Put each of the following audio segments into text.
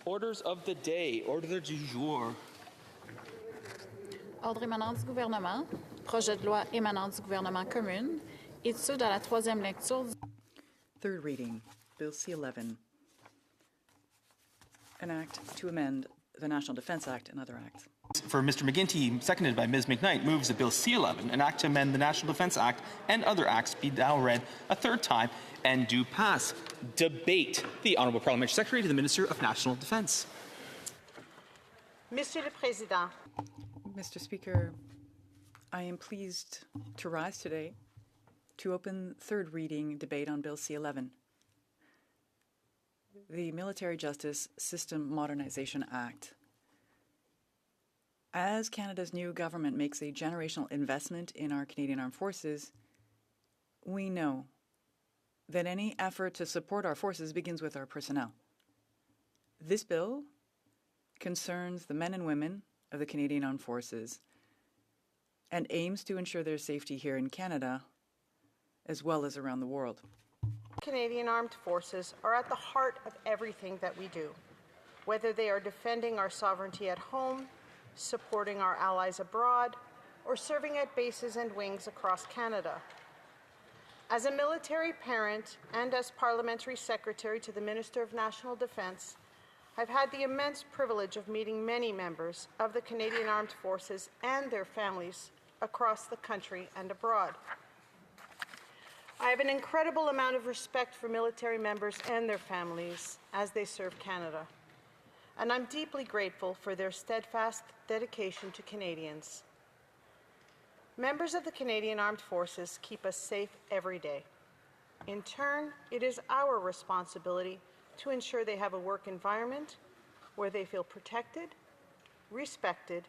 Orders of the day. Ordre du jour. Ordre émanant du gouvernement, projet de loi émanant du gouvernement commune, étude à la troisième lecture. Third reading, Bill C-11, an act to amend the National Defense Act and other acts. For Mr. McGuinty, seconded by Ms. McKnight, moves that Bill C-11, an act to amend the National Defense Act and other acts, be now read a third time and do pass. Debate. The Honourable Parliamentary Secretary to the Minister of National Defence. Monsieur le Président. Mr. Speaker, I am pleased to rise today to open third reading debate on Bill C-11, the Military Justice System Modernization Act. As Canada's new government makes a generational investment in our Canadian Armed Forces, we know that any effort to support our forces begins with our personnel. This bill concerns the men and women of the Canadian Armed Forces and aims to ensure their safety here in Canada as well as around the world. Canadian Armed Forces are at the heart of everything that we do, whether they are defending our sovereignty at home, supporting our allies abroad, or serving at bases and wings across Canada. As a military parent and as Parliamentary Secretary to the Minister of National Defence, I've had the immense privilege of meeting many members of the Canadian Armed Forces and their families across the country and abroad. I have an incredible amount of respect for military members and their families as they serve Canada, and I'm deeply grateful for their steadfast dedication to Canadians. Members of the Canadian Armed Forces keep us safe every day. In turn, it is our responsibility to ensure they have a work environment where they feel protected, respected,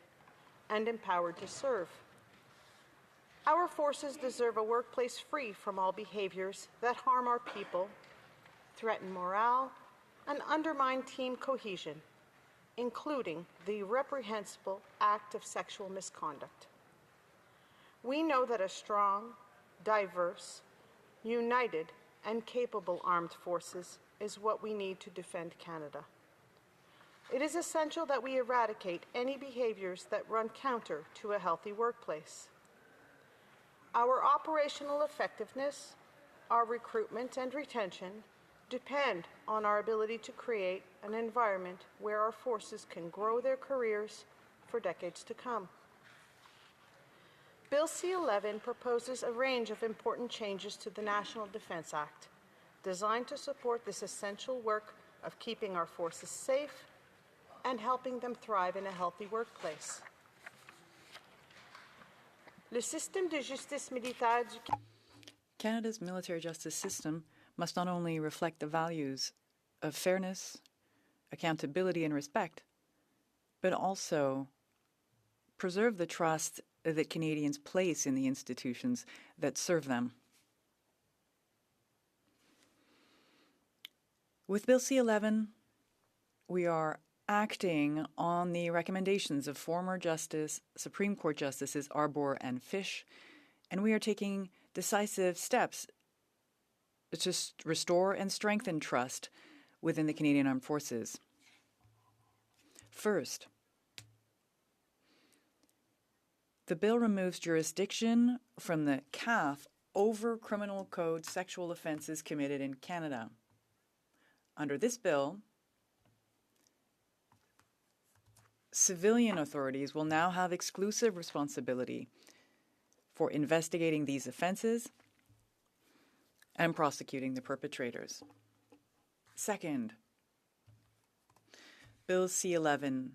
and empowered to serve. Our forces deserve a workplace free from all behaviors that harm our people, threaten morale, and undermine team cohesion, including the reprehensible act of sexual misconduct. We know that a strong, diverse, united, and capable armed forces is what we need to defend Canada. It is essential that we eradicate any behaviors that run counter to a healthy workplace. Our operational effectiveness, our recruitment and retention depend on our ability to create an environment where our forces can grow their careers for decades to come. Bill C-11 proposes a range of important changes to the National Defense Act, designed to support this essential work of keeping our forces safe and helping them thrive in a healthy workplace. Le système de justice militaire du Canada's military justice system must not only reflect the values of fairness, accountability, and respect, but also preserve the trust that Canadians place in the institutions that serve them. With Bill C-11, we are acting on the recommendations of former Supreme Court Justices Arbour and Fish, and we are taking decisive steps to restore and strengthen trust within the Canadian Armed Forces. First, the bill removes jurisdiction from the CAF over criminal code sexual offences committed in Canada. Under this bill, civilian authorities will now have exclusive responsibility for investigating these offenses and prosecuting the perpetrators. Second, Bill C-11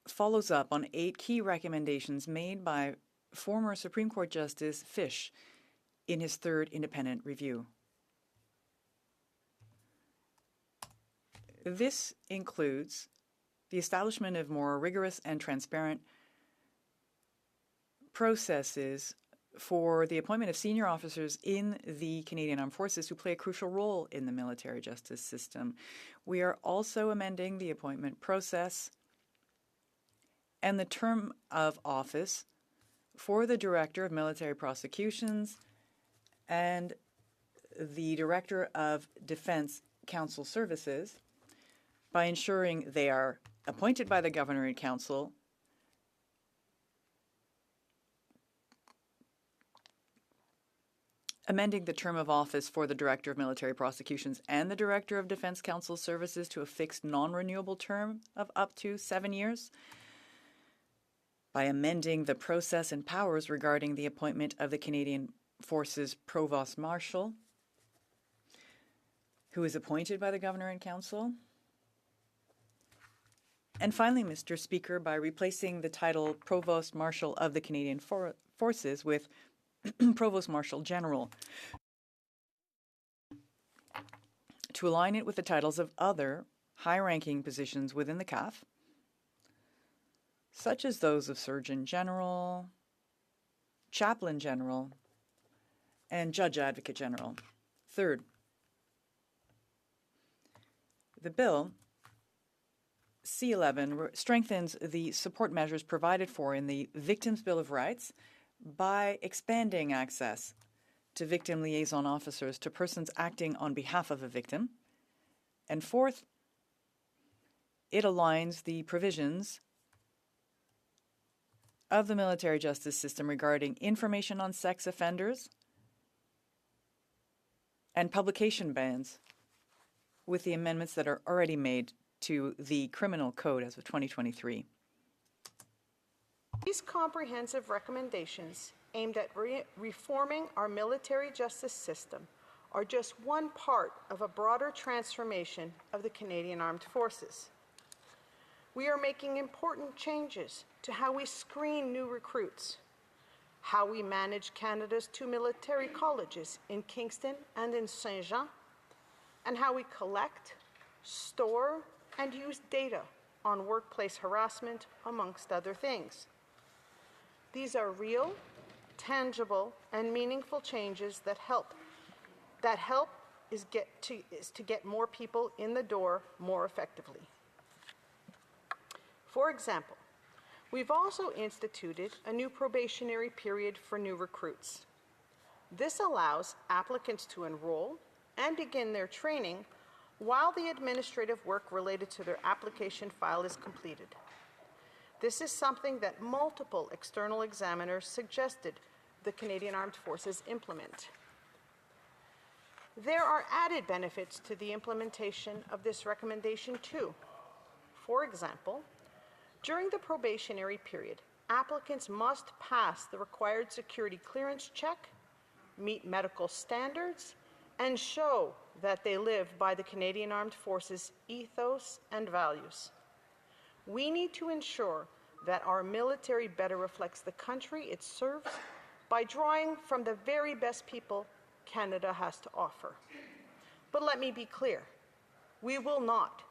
follows up on 8 key recommendations made by former Supreme Court Justice Fish in his third independent review. This includes the establishment of more rigorous and transparent processes for the appointment of senior officers in the Canadian Armed Forces who play a crucial role in the military justice system. We are also amending the appointment process and the term of office for the Director of Military Prosecutions and the Director of Defense Counsel Services by ensuring they are appointed by the Governor and Council, amending the term of office for the Director of Military Prosecutions and the Director of Defense Counsel Services to a fixed non-renewable term of up to 7 years, by amending the process and powers regarding the appointment of the Canadian Forces Provost Marshal, who is appointed by the Governor and Council. And finally, Mr. Speaker, by replacing the title Provost Marshal of the Canadian Forces with Provost Marshal General, to align it with the titles of other high-ranking positions within the CAF, such as those of Surgeon General, Chaplain General, and Judge Advocate General. Third, the bill C11 strengthens the support measures provided for in the Victims' Bill of Rights by expanding access to victim liaison officers to persons acting on behalf of a victim. And fourth, it aligns the provisions of the military justice system regarding information on sex offenders and publication bans with the amendments that are already made to the Criminal Code as of 2023. These comprehensive recommendations aimed at reforming our military justice system are just one part of a broader transformation of the Canadian Armed Forces. We are making important changes to how we screen new recruits, how we manage Canada's 2 military colleges in Kingston and in Saint-Jean, and how we collect, store, and use data on workplace harassment, amongst other things. These are real, tangible, and meaningful changes that help to get more people in the door more effectively. For example, we've also instituted a new probationary period for new recruits. This allows applicants to enroll and begin their training while the administrative work related to their application file is completed. This is something that multiple external examiners suggested the Canadian Armed Forces implement. There are added benefits to the implementation of this recommendation too. For example, during the probationary period, applicants must pass the required security clearance check, meet medical standards, and show that they live by the Canadian Armed Forces ethos and values. We need to ensure that our military better reflects the country it serves by drawing from the very best people Canada has to offer. But let me be clear, we will not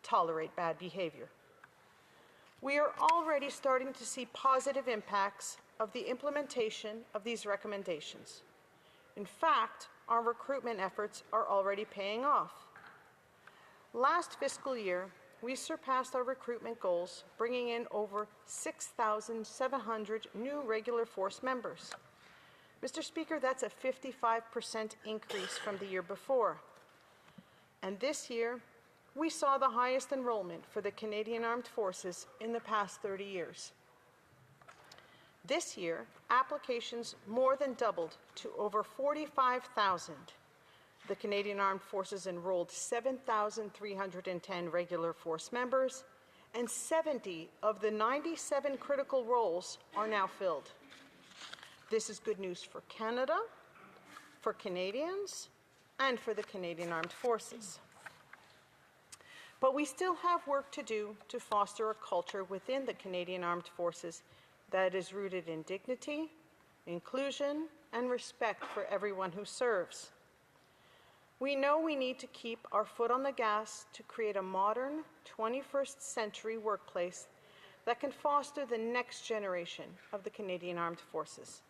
tolerate bad behavior. We are already starting to see positive impacts of the implementation of these recommendations. In fact, our recruitment efforts are already paying off. Last fiscal year, we surpassed our recruitment goals, bringing in over 6,700 new regular force members. Mr. Speaker, that's a 55% increase from the year before. And this year, we saw the highest enrollment for the Canadian Armed Forces in the past 30 years. This year, applications more than doubled to over 45,000. The Canadian Armed Forces enrolled 7,310 regular force members, and 70 of the 97 critical roles are now filled. This is good news for Canada, for Canadians, and for the Canadian Armed Forces. But we still have work to do to foster a culture within the Canadian Armed Forces that is rooted in dignity, inclusion, and respect for everyone who serves. We know we need to keep our foot on the gas to create a modern, 21st century workplace that can foster the next generation of the Canadian Armed Forces.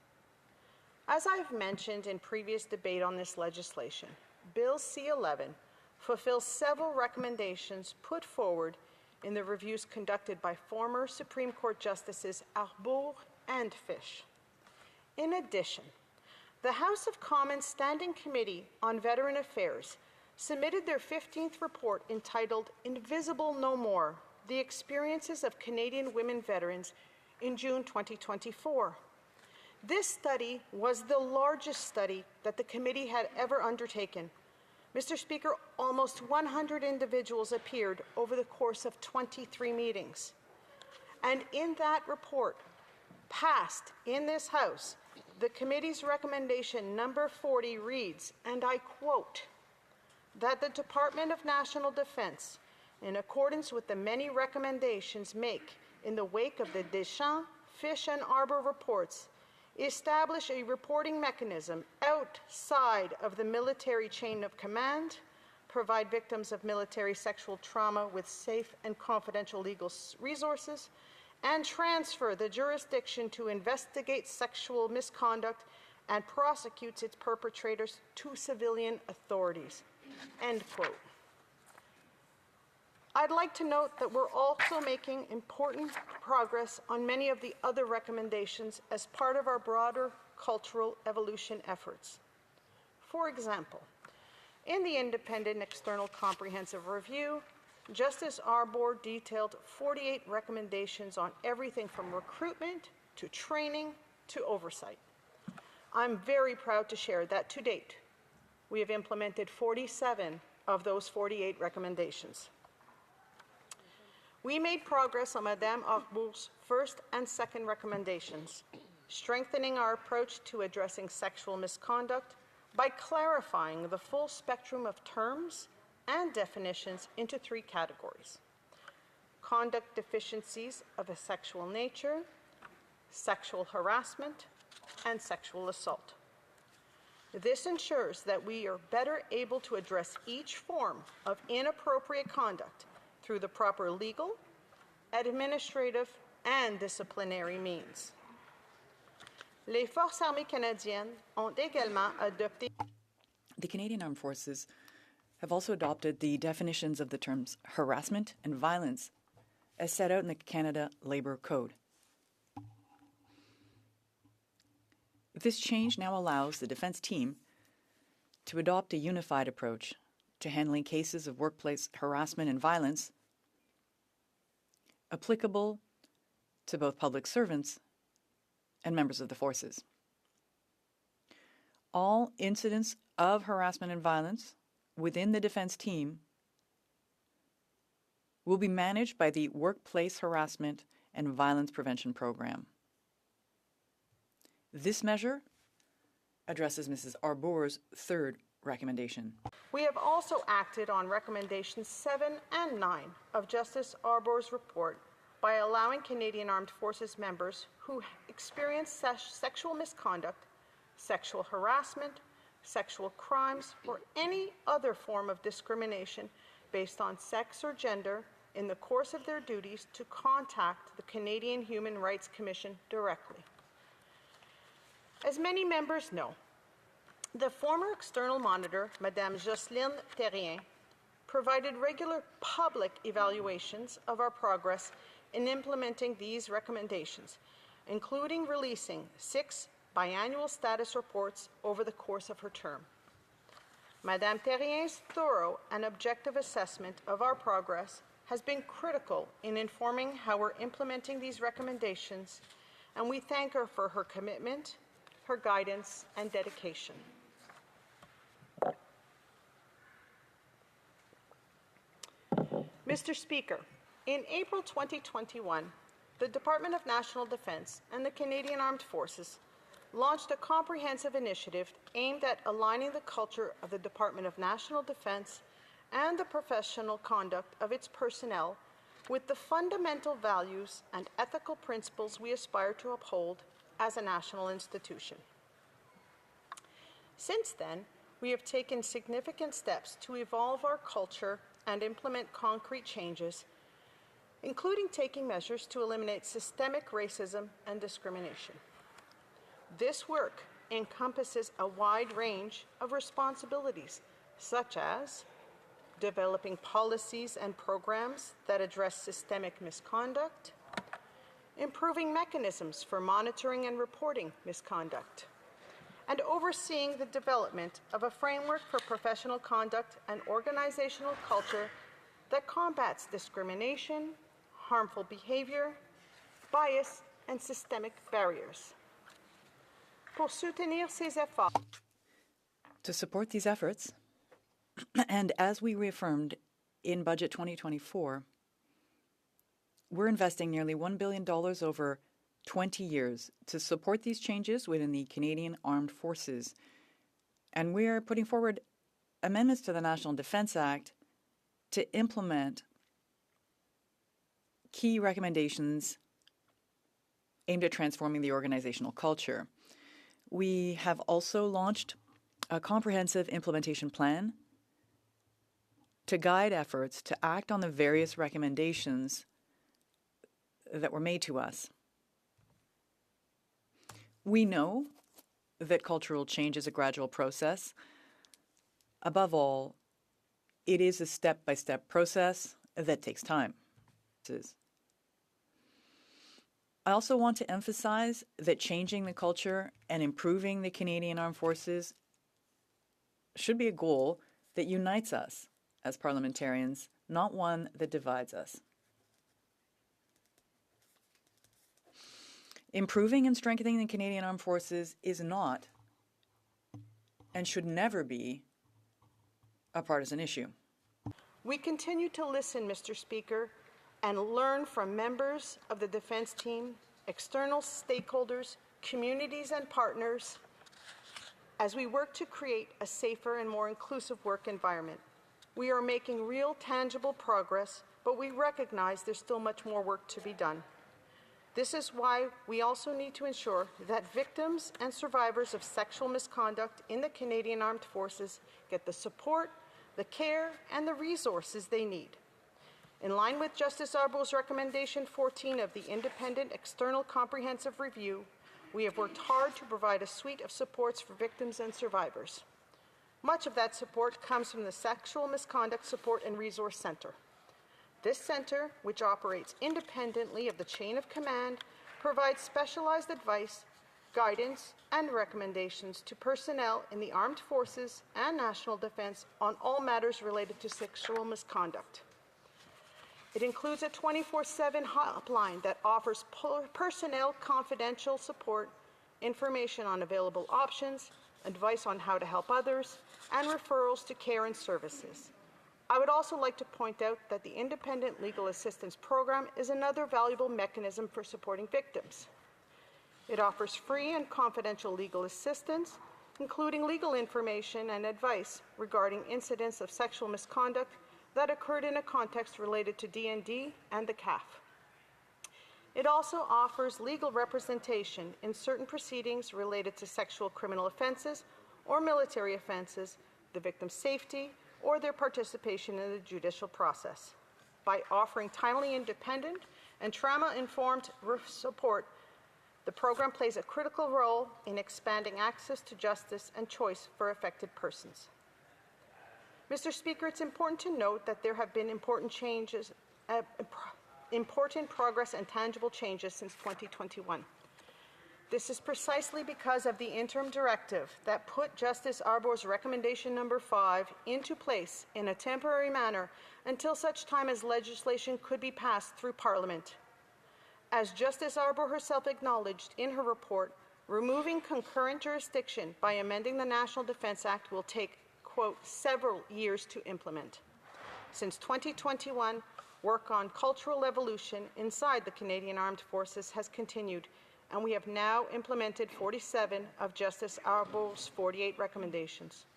As I've mentioned in previous debate on this legislation, Bill C11 fulfills several recommendations put forward in the reviews conducted by former Supreme Court Justices Arbour and Fish. In addition, the House of Commons Standing Committee on Veteran Affairs submitted their 15th report entitled Invisible No More, The Experiences of Canadian Women Veterans in June 2024. This study was the largest study that the committee had ever undertaken. Mr. Speaker, almost 100 individuals appeared over the course of 23 meetings. And in that report, passed in this House, the committee's recommendation number 40 reads, and I quote, that the Department of National Defense, in accordance with the many recommendations made in the wake of the Deschamps, Fish, and Arbor reports, establish a reporting mechanism outside of the military chain of command, provide victims of military sexual trauma with safe and confidential legal resources, and transfer the jurisdiction to investigate sexual misconduct and prosecute its perpetrators to civilian authorities. End quote. I'd like to note that we're also making important progress on many of the other recommendations as part of our broader cultural evolution efforts. For example, in the Independent External Comprehensive Review, Justice Arbor detailed 48 recommendations on everything from recruitment to training to oversight. I'm very proud to share that to date, we have implemented 47 of those 48 recommendations. We made progress on Madame Arbour's first and second recommendations, strengthening our approach to addressing sexual misconduct by clarifying the full spectrum of terms and definitions into 3 categories: conduct deficiencies of a sexual nature, sexual harassment, and sexual assault. This ensures that we are better able to address each form of inappropriate conduct through the proper legal, administrative, and disciplinary means. Les Forces armées canadiennes ont également adopté. The Canadian Armed Forces have also adopted the definitions of the terms harassment and violence as set out in the Canada Labour Code. This change now allows the defense team to adopt a unified approach to handling cases of workplace harassment and violence applicable to both public servants and members of the forces. All incidents of harassment and violence within the defense team will be managed by the Workplace Harassment and Violence Prevention Program. This measure addresses Mrs. Arbour's third recommendation. We have also acted on recommendations 7 and 9 of Justice Arbour's report by allowing Canadian Armed Forces members who experience sexual misconduct, sexual harassment, sexual crimes, or any other form of discrimination based on sex or gender in the course of their duties to contact the Canadian Human Rights Commission directly. As many members know, the former external monitor, Madame Jocelyne Terrien, provided regular public evaluations of our progress in implementing these recommendations, including releasing 6 biannual status reports over the course of her term. Madame Terrien's thorough and objective assessment of our progress has been critical in informing how we're implementing these recommendations, and we thank her for her commitment, her guidance, and dedication. Mr. Speaker, in April 2021, the Department of National Defence and the Canadian Armed Forces launched a comprehensive initiative aimed at aligning the culture of the Department of National Defence and the professional conduct of its personnel with the fundamental values and ethical principles we aspire to uphold as a national institution. Since then, we have taken significant steps to evolve our culture and implement concrete changes, including taking measures to eliminate systemic racism and discrimination. This work encompasses a wide range of responsibilities, such as developing policies and programs that address systemic misconduct, improving mechanisms for monitoring and reporting misconduct, and overseeing the development of a framework for professional conduct and organizational culture that combats discrimination, harmful behavior, bias, and systemic barriers. Pour soutenir ces efforts, To support these efforts, and as we reaffirmed in Budget 2024, we're investing nearly $1 billion over 20 years to support these changes within the Canadian Armed Forces. And we're putting forward amendments to the National Defence Act to implement key recommendations aimed at transforming the organizational culture. We have also launched a comprehensive implementation plan to guide efforts to act on the various recommendations that were made to us. We know that cultural change is a gradual process. Above all, it is a step-by-step process that takes time. I also want to emphasize that changing the culture and improving the Canadian Armed Forces should be a goal that unites us as parliamentarians, not one that divides us. Improving and strengthening the Canadian Armed Forces is not and should never be a partisan issue. we continue to listen, Mr. Speaker, and learn from members of the defense team, external stakeholders, communities, and partners as we work to create a safer and more inclusive work environment. We are making real, tangible progress, but we recognize there's still much more work to be done. This is why we also need to ensure that victims and survivors of sexual misconduct in the Canadian Armed Forces get the support, the care, and the resources they need. In line with Justice Arbeau's recommendation 14 of the Independent External Comprehensive Review, we have worked hard to provide a suite of supports for victims and survivors. Much of that support comes from the Sexual Misconduct Support and Resource Center. This center, which operates independently of the chain of command, provides specialized advice, guidance, and recommendations to personnel in the armed forces and national defense on all matters related to sexual misconduct. It includes a 24/7 hotline that offers personnel confidential support, information on available options, advice on how to help others, and referrals to care and services. I would also like to point out that the Independent Legal Assistance Program is another valuable mechanism for supporting victims. It offers free and confidential legal assistance, including legal information and advice regarding incidents of sexual misconduct that occurred in a context related to DND and the CAF. It also offers legal representation in certain proceedings related to sexual criminal offenses or military offenses, the victim's safety, or their participation in the judicial process. By offering timely, independent, and trauma-informed support, the program plays a critical role in expanding access to justice and choice for affected persons. Mr. Speaker, it's important to note that there have been important progress and tangible changes since 2021. This is precisely because of the interim directive that put Justice Arbeau's recommendation number 5 into place in a temporary manner until such time as legislation could be passed through Parliament. As Justice Arbeau herself acknowledged in her report, removing concurrent jurisdiction by amending the National Defence Act will take, quote, several years to implement. Since 2021, work on cultural evolution inside the Canadian Armed Forces has continued, and we have now implemented 47 of Justice Arbeau's 48 recommendations.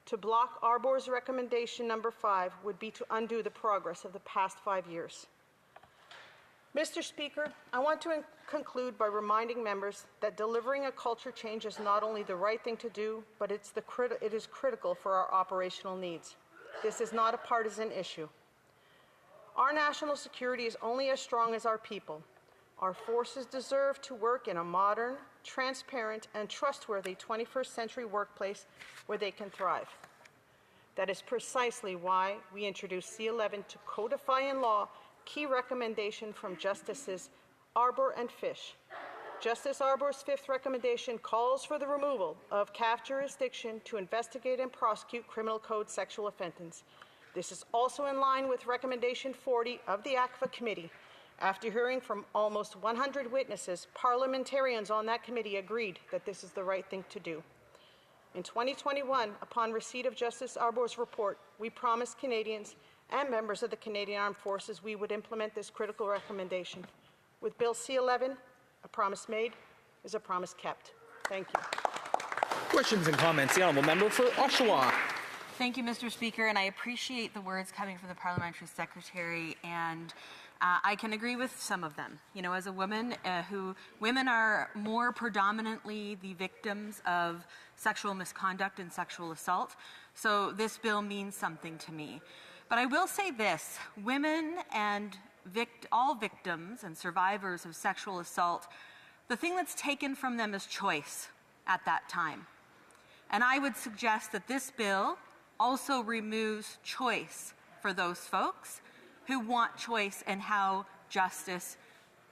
To block Arbeau's recommendation number 5 would be to undo the progress of the past 5 years. Mr. Speaker, I want to conclude by reminding members that delivering a culture change is not only the right thing to do, but it is critical for our operational needs. This is not a partisan issue. Our national security is only as strong as our people. Our forces deserve to work in a modern, transparent, and trustworthy 21st century workplace where they can thrive. That is precisely why we introduced C11 to codify in law key recommendation from Justices Arbour and Fish. Justice Arbour's fifth recommendation calls for the removal of CAF jurisdiction to investigate and prosecute criminal code sexual offenses. This is also in line with recommendation 40 of the ACFA committee. After hearing from almost 100 witnesses, parliamentarians on that committee agreed that this is the right thing to do. In 2021, upon receipt of Justice Arbour's report, we promised Canadians and members of the Canadian Armed Forces we would implement this critical recommendation. With Bill C-11, a promise made is a promise kept. Thank you. Questions and comments? The Honourable Member for Oshawa. Thank you, Mr. Speaker, and I appreciate the words coming from the Parliamentary Secretary, and I can agree with some of them. You know, as a woman women are more predominantly the victims of sexual misconduct and sexual assault, so this bill means something to me. But I will say this, women and all victims and survivors of sexual assault, the thing that's taken from them is choice at that time. And I would suggest that this bill also removes choice for those folks who want choice in how justice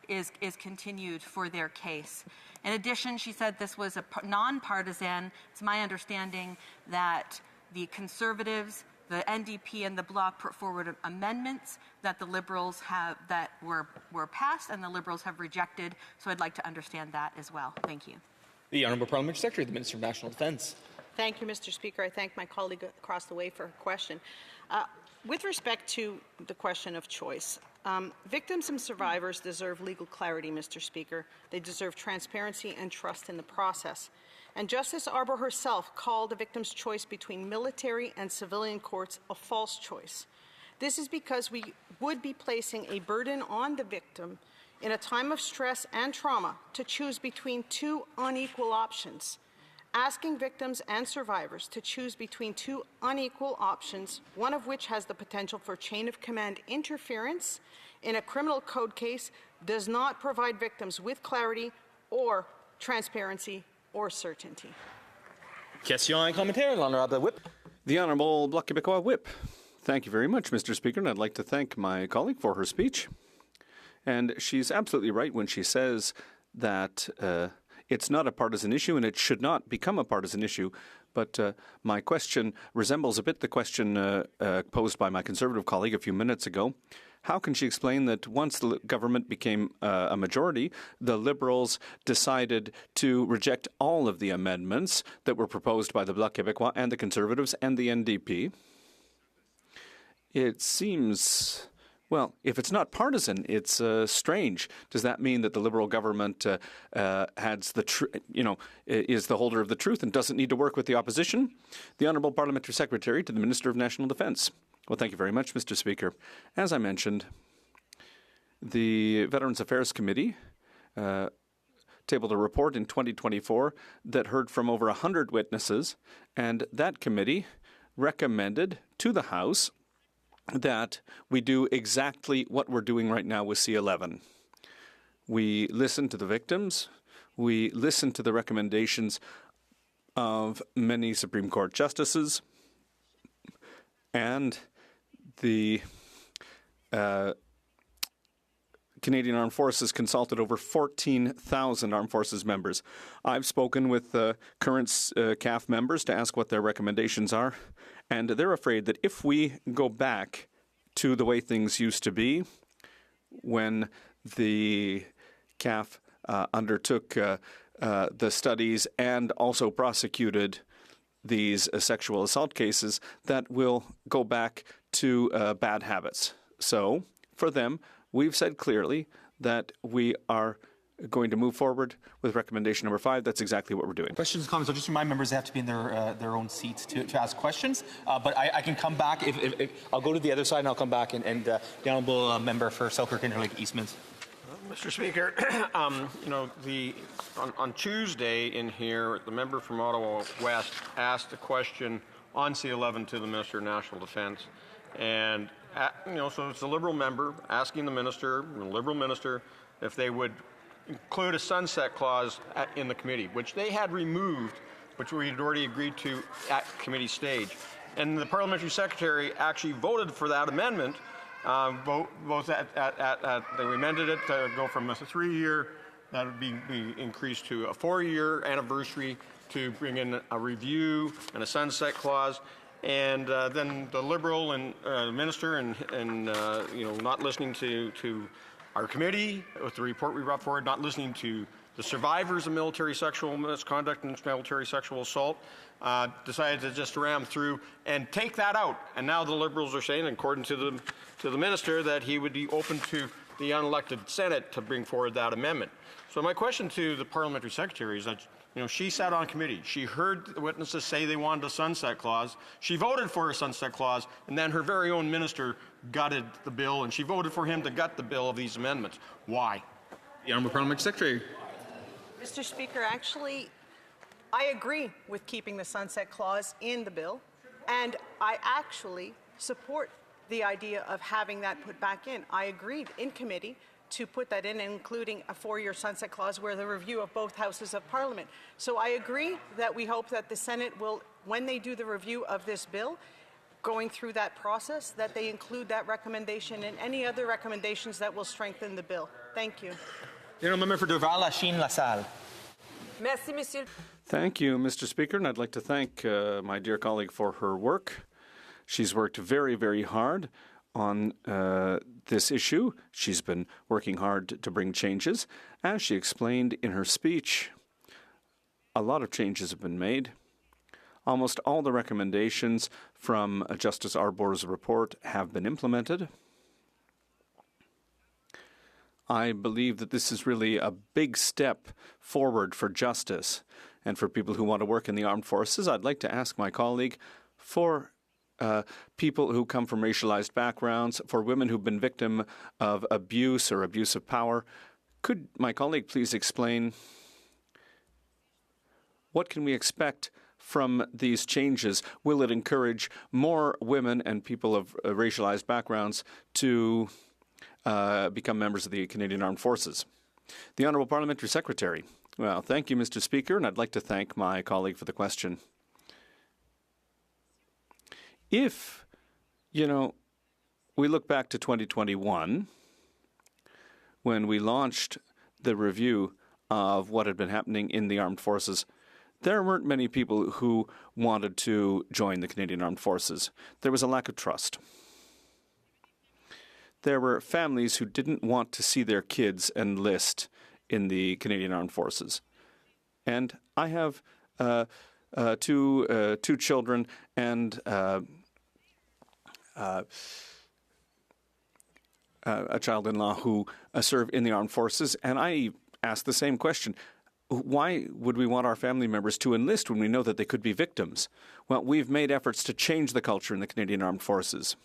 is continued for their case. In addition, she said this was a non-partisan. It's my understanding that the Conservatives, the NDP and the Bloc put forward amendments that the Liberals that were passed and the Liberals have rejected. So I'd like to understand that as well. Thank you. The Honourable Parliamentary Secretary, the Minister of National Defence. Thank you, Mr. Speaker. I thank my colleague across the way for her question. With respect to the question of choice, victims and survivors deserve legal clarity, Mr. Speaker. They deserve transparency and trust in the process. And Justice Arbour herself called a victim's choice between military and civilian courts a false choice. This is because we would be placing a burden on the victim in a time of stress and trauma to choose between two unequal options. Asking victims and survivors to choose between two unequal options, one of which has the potential for chain of command interference in a criminal code case, does not provide victims with clarity or transparency or certainty. Question and commentaire, l'Honourable Whip. The Honourable Bloc Québécois Whip. Thank you very much, Mr. Speaker, and I'd like to thank my colleague for her speech. And she's absolutely right when she says that it's not a partisan issue and it should not become a partisan issue. But my question resembles a bit the question posed by my Conservative colleague a few minutes ago. How can she explain that once the government became a majority, the Liberals decided to reject all of the amendments that were proposed by the Bloc Québécois and the Conservatives and the NDP? It seems, well, if it's not partisan, it's strange. Does that mean that the Liberal government has is the holder of the truth and doesn't need to work with the opposition? The Honourable Parliamentary Secretary to the Minister of National Defence. Well, thank you very much, Mr. Speaker. As I mentioned, the Veterans Affairs Committee tabled a report in 2024 that heard from over 100 witnesses, and that committee recommended to the House that we do exactly what we're doing right now with C-11. We listen to the victims. We listen to the recommendations of many Supreme Court justices, and the Canadian Armed Forces consulted over 14,000 Armed Forces members. I've spoken with current CAF members to ask what their recommendations are, and they're afraid that if we go back to the way things used to be, when the CAF undertook the studies and also prosecuted these sexual assault cases, that will go back to bad habits. So, for them, we've said clearly that we are going to move forward with recommendation number 5. That's exactly what we're doing. Questions and comments. I'll just remind members they have to be in their own seats to ask questions. But I can come back. If I'll go to the other side and I'll come back. And the Honourable Member for Selkirk Interlake Eastmans. Mr. Speaker, on Tuesday in here, the member from Ottawa West asked a question on C-11 to the Minister of National Defence, and so it's a Liberal member asking the Liberal minister, if they would include a sunset clause in the committee, which they had removed, which we had already agreed to at committee stage, and the Parliamentary Secretary actually voted for that amendment. They amended it to go from a 3-year that would be increased to a 4-year anniversary to bring in a review and a sunset clause. And then the Liberal and minister and not listening to our committee with the report we brought forward, not listening to the survivors of military sexual misconduct and military sexual assault, decided to just ram through and take that out. And now the Liberals are saying, according to the minister, that he would be open to the unelected Senate to bring forward that amendment. So my question to the parliamentary secretary is that, she sat on committee. She heard the witnesses say they wanted a sunset clause. She voted for a sunset clause, and then her very own minister gutted the bill, and she voted for him to gut the bill of these amendments. Why? The Honourable Parliamentary Secretary. Mr. Speaker, actually, I agree with keeping the sunset clause in the bill, and I actually support the idea of having that put back in. I agreed in committee to put that in, including a 4-year sunset clause where the review of both houses of Parliament. So I agree that we hope that the Senate will, when they do the review of this bill, going through that process, that they include that recommendation and any other recommendations that will strengthen the bill. Thank you. The Honourable Member for Dorval, Lachine, LaSalle. Merci, Monsieur. Thank you, Mr. Speaker, and I'd like to thank my dear colleague for her work. She's worked very, very hard on this issue. She's been working hard to bring changes. As she explained in her speech, a lot of changes have been made. Almost all the recommendations from Justice Arbour's report have been implemented. I believe that this is really a big step forward for justice and for people who want to work in the armed forces. I'd like to ask my colleague for people who come from racialized backgrounds, for women who've been victim of abuse or abuse of power. Could my colleague please explain what can we expect from these changes? Will it encourage more women and people of racialized backgrounds to become members of the Canadian Armed Forces? The Honourable Parliamentary Secretary. Well, thank you, Mr. Speaker, and I'd like to thank my colleague for the question. If, we look back to 2021, when we launched the review of what had been happening in the armed forces, there weren't many people who wanted to join the Canadian Armed Forces. There was a lack of trust. There were families who didn't want to see their kids enlist in the Canadian Armed Forces. And I have two children and a child-in-law who serve in the armed forces, and I asked the same question. Why would we want our family members to enlist when we know that they could be victims? Well, we've made efforts to change the culture in the Canadian Armed Forces.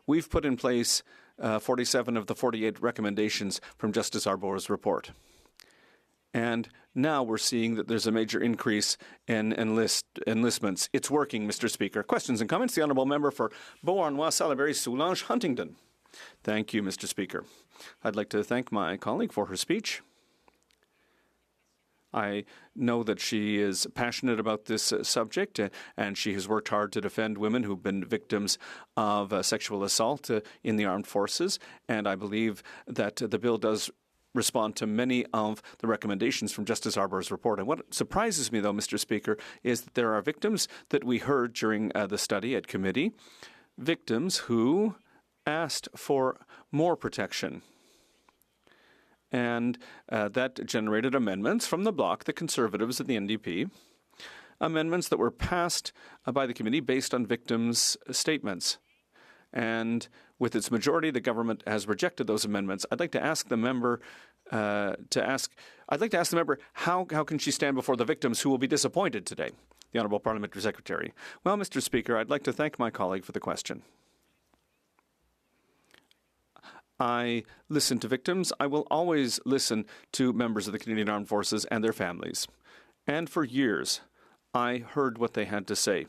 We've put in place 47 of the 48 recommendations from Justice Arbour's report. And now we're seeing that there's a major increase in enlistments. It's working, Mr. Speaker. Questions and comments? The Honourable Member for Beauharnois, Salaberry, Soulanges, Huntingdon. Thank you, Mr. Speaker. I'd like to thank my colleague for her speech. I know that she is passionate about this subject, and she has worked hard to defend women who've been victims of sexual assault in the armed forces. And I believe that the bill does respond to many of the recommendations from Justice Arbour's report. And what surprises me, though, Mr. Speaker, is that there are victims that we heard during the study at committee, victims who asked for more protection. And that generated amendments from the Bloc, the Conservatives of the NDP, amendments that were passed by the committee based on victims' statements. And with its majority, the government has rejected those amendments. I'd like to ask the member how can she stand before the victims who will be disappointed today? The Honourable Parliamentary Secretary. Well, Mr. Speaker, I'd like to thank my colleague for the question. I listen to victims. I will always listen to members of the Canadian Armed Forces and their families. And for years, I heard what they had to say.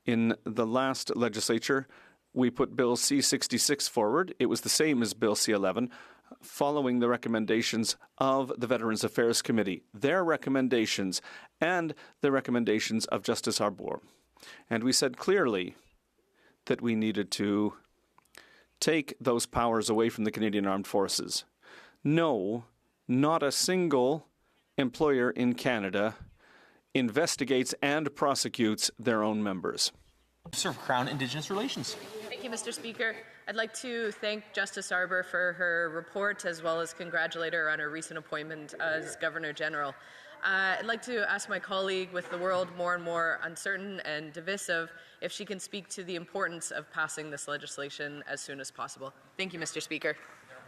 In the last legislature, we put Bill C-66 forward. It was the same as Bill C-11, following the recommendations of the Veterans Affairs Committee, their recommendations, and the recommendations of Justice Arbour. And we said clearly that we needed to take those powers away from the Canadian Armed Forces. No not a single employer in Canada investigates and prosecutes their own members. Officer of Crown Indigenous Relations. Thank you, Mr. Speaker. I'd like to thank Justice Arbour for her report, as well as congratulate her on her recent appointment as Governor General. I'd like to ask my colleague, with the world more and more uncertain and divisive, if she can speak to the importance of passing this legislation as soon as possible. Thank you, Mr. Speaker.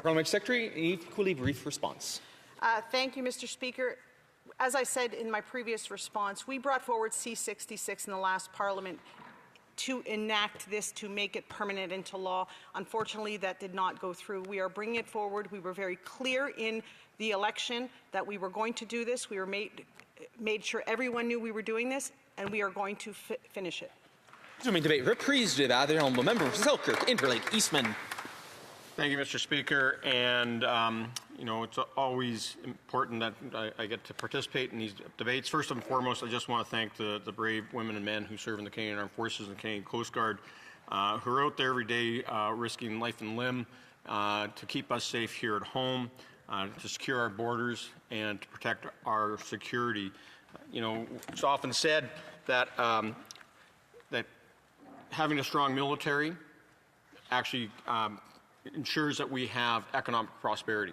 Parliamentary Secretary, an equally brief response. Thank you, Mr. Speaker. As I said in my previous response, we brought forward C-66 in the last Parliament to enact this, to make it permanent into law. Unfortunately, that did not go through. We are bringing it forward. We were very clear in the election that we were going to do this. We were made sure everyone knew we were doing this, and we are going to finish it. Resuming debate, reprise de débat, the honourable member for Selkirk, Interlake, Eastman. Thank you, Mr. Speaker. And, you know, it's always important that I get to participate in these debates. First and foremost, I just want to thank the brave women and men who serve in the Canadian Armed Forces and Canadian Coast Guard, who are out there every day risking life and limb to keep us safe here at home, to secure our borders, and to protect our security. You know, it's often said that, that having a strong military actually ensures that we have economic prosperity.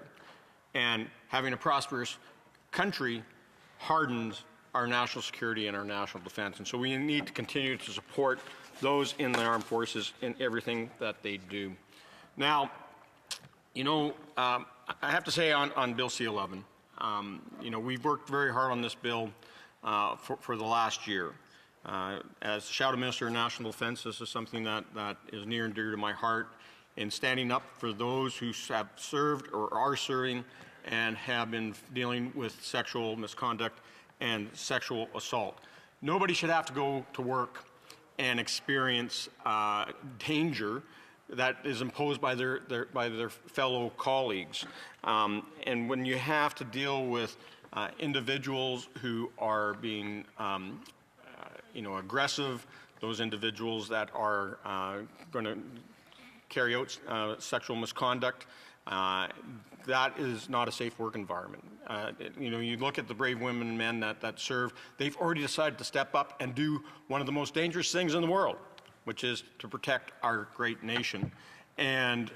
And having a prosperous country hardens our national security and our national defense. And so we need to continue to support those in the armed forces in everything that they do. Now, you know, I have to say on Bill C-11, you know, we've worked very hard on this bill for the last year. As Shadow Minister of National Defense, this is something that is near and dear to my heart, in standing up for those who have served or are serving and have been dealing with sexual misconduct and sexual assault. Nobody should have to go to work and experience danger that is imposed by their fellow colleagues. And when you have to deal with individuals who are being you know, aggressive, those individuals that are going to carry out sexual misconduct, that is not a safe work environment. You know, you look at the brave women and men that serve, they've already decided to step up and do one of the most dangerous things in the world, which is to protect our great nation. And,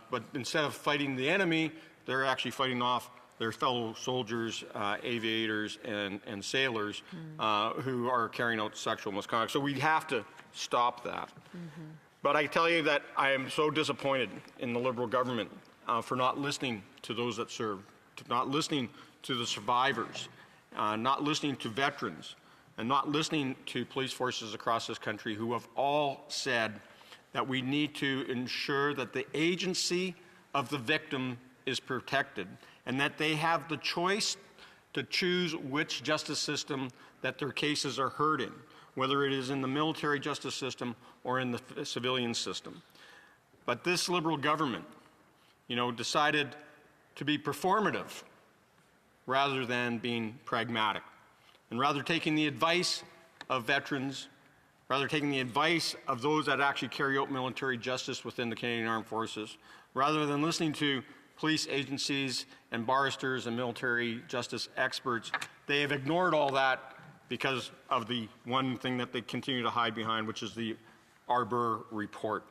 but instead of fighting the enemy, they're actually fighting off their fellow soldiers, aviators, and sailors who are carrying out sexual misconduct. So we have to stop that. But I tell you that I am so disappointed in the Liberal government for not listening to those that serve, not listening to the survivors, not listening to veterans, and not listening to police forces across this country who have all said that we need to ensure that the agency of the victim is protected and that they have the choice to choose which justice system that their cases are heard in, whether it is in the military justice system or in the civilian system. But this Liberal government, you know, decided to be performative rather than being pragmatic, and rather taking the advice of veterans, rather taking the advice of those that actually carry out military justice within the Canadian Armed Forces, rather than listening to police agencies and barristers and military justice experts. They have ignored all that because of the one thing that they continue to hide behind, which is the Arbour report.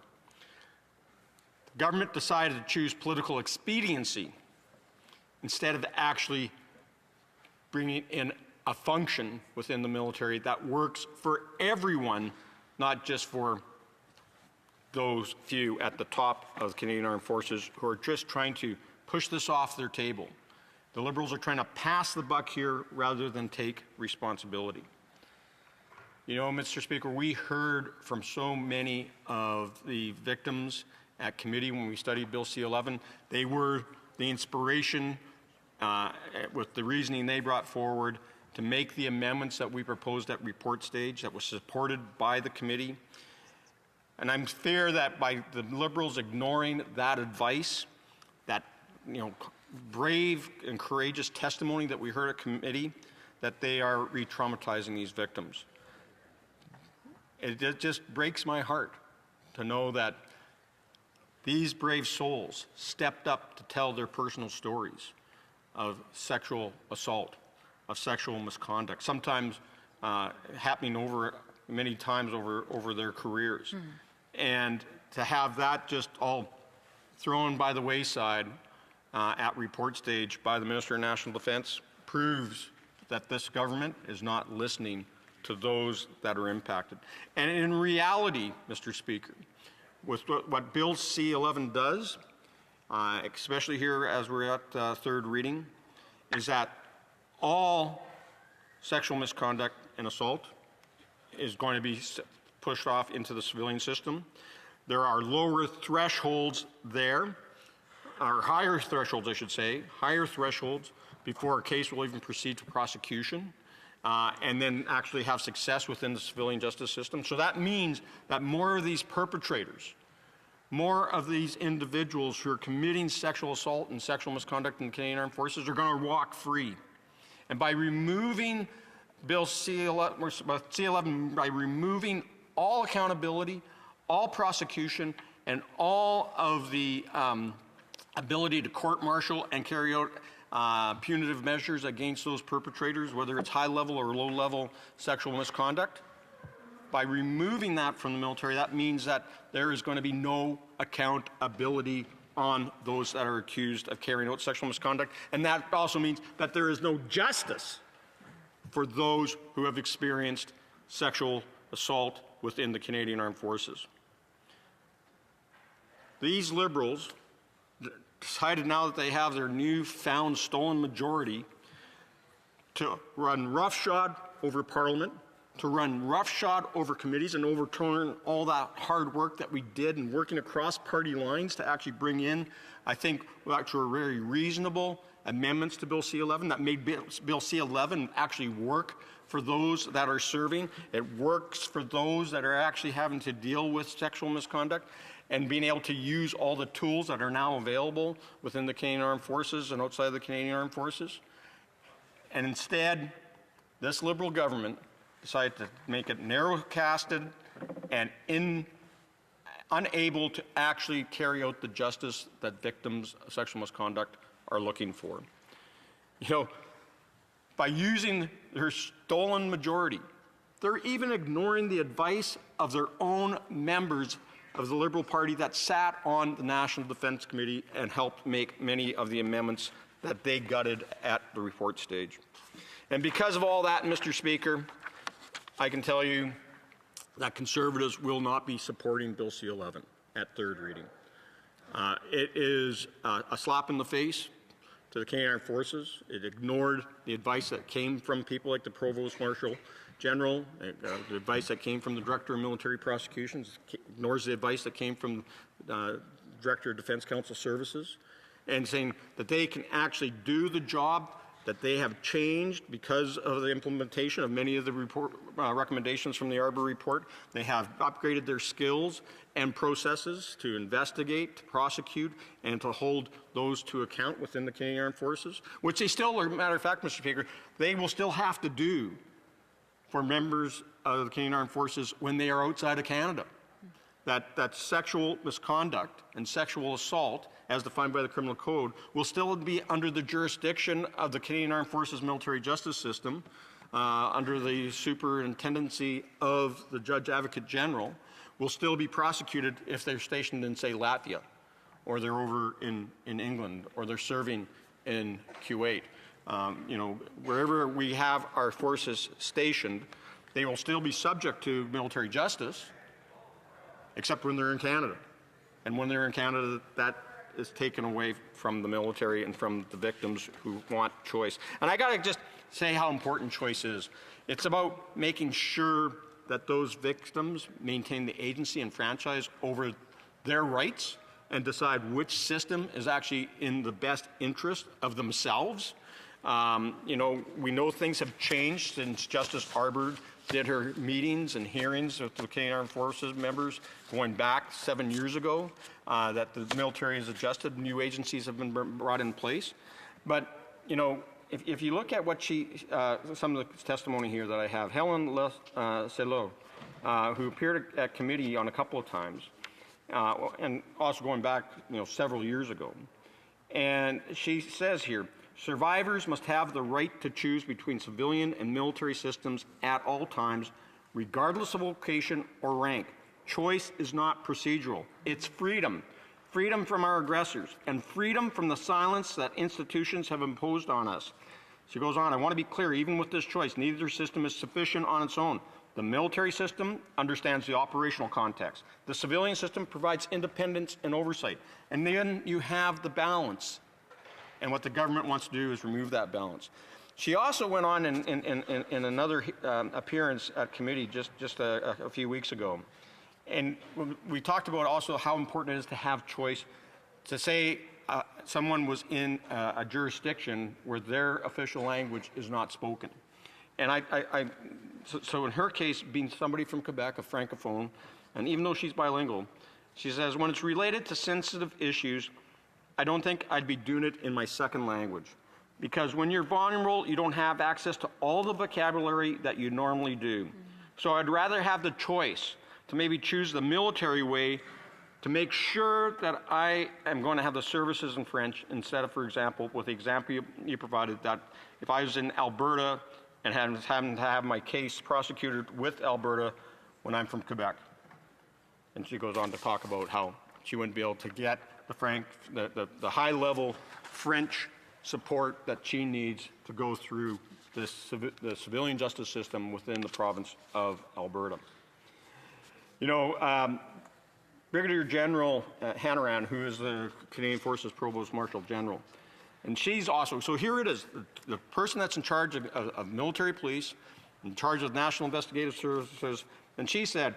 The government decided to choose political expediency instead of actually bringing in a function within the military that works for everyone, not just for those few at the top of the Canadian Armed Forces who are just trying to push this off their table. The Liberals are trying to pass the buck here rather than take responsibility. You know, Mr. Speaker, we heard from so many of the victims at committee when we studied Bill C-11. They were the inspiration with the reasoning they brought forward to make the amendments that we proposed at report stage that was supported by the committee. And I'm fear that by the Liberals ignoring that advice, that, you know, brave and courageous testimony that we heard at committee, that they are re-traumatizing these victims. It just breaks my heart to know that these brave souls stepped up to tell their personal stories, of sexual assault, of sexual misconduct, sometimes happening over many times over their careers. And to have that just all thrown by the wayside at report stage by the Minister of National Defence proves that this government is not listening to those that are impacted. And in reality, Mr. Speaker, with what Bill C-11 does, especially here as we're at third reading, is that all sexual misconduct and assault is going to be pushed off into the civilian system. There are lower thresholds there, or higher thresholds, I should say, higher thresholds before a case will even proceed to prosecution, and then actually have success within the civilian justice system. So that means that more of these perpetrators, more of these individuals who are committing sexual assault and sexual misconduct in the Canadian Armed Forces are going to walk free. And by removing Bill C-11, by removing all accountability, all prosecution, and all of the ability to court-martial and carry out punitive measures against those perpetrators, whether it's high-level or low-level sexual misconduct, by removing that from the military, that means that there is going to be no accountability on those that are accused of carrying out sexual misconduct. And that also means that there is no justice for those who have experienced sexual assault within the Canadian Armed Forces. These Liberals decided, now that they have their newfound stolen majority, to run roughshod over Parliament, to run roughshod over committees and overturn all that hard work that we did in working across party lines to actually bring in, I think, actually very reasonable amendments to Bill C-11 that made Bill C-11 actually work for those that are serving. It works for those that are actually having to deal with sexual misconduct, and being able to use all the tools that are now available within the Canadian Armed Forces and outside the Canadian Armed Forces. And instead, this Liberal government decided to make it narrow-casted and unable to actually carry out the justice that victims of sexual misconduct are looking for. You know, by using their stolen majority, they're even ignoring the advice of their own members of the Liberal Party that sat on the National Defence Committee and helped make many of the amendments that they gutted at the report stage. And because of all that, Mr. Speaker, I can tell you that Conservatives will not be supporting Bill C-11 at third reading. It is a slap in the face to the Canadian Armed Forces. It ignored the advice that came from people like the Provost Marshal General, the advice that came from the Director of Military Prosecutions, ignores the advice that came from the Director of Defence Council Services, and saying that they can actually do the job that they have changed because of the implementation of many of the recommendations from the Arbor report. They have upgraded their skills and processes to investigate, to prosecute, and to hold those to account within the Canadian Armed Forces, which they still, as a matter of fact, Mr. Speaker, they will still have to do for members of the Canadian Armed Forces when they are outside of Canada. That sexual misconduct and sexual assault, as defined by the Criminal Code, will still be under the jurisdiction of the Canadian Armed Forces Military Justice System, under the superintendency of the Judge Advocate General, will still be prosecuted if they're stationed in, say, Latvia, or they're over in England, or they're serving in Kuwait. You know, wherever we have our forces stationed, they will still be subject to military justice, except when they're in Canada. And when they're in Canada, that is taken away from the military and from the victims who want choice. And I gotta just say how important choice is. It's about making sure that those victims maintain the agency and franchise over their rights and decide which system is actually in the best interest of themselves. You know, we know things have changed since Justice Arbor did her meetings and hearings with the Canadian Armed Forces members going back 7 years ago, that the military has adjusted, new agencies have been brought in place. But, you know, if you look at what some of the testimony here that I have, Helen Selot, who appeared at committee on a couple of times, and also going back, you know, several years ago, and she says here, Survivors must have the right to choose between civilian and military systems at all times, regardless of location or rank. Choice is not procedural. It's freedom. Freedom from our aggressors and freedom from the silence that institutions have imposed on us. She goes on, I want to be clear, even with this choice, neither system is sufficient on its own. The military system understands the operational context. The civilian system provides independence and oversight. And then you have the balance. And what the government wants to do is remove that balance. She also went on in another appearance at committee just a few weeks ago. And we talked about also how important it is to have choice. To say someone was in a jurisdiction where their official language is not spoken. And so in her case, being somebody from Quebec, a francophone, and even though she's bilingual, she says, when it's related to sensitive issues, I don't think I'd be doing it in my second language. Because when you're vulnerable, you don't have access to all the vocabulary that you normally do. So I'd rather have the choice to maybe choose the military way to make sure that I am going to have the services in French instead of, for example, with the example you provided, that if I was in Alberta and having to have my case prosecuted with Alberta when I'm from Quebec. And she goes on to talk about how she wouldn't be able to get the high-level French support that she needs to go through the civilian justice system within the province of Alberta. You know, Brigadier General Hannaran, who is the Canadian Forces Provost Marshal General, and she's also, so here it is, the person that's in charge of military police, in charge of National Investigative Services, and she said,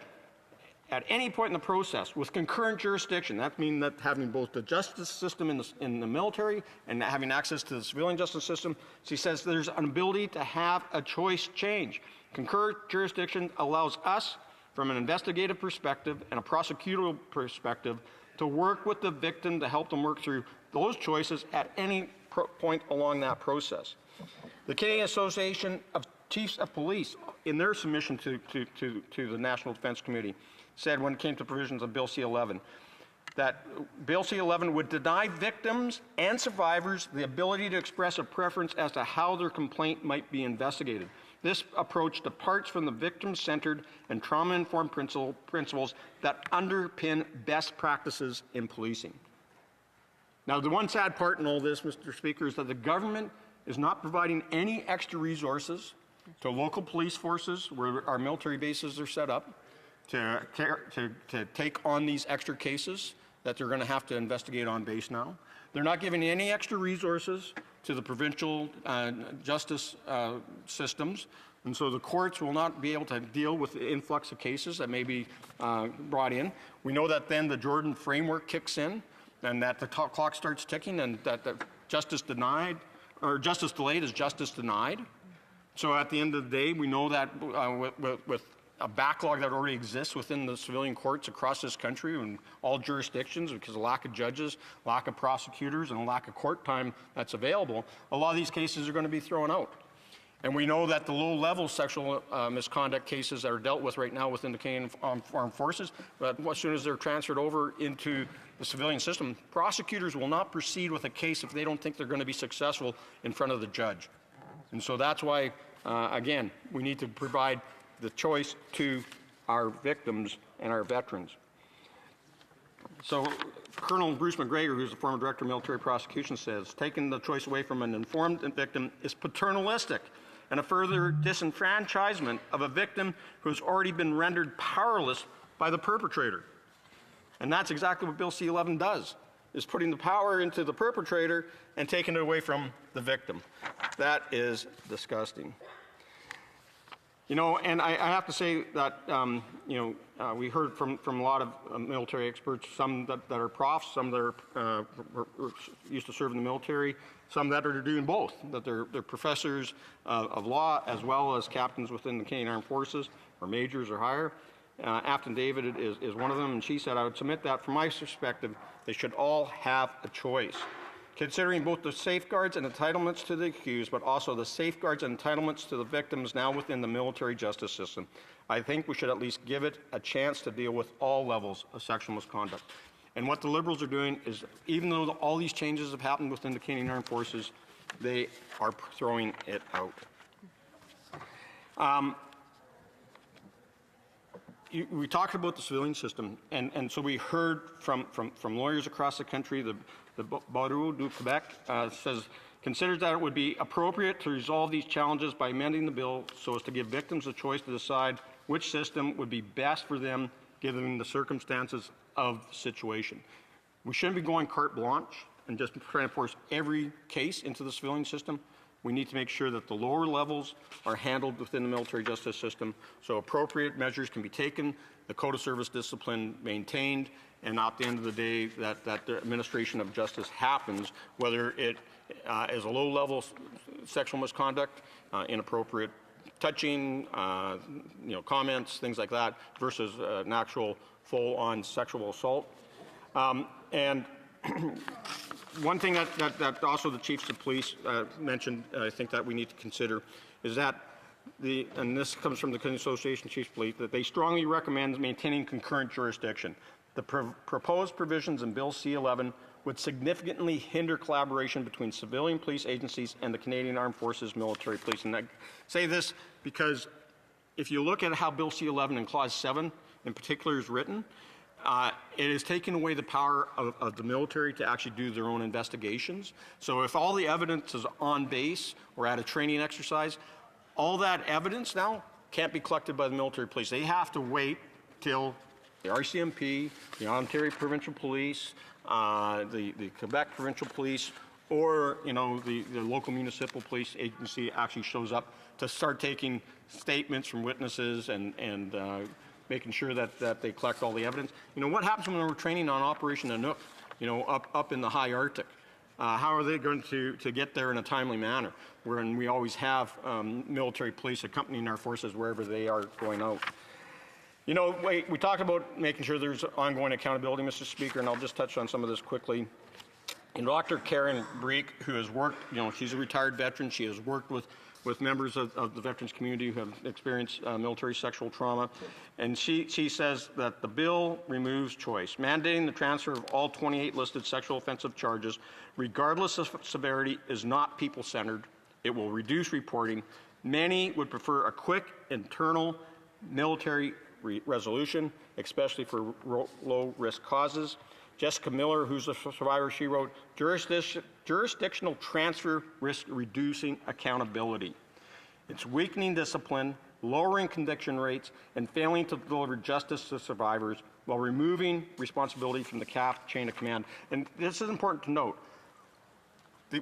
at any point in the process, with concurrent jurisdiction, that means that having both the justice system in the military and having access to the civilian justice system, she says there's an ability to have a choice change. Concurrent jurisdiction allows us, from an investigative perspective and a prosecutorial perspective, to work with the victim to help them work through those choices at any point along that process. The Canadian Association of Chiefs of Police, in their submission to the National Defence Committee, said when it came to provisions of Bill C-11, that Bill C-11 would deny victims and survivors the ability to express a preference as to how their complaint might be investigated. This approach departs from the victim-centered and trauma-informed principles that underpin best practices in policing. Now, the one sad part in all this, Mr. Speaker, is that the government is not providing any extra resources to local police forces where our military bases are set up to take on these extra cases that they're going to have to investigate on base now. They're not giving any extra resources to the provincial justice systems, and so the courts will not be able to deal with the influx of cases that may be brought in. We know that then the Jordan framework kicks in, and that the clock starts ticking, and that justice denied, or justice delayed is justice denied. So at the end of the day, we know that with a backlog that already exists within the civilian courts across this country and all jurisdictions, because of lack of judges, lack of prosecutors, and a lack of court time that's available, a lot of these cases are going to be thrown out. And we know that the low-level sexual misconduct cases that are dealt with right now within the Canadian Armed Forces, but as soon as they're transferred over into the civilian system, prosecutors will not proceed with a case if they don't think they're going to be successful in front of the judge. And so that's why, again, we need to provide the choice to our victims and our veterans. So Colonel Bruce McGregor, who's the former Director of Military Prosecution, says, taking the choice away from an informed victim is paternalistic and a further disenfranchisement of a victim who has already been rendered powerless by the perpetrator. And that's exactly what Bill C-11 does, is putting the power into the perpetrator and taking it away from the victim. That is disgusting. You know, and I have to say that, we heard from a lot of military experts, some that are profs, some that are used to serve in the military, some that are doing both, that they're professors of law as well as captains within the Canadian Armed Forces, or majors or higher. Afton David is one of them, and she said, I would submit that from my perspective, they should all have a choice, considering both the safeguards and entitlements to the accused, but also the safeguards and entitlements to the victims now within the military justice system. I think we should at least give it a chance to deal with all levels of sexual misconduct. And what the Liberals are doing is, even though all these changes have happened within the Canadian Armed Forces, they are throwing it out. We talked about the civilian system, and so we heard from lawyers across the country. The Barreau du Québec says, considers that it would be appropriate to resolve these challenges by amending the bill so as to give victims a choice to decide which system would be best for them given the circumstances of the situation. We shouldn't be going carte blanche and just trying to force every case into the civilian system. We need to make sure that the lower levels are handled within the military justice system so appropriate measures can be taken, the code of service discipline maintained, and at the end of the day that the administration of justice happens, whether it is a low-level sexual misconduct, inappropriate touching, comments, things like that, versus an actual full-on sexual assault. And one thing that also the chiefs of police mentioned, I think that we need to consider, is that and this comes from the Canadian Association of Chiefs of Police, that they strongly recommend maintaining concurrent jurisdiction. The proposed provisions in Bill C-11 would significantly hinder collaboration between civilian police agencies and the Canadian Armed Forces military police. And I say this because if you look at how Bill C-11 in Clause 7 in particular is written, it is taking away the power of the military to actually do their own investigations. So if all the evidence is on base or at a training exercise, all that evidence now can't be collected by the military police. They have to wait till the RCMP, the Ontario Provincial Police, the Quebec Provincial Police, or the local municipal police agency actually shows up to start taking statements from witnesses and making sure that they collect all the evidence. What happens when we're training on Operation Anouk, up in the high Arctic? How are they going to get there in a timely manner? When we always have military police accompanying our forces wherever they are going out. We talked about making sure there's ongoing accountability, Mr. Speaker, and I'll just touch on some of this quickly. Dr. Karen Breek, who has worked, she's a retired veteran. She has worked with members of the veterans community who have experienced military sexual trauma. And she says that the bill removes choice, mandating the transfer of all 28 listed sexual offensive charges, regardless of severity, is not people-centered. It will reduce reporting. Many would prefer a quick internal military resolution, especially for low-risk causes. Jessica Miller, who's a survivor, she wrote, jurisdictional transfer risks reducing accountability. It's weakening discipline, lowering conviction rates, and failing to deliver justice to survivors while removing responsibility from the CAF chain of command. And this is important to note.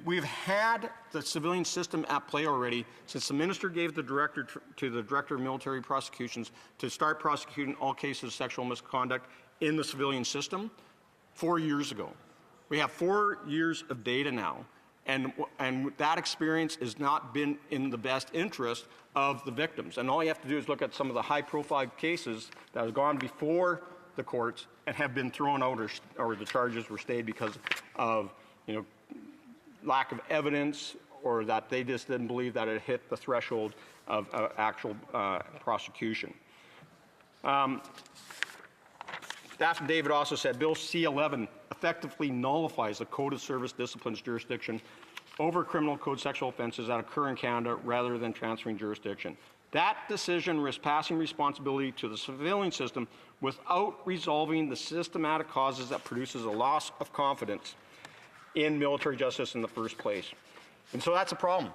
We've had the civilian system at play already since the minister gave the director to the director of military prosecutions to start prosecuting all cases of sexual misconduct in the civilian system 4 years ago. We have 4 years of data now, and that experience has not been in the best interest of the victims. And all you have to do is look at some of the high-profile cases that have gone before the courts and have been thrown out or the charges were stayed because of lack of evidence, or that they just didn't believe that it hit the threshold of actual prosecution. Staff David also said Bill C-11 effectively nullifies the Code of Service Discipline's jurisdiction over criminal code sexual offenses that occur in Canada rather than transferring jurisdiction. That decision risks passing responsibility to the civilian system without resolving the systematic causes that produces a loss of confidence in military justice in the first place. And so that's a problem.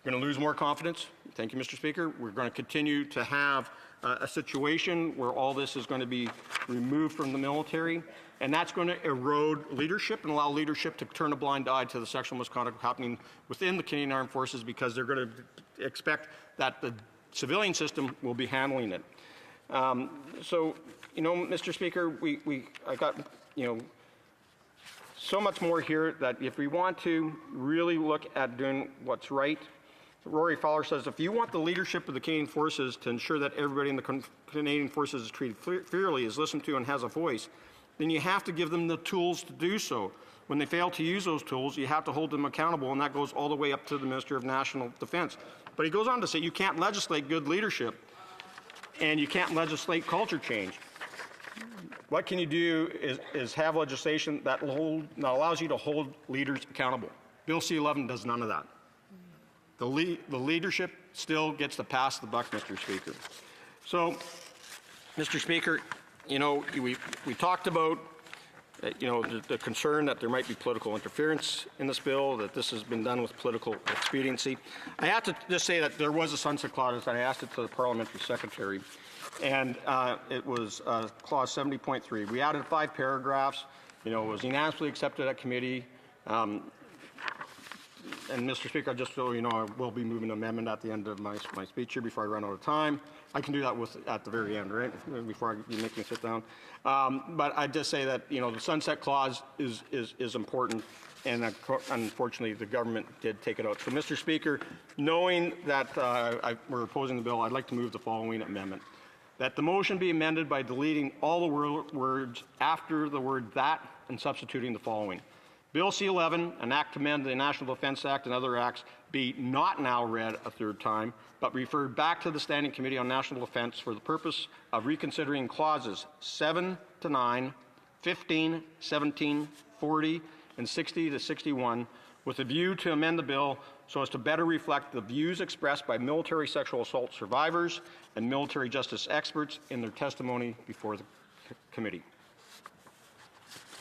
We're going to lose more confidence. Thank you, Mr. Speaker. We're going to continue to have a situation where all this is going to be removed from the military, and that's going to erode leadership and allow leadership to turn a blind eye to the sexual misconduct happening within the Canadian Armed Forces because they're going to expect that the civilian system will be handling it. So, Mr. Speaker, I got, so much more here that if we want to really look at doing what's right, Rory Fowler says, if you want the leadership of the Canadian Forces to ensure that everybody in the Canadian Forces is treated fairly, is listened to, and has a voice, then you have to give them the tools to do so. When they fail to use those tools, you have to hold them accountable, and that goes all the way up to the Minister of National Defence. But he goes on to say you can't legislate good leadership, and you can't legislate culture change. What can you do is have legislation that allows you to hold leaders accountable. Bill C-11 does none of that. The leadership still gets to pass the buck, Mr. Speaker. So, Mr. Speaker, you know, we talked about you know, the concern that there might be political interference in this bill, that this has been done with political expediency. I have to just say that there was a sunset clause, and I asked it to the parliamentary secretary, and it was clause 70.3. We added 5 paragraphs. You know, it was unanimously accepted at committee. And Mr. Speaker, just so you know, I will be moving an amendment at the end of my speech here before I run out of time. I can do that at the very end, right? Before you make me sit down. But I just say that, you know, the sunset clause is important, and unfortunately the government did take it out. So, Mr. Speaker, knowing that we're opposing the bill, I'd like to move the following amendment. That the motion be amended by deleting all the words after the word that and substituting the following. Bill C-11, an act to amend the National Defense Act and other acts, be not now read a third time, but referred back to the Standing Committee on National Defense for the purpose of reconsidering clauses 7 to 9, 15, 17, 40, and 60 to 61, with a view to amend the bill so as to better reflect the views expressed by military sexual assault survivors and military justice experts in their testimony before the committee.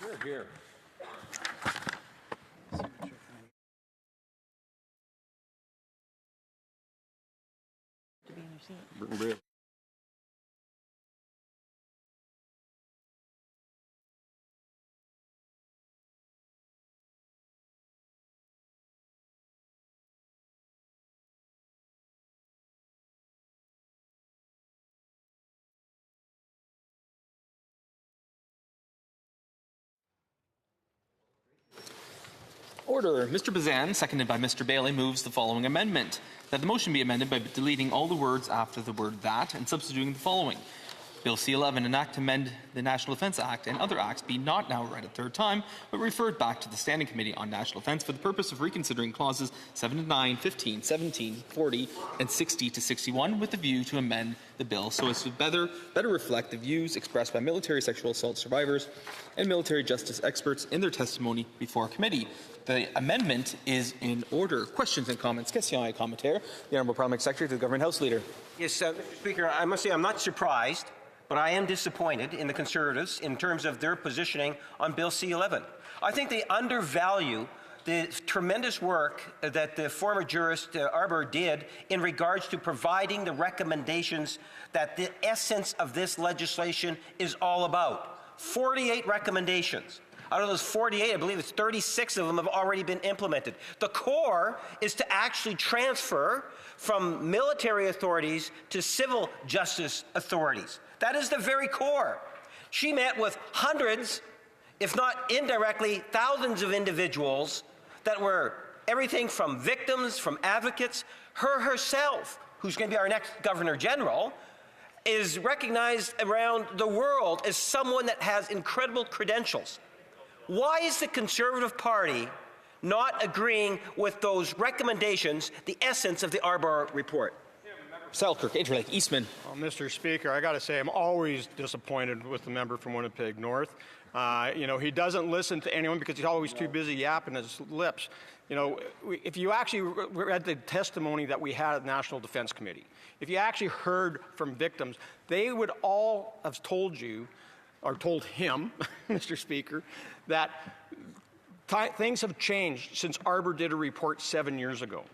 Hear, hear. Really? Order. Mr. Bazan, seconded by Mr. Bailey, moves the following amendment. That the motion be amended by deleting all the words after the word that and substituting the following. Bill C-11, an act to amend the National Defense Act and other acts, be not now read a third time, but referred back to the Standing Committee on National Defense for the purpose of reconsidering clauses 7 to 9, 15, 17, 40, and 60 to 61, with the view to amend the bill so as to better reflect the views expressed by military sexual assault survivors and military justice experts in their testimony before committee. The amendment is in order. Questions and comments? Questions et commentaires. The Honourable Parliamentary Secretary to the Government House Leader. Yes, Mr. Speaker, I must say I'm not surprised, but I am disappointed in the Conservatives in terms of their positioning on Bill C-11. I think they undervalue the tremendous work that the former jurist Arbour did in regards to providing the recommendations that the essence of this legislation is all about. 48 recommendations. Out of those 48, I believe it's 36 of them have already been implemented. The core is to actually transfer from military authorities to civil justice authorities. That is the very core. She met with hundreds, if not indirectly, thousands of individuals that were everything from victims, from advocates. Her herself, who's going to be our next Governor General, is recognized around the world as someone that has incredible credentials. Why is the Conservative Party not agreeing with those recommendations, the essence of the Arbour report? Selkirk, Interlake, Eastman. Well, Mr. Speaker, I got to say I'm always disappointed with the member from Winnipeg North. You know, he doesn't listen to anyone because he's always too busy yapping his lips. You know, if you actually read the testimony that we had at the National Defense Committee, if you actually heard from victims, they would all have told you, or told him, Mr. Speaker, that things have changed since Arbour did a report 7 years ago.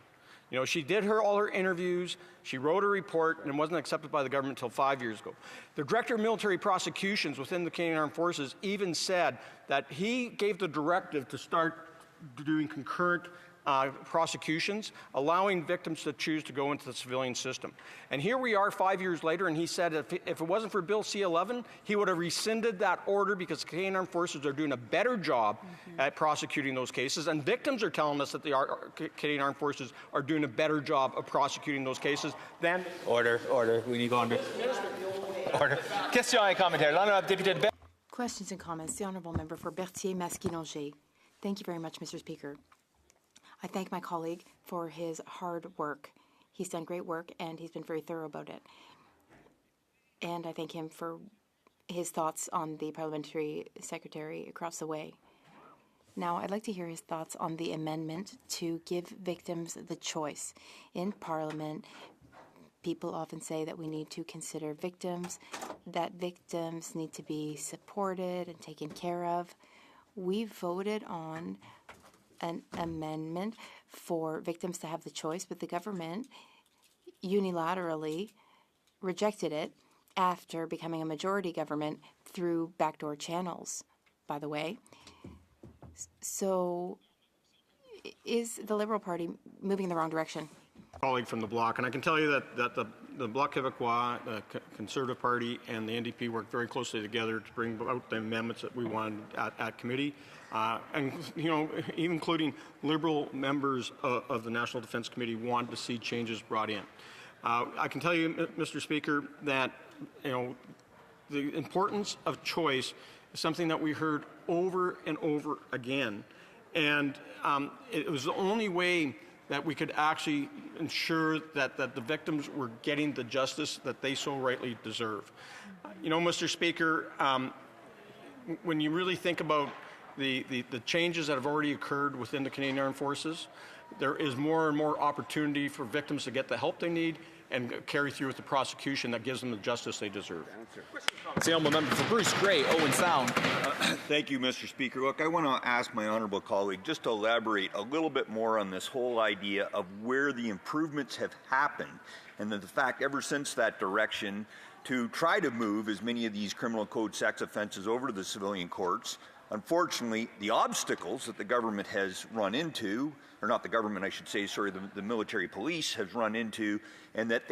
You know, she did all her interviews, she wrote a report, and it wasn't accepted by the government until 5 years ago. The Director of Military Prosecutions within the Canadian Armed Forces even said that he gave the directive to start doing concurrent prosecutions, allowing victims to choose to go into the civilian system. And here we are 5 years later, and he said if it wasn't for Bill C-11, he would have rescinded that order because the Canadian Armed Forces are doing a better job at prosecuting those cases. And victims are telling us that the Canadian Armed Forces are doing a better job of prosecuting those cases than... Order. We need to go under. Order. Questions et commentaires. L'honourable député de... Questions and comments. The Honourable Member for Berthier-Masquinongé. Thank you very much, Mr. Speaker. I thank my colleague for his hard work. He's done great work, and he's been very thorough about it. And I thank him for his thoughts on the parliamentary secretary across the way. Now, I'd like to hear his thoughts on the amendment to give victims the choice. In Parliament, people often say that we need to consider victims, that victims need to be supported and taken care of. We voted on an amendment for victims to have the choice, but the government unilaterally rejected it after becoming a majority government through backdoor channels, by the way. So is the Liberal Party moving in the wrong direction? Colleague from the Bloc, and I can tell you that the Bloc Québécois, the Conservative Party, and the NDP worked very closely together to bring out the amendments that we wanted at committee, and even including Liberal members of the National Defence Committee wanted to see changes brought in. I can tell you, Mr. Speaker, that the importance of choice is something that we heard over and over again, and it was the only way that we could actually ensure that the victims were getting the justice that they so rightly deserve. Mr. Speaker, when you really think about the changes that have already occurred within the Canadian Armed Forces, there is more and more opportunity for victims to get the help they need and carry through with the prosecution that gives them the justice they deserve. The honourable member for Bruce Grey, Owen Sound. Thank you, Mr. Speaker. Look, I want to ask my honourable colleague just to elaborate a little bit more on this whole idea of where the improvements have happened, and that the fact ever since that direction to try to move as many of these criminal code sex offences over to the civilian courts. Unfortunately, the obstacles that the government has run into, or not the government, I should say, sorry, the military police has run into, and that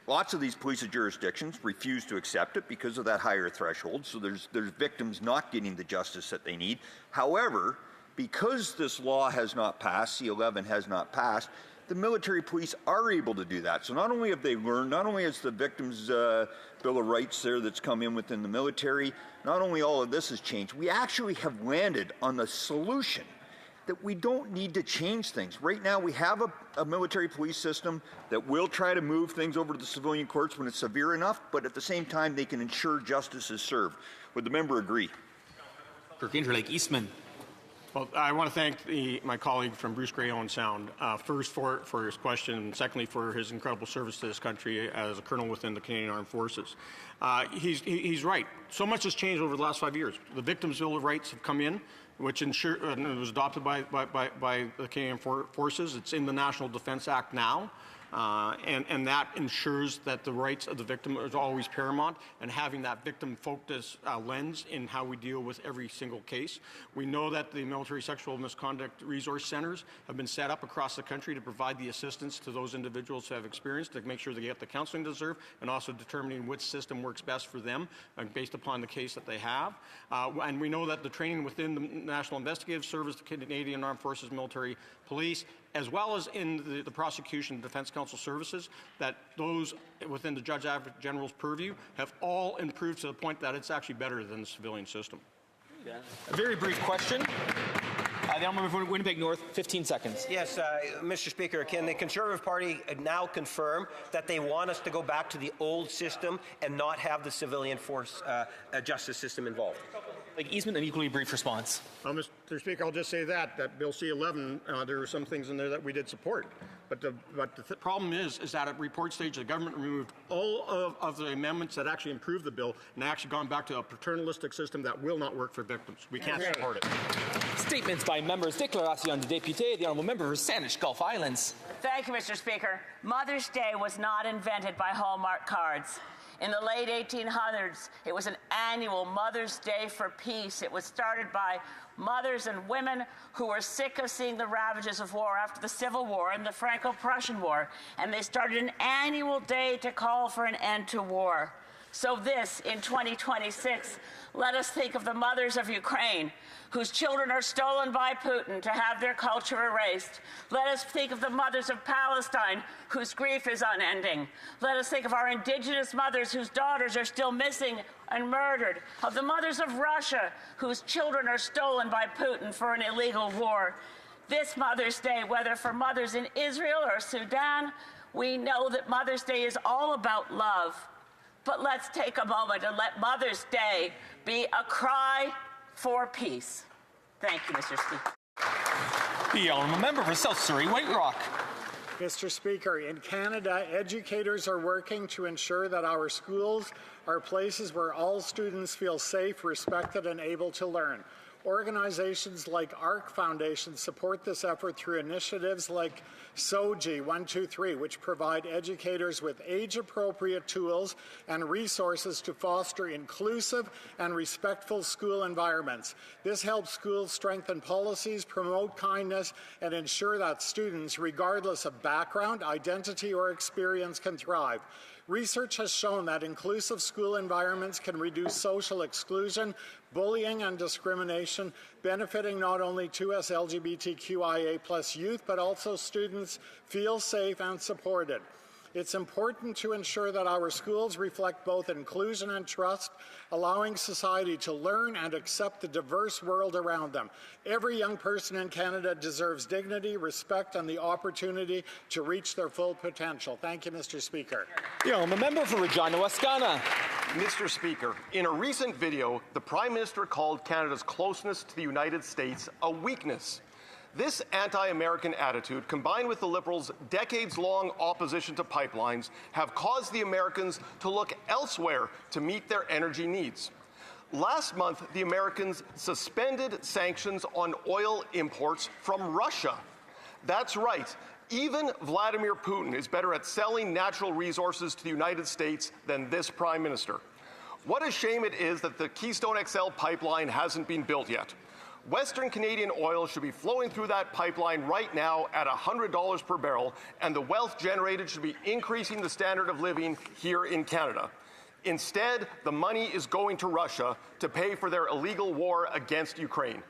lots of these police jurisdictions refuse to accept it because of that higher threshold. So there's victims not getting the justice that they need. However, because this law has not passed, C-11 has not passed, the military police are able to do that. So not only have they learned, not only is the Victims' Bill of Rights there that's come in within the military, not only all of this has changed, we actually have landed on the solution that we don't need to change things. Right now we have a military police system that will try to move things over to the civilian courts when it's severe enough, but at the same time they can ensure justice is served. Would the member agree? Kirk Interlake Eastman. Well, I want to thank my colleague from Bruce Grey Owen Sound, first for his question, and secondly for his incredible service to this country as a colonel within the Canadian Armed Forces. He's right. So much has changed over the last 5 years. The Victims' Bill of Rights have come in, which it was adopted by the Canadian Forces. It's in the National Defence Act now. And that ensures that the rights of the victim is always paramount, and having that victim-focused lens in how we deal with every single case. We know that the military sexual misconduct resource centers have been set up across the country to provide the assistance to those individuals who have experienced to make sure they get the counseling they deserve, and also determining which system works best for them based upon the case that they have. And we know that the training within the National Investigative Service, the Canadian Armed Forces Military Police, as well as in the prosecution and defense counsel services, that those within the Judge Advocate General's purview have all improved to the point that it's actually better than the civilian system. A very brief question. The honourable member for Winnipeg North, 15 seconds. Yes, Mr. Speaker, can the Conservative Party now confirm that they want us to go back to the old system and not have the civilian force justice system involved? Like Eastman, an equally brief response. Mr. Speaker, I'll just say that Bill C-11, there were some things in there that we did support. But the problem is that at report stage, the government removed all of the amendments that actually improved the bill, and actually gone back to a paternalistic system that will not work for victims. We can't support it. Statements by members. Déclaration de député. The honourable member for Saanich Gulf Islands. Thank you, Mr. Speaker. Mother's Day was not invented by Hallmark cards. In the late 1800s, it was an annual Mother's Day for Peace. It was started by mothers and women who were sick of seeing the ravages of war after the Civil War and the Franco-Prussian War. And they started an annual day to call for an end to war. So this, in 2026, let us think of the mothers of Ukraine, whose children are stolen by Putin to have their culture erased. Let us think of the mothers of Palestine, whose grief is unending. Let us think of our indigenous mothers whose daughters are still missing and murdered, of the mothers of Russia, whose children are stolen by Putin for an illegal war. This Mother's Day, whether for mothers in Israel or Sudan, we know that Mother's Day is all about love. But let's take a moment and let Mother's Day be a cry for peace. Thank you, Mr. Speaker. The honourable member for South Surrey White Rock. Mr. Speaker, in Canada, educators are working to ensure that our schools are places where all students feel safe, respected, and able to learn. Organizations like ARC Foundation support this effort through initiatives like SOGI 123, which provide educators with age-appropriate tools and resources to foster inclusive and respectful school environments. This helps schools strengthen policies, promote kindness, and ensure that students, regardless of background, identity, or experience, can thrive. Research has shown that inclusive school environments can reduce social exclusion, bullying, and discrimination, benefiting not only 2S LGBTQIA+ youth, but also students feel safe and supported. It's important to ensure that our schools reflect both inclusion and trust, allowing society to learn and accept the diverse world around them. Every young person in Canada deserves dignity, respect, and the opportunity to reach their full potential. Thank you, Mr. Speaker. I'm a member for Regina Wascana. Mr. Speaker, in a recent video, the Prime Minister called Canada's closeness to the United States a weakness. This anti-American attitude, combined with the Liberals' decades-long opposition to pipelines, have caused the Americans to look elsewhere to meet their energy needs. Last month, the Americans suspended sanctions on oil imports from Russia. That's right. Even Vladimir Putin is better at selling natural resources to the United States than this Prime Minister. What a shame it is that the Keystone XL pipeline hasn't been built yet. Western Canadian oil should be flowing through that pipeline right now at $100 per barrel, and the wealth generated should be increasing the standard of living here in Canada. Instead, the money is going to Russia to pay for their illegal war against Ukraine.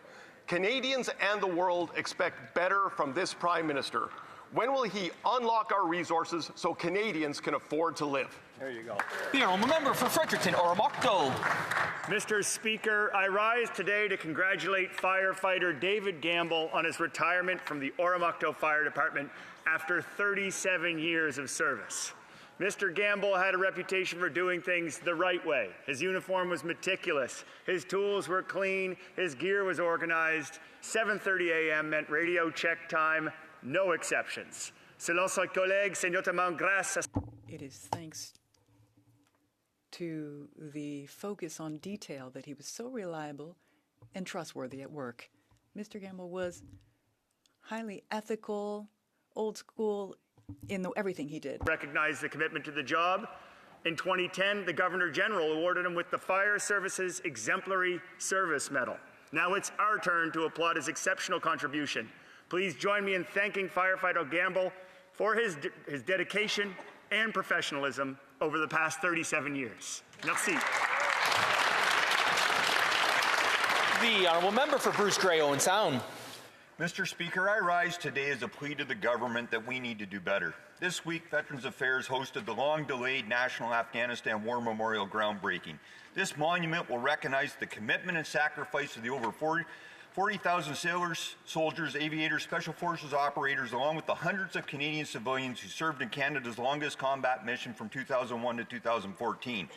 Canadians and the world expect better from this Prime Minister. When will he unlock our resources so Canadians can afford to live? There you go. The honourable member for Fredericton Oromocto. Mr. Speaker, I rise today to congratulate firefighter David Gamble on his retirement from the Oromocto Fire Department after 37 years of service. Mr. Gamble had a reputation for doing things the right way. His uniform was meticulous, his tools were clean, his gear was organized. 7:30 a.m. meant radio check time, no exceptions. Selon son collègue, c'est notamment grâce à... It is thanks to the focus on detail that he was so reliable and trustworthy at work. Mr. Gamble was highly ethical, old school in everything he did. Recognize the commitment to the job. In 2010, the Governor General awarded him with the Fire Services Exemplary Service Medal. Now it's our turn to applaud his exceptional contribution. Please join me in thanking firefighter Gamble for his dedication and professionalism over the past 37 years. Merci. The honourable member for Bruce Grey Owen Sound. Mr. Speaker, I rise today as a plea to the government that we need to do better. This week, Veterans Affairs hosted the long-delayed National Afghanistan War Memorial groundbreaking. This monument will recognize the commitment and sacrifice of the over 40,000 sailors, soldiers, aviators, special forces operators, along with the hundreds of Canadian civilians who served in Canada's longest combat mission from 2001 to 2014.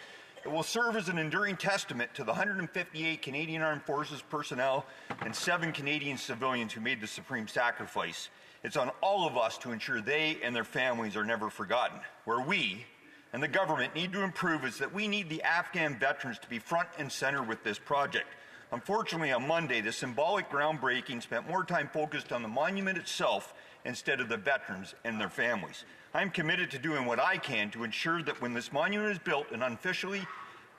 It will serve as an enduring testament to the 158 Canadian Armed Forces personnel and 7 Canadian civilians who made the supreme sacrifice. It's on all of us to ensure they and their families are never forgotten. Where we and the government need to improve is that we need the Afghan veterans to be front and center with this project. Unfortunately, on Monday, the symbolic groundbreaking spent more time focused on the monument itself instead of the veterans and their families. I'm committed to doing what I can to ensure that when this monument is built and officially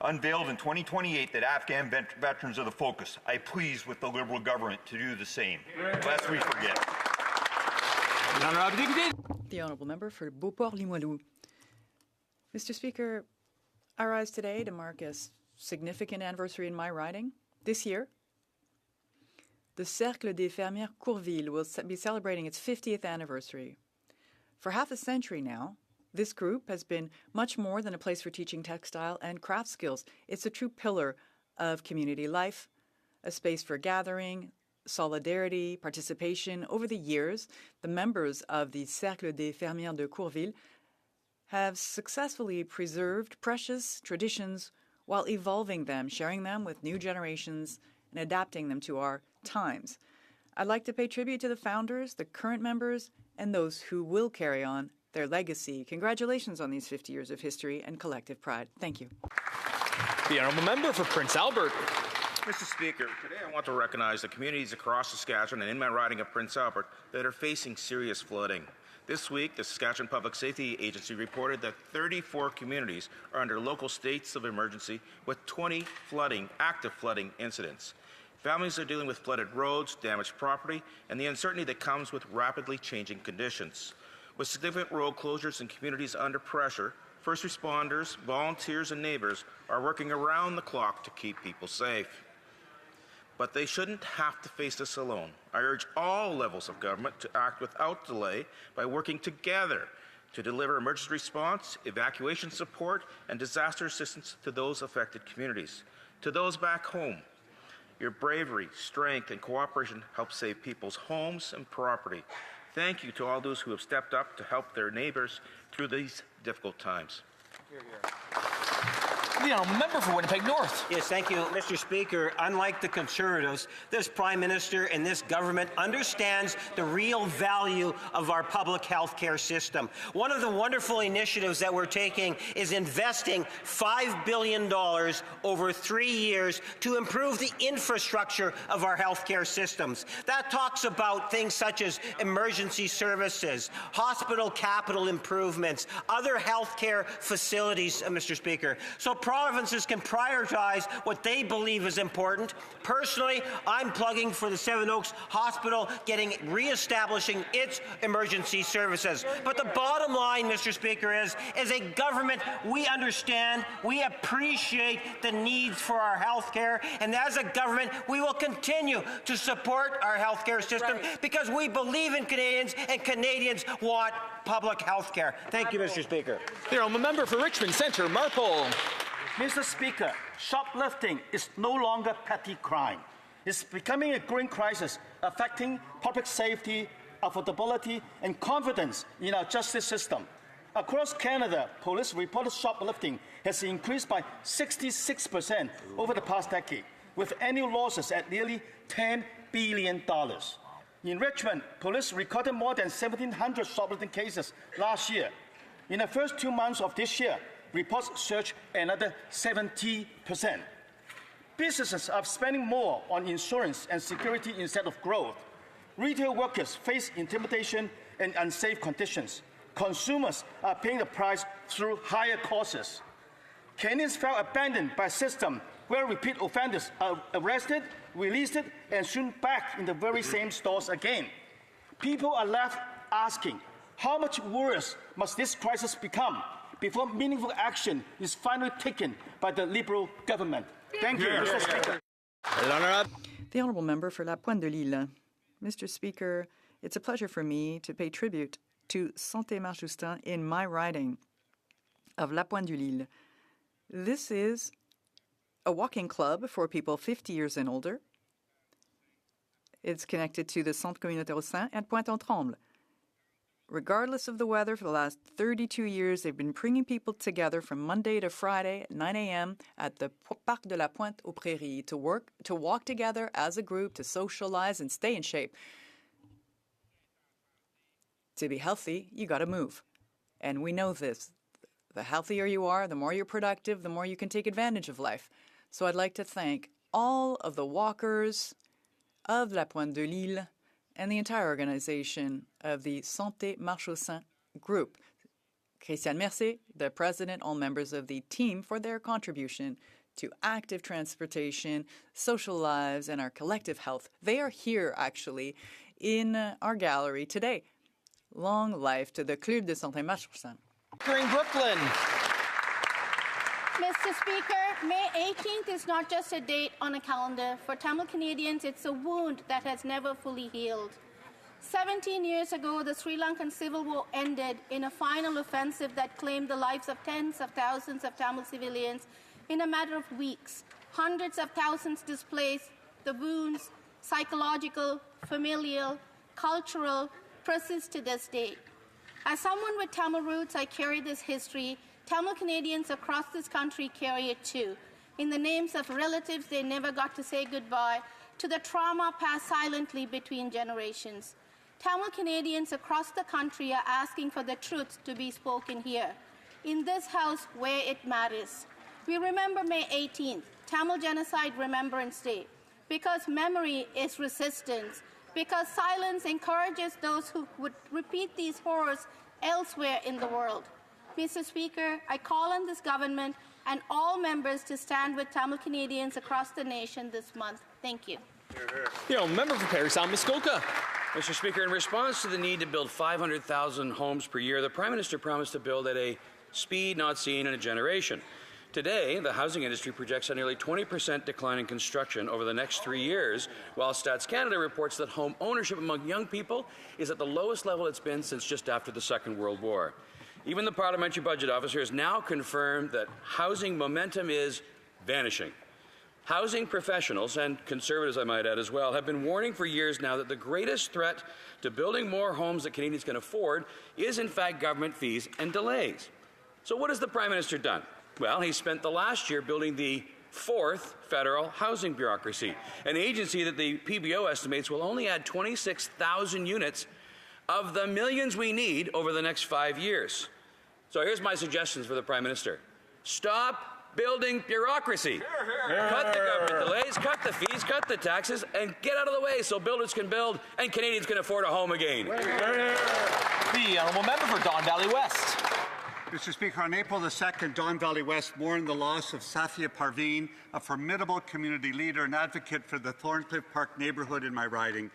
unveiled in 2028, that Afghan veterans are the focus. I plead with the Liberal government to do the same, lest we forget. The honourable member for Beauport-Limoilou. Mr. Speaker, I rise today to mark a significant anniversary in my riding. This year, the Cercle des Fermières Courville will be celebrating its 50th anniversary. For half a century now, this group has been much more than a place for teaching textile and craft skills. It's a true pillar of community life, a space for gathering, solidarity, participation. Over the years, the members of the Cercle des Fermières de Courville have successfully preserved precious traditions while evolving them, sharing them with new generations, and adapting them to our times. I'd like to pay tribute to the founders, the current members, and those who will carry on their legacy. Congratulations on these 50 years of history and collective pride. Thank you. The honourable member for Prince Albert. Mr. Speaker, today I want to recognize the communities across Saskatchewan and in my riding of Prince Albert that are facing serious flooding. This week, the Saskatchewan Public Safety Agency reported that 34 communities are under local states of emergency with 20 active flooding incidents. Families are dealing with flooded roads, damaged property, and the uncertainty that comes with rapidly changing conditions. With significant road closures and communities under pressure, first responders, volunteers, and neighbors are working around the clock to keep people safe. But they shouldn't have to face this alone. I urge all levels of government to act without delay by working together to deliver emergency response, evacuation support, and disaster assistance to those affected communities. To those back home, your bravery, strength, and cooperation help save people's homes and property. Thank you to all those who have stepped up to help their neighbors through these difficult times. Hear, hear. The honourable member for Winnipeg North. Yes, thank you, Mr. Speaker. Unlike the Conservatives, this Prime Minister and this government understands the real value of our public health care system. One of the wonderful initiatives that we're taking is investing $5 billion over 3 years to improve the infrastructure of our health care systems. That talks about things such as emergency services, hospital capital improvements, other health care facilities, Mr. Speaker. So provinces can prioritize what they believe is important. Personally, I'm plugging for the Seven Oaks Hospital re-establishing its emergency services. But the bottom line, Mr. Speaker, is as a government, we understand, we appreciate the needs for our health care, and as a government, we will continue to support our health care system because we believe in Canadians, and Canadians want public health care. Thank you, Mr. Speaker. The honourable member for Richmond Centre, Marpole. Mr. Speaker, shoplifting is no longer petty crime. It's becoming a growing crisis affecting public safety, affordability, and confidence in our justice system. Across Canada, police reported shoplifting has increased by 66% over the past decade, with annual losses at nearly $10 billion. In Richmond, police recorded more than 1,700 shoplifting cases last year. In the first 2 months of this year, reports surged another 70%. Businesses are spending more on insurance and security instead of growth. Retail workers face intimidation and unsafe conditions. Consumers are paying the price through higher costs. Canadians felt abandoned by a system where repeat offenders are arrested, released, and soon back in the very same stores again. People are left asking, how much worse must this crisis become before meaningful action is finally taken by the Liberal government? Thank you, Mr. Speaker. The honourable member for La Pointe de Lille. Mr. Speaker, it's a pleasure for me to pay tribute to Santé Marjustin in my riding of La Pointe de Lille. This is a walking club for people 50 years and older. It's connected to the Centre Communautaire Saint at Pointe-en-Tremble. Regardless of the weather, for the last 32 years, they've been bringing people together from Monday to Friday at 9 a.m. at the Parc de la Pointe aux Prairies to walk together as a group, to socialize and stay in shape. To be healthy, you got to move. And we know this. The healthier you are, the more you're productive, the more you can take advantage of life. So I'd like to thank all of the walkers of La Pointe de Lille and the entire organization of the Santé Marche au Sein group. Christiane Mercier, the president, all members of the team for their contribution to active transportation, social lives, and our collective health. They are here, actually, in our gallery today. Long life to the Club de Santé Marche au Sein. During Brooklyn. Mr. Speaker, May 18th is not just a date on a calendar. For Tamil Canadians, it's a wound that has never fully healed. 17 years ago, the Sri Lankan Civil War ended in a final offensive that claimed the lives of tens of thousands of Tamil civilians in a matter of weeks. Hundreds of thousands displaced. The wounds, psychological, familial, cultural, persist to this day. As someone with Tamil roots, I carry this history. Tamil Canadians across this country carry it too. In the names of relatives they never got to say goodbye, to the trauma passed silently between generations. Tamil Canadians across the country are asking for the truth to be spoken here, in this house where it matters. We remember May 18th, Tamil Genocide Remembrance Day, because memory is resistance, because silence encourages those who would repeat these horrors elsewhere in the world. Mr. Speaker, I call on this government and all members to stand with Tamil Canadians across the nation this month. Thank you. The member for Parry Sound, Muskoka. Mr. Speaker, in response to the need to build 500,000 homes per year, the Prime Minister promised to build at a speed not seen in a generation. Today, the housing industry projects a nearly 20% decline in construction over the next 3 years, while Stats Canada reports that home ownership among young people is at the lowest level it's been since just after the Second World War. Even the Parliamentary Budget Officer has now confirmed that housing momentum is vanishing. Housing professionals, and conservatives I might add as well, have been warning for years now that the greatest threat to building more homes that Canadians can afford is in fact government fees and delays. So what has the Prime Minister done? Well, he spent the last year building the fourth federal housing bureaucracy, an agency that the PBO estimates will only add 26,000 units of the millions we need over the next 5 years. So here's my suggestions for the Prime Minister. Stop building bureaucracy. Cut the government delays, cut the fees, cut the taxes, and get out of the way so builders can build and Canadians can afford a home again. The honourable member for Don Valley West. Mr. Speaker, on April the 2nd, Don Valley West mourned the loss of Safia Parveen, a formidable community leader and advocate for the Thorncliffe Park neighbourhood in my riding.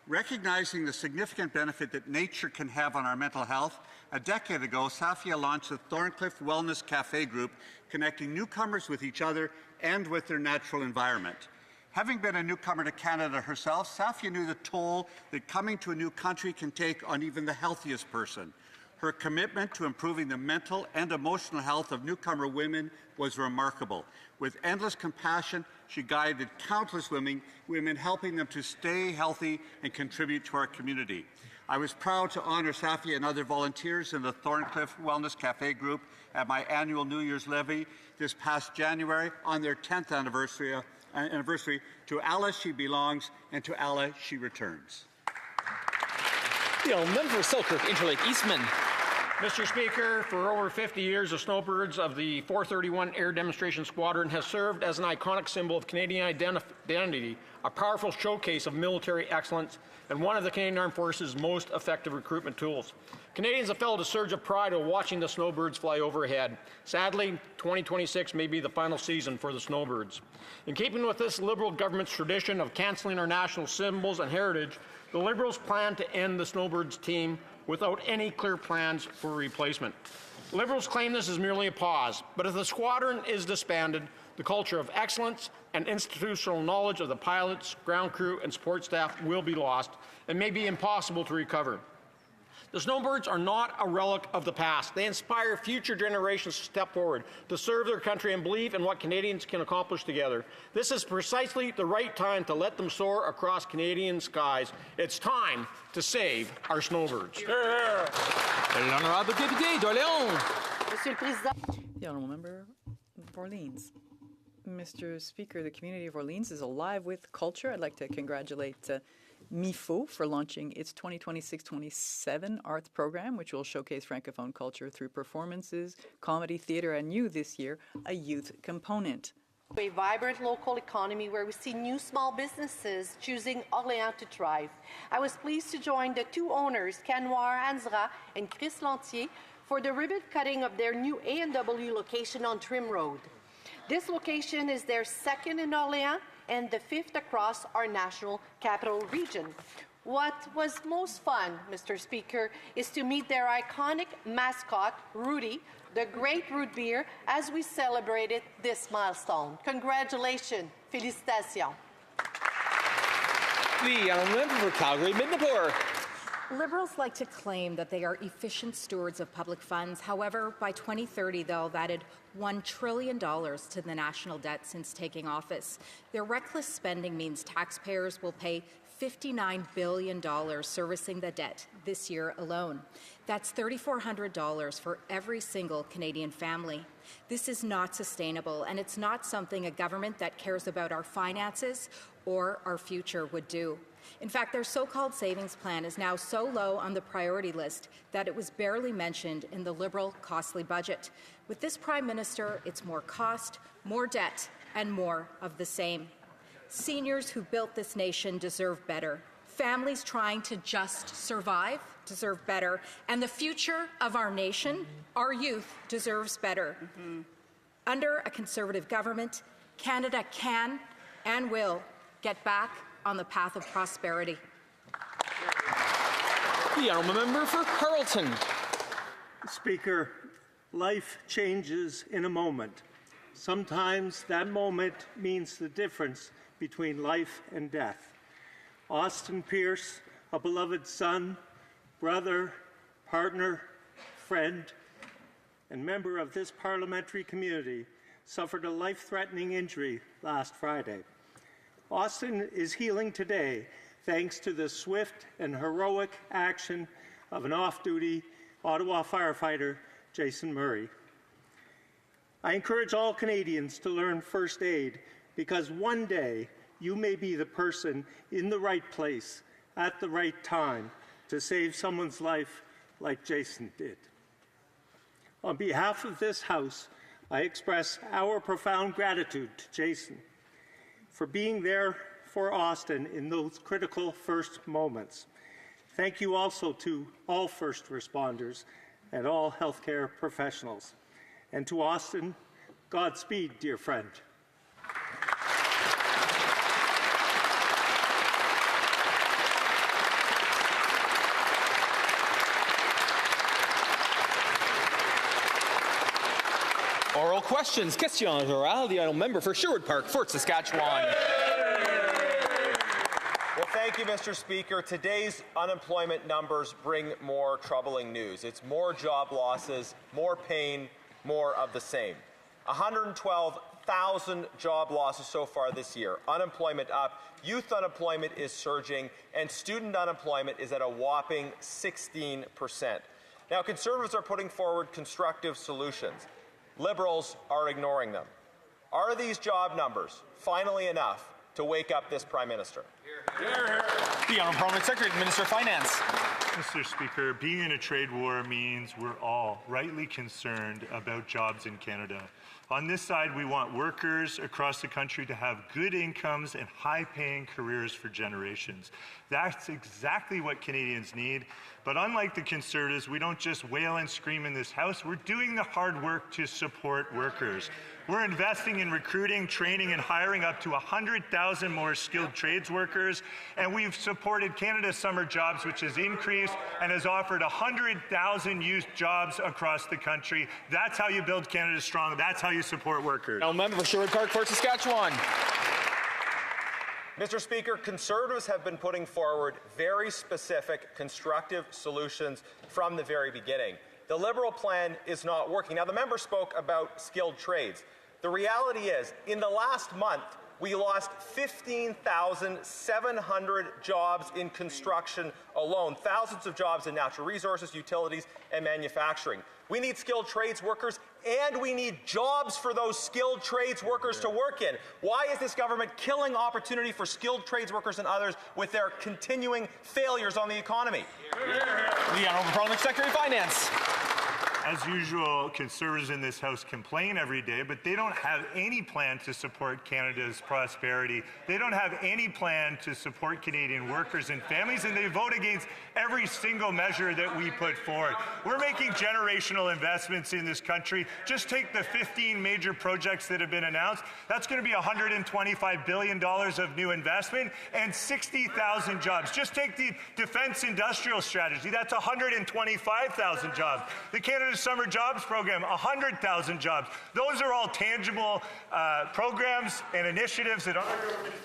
Recognizing the significant benefit that nature can have on our mental health, a decade ago, Safia launched the Thorncliffe Wellness Cafe Group, connecting newcomers with each other and with their natural environment. Having been a newcomer to Canada herself, Safia knew the toll that coming to a new country can take on even the healthiest person. Her commitment to improving the mental and emotional health of newcomer women was remarkable. With endless compassion, she guided countless women helping them to stay healthy and contribute to our community. I was proud to honor Safia and other volunteers in the Thorncliffe Wellness Cafe Group at my annual New Year's levee this past January on their 10th anniversary. To Allah she belongs, and to Allah she returns. The member for Selkirk, Interlake Eastman. Mr. Speaker, for over 50 years, the Snowbirds of the 431 Air Demonstration Squadron has served as an iconic symbol of Canadian identity, a powerful showcase of military excellence, and one of the Canadian Armed Forces' most effective recruitment tools. Canadians have felt a surge of pride of watching the Snowbirds fly overhead. Sadly, 2026 may be the final season for the Snowbirds. In keeping with this Liberal government's tradition of cancelling our national symbols and heritage, the Liberals plan to end the Snowbirds team without any clear plans for replacement. Liberals claim this is merely a pause, but if the squadron is disbanded, the culture of excellence and institutional knowledge of the pilots, ground crew, and support staff will be lost and may be impossible to recover. The Snowbirds are not a relic of the past. They inspire future generations to step forward, to serve their country and believe in what Canadians can accomplish together. This is precisely the right time to let them soar across Canadian skies. It's time to save our Snowbirds. L'honorable député d'Orléans. Monsieur le Président. The Honourable Member for Orleans. Mr. Speaker, the community of Orleans is alive with culture. I'd like to congratulate MIFO for launching its 2026-27 arts program, which will showcase Francophone culture through performances, comedy, theatre, and new this year, a youth component. A vibrant local economy where we see new small businesses choosing Orléans to thrive. I was pleased to join the two owners, Canoir Hansra and Chris Lantier, for the ribbon cutting of their new A&W location on Trim Road. This location is their second in Orléans and the fifth across our national capital region. What was most fun, Mr. Speaker, is to meet their iconic mascot, Rudy, the great root beer, as we celebrated this milestone. Congratulations. Félicitations. The member for Calgary Midnapore. Liberals like to claim that they are efficient stewards of public funds. However, by 2030, they'll have added $1 trillion to the national debt since taking office. Their reckless spending means taxpayers will pay $59 billion servicing the debt this year alone. That's $3,400 for every single Canadian family. This is not sustainable, and it's not something a government that cares about our finances or our future would do. In fact, their so-called savings plan is now so low on the priority list that it was barely mentioned in the Liberal costly budget. With this Prime Minister, it's more cost, more debt, and more of the same. Seniors who built this nation deserve better. Families trying to just survive deserve better. And the future of our nation, our youth, deserves better. Under a Conservative government, Canada can and will get back on the path of prosperity. The honourable member for Carleton. Speaker, life changes in a moment. Sometimes that moment means the difference between life and death. Austin Pierce, a beloved son, brother, partner, friend, and member of this parliamentary community, suffered a life-threatening injury last Friday. Austin is healing today thanks to the swift and heroic action of an off-duty Ottawa firefighter, Jason Murray. I encourage all Canadians to learn first aid because one day you may be the person in the right place at the right time to save someone's life like Jason did. On behalf of this House, I express our profound gratitude to Jason for being there for Austin in those critical first moments. Thank you also to all first responders and all healthcare professionals. And to Austin, Godspeed, dear friend. Oral questions. Question orale. The honourable member for Sherwood Park, Fort Saskatchewan. Well, thank you, Mr. Speaker. Today's unemployment numbers bring more troubling news. It's more job losses, more pain, more of the same. 112,000 job losses so far this year. Unemployment up, youth unemployment is surging, and student unemployment is at a whopping 16%. Now, Conservatives are putting forward constructive solutions. Liberals are ignoring them. Are these job numbers finally enough to wake up this Prime Minister? The Honourable Parliament Secretary, Minister of Finance. Mr. Speaker, being in a trade war means we're all rightly concerned about jobs in Canada. On this side, we want workers across the country to have good incomes and high-paying careers for generations. That's exactly what Canadians need. But unlike the Conservatives, we don't just wail and scream in this House. We're doing the hard work to support workers. We're investing in recruiting, training, and hiring up to 100,000 more skilled trades workers. And we've supported Canada's Summer Jobs, which has increased and has offered 100,000 youth jobs across the country. That's how you build Canada strong. That's how you support workers. Now, member for Sherwood Park, Fort Saskatchewan. Mr. Speaker, Conservatives have been putting forward very specific, constructive solutions from the very beginning. The Liberal plan is not working. Now, the member spoke about skilled trades. The reality is, in the last month, we lost 15,700 jobs in construction alone, thousands of jobs in natural resources, utilities, and manufacturing. We need skilled trades workers, and we need jobs for those skilled trades workers to work in. Why is this government killing opportunity for skilled trades workers and others with their continuing failures on the economy? The Honourable Parliament Secretary of Finance. As usual, Conservatives in this House complain every day, but they don't have any plan to support Canada's prosperity. They don't have any plan to support Canadian workers and families, and they vote against every single measure that we put forward. We're making generational investments in this country. Just take the 15 major projects that have been announced. That's going to be $125 billion of new investment and 60,000 jobs. Just take the defense industrial strategy. That's 125,000 jobs. The Canada summer jobs program, 100,000 jobs. Those are all tangible programs and initiatives that are...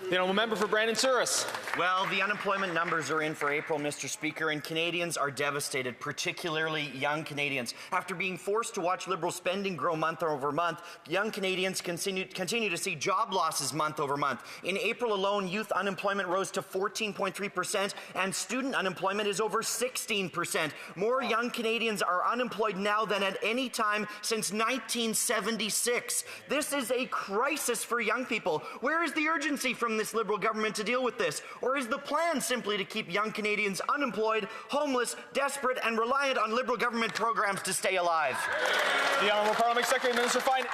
The honourable member for Brandon Souris. Well, the unemployment numbers are in for April, Mr. Speaker, and Canadians are devastated, particularly young Canadians. After being forced to watch Liberal spending grow month over month, young Canadians continue to see job losses month over month. In April alone, youth unemployment rose to 14.3%, and student unemployment is over 16%. More young Canadians are unemployed now than at any time since 1976. This is a crisis for young people. Where is the urgency from this Liberal government to deal with this? Or is the plan simply to keep young Canadians unemployed, homeless, desperate, and reliant on Liberal government programs to stay alive? The Honourable Parliamentary Secretary, Minister of Finance.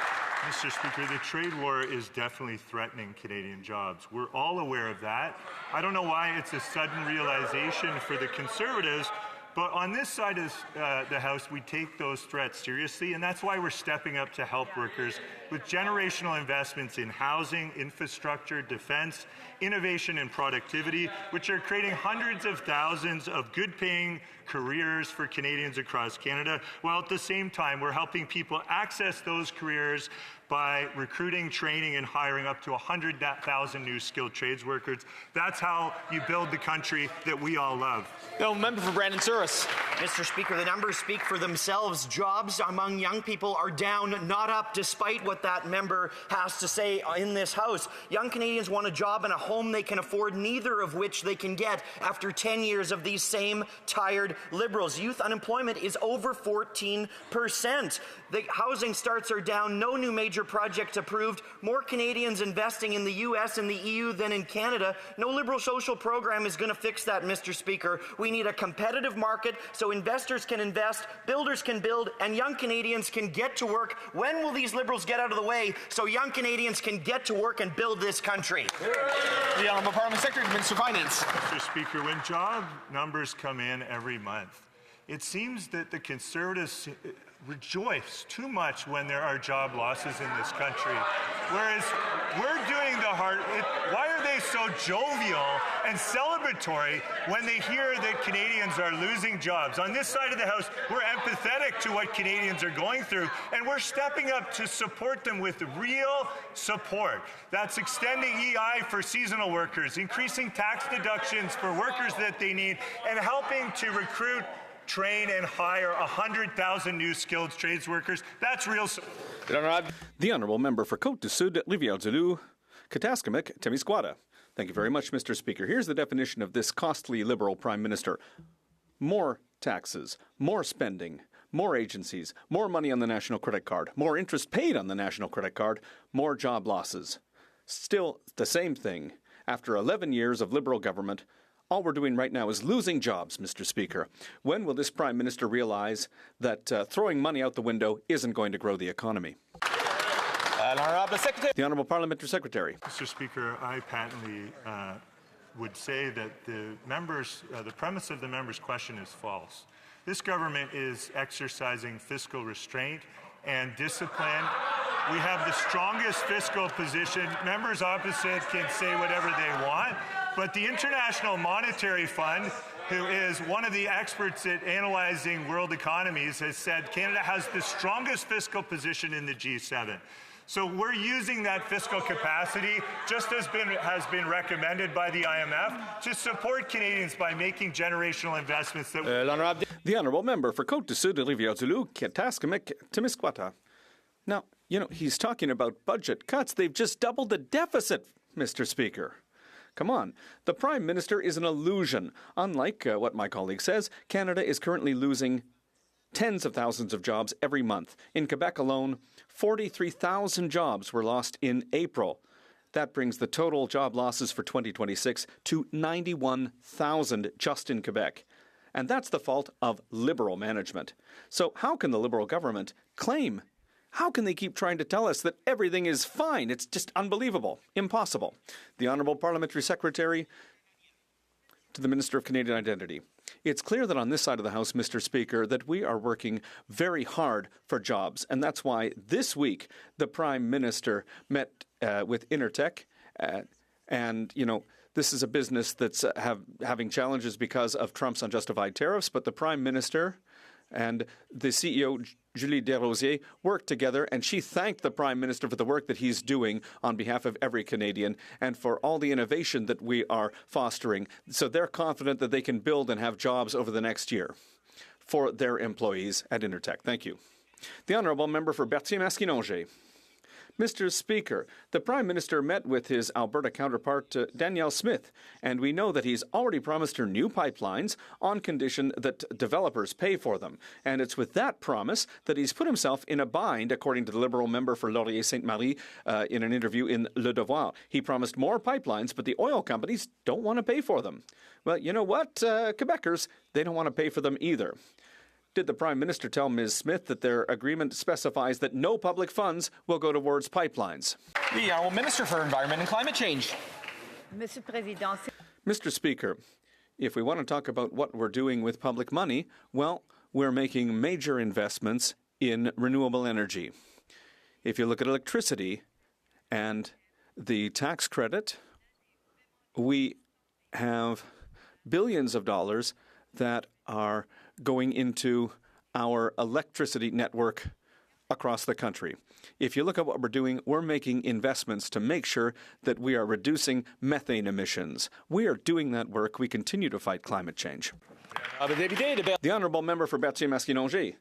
Mr. Speaker, the trade war is definitely threatening Canadian jobs. We're all aware of that. I don't know why it's a sudden realization for the Conservatives, but on this side of the House, we take those threats seriously, and that's why we're stepping up to help workers with generational investments in housing, infrastructure, defense, innovation, and productivity, which are creating hundreds of thousands of good-paying careers for Canadians across Canada, while at the same time we're helping people access those careers by recruiting, training, and hiring up to 100,000 new skilled trades workers. That's how you build the country that we all love. No, member for Brandon Souris. Mr. Speaker, the numbers speak for themselves. Jobs among young people are down, not up, despite what that member has to say in this House. Young Canadians want a job and a home they can afford, neither of which they can get after 10 years of these same tired Liberals. Youth unemployment is over 14%. The housing starts are down, no new major projects approved, more Canadians investing in the US and the EU than in Canada. No Liberal social program is going to fix that, Mr. Speaker. We need a competitive market so investors can invest, builders can build, and young Canadians can get to work. When will these Liberals get out of the way so young Canadians can get to work and build this country? The Honourable Parliament Secretary, Minister of Finance. Mr. Speaker, when job numbers come in every month, it seems that the Conservatives rejoice too much when there are job losses in this country. Whereas we're doing the hard, why are they so jovial and celebratory when they hear that Canadians are losing jobs? On this side of the House, we're empathetic to what Canadians are going through, and we're stepping up to support them with real support. That's extending EI for seasonal workers, increasing tax deductions for workers that they need, and helping to recruit, train, and hire 100,000 new skilled trades workers. That's real. The Honourable Member for Côte-du-Sud, Rivière-du-Loup, Kataskamik, Temiscouata. Thank you very much, Mr. Speaker. Here's the definition of this costly Liberal Prime Minister. More taxes, more spending, more agencies, more money on the national credit card, more interest paid on the national credit card, more job losses. Still the same thing. After 11 years of Liberal government, all we're doing right now is losing jobs, Mr. Speaker. When will this Prime Minister realize that throwing money out the window isn't going to grow the economy? The Honourable Parliamentary Secretary. Mr. Speaker, I patently would say that the premise of the member's question is false. This government is exercising fiscal restraint and discipline. We have the strongest fiscal position. Members opposite can say whatever they want, but the International Monetary Fund, who is one of the experts at analyzing world economies, has said Canada has the strongest fiscal position in the G7. So we're using that fiscal capacity, just as has been recommended by the IMF, to support Canadians by making generational investments. The Honourable Member for Côte-du-Sud, Rivière-du-Loup, Kataskamik, Temiscouata. Now, he's talking about budget cuts. They've just doubled the deficit, Mr. Speaker. Come on. The Prime Minister is an illusion. Unlike what my colleague says, Canada is currently losing tens of thousands of jobs every month. In Quebec alone, 43,000 jobs were lost in April. That brings the total job losses for 2026 to 91,000 just in Quebec. And that's the fault of Liberal management. So how can the Liberal government claim? How can they keep trying to tell us that everything is fine? It's just unbelievable. Impossible. The Honourable Parliamentary Secretary to the Minister of Canadian Identity. It's clear that on this side of the House, Mr. Speaker, that we are working very hard for jobs. And that's why this week the Prime Minister met with Intertech. This is a business that's having challenges because of Trump's unjustified tariffs. But the Prime Minister and the CEO, Julie Desrosiers, worked together, and she thanked the Prime Minister for the work that he's doing on behalf of every Canadian and for all the innovation that we are fostering. So they're confident that they can build and have jobs over the next year for their employees at Intertech. Thank you. The Honourable Member for Berthier-Maskinongé. Mr. Speaker, the Prime Minister met with his Alberta counterpart, Danielle Smith, and we know that he's already promised her new pipelines on condition that developers pay for them. And it's with that promise that he's put himself in a bind, according to the Liberal member for Laurier-Sainte-Marie in an interview in Le Devoir. He promised more pipelines, but the oil companies don't want to pay for them. Well, you know what, Quebecers, they don't want to pay for them either. Did the Prime Minister tell Ms. Smith that their agreement specifies that no public funds will go towards pipelines? The Honourable Minister for Environment and Climate Change. Mr. Speaker, if we want to talk about what we're doing with public money, well, we're making major investments in renewable energy. If you look at electricity and the tax credit, we have billions of dollars that are going into our electricity network across the country. If you look at what we're doing, we're making investments to make sure that we are reducing methane emissions. We are doing that work. We continue to fight climate change. The Honourable Member for Berthier-Maskinongé.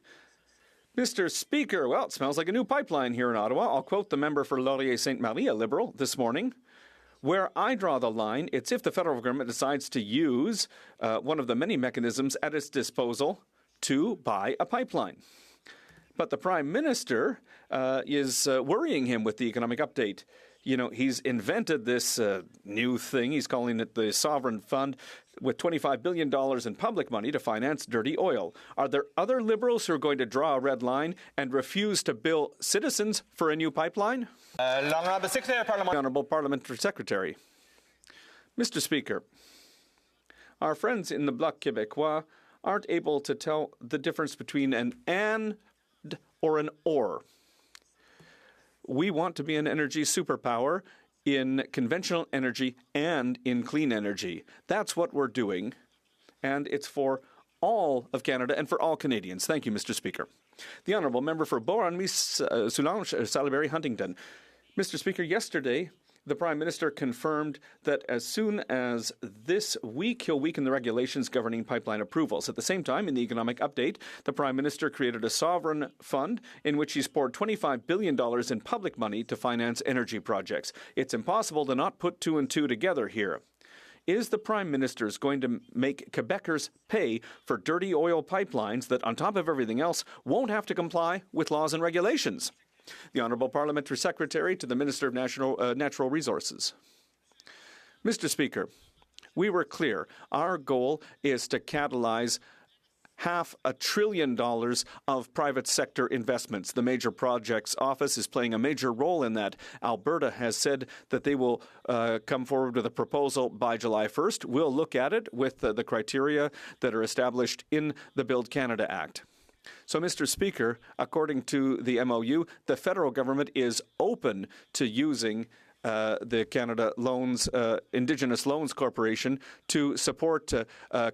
Mr. Speaker, well, it smells like a new pipeline here in Ottawa. I'll quote the member for Laurier-Sainte-Marie, a Liberal, this morning. Where I draw the line, it's if the federal government decides to use one of the many mechanisms at its disposal to buy a pipeline. But the Prime Minister is worrying him with the economic update. You know, he's invented this new thing. He's calling it the Sovereign Fund with $25 billion in public money to finance dirty oil. Are there other Liberals who are going to draw a red line and refuse to bill citizens for a new pipeline? Honourable Parliamentary Secretary. Mr. Speaker, our friends in the Bloc Québécois aren't able to tell the difference between an and or an or. We want to be an energy superpower in conventional energy and in clean energy. That's what we're doing, and it's for all of Canada and for all Canadians. Thank you, Mr. Speaker. The Honourable Member for Beauharnois, Salisbury, Huntington. Mr. Speaker, yesterday the Prime Minister confirmed that as soon as this week, he'll weaken the regulations governing pipeline approvals. At the same time, in the economic update, the Prime Minister created a sovereign fund in which he's poured $25 billion in public money to finance energy projects. It's impossible to not put two and two together here. Is the Prime Minister going to make Quebecers pay for dirty oil pipelines that, on top of everything else, won't have to comply with laws and regulations? The Honourable Parliamentary Secretary to the Minister of Natural Resources. Mr. Speaker, we were clear. Our goal is to catalyse $500 billion of private sector investments. The Major Projects Office is playing a major role in that. Alberta has said that they will come forward with a proposal by July 1st. We'll look at it with the criteria that are established in the Build Canada Act. So, Mr. Speaker, according to the MOU, the federal government is open to using the Canada Loans, Indigenous Loans Corporation to support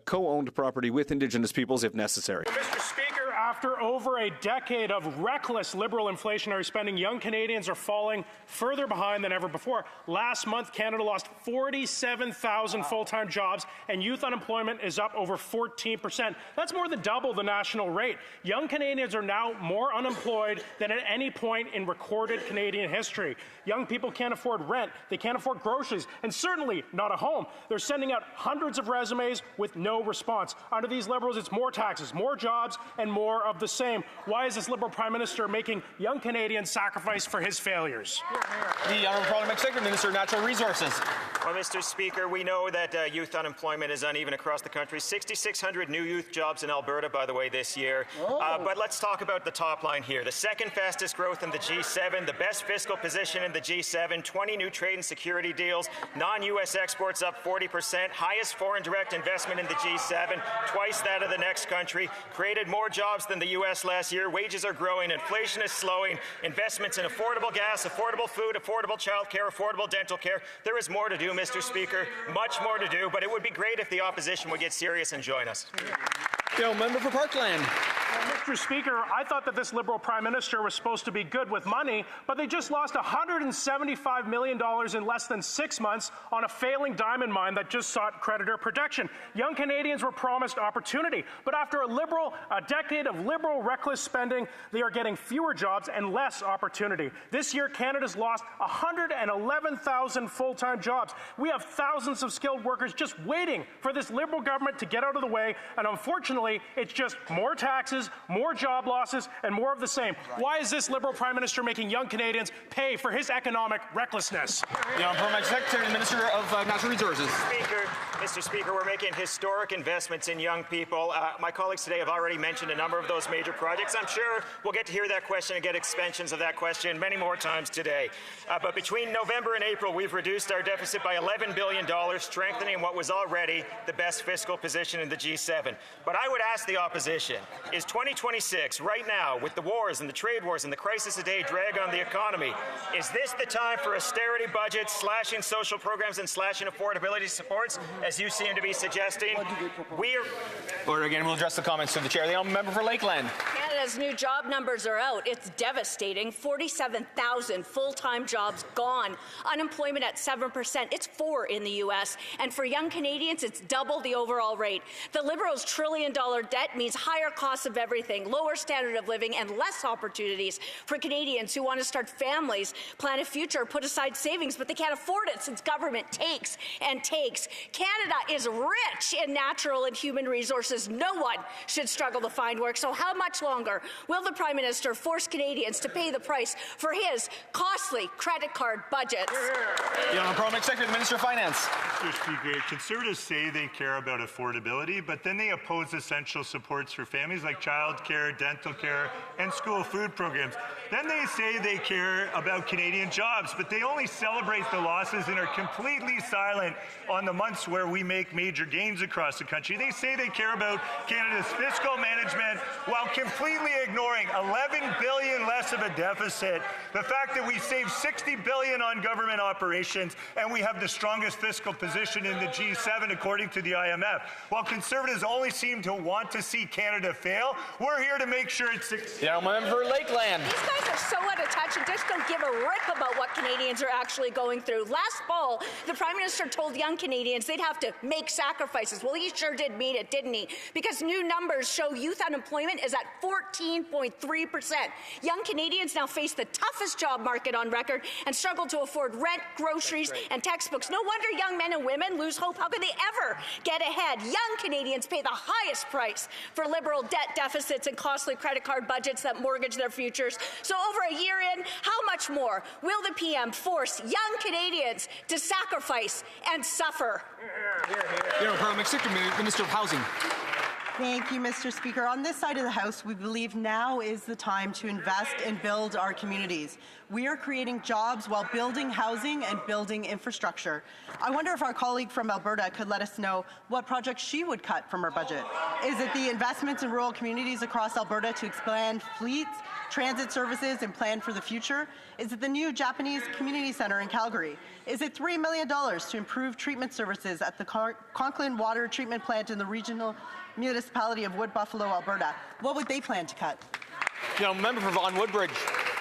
co-owned property with Indigenous peoples if necessary. Mr. Speaker, after over a decade of reckless Liberal inflationary spending, young Canadians are falling further behind than ever before. Last month, Canada lost 47,000 full-time jobs, and youth unemployment is up over 14%. That's more than double the national rate. Young Canadians are now more unemployed than at any point in recorded Canadian history. Young people can't afford rent, they can't afford groceries, and certainly not a home. They're sending out hundreds of resumes with no response. Under these Liberals, it's more taxes, more jobs, and more of the same. Why is this Liberal Prime Minister making young Canadians sacrifice for his failures? The Honourable Parliamentary Secretary, Minister of Natural Resources. Well, Mr. Speaker, we know that youth unemployment is uneven across the country. 6,600 new youth jobs in Alberta, by the way, this year. But let's talk about the top line here. The second fastest growth in the G7, the best fiscal position in the G7, 20 new trade and security deals, non-U.S. exports up 40%, highest foreign direct investment in the G7, twice that of the next country, created more jobs than the U.S. last year, wages are growing, inflation is slowing, investments in affordable gas, affordable food, affordable child care, affordable dental care. There is more to do, Mr. Speaker, much more to do, but it would be great if the opposition would get serious and join us. Member for Parkland. Mr. Speaker, I thought that this Liberal Prime Minister was supposed to be good with money, but they just lost $175 million in less than 6 months on a failing diamond mine that just sought creditor protection. Young Canadians were promised opportunity, but after a decade of Liberal reckless spending, they are getting fewer jobs and less opportunity. This year, Canada's lost 111,000 full-time jobs. We have thousands of skilled workers just waiting for this Liberal government to get out of the way, and unfortunately, it's just more taxes, more job losses, and more of the same. Why is this Liberal Prime Minister making young Canadians pay for his economic recklessness? The Honourable Secretary, the Minister of Natural Resources. Mr. Speaker, we're making historic investments in young people. My colleagues today have already mentioned a number of those major projects. I'm sure we'll get to hear that question and get expansions of that question many more times today. But between November and April, we've reduced our deficit by $11 billion, strengthening what was already the best fiscal position in the G7. But I would ask the opposition, is 2026, right now, with the wars and the trade wars and the crisis today drag on the economy, is this the time for austerity budgets, slashing social programs and slashing affordability supports, as you seem to be suggesting? Order again, we'll address the comments to the chair. The member for Lakeland. Canada's new job numbers are out. It's devastating. 47,000 full-time jobs gone. Unemployment at 7%. It's 4% in the U.S. And for young Canadians, it's double the overall rate. The Liberals' trillion-dollar debt means higher costs of everything, lower standard of living, and less opportunities for Canadians who want to start families, plan a future, put aside savings, but they can't afford it since government takes and takes. Canada is rich in natural and human resources. No one should struggle to find work. So how much longer will the Prime Minister force Canadians to pay the price for his costly credit card budgets? The Honourable Secretary, the Minister of Finance. Mr. Speaker, Conservatives say they care about affordability, but then they oppose essential supports for families like childcare, dental care, and school food programs. Then they say they care about Canadian jobs, but they only celebrate the losses and are completely silent on the months where we make major gains across the country. They say they care about Canada's fiscal management while completely ignoring $11 billion less of a deficit, the fact that we saved $60 billion on government operations, and we have the strongest fiscal position in the G7 according to the IMF. While Conservatives only seem to want to see Canada fail, we're here to make sure it succeeds. The member for Lakeland. These guys are so out of touch and just don't give a rip about what Canadians are actually going through. Last fall, the Prime Minister told young Canadians they'd have to make sacrifices. Well, he sure did mean it, didn't he? Because new numbers show youth unemployment is at 14.3%. Young Canadians now face the toughest job market on record and struggle to afford rent, groceries, and textbooks. No wonder young men and women lose hope. How could they ever get ahead? Young Canadians pay the highest price for Liberal debt deficits and costly credit card budgets that mortgage their futures. So over a year in, how much more will the PM force young Canadians to sacrifice and suffer? Minister of Housing. Thank you, Mr. Speaker. On this side of the House, we believe now is the time to invest and build our communities. We are creating jobs while building housing and building infrastructure. I wonder if our colleague from Alberta could let us know what projects she would cut from her budget. Is it the investments in rural communities across Alberta to expand fleets, transit services, and plan for the future? Is it the new Japanese Community Centre in Calgary? Is it $3 million to improve treatment services at the Conklin Water Treatment Plant in the regional municipality of Wood Buffalo, Alberta? What would they plan to cut? Member for Vaughan Woodbridge.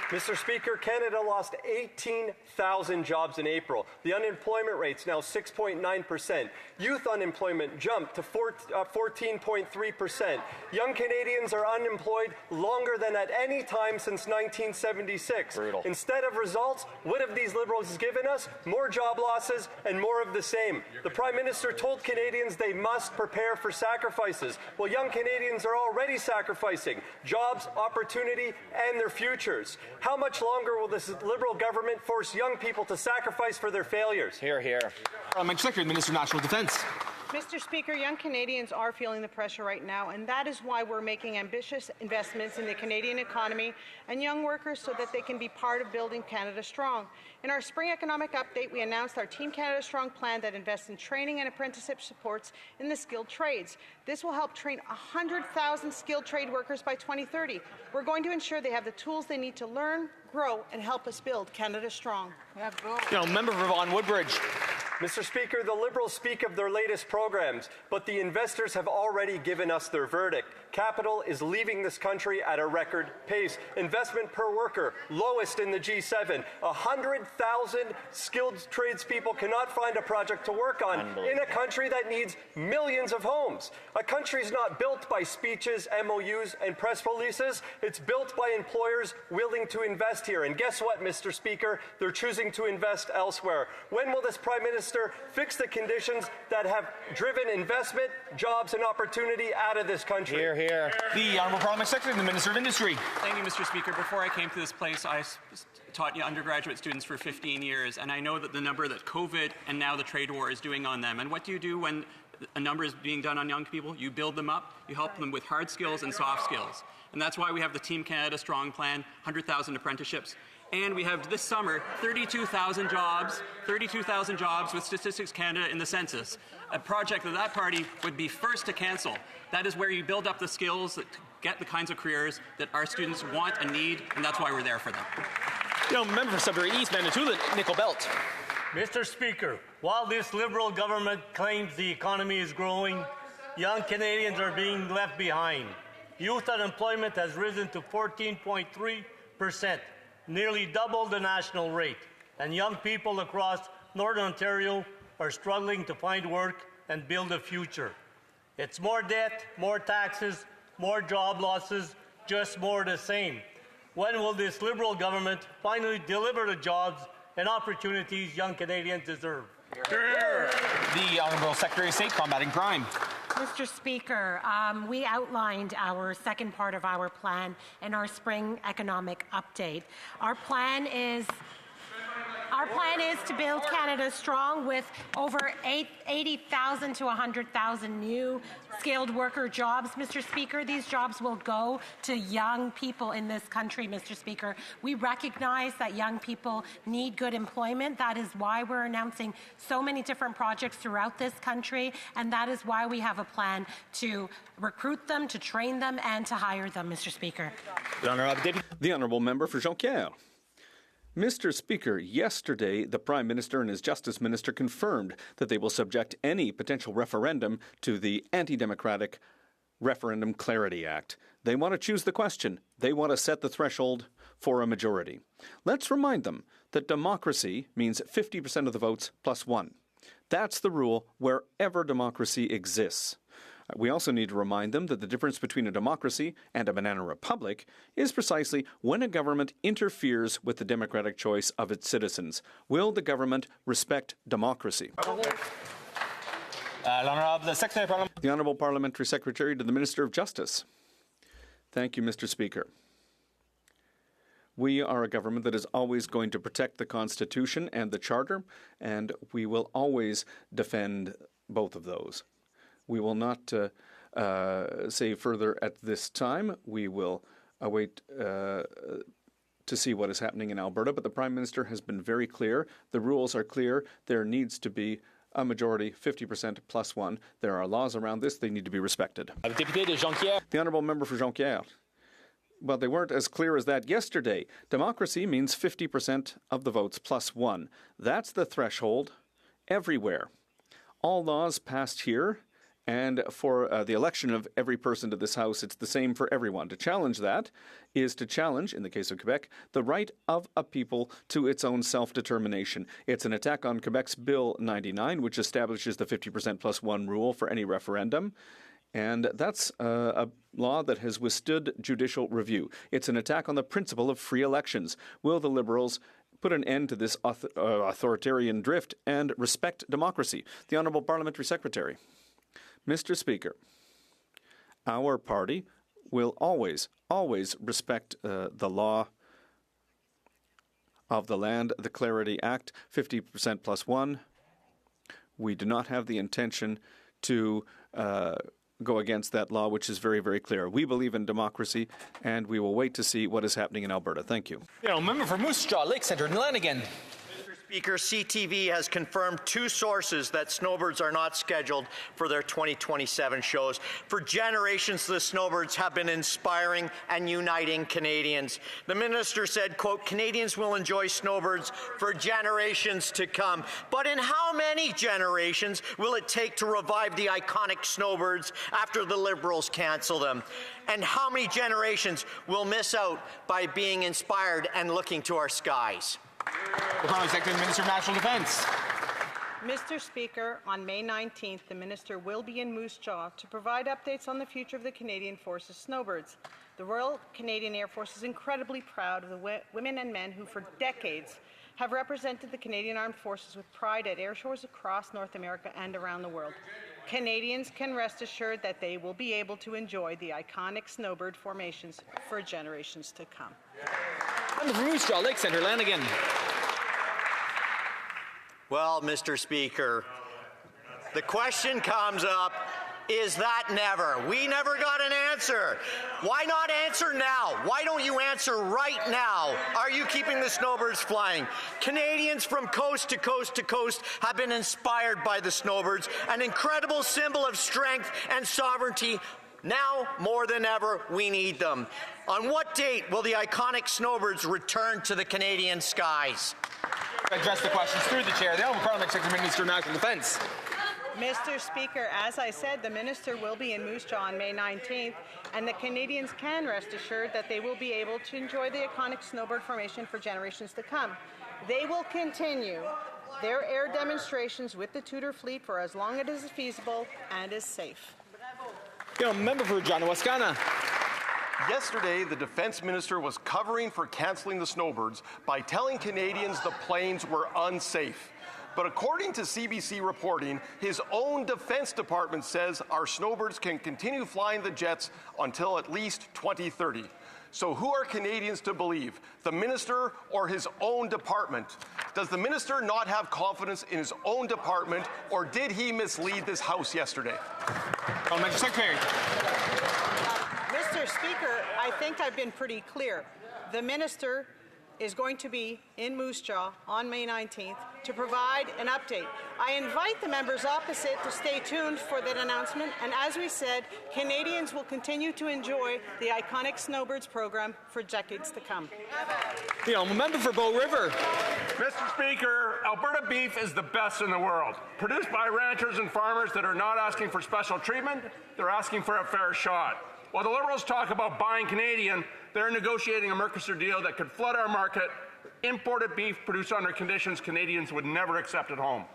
Mr. Speaker, Canada lost 18,000 jobs in April. The unemployment rate's now 6.9%. Youth unemployment jumped to 14.3%. Young Canadians are unemployed longer than at any time since 1976. Brutal. Instead of results, what have these Liberals given us? More job losses and more of the same. The Prime Minister told Canadians they must prepare for sacrifices. Well, young Canadians are already sacrificing jobs, opportunity, and their futures. How much longer will this Liberal government force young people to sacrifice for their failures? Hear, hear. Secretary, Minister of National Defence. Mr. Speaker, young Canadians are feeling the pressure right now, and that is why we're making ambitious investments in the Canadian economy and young workers so that they can be part of building Canada strong. In our spring economic update, we announced our Team Canada Strong plan that invests in training and apprenticeship supports in the skilled trades. This will help train 100,000 skilled trade workers by 2030. We're going to ensure they have the tools they need to learn, grow, and help us build Canada strong. Member for Vaughan Woodbridge. Mr. Speaker, the Liberals speak of their latest programs, but the investors have already given us their verdict. Capital is leaving this country at a record pace. Investment per worker, lowest in the G7. 100,000 skilled tradespeople cannot find a project to work on in a country that needs millions of homes. A country's not built by speeches, MOUs, and press releases. It's built by employers willing to invest here. And guess what, Mr. Speaker? They're choosing to invest elsewhere. When will this Prime Minister fix the conditions that have driven investment, jobs, and opportunity out of this country? Hear, hear. The Honourable Parliament Secretary, the Minister of Industry. Thank you, Mr. Speaker. Before I came to this place, I taught undergraduate students for 15 years, and I know that the number that COVID and now the trade war is doing on them. And what do you do when a number is being done on young people? You build them up, you help them with hard skills and soft skills. And that's why we have the Team Canada Strong Plan, 100,000 apprenticeships. And we have this summer 32,000 jobs with Statistics Canada in the census, a project that party would be first to cancel. That is where you build up the skills that get the kinds of careers that our students want and need, and that's why we're there for them. Member for Sudbury East, Manitoulin, Nickel Belt. Mr. Speaker, while this Liberal government claims the economy is growing, young Canadians are being left behind. Youth unemployment has risen to 14.3%. Nearly double the national rate, and young people across Northern Ontario are struggling to find work and build a future. It's more debt, more taxes, more job losses, just more the same. When will this Liberal government finally deliver the jobs and opportunities young Canadians deserve? The Honourable Secretary of State combating crime. Mr. Speaker, we outlined our second part of our plan in our spring economic update. Our plan is to build Canada strong with over 80,000 to 100,000 new skilled worker jobs, Mr. Speaker. These jobs will go to young people in this country, Mr. Speaker. We recognize that young people need good employment. That is why we're announcing so many different projects throughout this country, and that is why we have a plan to recruit them, to train them, and to hire them, Mr. Speaker. The Honourable Member for Jonquière. Mr. Speaker, yesterday the Prime Minister and his Justice Minister confirmed that they will subject any potential referendum to the anti-democratic Referendum Clarity Act. They want to choose the question. They want to set the threshold for a majority. Let's remind them that democracy means 50% of the votes plus one. That's the rule wherever democracy exists. We also need to remind them that the difference between a democracy and a banana republic is precisely when a government interferes with the democratic choice of its citizens. Will the government respect democracy? The Honourable Parliamentary Secretary to the Minister of Justice. Thank you, Mr. Speaker. We are a government that is always going to protect the Constitution and the Charter, and we will always defend both of those. We will not say further at this time. We will await to see what is happening in Alberta, but the Prime Minister has been very clear. The rules are clear. There needs to be a majority, 50% plus one. There are laws around this. They need to be respected. The Honourable Member for Jonquière. Well, they weren't as clear as that yesterday. Democracy means 50% of the votes plus one. That's the threshold everywhere. All laws passed here, and for the election of every person to this House, it's the same for everyone. To challenge that is to challenge, in the case of Quebec, the right of a people to its own self-determination. It's an attack on Quebec's Bill 99, which establishes the 50% plus one rule for any referendum. And that's a law that has withstood judicial review. It's an attack on the principle of free elections. Will the Liberals put an end to this authoritarian drift and respect democracy? The Honourable Parliamentary Secretary. Mr. Speaker, our party will always respect the law of the Land, the Clarity Act, 50% plus one. We do not have the intention to go against that law, which is very, very clear. We believe in democracy, and we will wait to see what is happening in Alberta. Thank you. Member for Moose Jaw, Lake Centre, and Lanigan. Speaker, CTV has confirmed 2 sources that snowbirds are not scheduled for their 2027 shows. For generations, the snowbirds have been inspiring and uniting Canadians. The minister said, quote, Canadians will enjoy snowbirds for generations to come. But in how many generations will it take to revive the iconic snowbirds after the Liberals cancel them? And how many generations will miss out by being inspired and looking to our skies? The Parliament Secretary, Minister of National Defence. Mr. Speaker, on May 19th, the Minister will be in Moose Jaw to provide updates on the future of the Canadian Forces snowbirds. The Royal Canadian Air Force is incredibly proud of the women and men who for decades have represented the Canadian Armed Forces with pride at air shows across North America and around the world. Canadians can rest assured that they will be able to enjoy the iconic snowbird formations for generations to come. And the Moose Jaw Lake Centre, Lanigan. Well, Mr. Speaker, the question comes up, is that never? We never got an answer. Why not answer now? Why don't you answer right now? Are you keeping the snowbirds flying? Canadians from coast to coast to coast have been inspired by the snowbirds, an incredible symbol of strength and sovereignty. Now, more than ever, we need them. On what date will the iconic snowbirds return to the Canadian skies? Address the questions through the chair. The Honourable Parliament Secretary, Minister of National Defence. Mr. Speaker, as I said, the Minister will be in Moose Jaw on May 19th, and the Canadians can rest assured that they will be able to enjoy the iconic snowbird formation for generations to come. They will continue their air demonstrations with the Tudor fleet for as long as it is feasible and is safe. Member for John Wascana. Yesterday, the Defence Minister was covering for cancelling the snowbirds by telling Canadians the planes were unsafe. But according to CBC reporting, his own Defence Department says our snowbirds can continue flying the jets until at least 2030. So who are Canadians to believe, the Minister or his own department? Does the Minister not have confidence in his own department, or did he mislead this House yesterday? Parliamentary Secretary. Mr. Speaker, I think I've been pretty clear. The Minister is going to be in Moose Jaw on May 19th to provide an update. I invite the members opposite to stay tuned for that announcement, and as we said, Canadians will continue to enjoy the iconic Snowbirds program for decades to come. The Honourable Member for Bow River. Mr. Speaker, Alberta beef is the best in the world. Produced by ranchers and farmers that are not asking for special treatment, they're asking for a fair shot. While the Liberals talk about buying Canadian, they're negotiating a Mercosur deal that could flood our market, imported beef produced under conditions Canadians would never accept at home.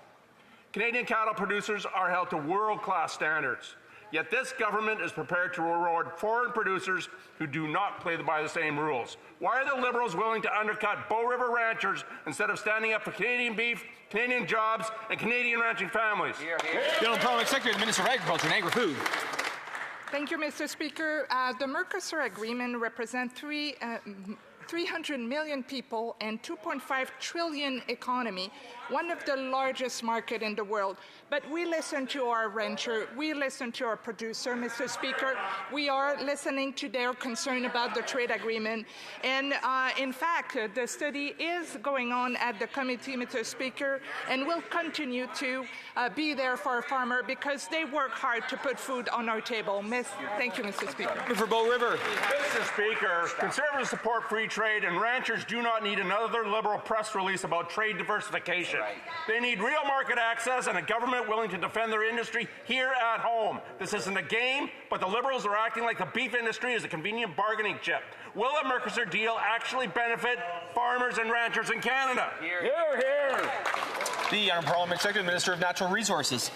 Canadian cattle producers are held to world-class standards, yet this government is prepared to reward foreign producers who do not play by the same rules. Why are the Liberals willing to undercut Bow River ranchers instead of standing up for Canadian beef, Canadian jobs, and Canadian ranching families? The Honourable Parliament Secretary, the Minister of Agriculture and Agri-Food. Thank you, Mr. Speaker. The Mercosur Agreement represents 300 million people and 2.5 trillion economy, one of the largest market in the world. But we listen to our rancher, we listen to our producer, Mr. Speaker. We are listening to their concern about the trade agreement. And in fact, the study is going on at the committee, Mr. Speaker, and will continue to be there for our farmer because they work hard to put food on our table. Thank you, Mr. Speaker. For Bow River. Mr. Speaker, Conservatives support free trade, and ranchers do not need another Liberal press release about trade diversification. They need real market access and a government willing to defend their industry here at home. This isn't a game, but the Liberals are acting like the beef industry is a convenient bargaining chip. Will a Mercosur deal actually benefit farmers and ranchers in Canada? Hear, hear. The Honourable Parliament Secretary, Minister of Natural Resources.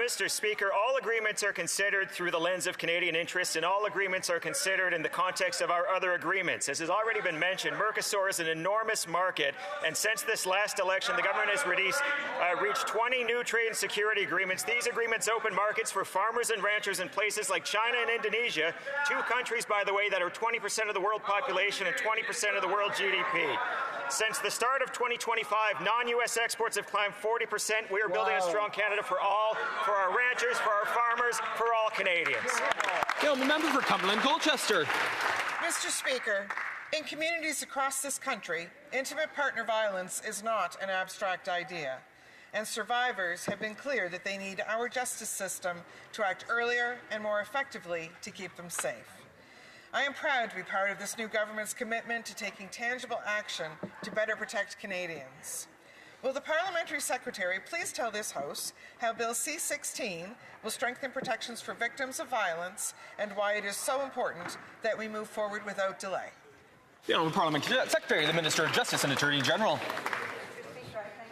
Mr. Speaker, all agreements are considered through the lens of Canadian interests, and all agreements are considered in the context of our other agreements. As has already been mentioned, Mercosur is an enormous market, and since this last election, the government has reached 20 new trade and security agreements. These agreements open markets for farmers and ranchers in places like China and Indonesia, 2 countries, by the way, that are 20% of the world population and 20% of the world GDP. Since the start of 2025, non-U.S. exports have climbed 40%. We are building a strong Canada for all, for our ranchers, for our farmers, for all Canadians. The Member for Cumberland Colchester. Mr. Speaker, In communities across this country, intimate partner violence is not an abstract idea, and survivors have been clear that they need our justice system to act earlier and more effectively to keep them safe. I am proud to be part of this new government's commitment to taking tangible action to better protect Canadians. Will the Parliamentary Secretary please tell this House how Bill C-16 will strengthen protections for victims of violence and why it is so important that we move forward without delay? The Honourable Parliamentary Secretary, the Minister of Justice and Attorney General.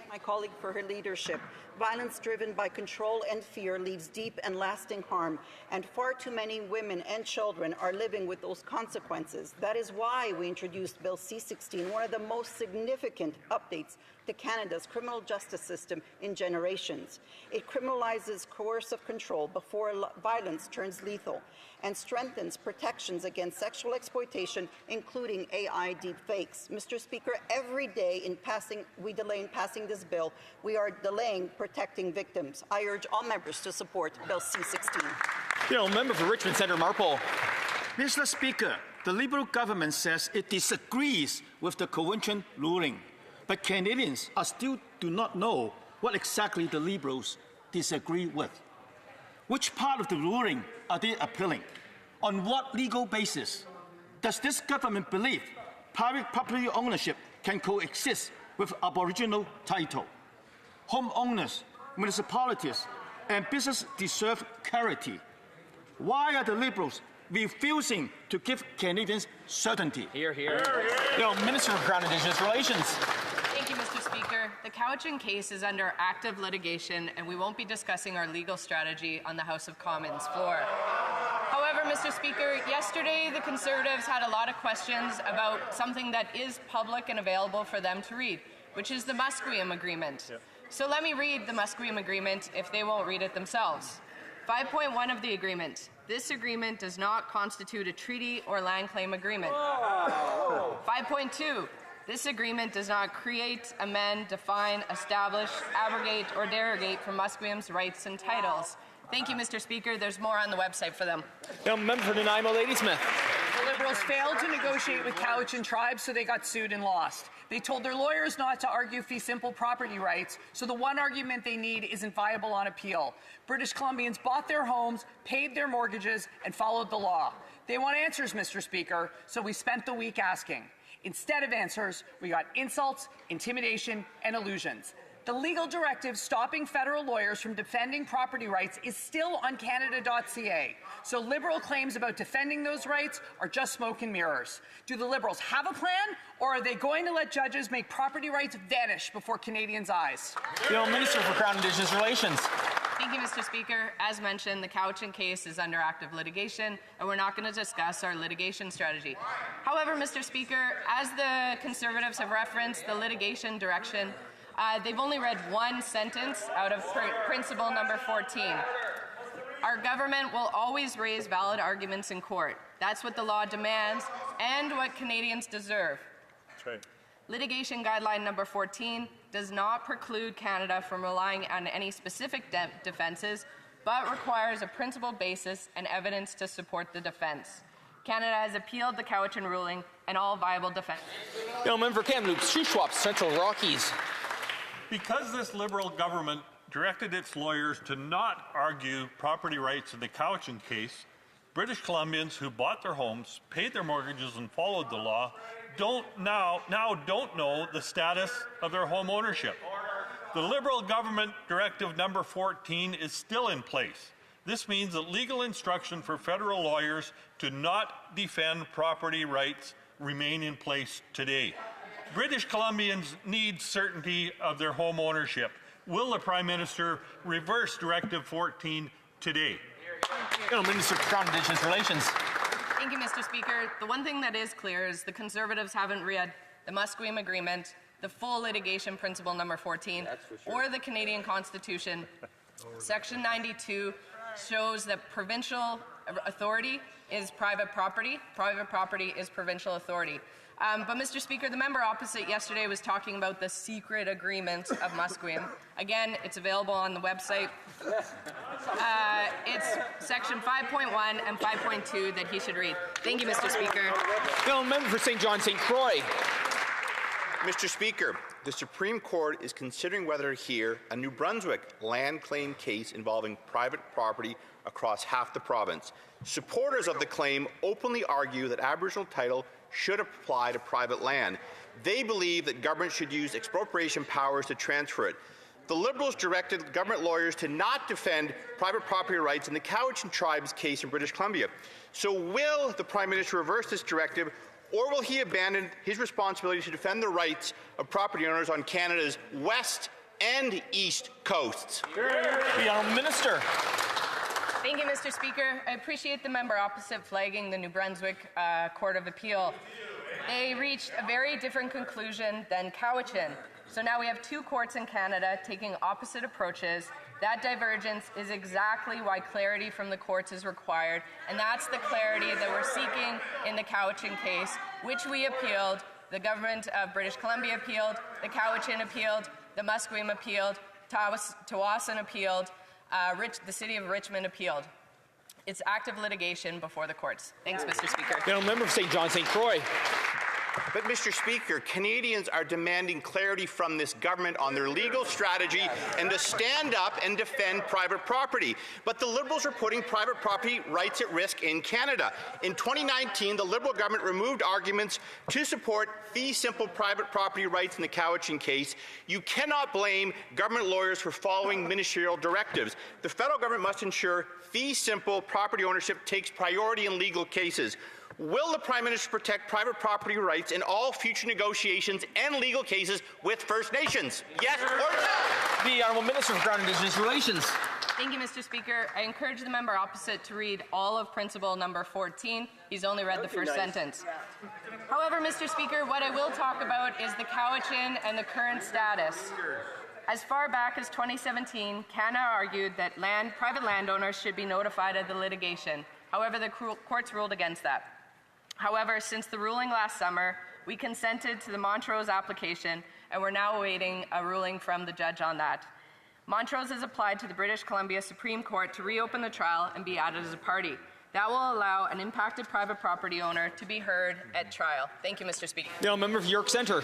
My colleague for her leadership. Violence driven by control and fear leaves deep and lasting harm, and far too many women and children are living with those consequences. That is why we introduced Bill C-16, one of the most significant updates to Canada's criminal justice system in generations. It criminalizes coercive control before violence turns lethal and strengthens protections against sexual exploitation, including AI deepfakes. Mr. Speaker, every day we delay in passing this bill, we are delaying protecting victims. I urge all members to support Bill C-16. Member for Richmond Centre Marpole. Mr. Speaker, the Liberal government says it disagrees with the Cowichan ruling, but Canadians still do not know what exactly the Liberals disagree with. Which part of the ruling are they appealing? On what legal basis? Does this government believe private property ownership can coexist with Aboriginal title? Homeowners, municipalities, and business deserve clarity. Why are the Liberals refusing to give Canadians certainty? Hear, hear. Minister of Crown Indigenous Relations. Thank you, Mr. Speaker. The Cowichan case is under active litigation, and we won't be discussing our legal strategy on the House of Commons floor. However, Mr. Speaker, yesterday the Conservatives had a lot of questions about something that is public and available for them to read, which is the Musqueam Agreement. Yep. So let me read the Musqueam Agreement if they won't read it themselves. 5.1 of the agreement. This agreement does not constitute a treaty or land claim agreement. 5.2. This agreement does not create, amend, define, establish, abrogate, or derogate from Musqueam's rights and titles. Thank you, Mr. Speaker. There's more on the website for them. Member for Nanaimo, Ladysmith. The Liberals failed to negotiate with Cowichan tribes, so they got sued and lost. They told their lawyers not to argue fee simple property rights, so the one argument they need isn't viable on appeal. British Columbians bought their homes, paid their mortgages, and followed the law. They want answers, Mr. Speaker, so we spent the week asking. Instead of answers, we got insults, intimidation, and illusions. The legal directive stopping federal lawyers from defending property rights is still on Canada.ca. So Liberal claims about defending those rights are just smoke and mirrors. Do the Liberals have a plan, or are they going to let judges make property rights vanish before Canadians' eyes? Minister for Crown Indigenous Relations. Thank you, Mr. Speaker. As mentioned, the Cowichan case is under active litigation, and we're not going to discuss our litigation strategy. However, Mr. Speaker, as the Conservatives have referenced the litigation direction, they've only read one sentence out of principle number 14. Our government will always raise valid arguments in court. That's what the law demands and what Canadians deserve. That's right. Litigation guideline number 14 does not preclude Canada from relying on any specific defences, but requires a principled basis and evidence to support the defence. Canada has appealed the Cowichan ruling and all viable defences. Member for Kamloops, Shuswap, Central Rockies. Because this Liberal government directed its lawyers to not argue property rights in the Cowichan case, British Columbians who bought their homes, paid their mortgages, and followed the law don't know the status of their home ownership. The Liberal government directive number 14 is still in place. This means that legal instruction for federal lawyers to not defend property rights remain in place today. British Columbians need certainty of their home ownership. Will the Prime Minister reverse Directive 14 today? Minister of Crown Indigenous Relations. Thank you, Mr. Speaker. The one thing that is clear is the Conservatives haven't read the Musqueam Agreement, the full litigation principle number 14, or the Canadian Constitution. Section 92 shows that provincial authority is private property. Private property is provincial authority. But, Mr. Speaker, the member opposite yesterday was talking about the secret agreement of Musqueam. Again, it's available on the website. It's section 5.1 and 5.2 that he should read. Thank you, Mr. Speaker. The member for St. John, St. Croix. Mr. Speaker, the Supreme Court is considering whether to hear a New Brunswick land claim case involving private property across half the province. Supporters of the claim openly argue that Aboriginal title should apply to private land. They believe that government should use expropriation powers to transfer it. The Liberals directed government lawyers to not defend private property rights in the Cowichan Tribe's case in British Columbia. So will the Prime Minister reverse this directive, or will he abandon his responsibility to defend the rights of property owners on Canada's west and east coasts? The Honourable Minister. Thank you, Mr. Speaker. I appreciate the member opposite flagging the New Brunswick Court of Appeal. They reached a very different conclusion than Cowichan. So now we have two courts in Canada taking opposite approaches. That divergence is exactly why clarity from the courts is required, and that's the clarity that we're seeking in the Cowichan case, which we appealed. The government of British Columbia appealed, the Cowichan appealed, the Musqueam appealed, Tawasin appealed, the City of Richmond appealed. It's active litigation before the courts. Thanks, Mr. Speaker. The member for St. John, St. Croix. But, Mr. Speaker, Canadians are demanding clarity from this government on their legal strategy and to stand up and defend private property. But the Liberals are putting private property rights at risk in Canada. In 2019, the Liberal government removed arguments to support fee-simple private property rights in the Cowichan case. You cannot blame government lawyers for following ministerial directives. The federal government must ensure fee-simple property ownership takes priority in legal cases. Will the Prime Minister protect private property rights in all future negotiations and legal cases with First Nations? Yes or no? The Honourable Minister for Crown Indigenous Relations. Thank you, Mr. Speaker. I encourage the member opposite to read all of Principle number 14. He's only read the first sentence. However, Mr. Speaker, what I will talk about is the Cowichan and the current status. As far back as 2017, Canada argued that private landowners should be notified of the litigation. However, the courts ruled against that. However, since the ruling last summer, we consented to the Montrose application, and we're now awaiting a ruling from the judge on that. Montrose has applied to the British Columbia Supreme Court to reopen the trial and be added as a party. That will allow an impacted private property owner to be heard at trial. Thank you, Mr. Speaker. The member for York Centre.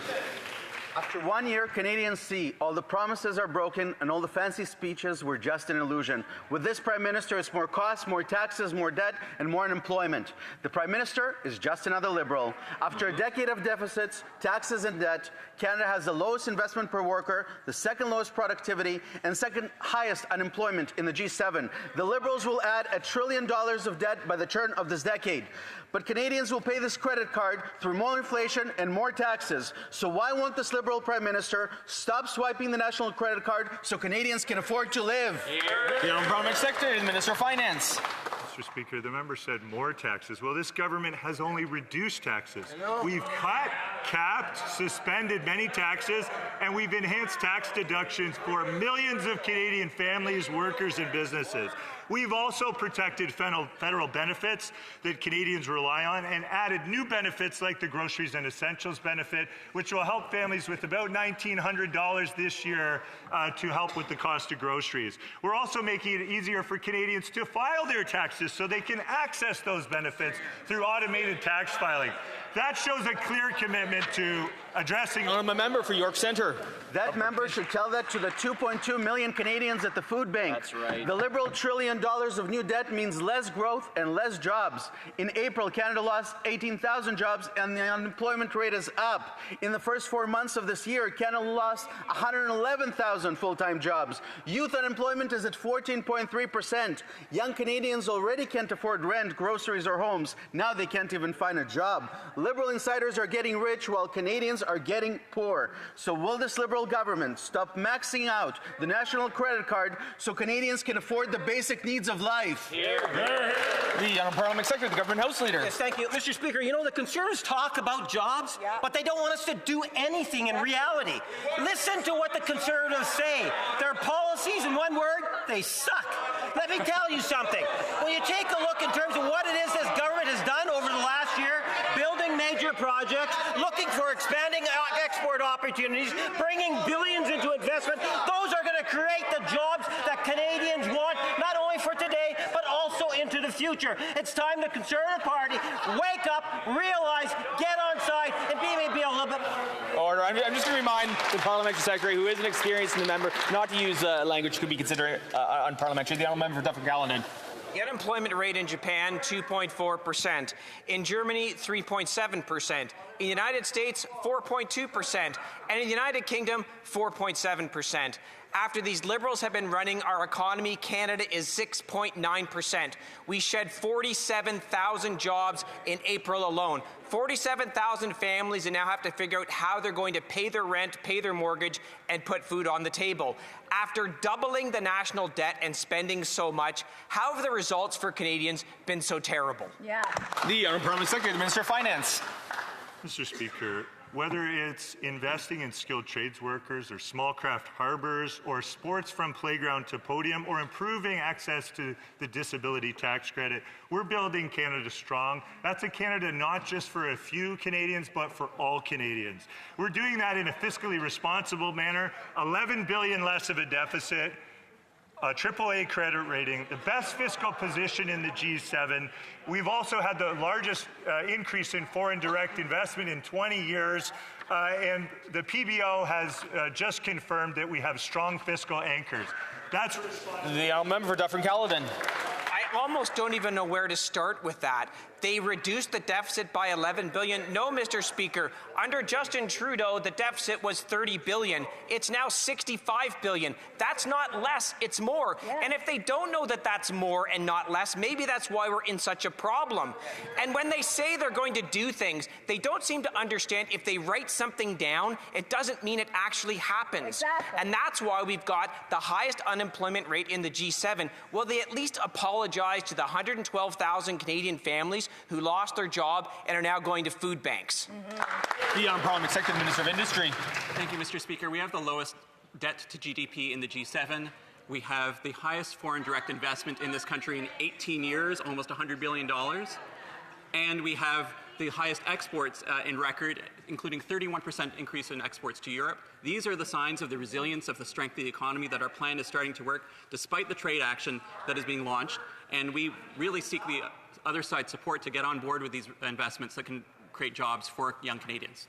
After 1 year, Canadians see all the promises are broken and all the fancy speeches were just an illusion. With this Prime Minister, it's more costs, more taxes, more debt, and more unemployment. The Prime Minister is just another Liberal. After a decade of deficits, taxes, and debt, Canada has the lowest investment per worker, the second lowest productivity, and second highest unemployment in the G7. The Liberals will add $1 trillion of debt by the turn of this decade. But Canadians will pay this credit card through more inflation and more taxes. So why won't this Liberal Prime Minister stop swiping the national credit card so Canadians can afford to live? The Honourable Secretary and Minister of Finance. Mr. Speaker, the member said more taxes. Well, this government has only reduced taxes. We've cut, capped, suspended many taxes, and we've enhanced tax deductions for millions of Canadian families, workers, and businesses. We've also protected federal benefits that Canadians rely on and added new benefits like the Groceries and Essentials benefit, which will help families with about $1,900 this year to help with the cost of groceries. We're also making it easier for Canadians to file their taxes so they can access those benefits through automated tax filing. That shows a clear commitment to addressing... I'm a member for York Centre. That member should tell that to the 2.2 million Canadians at the food bank. That's right. The Liberal $1 trillion of new debt means less growth and less jobs. In April, Canada lost 18,000 jobs and the unemployment rate is up. In the first 4 months of this year, Canada lost 111,000 full-time jobs. Youth unemployment is at 14.3%. Young Canadians already can't afford rent, groceries, or homes. Now they can't even find a job. Liberal insiders are getting rich while Canadians are getting poor. So will this Liberal government stop maxing out the national credit card so Canadians can afford the basic needs of life? The Honourable Parliament Secretary, the Government House Leader. Yes, thank you. Mr. Speaker, you know, the Conservatives talk about jobs, but they don't want us to do anything in reality. Listen to what the Conservatives say. Their policies, in one word, they suck. Let me tell you something. When you take a look in terms of what it is this government has done over the last year, building major projects, looking for expanding export opportunities, bringing billions into investment, those are going to create the jobs that Canadians want, not only for today, but also into the future. It's time the Conservative Party wake up, realize, get on side, and be a little bit... Order. I'm just going to remind the Parliamentary Secretary, who is an experienced member, not to use language could be considered unparliamentary. The Honourable Member for Dufferin-Caledon. The unemployment rate in Japan, 2.4%. In Germany, 3.7%. In the United States, 4.2%. And in the United Kingdom, 4.7%. After these Liberals have been running our economy, Canada is 6.9%. We shed 47,000 jobs in April alone. 47,000 families that now have to figure out how they're going to pay their rent, pay their mortgage, and put food on the table. After doubling the national debt and spending so much, how have the results for Canadians been so terrible? Yeah. The Honourable Parliamentary Secretary, the Minister of Finance. Mr. Speaker, whether it's investing in skilled trades workers or small craft harbors or sports from playground to podium or improving access to the disability tax credit, we're building Canada strong. That's a Canada not just for a few Canadians, but for all Canadians. We're doing that in a fiscally responsible manner, $11 billion less of a deficit, a AAA credit rating, the best fiscal position in the G7. We've also had the largest increase in foreign direct investment in 20 years, and the PBO has just confirmed that we have strong fiscal anchors. That's the Honourable Member for Dufferin-Caledon. I almost don't even know where to start with that. They reduced the deficit by $11 billion. No, Mr. Speaker, under Justin Trudeau, the deficit was $30 billion. It's now $65 billion. That's not less, it's more. Yeah. And if they don't know that that's more and not less, maybe that's why we're in such a problem. And when they say they're going to do things, they don't seem to understand if they write something down, it doesn't mean it actually happens. Exactly. And that's why we've got the highest unemployment rate in the G7. Will they at least apologize to the 112,000 Canadian families who lost their job and are now going to food banks? The Parliament Secretary, the Minister of Industry. Thank you, Mr. Speaker. We have the lowest debt to GDP in the G7. We have the highest foreign direct investment in this country in 18 years, almost $100 billion. And we have the highest exports in record, including 31% increase in exports to Europe. These are the signs of the resilience of the strength of the economy, that our plan is starting to work despite the trade action that is being launched. And we really seek the other side's support to get on board with these investments that can create jobs for young Canadians.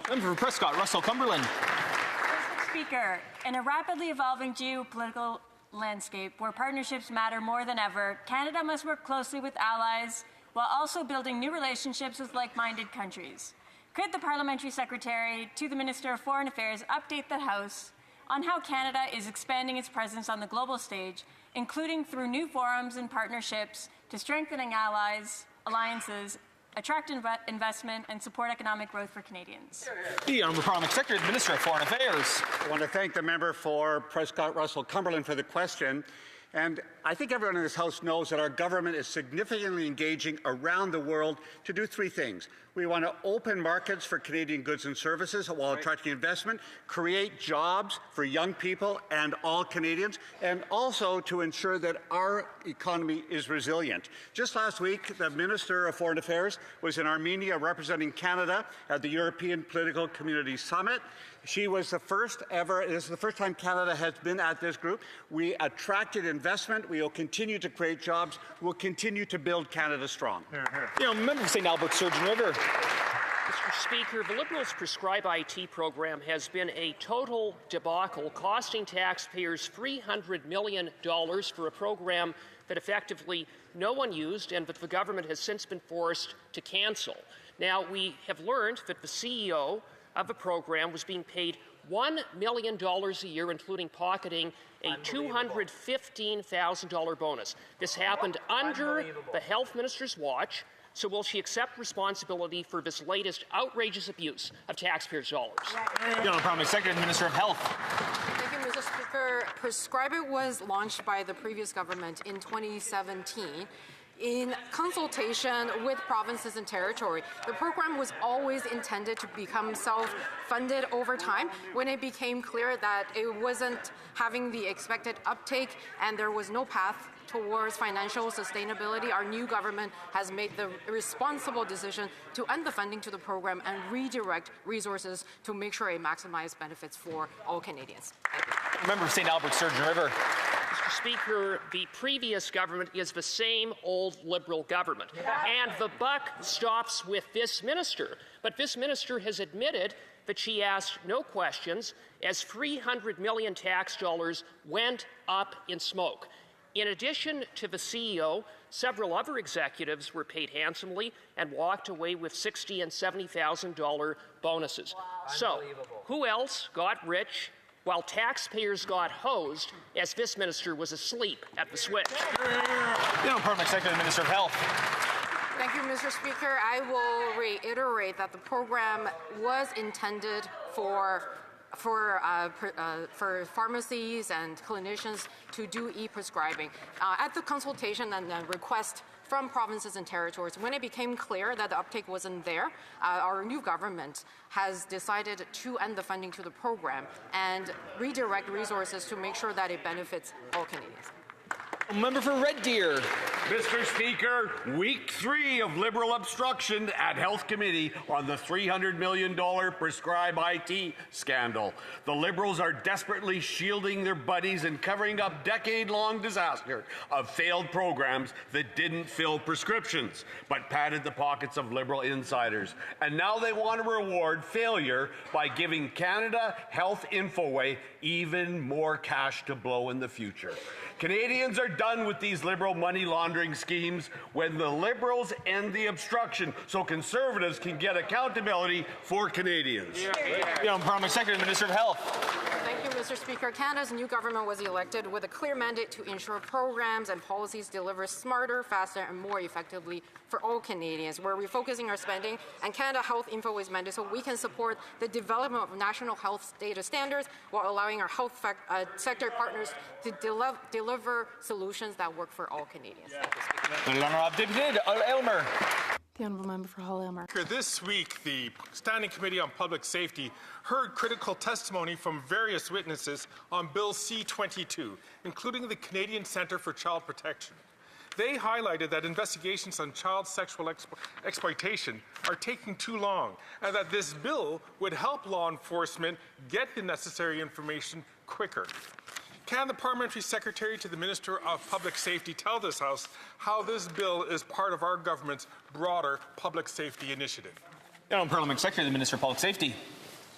Member for Prescott, Russell, Cumberland. Mr. Speaker, in a rapidly evolving geopolitical landscape where partnerships matter more than ever, Canada must work closely with allies while also building new relationships with like-minded countries. Could the Parliamentary Secretary to the Minister of Foreign Affairs update the House on how Canada is expanding its presence on the global stage, including through new forums and partnerships to strengthening alliances, attract investment, and support economic growth for Canadians? The Honourable Parliamentary Secretary, the Minister of Foreign Affairs. I want to thank the member for Prescott Russell Cumberland for the question. And I think everyone in this House knows that our government is significantly engaging around the world to do three things. We want to open markets for Canadian goods and services while attracting investment, create jobs for young people and all Canadians, and also to ensure that our economy is resilient. Just last week, the Minister of Foreign Affairs was in Armenia representing Canada at the European Political Community Summit. She was the first ever, this is the first time Canada has been at this group. We attracted investment. We will continue to create jobs. We'll continue to build Canada strong. Member for St. Albert, Surgeon River. Mr. Speaker, the Liberals' Prescribe IT program has been a total debacle, costing taxpayers $300 million for a program that effectively no one used and that the government has since been forced to cancel. Now, we have learned that the CEO of the program was being paid $1 million a year, including pocketing a $215,000 bonus. This happened under the health minister's watch. So will she accept responsibility for this latest outrageous abuse of taxpayers' dollars? The Honourable Secretary, the Minister of Health. Thank you, Mr. Speaker. Prescribe It was launched by the previous government in 2017. in consultation with provinces and territory. The program was always intended to become self-funded over time. When it became clear that it wasn't having the expected uptake and there was no path towards financial sustainability, our new government has made the responsible decision to end the funding to the program and redirect resources to make sure it maximizes benefits for all Canadians. Member of St. Albert, Sturgeon River. Mr. Speaker, the previous government is the same old Liberal government, and the buck stops with this minister. But this minister has admitted that she asked no questions as $300 million tax dollars went up in smoke. In addition to the CEO, several other executives were paid handsomely and walked away with $60,000 and $70,000 bonuses. So, who else got rich while taxpayers got hosed as this minister was asleep at the switch? Parliament Secretary, Minister of Health. Thank you, Mr. Speaker. I will reiterate that the program was intended for pharmacies and clinicians to do e-prescribing. At the consultation and the request from provinces and territories, when it became clear that the uptake wasn't there, our new government has decided to end the funding to the program and redirect resources to make sure that it benefits all Canadians. Member for Red Deer. Mr. Speaker, week 3 of Liberal obstruction at Health Committee on the $300 million Prescribe IT scandal. The Liberals are desperately shielding their buddies and covering up decade-long disaster of failed programs that didn't fill prescriptions, but padded the pockets of Liberal insiders. And now they want to reward failure by giving Canada Health Infoway even more cash to blow in the future. Canadians are done with these Liberal money laundering schemes when the Liberals end the obstruction so Conservatives can get accountability for Canadians. Parliament Secretary, Minister of Health. Thank you, Mr. Speaker. Canada's new government was elected with a clear mandate to ensure programs and policies deliver smarter, faster, and more effectively for all Canadians. We're refocusing our spending, and Canada Health Info is mandate so we can support the development of national health data standards while allowing our health sector partners to deliver solutions that work for all Canadians. Elmer. The Honourable Member for Hull-Aylmer. This week, the Standing Committee on Public Safety heard critical testimony from various witnesses on Bill C-22, including the Canadian Centre for Child Protection. They highlighted that investigations on child sexual exploitation are taking too long, and that this bill would help law enforcement get the necessary information quicker. Can the Parliamentary Secretary to the Minister of Public Safety tell this House how this bill is part of our government's broader public safety initiative? Parliament Secretary to the Minister of Public Safety.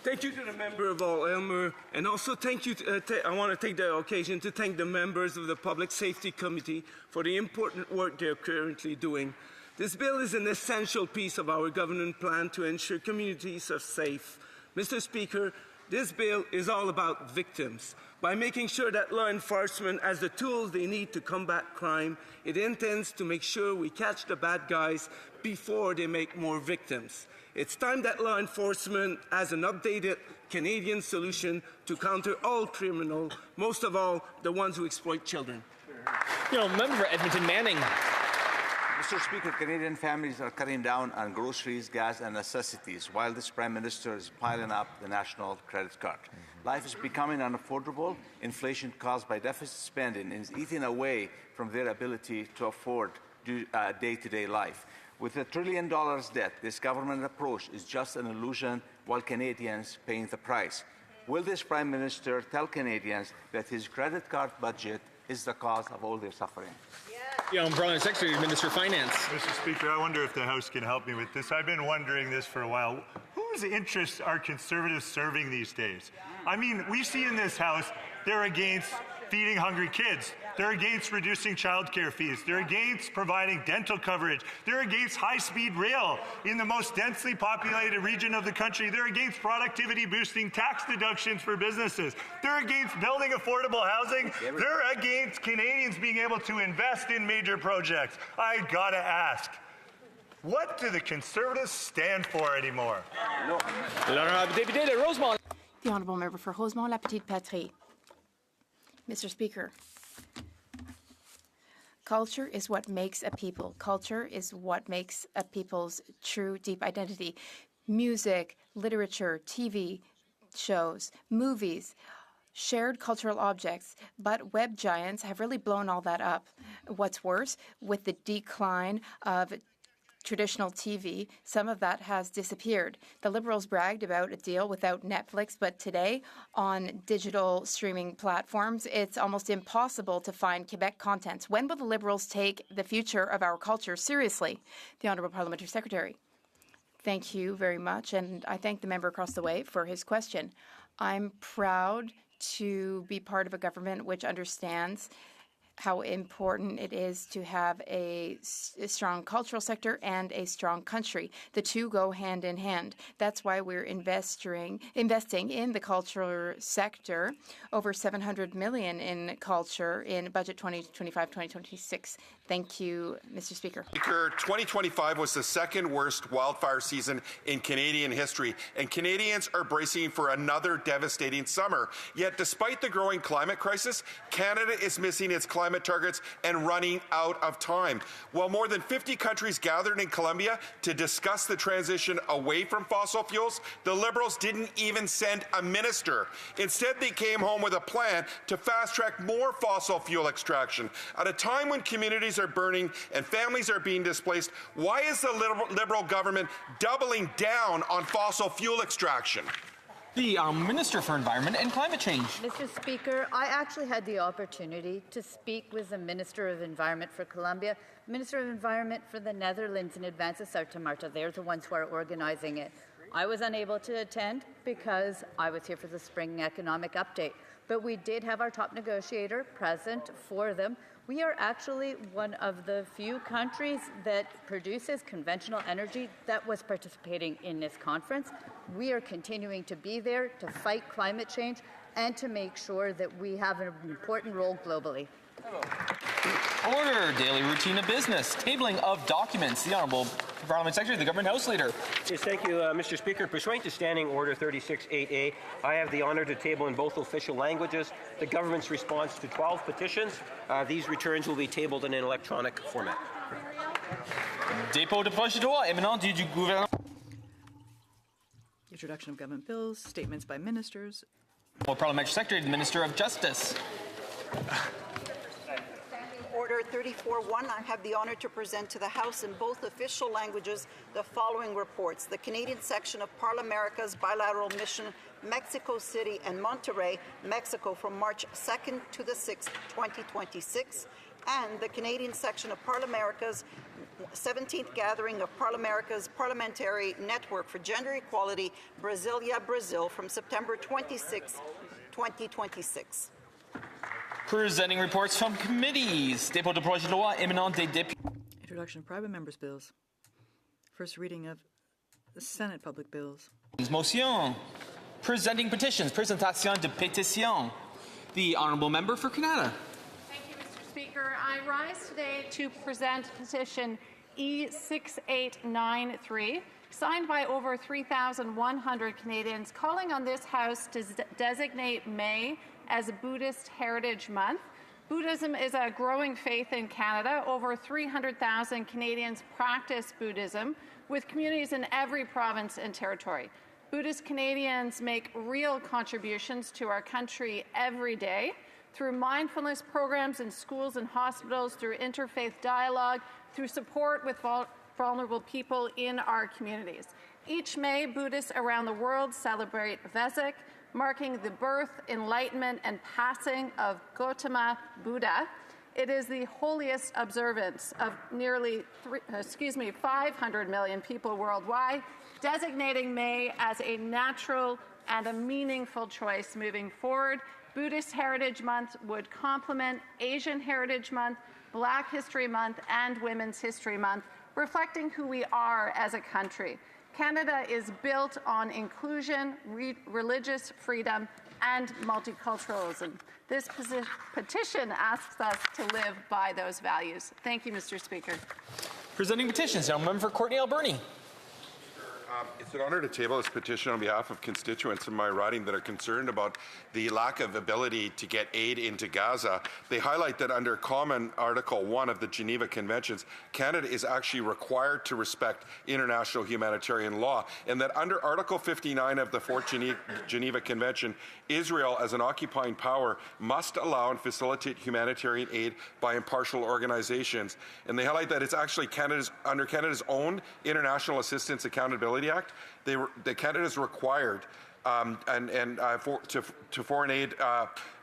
Thank you to the member of Hull-Aylmer, and also thank you. I want to take the occasion to thank the members of the Public Safety Committee for the important work they're currently doing. This bill is an essential piece of our government plan to ensure communities are safe. Mr. Speaker, this bill is all about victims. By making sure that law enforcement has the tools they need to combat crime, it intends to make sure we catch the bad guys before they make more victims. It's time that law enforcement has an updated Canadian solution to counter all criminals, most of all the ones who exploit children. Member for Edmonton Manning. Mr. Speaker, Canadian families are cutting down on groceries, gas, and necessities, while this Prime Minister is piling up the national credit card. Life is becoming unaffordable. Inflation caused by deficit spending is eating away from their ability to afford day-to-day life. With $1 trillion debt, this government approach is just an illusion, while Canadians paying the price. Will this Prime Minister tell Canadians that his credit card budget is the cause of all their suffering? Parliament Secretary, Minister of Finance. Mr. Speaker, I wonder if the House can help me with this. I've been wondering this for a while. Whose interests are Conservatives serving these days? I mean, we see in this House they're against feeding hungry kids. They're against reducing childcare fees. They're against providing dental coverage. They're against high-speed rail in the most densely populated region of the country. They're against productivity-boosting tax deductions for businesses. They're against building affordable housing. They're against Canadians being able to invest in major projects. I gotta ask, what do the Conservatives stand for anymore? The Honourable Member for Rosemont-La Petite Patrie. Mr. Speaker, Culture is what makes a people. Culture is what makes a people's true, deep identity. Music, literature, TV shows, movies, shared cultural objects, but web giants have really blown all that up. What's worse, with the decline of traditional TV, some of that has disappeared. The Liberals bragged about a deal without Netflix, but today on digital streaming platforms, it's almost impossible to find Quebec contents. When will the Liberals take the future of our culture seriously? The Honourable Parliamentary Secretary. Thank you very much, and I thank the member across the way for his question. I'm proud to be part of a government which understands how important it is to have a strong cultural sector and a strong country. The two go hand in hand. That's why we're investing in the cultural sector, over $700 million in culture in budget 2025-2026. Thank you, Mr. Speaker. Speaker, 2025 was the second worst wildfire season in Canadian history, and Canadians are bracing for another devastating summer. Yet, despite the growing climate crisis, Canada is missing its climate targets and running out of time. While more than 50 countries gathered in Colombia to discuss the transition away from fossil fuels, the Liberals didn't even send a minister. Instead, they came home with a plan to fast-track more fossil fuel extraction. At a time when communities are burning and families are being displaced, why is the Liberal government doubling down on fossil fuel extraction? The Minister for Environment and Climate Change. Mr. Speaker, I actually had the opportunity to speak with the Minister of Environment for Colombia, Minister of Environment for the Netherlands in advance of Santa Marta. They're the ones who are organizing it. I was unable to attend because I was here for the spring economic update, but we did have our top negotiator present for them. We are actually one of the few countries that produces conventional energy that was participating in this conference. We are continuing to be there to fight climate change and to make sure that we have an important role globally. Order, daily routine of business, tabling of documents. The Honourable Parliament Secretary, the Government House Leader. Yes, thank you, Mr. Speaker. Pursuant to Standing Order 36.8a, I have the honour to table in both official languages the government's response to 12 petitions. These returns will be tabled in an electronic format. Dépôt de projet de loi émanant du gouvernement. Introduction of government bills, statements by ministers. Parliamentary Secretary, the Minister of Justice. Order 34.1, I have the honour to present to the House in both official languages the following reports. The Canadian section of Parlamerica's bilateral mission, Mexico City and Monterrey, Mexico, from March 2nd to the 6th, 2026, and the Canadian section of Parlamerica's 17th gathering of Parlamerica's Parliamentary Network for Gender Equality, Brasilia, Brazil, from September 26, 2026. Presenting reports from committees. Dépôt de projet de loi émanant des députés. Introduction of private members' bills. First reading of the Senate public bills. Motion. Presenting petitions. Présentation de pétitions. The Honourable Member for Canada. Thank you, Mr. Speaker. I rise today to present petition E6893, signed by over 3,100 Canadians, calling on this House to designate May as a Buddhist Heritage Month. Buddhism is a growing faith in Canada. Over 300,000 Canadians practice Buddhism, with communities in every province and territory. Buddhist Canadians make real contributions to our country every day through mindfulness programs in schools and hospitals, through interfaith dialogue, through support with vulnerable people in our communities. Each May, Buddhists around the world celebrate Vesak, marking the birth, enlightenment, and passing of Gautama Buddha. It is the holiest observance of nearly 500 million people worldwide, designating May as a natural and a meaningful choice moving forward. Buddhist Heritage Month would complement Asian Heritage Month, Black History Month, and Women's History Month, reflecting who we are as a country. Canada is built on inclusion, religious freedom, and multiculturalism. This petition asks us to live by those values. Thank you, Mr. Speaker. Presenting petitions, now member for Courtney Alberni. It's an honor to table this petition on behalf of constituents in my riding that are concerned about the lack of ability to get aid into Gaza. They highlight that under Common Article 1 of the Geneva Conventions, Canada is actually required to respect international humanitarian law, and that under Article 59 of the Fourth Geneva Convention, Israel, as an occupying power, must allow and facilitate humanitarian aid by impartial organizations. And they highlight that it's actually under Canada's own International Assistance Accountability Act, Canada is required to foreign aid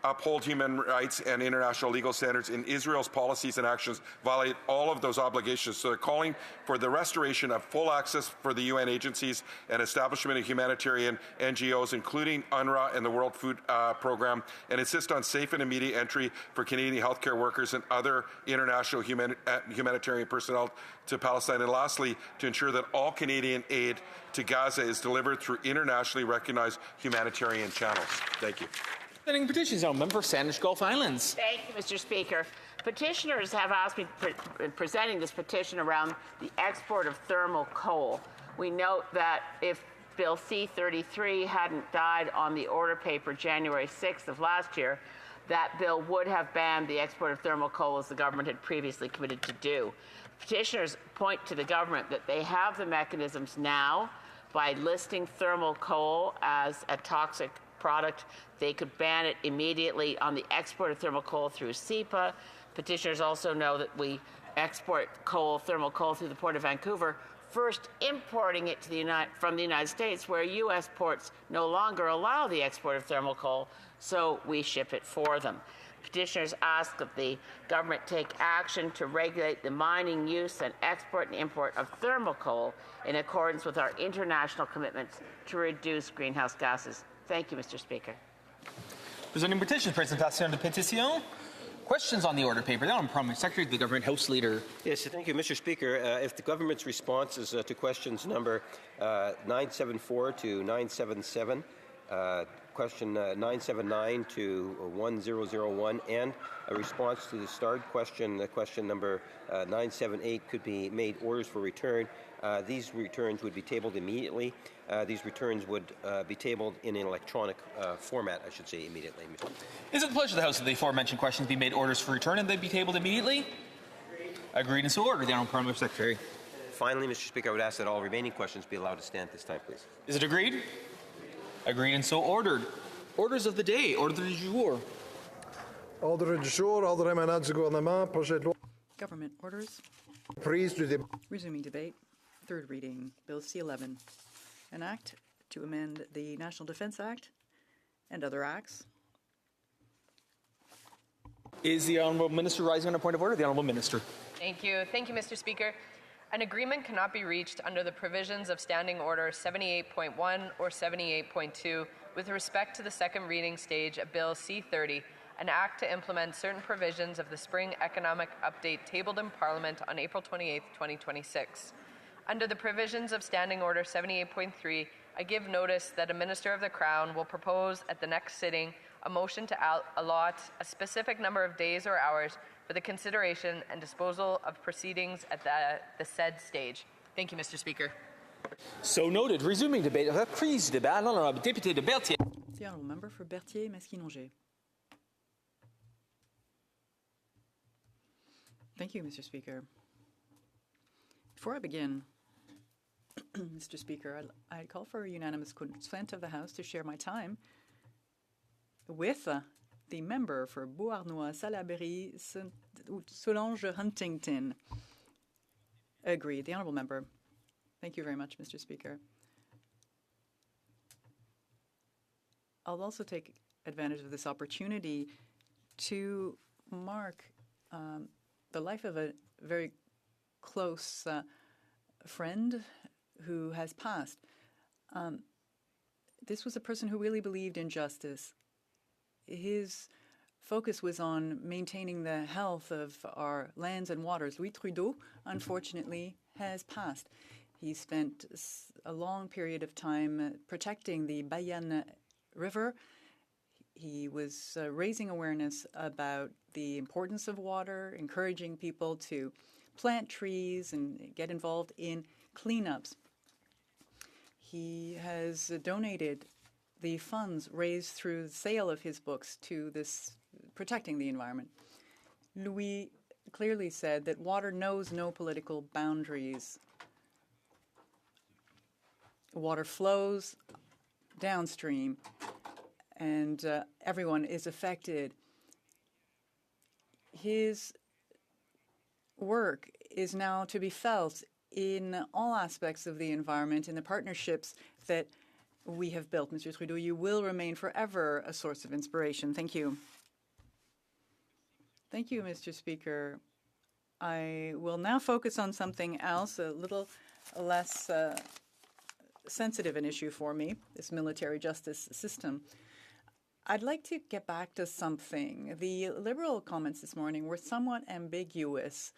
uphold human rights and international legal standards, and Israel's policies and actions violate all of those obligations. So they're calling for the restoration of full access for the UN agencies and establishment of humanitarian NGOs, including UNRWA and the World Food Program, and insist on safe and immediate entry for Canadian healthcare workers and other international humanitarian personnel to Palestine. And lastly, to ensure that all Canadian aid to Gaza is delivered through internationally recognized humanitarian channels. Thank you. Sending petitions now, member Sandwich Gulf Islands. Thank you, Mr. Speaker. Petitioners have asked me, presenting this petition around the export of thermal coal. We note that if Bill C-33 hadn't died on the order paper January 6th of last year, that bill would have banned the export of thermal coal as the government had previously committed to do. Petitioners point to the government that they have the mechanisms now by listing thermal coal as a toxic product. They could ban it immediately on the export of thermal coal through CEPA. Petitioners also know that we export thermal coal through the Port of Vancouver, first importing it to from the United States, where U.S. ports no longer allow the export of thermal coal, so we ship it for them. Petitioners ask that the government take action to regulate the mining, use, and export and import of thermal coal in accordance with our international commitments to reduce greenhouse gases. Thank you, Mr. Speaker. Presenting petition, Presentation de Petition. Questions on the order paper. Now, Parliament Secretary to the Government House Leader. Yes, thank you, Mr. Speaker. If the government's responses to questions number 974 to 977, question 979 to 1001, and a response to the starred question, question number 978, could be made orders for return. These returns would be tabled immediately. These returns would be tabled in an electronic format, I should say, immediately. Is it the pleasure of the House that the aforementioned questions be made orders for return and they be tabled immediately? Agreed and so ordered. The Honourable Parliamentary Secretary. Finally, Mr. Speaker, I would ask that all remaining questions be allowed to stand at this time, please. Is it agreed? Agreed and so ordered. Orders of the day. Ordre du jour. Ordre du jour, ordre émanant du gouvernement, projet de loi. Government orders. Prise du débat. Resuming debate. Third reading. Bill C-11. An act to amend the National Defence Act and other acts. Is the Honourable Minister rising on a point of order? The Honourable Minister. Thank you. Thank you, Mr. Speaker. An agreement cannot be reached under the provisions of Standing Order 78.1 or 78.2 with respect to the second reading stage of Bill C-30, an act to implement certain provisions of the Spring Economic Update tabled in Parliament on April 28, 2026. Under the provisions of Standing Order 78.3, I give notice that a Minister of the Crown will propose at the next sitting a motion to allot a specific number of days or hours for the consideration and disposal of proceedings at the said stage. Thank you, Mr. Speaker. So noted. Resuming debate. Reprise débat. L'honorable député de Berthier. The honourable member for Berthier-Masquinongé. Thank you, Mr. Speaker. Before I begin, Mr. Speaker, I call for a unanimous consent of the House to share my time with the member for Beauharnois-Salaberry, Solange Huntington. Agreed. The honourable member. Thank you very much, Mr. Speaker. I'll also take advantage of this opportunity to mark the life of a very close friend who has passed. This was a person who really believed in justice. His focus was on maintaining the health of our lands and waters. Louis Trudeau, unfortunately, has passed. He spent a long period of time protecting the Bayonne River. He was raising awareness about the importance of water, encouraging people to plant trees and get involved in cleanups. He has donated the funds raised through the sale of his books to this protecting the environment. Louis clearly said that water knows no political boundaries. Water flows downstream, and everyone is affected. His work is now to be felt in all aspects of the environment, in the partnerships that we have built. Mr. Trudeau, you will remain forever a source of inspiration. Thank you. Thank you, Mr. Speaker. I will now focus on something else, a little less sensitive an issue for me, this military justice system. I'd like to get back to something. The Liberal comments this morning were somewhat ambiguous.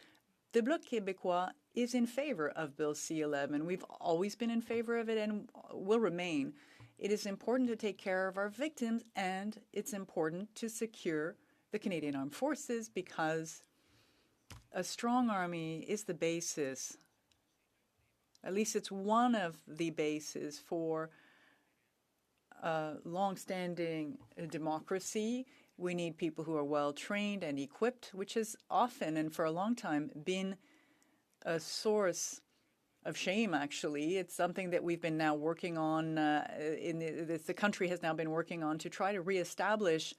The Bloc Québécois is in favor of Bill C-11. We've always been in favor of it and will remain. It is important to take care of our victims, and it's important to secure the Canadian Armed Forces because a strong army is the basis, at least it's one of the bases for long-standing democracy. We need people who are well-trained and equipped, which has often and for a long time been a source of shame, actually. It's something that we've been now working on, the country has now been working on to try to reestablish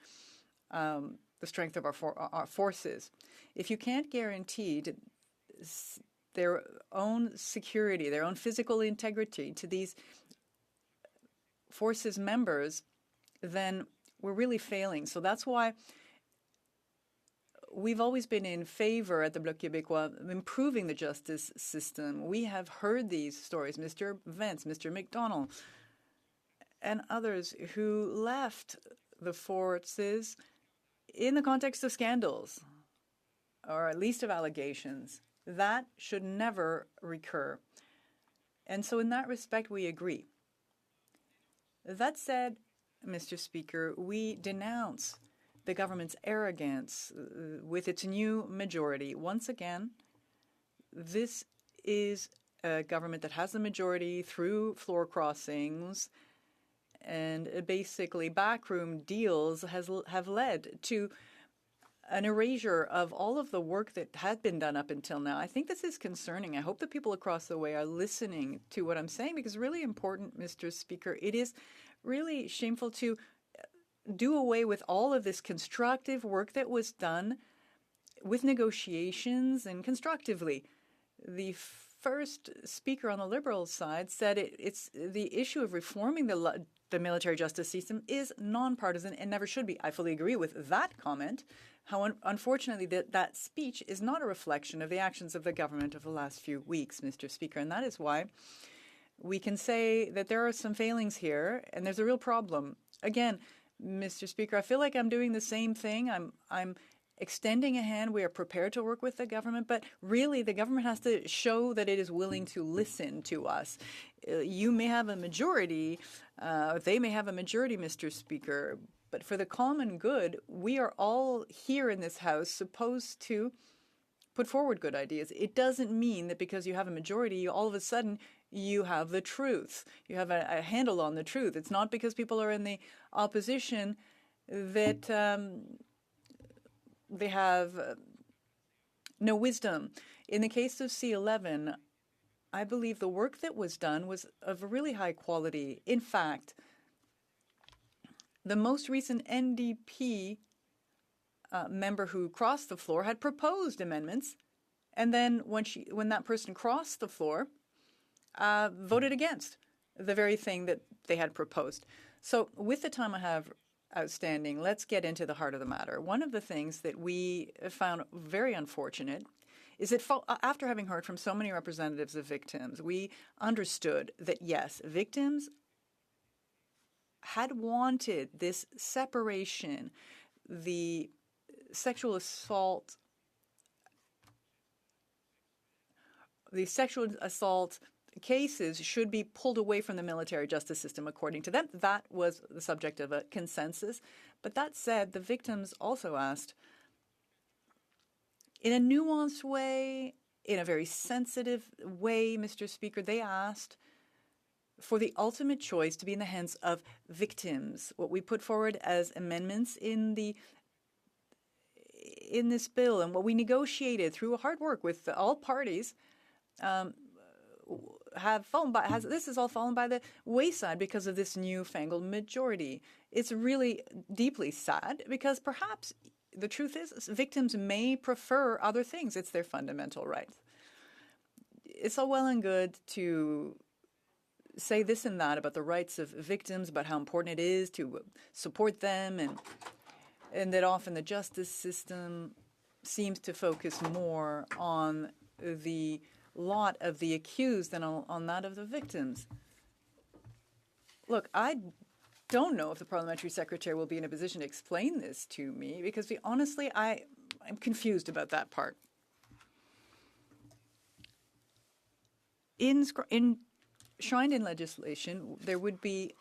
the strength of our forces. If you can't guarantee their own security, their own physical integrity to these forces members, then we're really failing. So that's why we've always been in favor at the Bloc Québécois of improving the justice system. We have heard these stories, Mr. Vance, Mr. McDonald, and others who left the forces in the context of scandals, or at least of allegations. That should never recur. And so in that respect, we agree. That said, Mr. Speaker, we denounce the government's arrogance with its new majority. Once again, this is a government that has a majority through floor crossings, and basically backroom deals have led to an erasure of all of the work that had been done up until now. I think this is concerning. I hope the people across the way are listening to what I'm saying, because it's really important, Mr. Speaker. It is really shameful to do away with all of this constructive work that was done with negotiations and constructively. The first speaker on the Liberal side said it's the issue of reforming the military justice system is nonpartisan and never should be. I fully agree with that comment. How unfortunately that speech is not a reflection of the actions of the government of the last few weeks, Mr. Speaker, and that is why we can say that there are some failings here and there's a real problem. Again, Mr. Speaker, I feel like I'm doing the same thing. I'm extending a hand. We are prepared to work with the government, but really the government has to show that it is willing to listen to us. You may have a majority, they may have a majority, Mr. Speaker, but for the common good, we are all here in this House supposed to put forward good ideas. It doesn't mean that because you have a majority, all of a sudden you have the truth. You have a handle on the truth. It's not because people are in the opposition that they have no wisdom. In the case of C-11, I believe the work that was done was of a really high quality. In fact, the most recent NDP member who crossed the floor had proposed amendments, and then when that person crossed the floor, voted against the very thing that they had proposed. So with the time I have outstanding, let's get into the heart of the matter. One of the things that we found very unfortunate is that after having heard from so many representatives of victims, we understood that, yes, victims had wanted this separation, the sexual assault cases should be pulled away from the military justice system, according to them. That was the subject of a consensus. But that said, the victims also asked, in a nuanced way, in a very sensitive way, Mr. Speaker, they asked for the ultimate choice to be in the hands of victims. What we put forward as amendments in this bill and what we negotiated through hard work with all parties this has all fallen by the wayside because of this newfangled majority. It's really deeply sad because perhaps the truth is victims may prefer other things. It's their fundamental right. It's all well and good to say this and that about the rights of victims, about how important it is to support them, and that often the justice system seems to focus more on the lot of the accused than on that of the victims. Look, I don't know if the parliamentary secretary will be in a position to explain this to me because, honestly, I'm confused about that part. Enshrined in legislation, there would be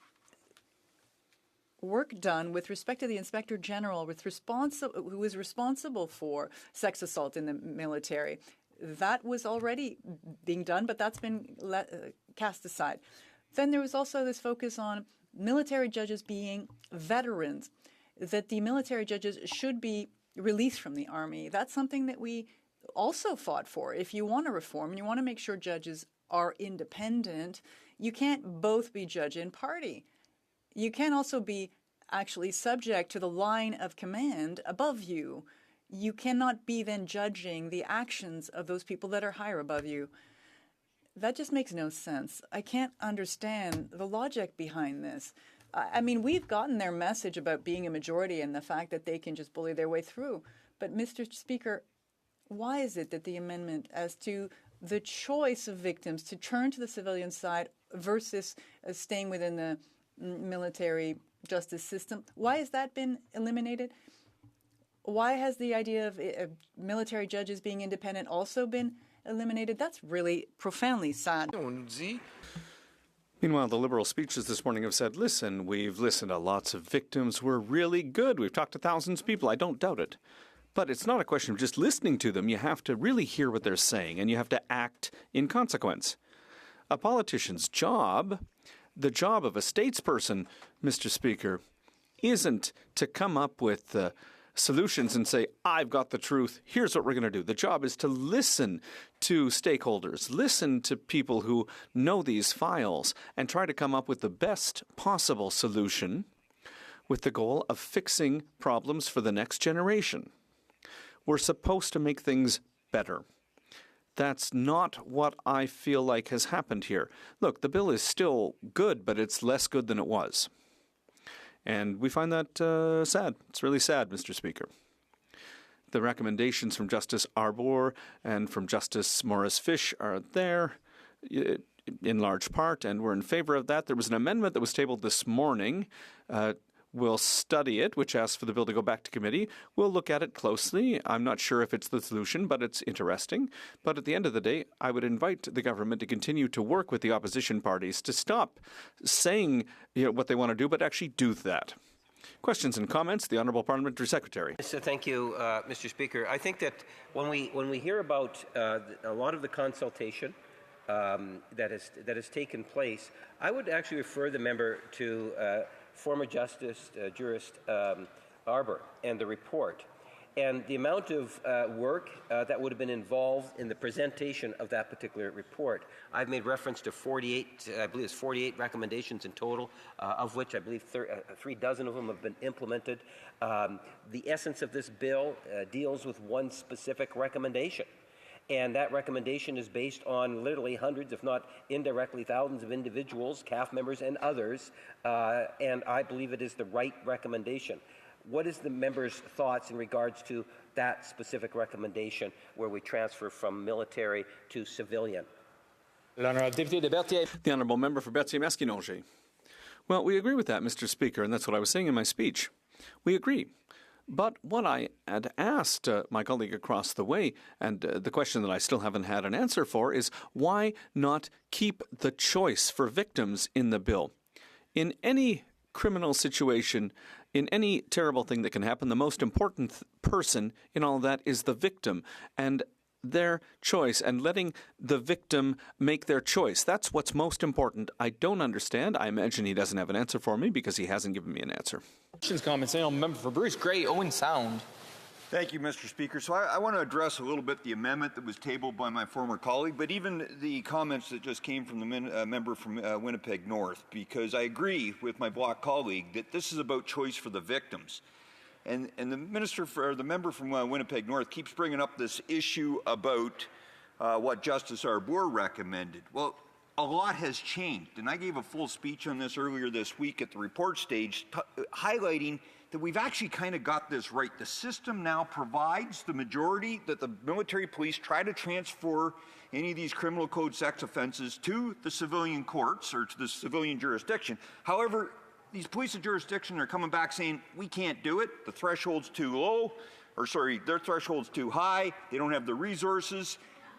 work done with respect to the Inspector General who is responsible for sex assault in the military. That was already being done, but that's been cast aside. Then there was also this focus on military judges being veterans, that the military judges should be released from the Army. That's something that we also fought for. If you want to reform and you want to make sure judges are independent, you can't both be judge and party. You can't also be actually subject to the line of command above you. You cannot be then judging the actions of those people that are higher above you. That just makes no sense. I can't understand the logic behind this. I mean, we've gotten their message about being a majority and the fact that they can just bully their way through. But, Mr. Speaker, why is it that the amendment as to the choice of victims to turn to the civilian side versus staying within the military justice system, why has that been eliminated? Why has the idea of military judges being independent also been eliminated? That's really profoundly sad. Meanwhile, the Liberal speeches this morning have said, listen, we've listened to lots of victims. We're really good. We've talked to thousands of people. I don't doubt it. But it's not a question of just listening to them. You have to really hear what they're saying, and you have to act in consequence. A politician's job, the job of a statesperson, Mr. Speaker, isn't to come up with solutions and say, I've got the truth, here's what we're going to do. The job is to listen to stakeholders, listen to people who know these files, and try to come up with the best possible solution with the goal of fixing problems for the next generation. We're supposed to make things better. That's not what I feel like has happened here. Look, the bill is still good, but it's less good than it was. And we find that sad. It's really sad, Mr. Speaker. The recommendations from Justice Arbour and from Justice Morris Fish are there in large part, and we're in favor of that. There was an amendment that was tabled this morning. We'll study it, which asks for the bill to go back to committee. We'll look at it closely. I'm not sure if it's the solution, but it's interesting. But at the end of the day, I would invite the government to continue to work with the opposition parties to stop saying what they want to do, but actually do that. Questions and comments? The Honourable Parliamentary Secretary. So thank you, Mr. Speaker. I think that when we hear about a lot of the consultation that has taken place, I would actually refer the member to former Justice Jurist Arbour and the report, and the amount of work that would have been involved in the presentation of that particular report. I've made reference to 48, I believe it's 48 recommendations in total, of which I believe 3 dozen of them have been implemented. The essence of this bill deals with one specific recommendation. And that recommendation is based on literally hundreds, if not indirectly thousands of individuals, CAF members and others, and I believe it is the right recommendation. What is the member's thoughts in regards to that specific recommendation where we transfer from military to civilian? The Honourable Member for Berthier-Maskinongé. Well, we agree with that, Mr. Speaker, and that's what I was saying in my speech. We agree. But what I had asked my colleague across the way, and the question that I still haven't had an answer for, is why not keep the choice for victims in the bill? In any criminal situation, in any terrible thing that can happen, the most important person in all of that is the victim. And their choice and letting the victim make their choice. That's what's most important. I don't understand. I imagine he doesn't have an answer for me because he hasn't given me an answer. Questions, comments, member for Bruce Grey, Owen Sound. Thank you, Mr. Speaker. So I want to address a little bit the amendment that was tabled by my former colleague, but even the comments that just came from the member from Winnipeg North, because I agree with my Bloc colleague that this is about choice for the victims. And the member from Winnipeg North keeps bringing up this issue about what Justice Arbour recommended. Well, a lot has changed, and I gave a full speech on this earlier this week at the report stage, highlighting that we've actually kind of got this right. The system now provides the majority that the military police try to transfer any of these criminal code sex offenses to the civilian courts or to the civilian jurisdiction. However, these police and jurisdiction are coming back saying, we can't do it, the threshold's too low, or sorry, their threshold's too high, they don't have the resources,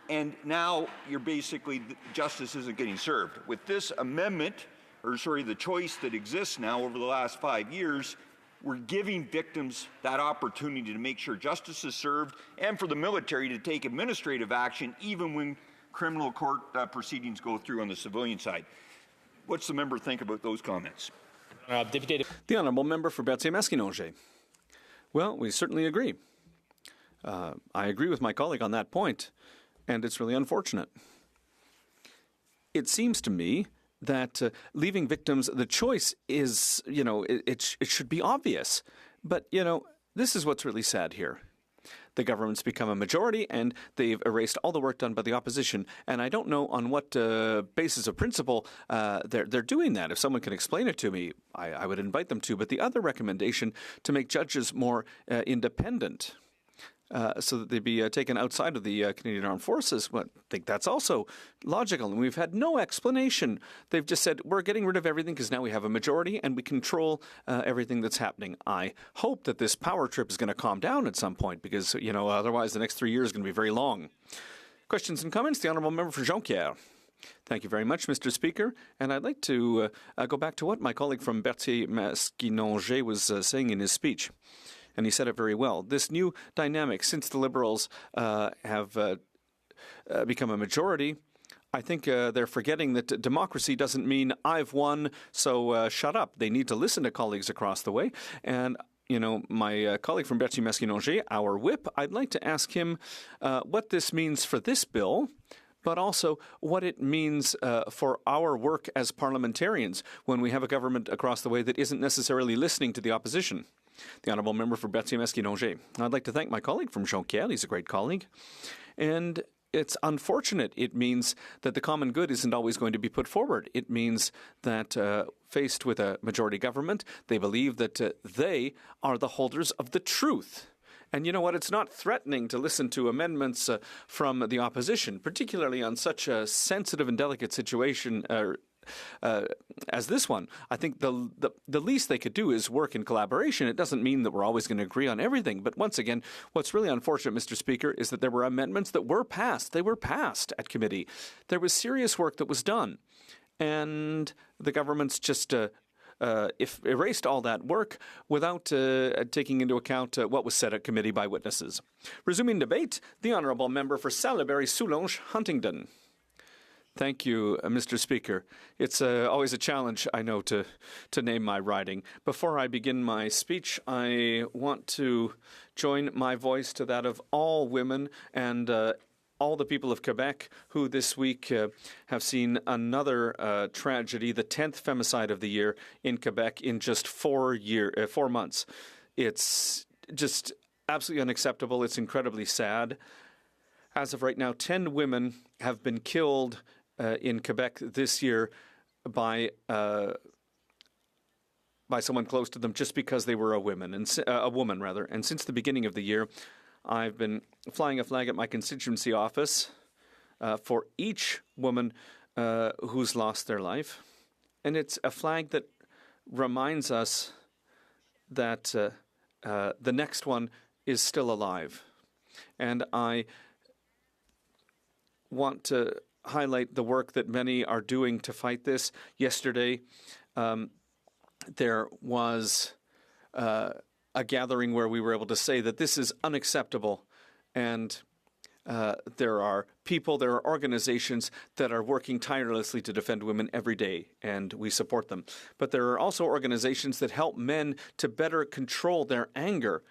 and now you're basically, justice isn't getting served. With this amendment, or sorry, the choice that exists now over the last 5 years, we're giving victims that opportunity to make sure justice is served and for the military to take administrative action even when criminal court proceedings go through on the civilian side. What's the member think about those comments? The Honourable Member for Berthier-Maskinongé. Well, we certainly agree. I agree with my colleague on that point, and it's really unfortunate. It seems to me that leaving victims the choice is, it should be obvious. But, this is what's really sad here. The government's become a majority, and they've erased all the work done by the opposition. And I don't know on what basis of principle they're doing that. If someone can explain it to me, I would invite them to. But the other recommendation, to make judges more independent, so that they'd be taken outside of the Canadian Armed Forces. Well, I think that's also logical, and we've had no explanation. They've just said, we're getting rid of everything because now we have a majority and we control everything that's happening. I hope that this power trip is going to calm down at some point because, otherwise the next 3 years is going to be very long. Questions and comments? The Honourable Member for Jonquière. Thank you very much, Mr. Speaker. And I'd like to go back to what my colleague from Berthier-Maskinongé was saying in his speech. And he said it very well. This new dynamic, since the Liberals have become a majority, I think they're forgetting that democracy doesn't mean I've won, so shut up. They need to listen to colleagues across the way. And, my colleague from Berthier-Maskinongé, our whip, I'd like to ask him what this means for this bill, but also what it means for our work as parliamentarians when we have a government across the way that isn't necessarily listening to the opposition. The Honourable Member for Berthier-Maskinongé. I'd like to thank my colleague from Jonquière. He's a great colleague. And it's unfortunate. It means that the common good isn't always going to be put forward. It means that faced with a majority government, they believe that they are the holders of the truth. And you know what? It's not threatening to listen to amendments from the opposition, particularly on such a sensitive and delicate situation as this one. I think the least they could do is work in collaboration. It doesn't mean that we're always going to agree on everything. But once again, what's really unfortunate, Mr. Speaker, is that there were amendments that were passed. They were passed at committee. There was serious work that was done. And the government's just erased all that work without taking into account what was said at committee by witnesses. Resuming debate, the Honourable Member for Salaberry-Soulanges-Huntingdon. Thank you, Mr. Speaker. It's always a challenge, I know, to name my riding. Before I begin my speech, I want to join my voice to that of all women and all the people of Quebec who this week have seen another tragedy, the 10th femicide of the year in Quebec in just 4 months. It's just absolutely unacceptable. It's incredibly sad. As of right now, 10 women have been killed in Quebec this year by someone close to them just because they were a woman. And since the beginning of the year, I've been flying a flag at my constituency office for each woman who's lost their life. And it's a flag that reminds us that the next one is still alive. And I want to highlight the work that many are doing to fight this. Yesterday, there was a gathering where we were able to say that this is unacceptable. And there are people, there are organizations that are working tirelessly to defend women every day, and we support them. But there are also organizations that help men to better control their anger.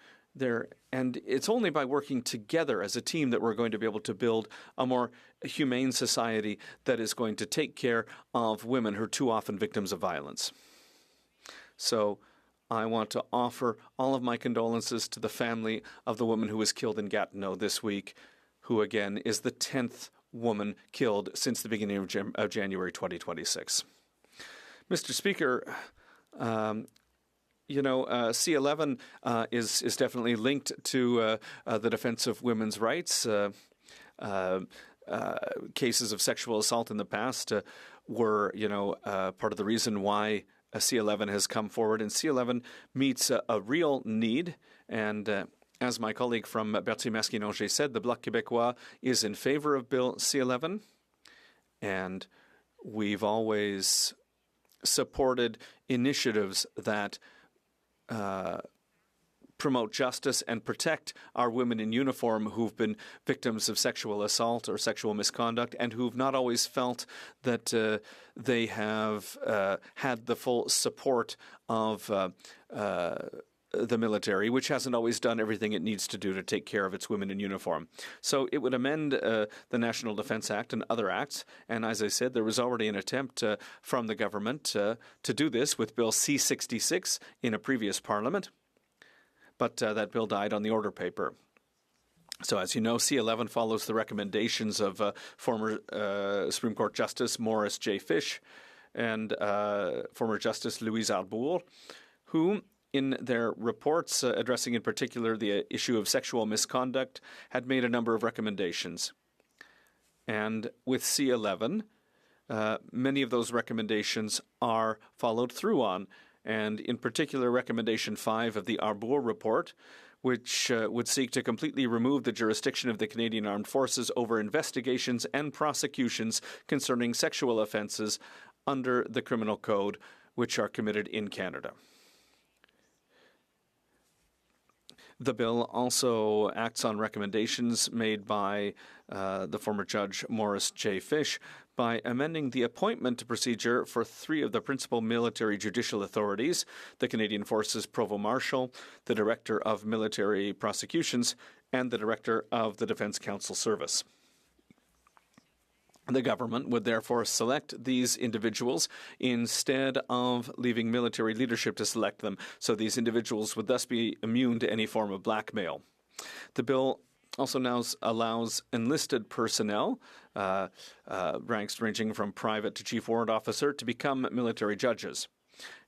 And it's only by working together as a team that we're going to be able to build a more humane society that is going to take care of women who are too often victims of violence. So I want to offer all of my condolences to the family of the woman who was killed in Gatineau this week, who again is the 10th woman killed since the beginning of January 2026. Mr. Speaker, C11 is definitely linked to the defense of women's rights. Cases of sexual assault in the past were, part of the reason why C11 has come forward. And C11 meets a real need. And as my colleague from Berthier-Masquinongé said, the Bloc Québécois is in favor of Bill C11. And we've always supported initiatives that promote justice and protect our women in uniform who've been victims of sexual assault or sexual misconduct and who've not always felt that they have had the full support of the military, which hasn't always done everything it needs to do to take care of its women in uniform. So it would amend the National Defence Act and other acts. And as I said, there was already an attempt from the government to do this with Bill C-66 in a previous parliament. But that bill died on the order paper. So as you know, C-11 follows the recommendations of former Supreme Court Justice Morris J. Fish and former Justice Louise Arbour, who in their reports addressing in particular the issue of sexual misconduct, had made a number of recommendations. And with C11, many of those recommendations are followed through on, and in particular Recommendation 5 of the Arbour report, which would seek to completely remove the jurisdiction of the Canadian Armed Forces over investigations and prosecutions concerning sexual offences under the Criminal Code, which are committed in Canada. The bill also acts on recommendations made by the former Judge Morris J. Fish by amending the appointment procedure for 3 of the principal military judicial authorities, the Canadian Forces Provost Marshal, the Director of Military Prosecutions, and the Director of the Defence Counsel Service. The government would therefore select these individuals instead of leaving military leadership to select them, so these individuals would thus be immune to any form of blackmail. The bill also now allows enlisted personnel, ranks ranging from private to chief warrant officer, to become military judges.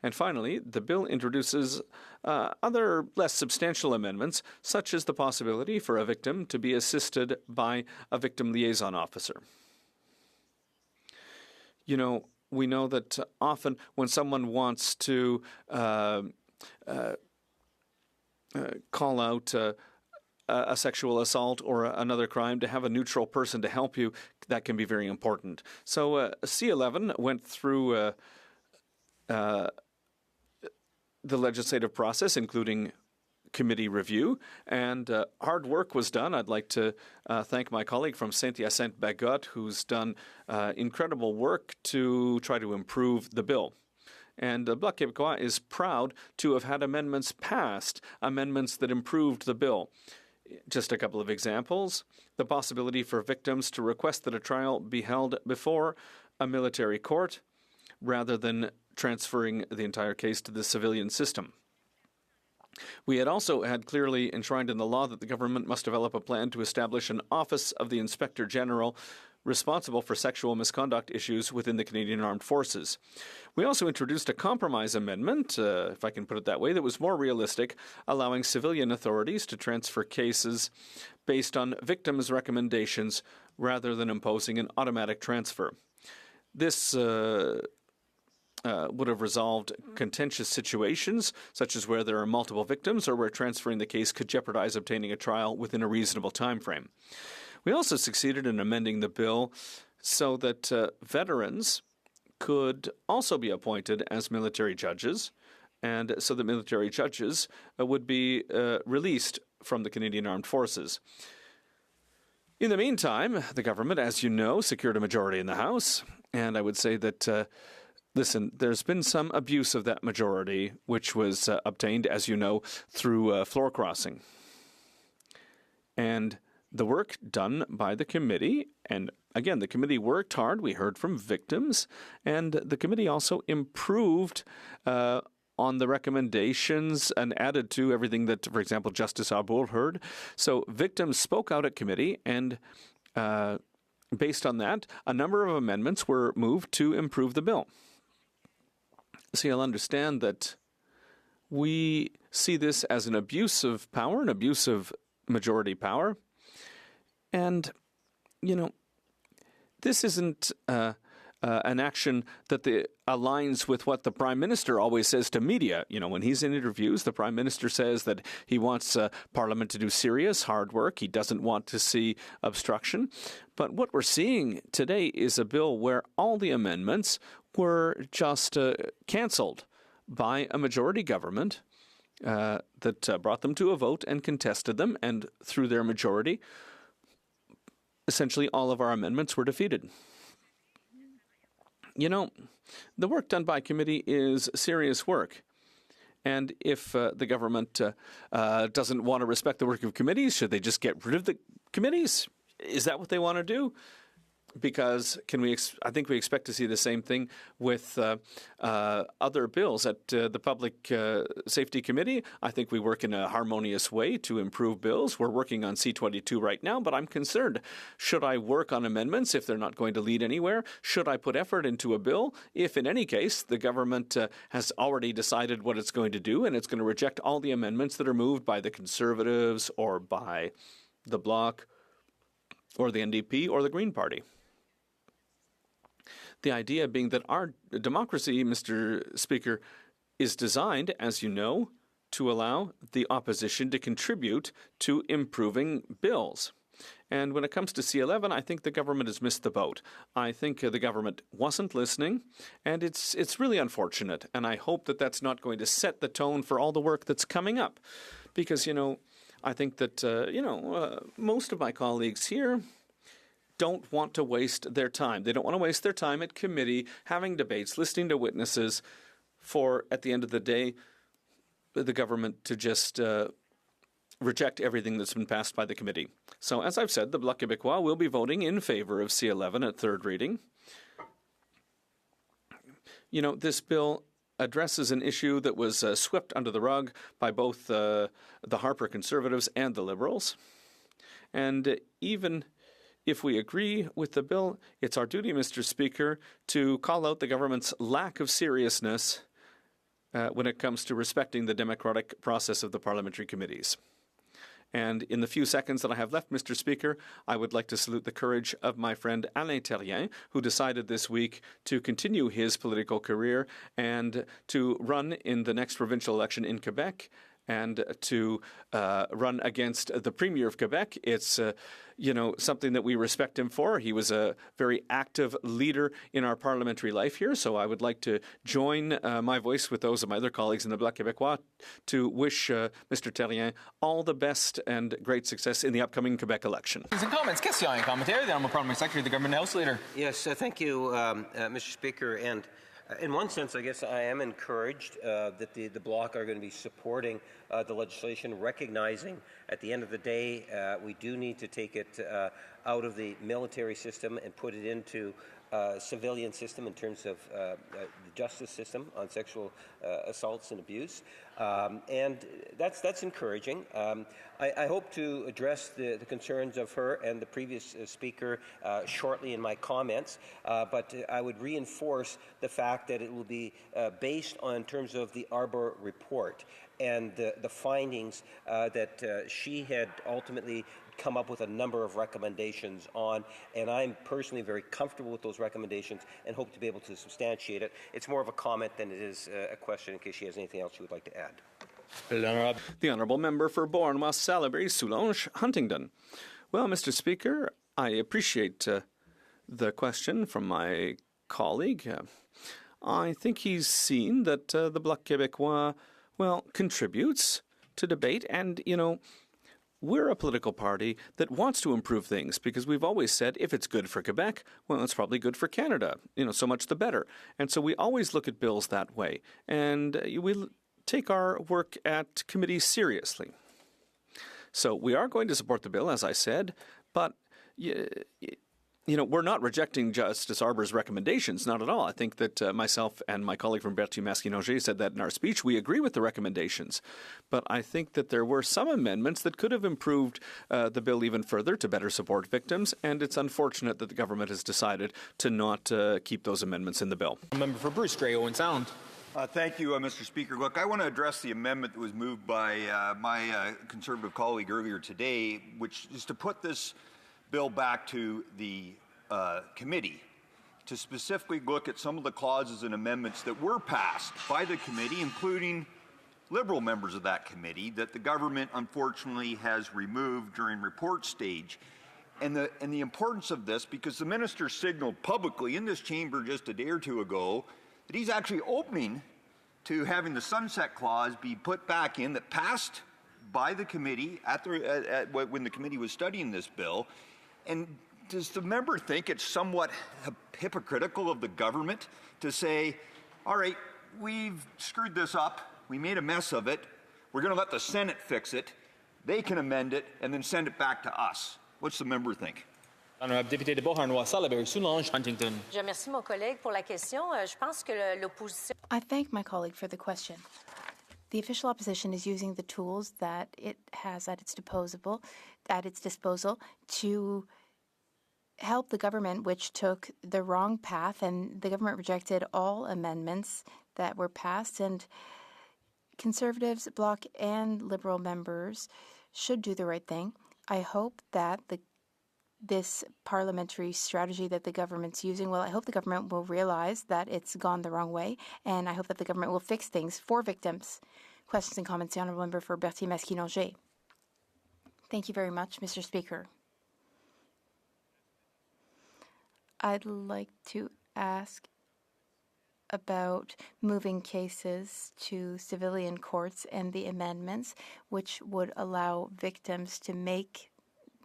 And finally, the bill introduces other less substantial amendments, such as the possibility for a victim to be assisted by a victim liaison officer. You know, we know that often when someone wants to call out a sexual assault or another crime, to have a neutral person to help you, that can be very important. So C11 went through the legislative process, including committee review, and hard work was done. I'd like to thank my colleague from Saint-Hyacinthe-Bagotte, who's done incredible work to try to improve the bill. And the Bloc Québécois is proud to have had amendments passed, amendments that improved the bill. Just a couple of examples: the possibility for victims to request that a trial be held before a military court rather than transferring the entire case to the civilian system. We had also had clearly enshrined in the law that the government must develop a plan to establish an Office of the Inspector General responsible for sexual misconduct issues within the Canadian Armed Forces. We also introduced a compromise amendment, if I can put it that way, that was more realistic, allowing civilian authorities to transfer cases based on victims' recommendations rather than imposing an automatic transfer. This would have resolved contentious situations, such as where there are multiple victims or where transferring the case could jeopardize obtaining a trial within a reasonable time frame. We also succeeded in amending the bill so that veterans could also be appointed as military judges, and so that military judges would be released from the Canadian Armed Forces. In the meantime, the government, as you know, secured a majority in the House, and I would say that, listen, there's been some abuse of that majority, which was obtained, as you know, through floor crossing. And the work done by the committee, and again, the committee worked hard. We heard from victims, and the committee also improved on the recommendations and added to everything that, for example, Justice Arbour heard. So victims spoke out at committee, and based on that, a number of amendments were moved to improve the bill. So you'll understand that we see this as an abuse of power, an abuse of majority power. And, you know, this isn't an action that aligns with what the Prime Minister always says to media. You know, when he's in interviews, the Prime Minister says that he wants Parliament to do serious, hard work. He doesn't want to see obstruction. But what we're seeing today is a bill where all the amendments were just cancelled by a majority government that brought them to a vote and contested them, and through their majority, essentially all of our amendments were defeated. You know, the work done by committee is serious work. And if the government doesn't want to respect the work of committees, should they just get rid of the committees? Is that what they want to do? Because I think we expect to see the same thing with other bills at the Public Safety Committee. I think we work in a harmonious way to improve bills. We're working on C-22 right now, but I'm concerned. Should I work on amendments if they're not going to lead anywhere? Should I put effort into a bill if, in any case, the government has already decided what it's going to do and it's going to reject all the amendments that are moved by the Conservatives or by the Bloc or the NDP or the Green Party? The idea being that our democracy, Mr. Speaker, is designed, as you know, to allow the opposition to contribute to improving bills. And when it comes to C-11, I think the government has missed the boat. I think the government wasn't listening, and it's really unfortunate. And I hope that that's not going to set the tone for all the work that's coming up. Because, you know, I think that, most of my colleagues here don't want to waste their time. They don't want to waste their time at committee, having debates, listening to witnesses, for, at the end of the day, the government to just reject everything that's been passed by the committee. So, as I've said, the Bloc Québécois will be voting in favor of C-11 at third reading. You know, this bill addresses an issue that was swept under the rug by both the Harper Conservatives and the Liberals. And even if we agree with the bill, it's our duty, Mr. Speaker, to call out the government's lack of seriousness when it comes to respecting the democratic process of the parliamentary committees. And in the few seconds that I have left, Mr. Speaker, I would like to salute the courage of my friend Alain Terrien, who decided this week to continue his political career and to run in the next provincial election in Quebec and to run against the Premier of Quebec. It's, something that we respect him for. He was a very active leader in our parliamentary life here, so I would like to join my voice with those of my other colleagues in the Bloc Québécois to wish Mr. Terrien all the best and great success in the upcoming Quebec election. And comments. Question and commentary. The Honourable Parliamentary Secretary, the Government House Leader. Yes, thank you, Mr. Speaker. And in one sense, I guess I am encouraged that the Bloc are going to be supporting the legislation, recognizing at the end of the day we do need to take it out of the military system and put it into civilian system in terms of the justice system on sexual assaults and abuse. And that's encouraging. I hope to address the concerns of her and the previous speaker shortly in my comments, but I would reinforce the fact that it will be based on in terms of the Arbour report and the findings that she had ultimately come up with a number of recommendations on, and I'm personally very comfortable with those recommendations and hope to be able to substantiate it. It's more of a comment than it is a question in case she has anything else she would like to add. The Honourable Member for Bourne, Salisbury, Soulanges, Huntingdon. Well, Mr. Speaker, I appreciate the question from my colleague. I think he's seen that the Bloc Québécois, contributes to debate, and, we're a political party that wants to improve things because we've always said if it's good for Quebec, well, it's probably good for Canada. So much the better. And so we always look at bills that way. And we take our work at committee seriously. So we are going to support the bill, as I said, but we're not rejecting Justice Arbour's recommendations, not at all. I think that myself and my colleague from Berthier-Masquinongé said that in our speech. We agree with the recommendations. But I think that there were some amendments that could have improved the bill even further to better support victims, and it's unfortunate that the government has decided to not keep those amendments in the bill. Member for Bruce, Grey Owen Sound. Thank you, Mr. Speaker. Look, I want to address the amendment that was moved by my Conservative colleague earlier today, which is to put this bill back to the committee to specifically look at some of the clauses and amendments that were passed by the committee, including Liberal members of that committee, that the government unfortunately has removed during report stage. And the importance of this, because the minister signaled publicly in this chamber just a day or two ago that he's actually opening to having the sunset clause be put back in that passed by the committee when the committee was studying this bill. And does the member think it's somewhat hypocritical of the government to say, all right, we've screwed this up, we made a mess of it, we're going to let the Senate fix it, they can amend it, and then send it back to us? What's the member think? Honorable Député de Beauharnois-Salaberry-Soulanges, Huntington. Je remercie mon collègue pour la question. Je pense que l'opposition. I thank my colleague for the question. The official opposition is using the tools that it has at its disposal to help the government, which took the wrong path, and the government rejected all amendments that were passed. And Conservatives, Bloc, and Liberal members should do the right thing. I hope that this parliamentary strategy that the government's using, I hope the government will realize that it's gone the wrong way, and I hope that the government will fix things for victims. Questions and comments, the Honourable Member for Berthier-Masquinongé. Thank you very much, Mr. Speaker. I'd like to ask about moving cases to civilian courts and the amendments which would allow victims to make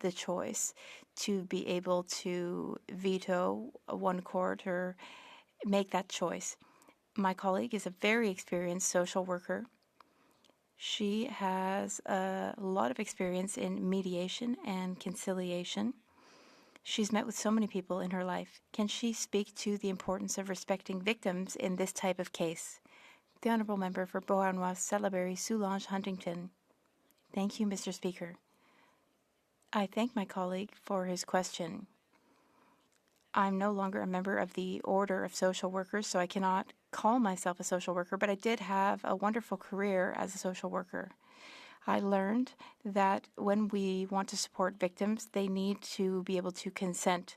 the choice to be able to veto one court or make that choice. My colleague is a very experienced social worker. She has a lot of experience in mediation and conciliation. She's met with so many people in her life. Can she speak to the importance of respecting victims in this type of case? The Honourable Member for Beauharnois-Salaberry-Soulanges, Huntington. Thank you, Mr. Speaker. I thank my colleague for his question. I'm no longer a member of the Order of Social Workers, so I cannot call myself a social worker, but I did have a wonderful career as a social worker. I learned that when we want to support victims, they need to be able to consent.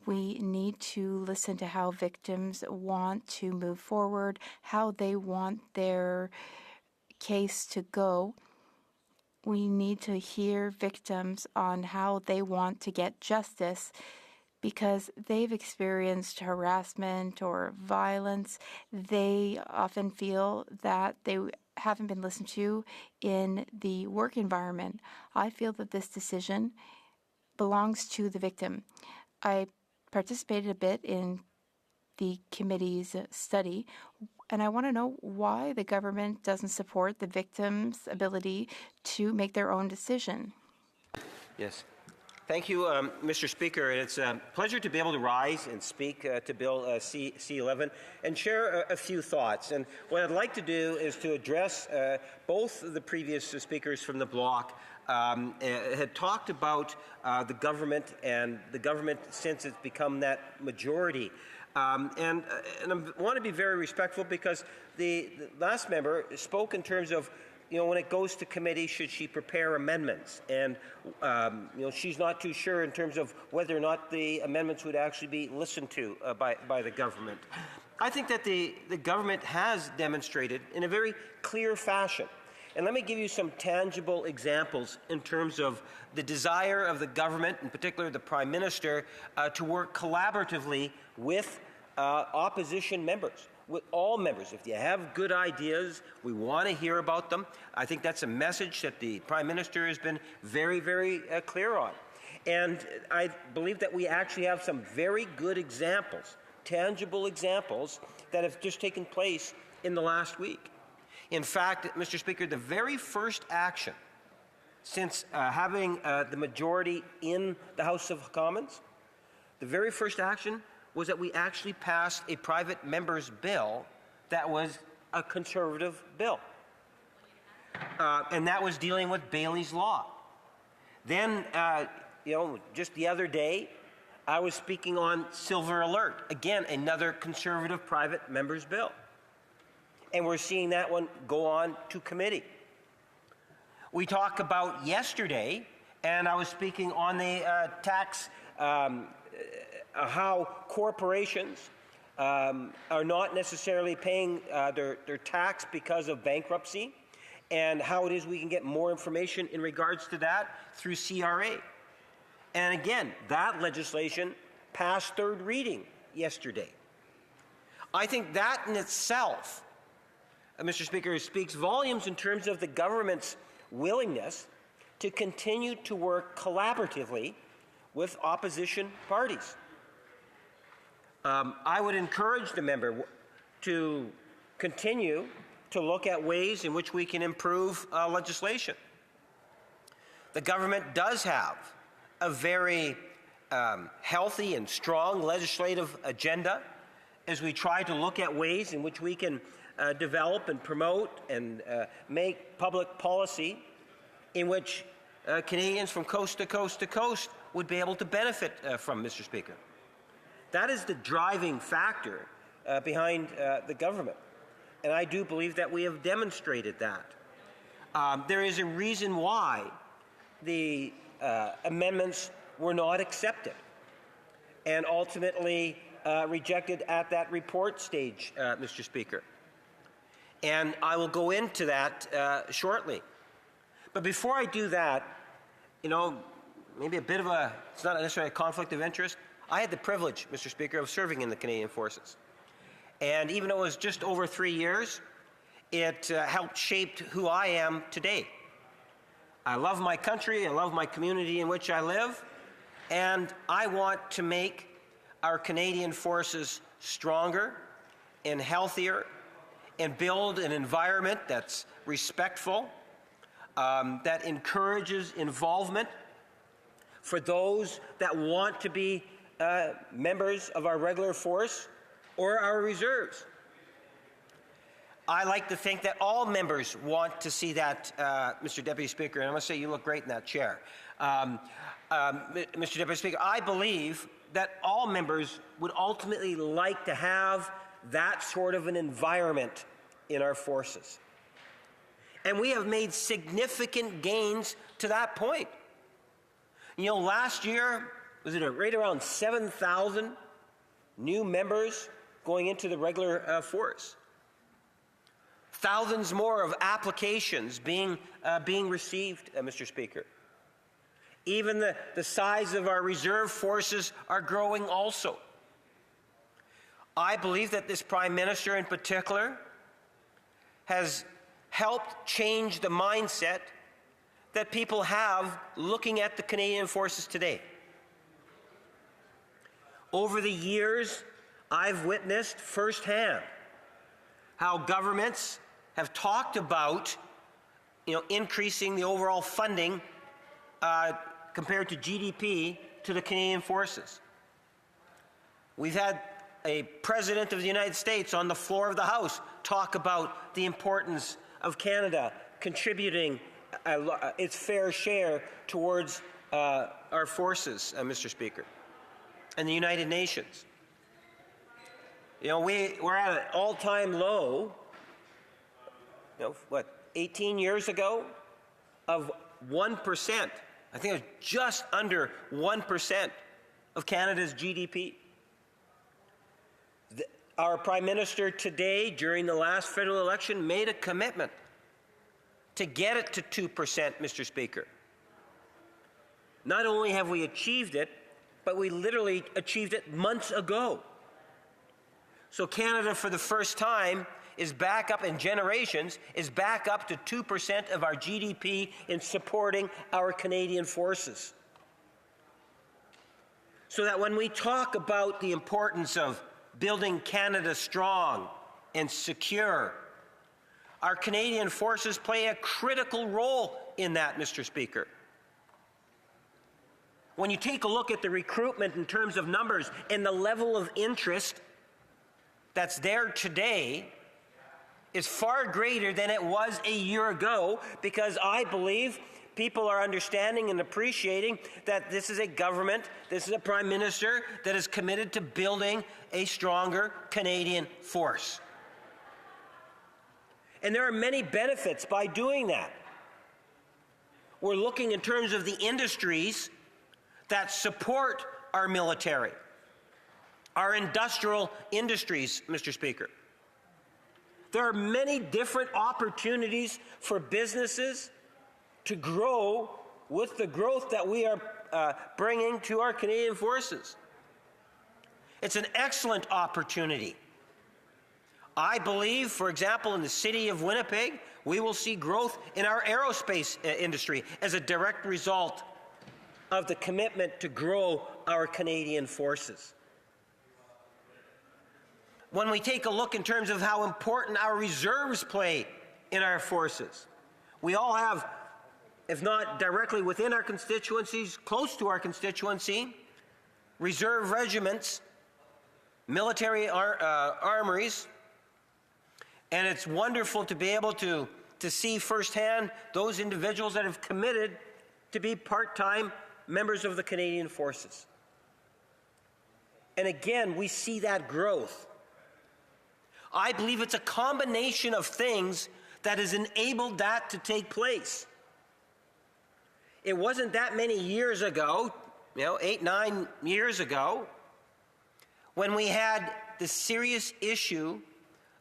We need to listen to how victims want to move forward, how they want their case to go. We need to hear victims on how they want to get justice because they've experienced harassment or violence. They often feel that they haven't been listened to in the work environment. I feel that this decision belongs to the victim. I participated a bit in the committee's study, and I want to know why the government doesn't support the victim's ability to make their own decision. Yes. Thank you, Mr. Speaker. It's a pleasure to be able to rise and speak to Bill C-11 and share a few thoughts. And what I'd like to do is to address both the previous speakers from the bloc had talked about the government and the government since it's become that majority. And I want to be very respectful because the last member spoke in terms of when it goes to committee, should she prepare amendments? And, she's not too sure in terms of whether or not the amendments would actually be listened to by the government. I think that the government has demonstrated in a very clear fashion. And let me give you some tangible examples in terms of the desire of the government, in particular the Prime Minister, to work collaboratively with opposition members. with all members. If you have good ideas, we want to hear about them. I think that's a message that the Prime Minister has been very, very clear on. And I believe that we actually have some very good examples, tangible examples, that have just taken place in the last week. In fact, Mr. Speaker, the very first action since having the majority in the House of Commons, the very first action was that we actually passed a private member's bill that was a Conservative bill. And that was dealing with Bailey's Law. Then, just the other day, I was speaking on Silver Alert, again, another Conservative private member's bill. And we're seeing that one go on to committee. We talked about yesterday, and I was speaking on the tax, how corporations are not necessarily paying their tax because of bankruptcy, and how it is we can get more information in regards to that through CRA. And again, that legislation passed third reading yesterday. I think that in itself, Mr. Speaker, speaks volumes in terms of the government's willingness to continue to work collaboratively with opposition parties. I would encourage the member to continue to look at ways in which we can improve legislation. The government does have a very healthy and strong legislative agenda as we try to look at ways in which we can develop and promote and make public policy in which Canadians from coast to coast to coast would be able to benefit from, Mr. Speaker. That is the driving factor behind the government. And I do believe that we have demonstrated that. There is a reason why the amendments were not accepted and ultimately rejected at that report stage, Mr. Speaker. And I will go into that shortly. But before I do that, maybe a bit of it's not necessarily a conflict of interest. I had the privilege, Mr. Speaker, of serving in the Canadian Forces. And even though it was just over 3 years, it helped shape who I am today. I love my country, I love my community in which I live, and I want to make our Canadian Forces stronger and healthier and build an environment that's respectful, that encourages involvement for those that want to be members of our regular force or our reserves. I like to think that all members want to see that, Mr. Deputy Speaker, and I must say you look great in that chair. Mr. Deputy Speaker, I believe that all members would ultimately like to have that sort of an environment in our forces. And we have made significant gains to that point. Last year, was it right around 7,000 new members going into the regular force? Thousands more of applications being received, Mr. Speaker. Even the size of our reserve forces are growing also. I believe that this Prime Minister in particular has helped change the mindset that people have looking at the Canadian Forces today. Over the years, I've witnessed firsthand how governments have talked about increasing the overall funding compared to GDP to the Canadian Forces. We've had a President of the United States on the floor of the House talk about the importance of Canada contributing its fair share towards our forces, Mr. Speaker, and the United Nations. We're at an all-time low, 18 years ago, of 1%. I think it was just under 1% of Canada's GDP. Our Prime Minister today, during the last federal election, made a commitment to get it to 2%, Mr. Speaker. Not only have we achieved it, but we literally achieved it months ago. So Canada, for the first time, is back up in generations, is back up to 2% of our GDP in supporting our Canadian forces. So that when we talk about the importance of building Canada strong and secure, our Canadian forces play a critical role in that, Mr. Speaker. When you take a look at the recruitment in terms of numbers and the level of interest that's there today is far greater than it was a year ago, because I believe people are understanding and appreciating that this is a government, this is a Prime Minister that is committed to building a stronger Canadian force. And there are many benefits by doing that. We're looking in terms of the industries that support our military, our industrial industries, Mr. Speaker. There are many different opportunities for businesses to grow with the growth that we are bringing to our Canadian forces. It's an excellent opportunity. I believe, for example, in the city of Winnipeg, we will see growth in our aerospace industry as a direct result of the commitment to grow our Canadian forces. When we take a look in terms of how important our reserves play in our forces, we all have, if not directly within our constituencies, close to our constituency, reserve regiments, military armories, and it's wonderful to be able to see firsthand those individuals that have committed to be part-time members of the Canadian Forces. And again, we see that growth. I believe it's a combination of things that has enabled that to take place. It wasn't that many years ago, 8, 9 years ago, when we had the serious issue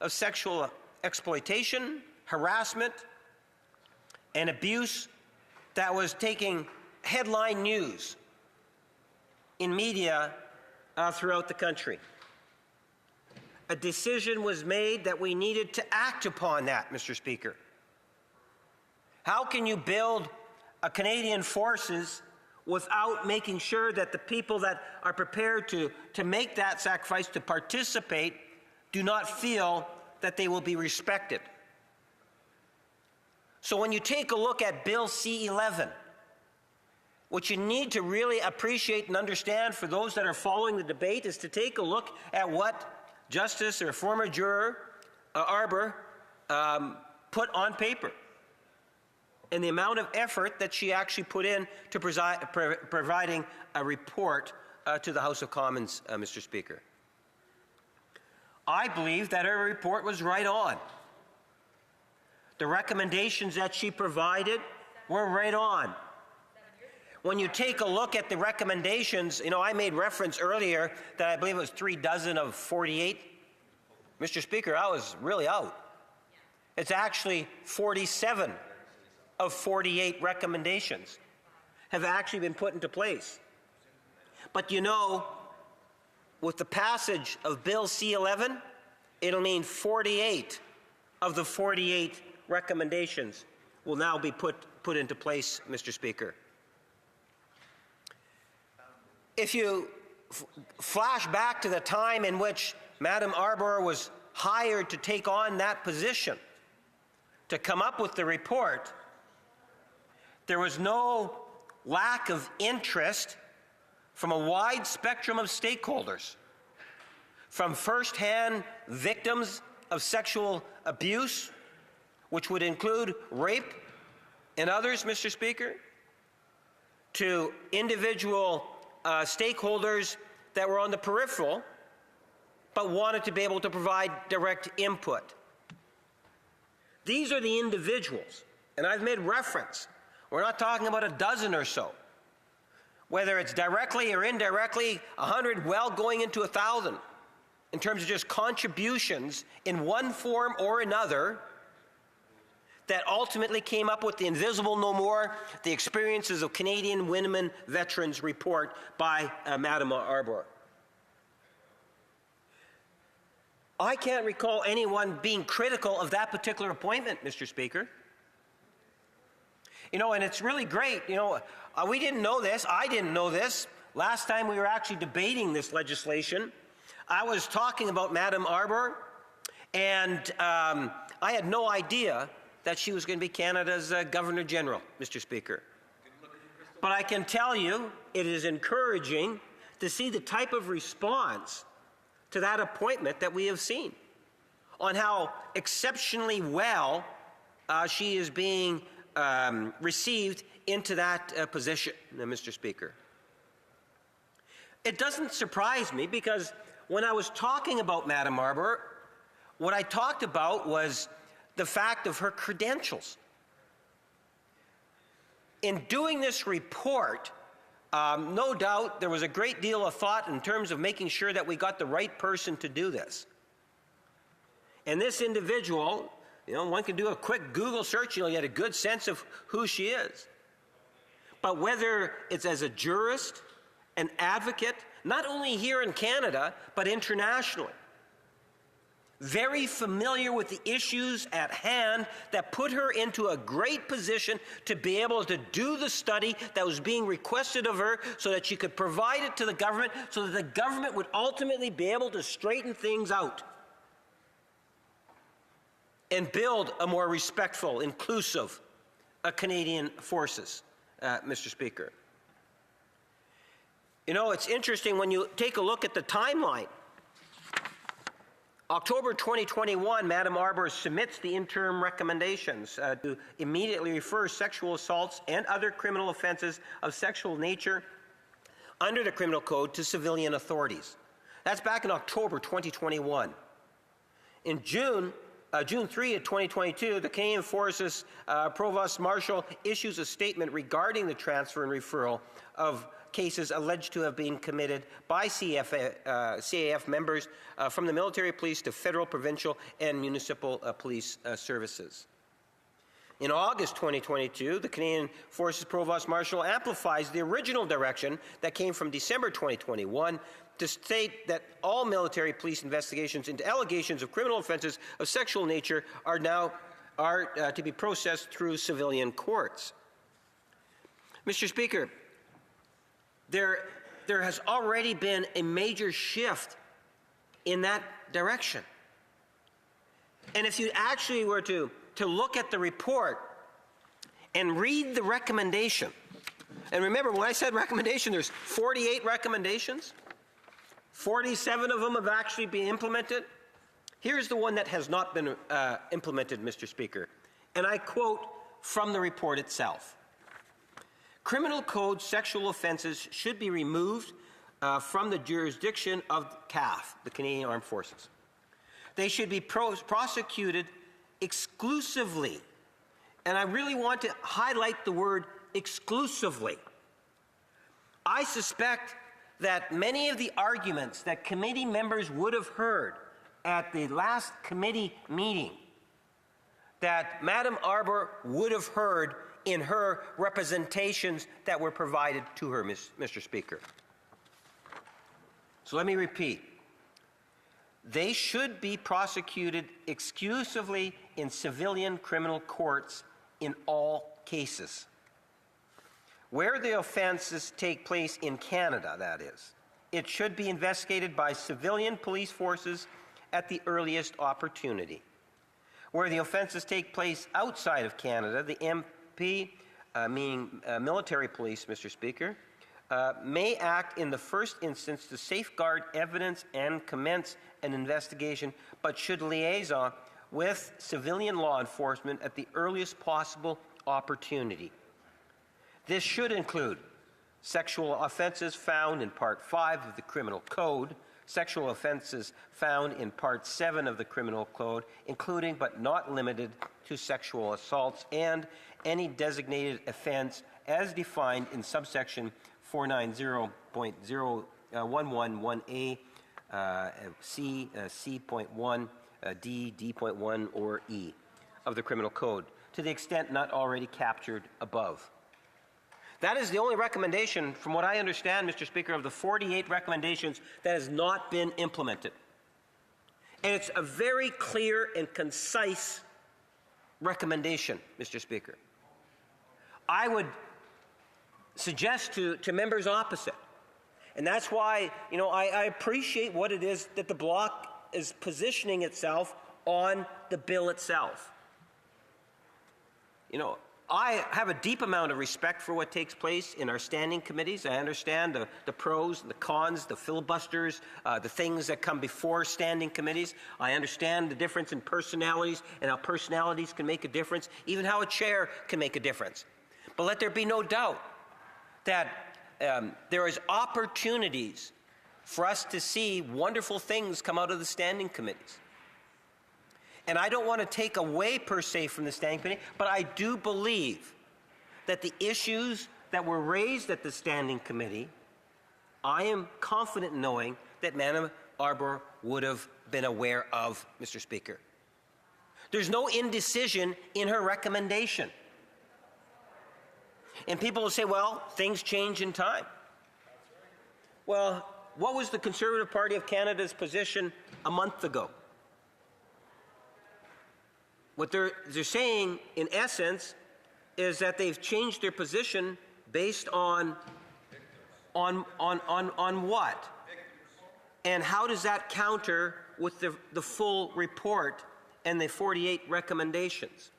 of sexual exploitation, harassment, and abuse that was taking headline news in media throughout the country. A decision was made that we needed to act upon that, Mr. Speaker. How can you build a Canadian forces without making sure that the people that are prepared to make that sacrifice, to participate, do not feel that they will be respected? So when you take a look at Bill C-11, what you need to really appreciate and understand for those that are following the debate is to take a look at what Justice or former juror Arbour put on paper and the amount of effort that she actually put in to providing a report to the House of Commons, Mr. Speaker. I believe that her report was right on. The recommendations that she provided were right on. When you take a look at the recommendations, I made reference earlier that I believe it was 3 dozen of 48. Mr. Speaker, I was really out. It's actually 47 of 48 recommendations have actually been put into place. But with the passage of Bill C-11, it'll mean 48 of the 48 recommendations will now be put into place, Mr. Speaker. If you flash back to the time in which Madam Arbour was hired to take on that position, to come up with the report, there was no lack of interest from a wide spectrum of stakeholders, from first-hand victims of sexual abuse, which would include rape and others, Mr. Speaker, to individual stakeholders that were on the peripheral but wanted to be able to provide direct input. These are the individuals, and I've made reference. We're not talking about a dozen or so. Whether it's directly or indirectly, 100 well going into 1,000 in terms of just contributions in one form or another that ultimately came up with the Invisible No More, the Experiences of Canadian Women Veterans report by Madam Arbour. I can't recall anyone being critical of that particular appointment, Mr. Speaker. You know, and it's really great. You know, we didn't know this. I didn't know this. Last time we were actually debating this legislation, I was talking about Madam Arbour, and I had no idea that she was going to be Canada's Governor General, Mr. Speaker. But I can tell you, it is encouraging to see the type of response to that appointment that we have seen, on how exceptionally well she is being received into that position, Mr. Speaker. It doesn't surprise me, because when I was talking about Madam Arbour, what I talked about was the fact of her credentials. In doing this report, no doubt there was a great deal of thought in terms of making sure that we got the right person to do this. And this individual, you know, one can do a quick Google search, you'll get a good sense of who she is. But whether it's as a jurist, an advocate, not only here in Canada, but internationally, very familiar with the issues at hand that put her into a great position to be able to do the study that was being requested of her, so that she could provide it to the government, so that the government would ultimately be able to straighten things out and build a more respectful, inclusive Canadian forces, Mr. Speaker. You know, it's interesting when you take a look at the timeline. October 2021, Madam Arbour submits the interim recommendations to immediately refer sexual assaults and other criminal offences of sexual nature under the Criminal Code to civilian authorities. That's back in October 2021. In June 3 of 2022, the Canadian Forces Provost Marshal issues a statement regarding the transfer and referral of cases alleged to have been committed by CAF members from the military police to federal, provincial, and municipal police services. In August 2022, the Canadian Forces Provost Marshal amplifies the original direction that came from December 2021 to state that all military police investigations into allegations of criminal offences of sexual nature are now to be processed through civilian courts. Mr. Speaker, there has already been a major shift in that direction. And if you actually were to look at the report and read the recommendation, and remember, when I said recommendation, there's 48 recommendations. 47 of them have actually been implemented. Here's the one that has not been implemented, Mr. Speaker. And I quote from the report itself. Criminal Code sexual offences should be removed from the jurisdiction of CAF, the Canadian Armed Forces. They should be prosecuted exclusively. And I really want to highlight the word exclusively. I suspect that many of the arguments that committee members would have heard at the last committee meeting, that Madam Arbour would have heard in her representations that were provided to her, Mr. Speaker. So let me repeat. They should be prosecuted exclusively in civilian criminal courts in all cases. Where the offences take place in Canada, that is, it should be investigated by civilian police forces at the earliest opportunity. Where the offences take place outside of Canada, the MP, meaning military police, Mr. Speaker, may act in the first instance to safeguard evidence and commence an investigation, but should liaison with civilian law enforcement at the earliest possible opportunity. This should include sexual offences found in Part 5 of the Criminal Code, sexual offences found in Part 7 of the Criminal Code, including but not limited to sexual assaults, and any designated offence as defined in subsection 490.0111A, C, C.1, D, D.1, or E of the Criminal Code, to the extent not already captured above. That is the only recommendation, from what I understand, Mr. Speaker, of the 48 recommendations that has not been implemented. And it's a very clear and concise recommendation, Mr. Speaker. I would suggest to members opposite, and that's why, I appreciate what it is that the Bloc is positioning itself on the bill itself. I have a deep amount of respect for what takes place in our standing committees. I understand the pros, the cons, the filibusters, the things that come before standing committees. I understand the difference in personalities and how personalities can make a difference, even how a chair can make a difference. But let there be no doubt that there is opportunities for us to see wonderful things come out of the standing committees. And I don't want to take away per se from the standing committee, but I do believe that the issues that were raised at the standing committee, I am confident in knowing that Madam Arbour would have been aware of, Mr. Speaker. There's no indecision in her recommendation. And people will say, well, things change in time. Well, what was the Conservative Party of Canada's position a month ago? What they're saying, in essence, is that they've changed their position based on what? And how does that counter with the full report and the 48 recommendations?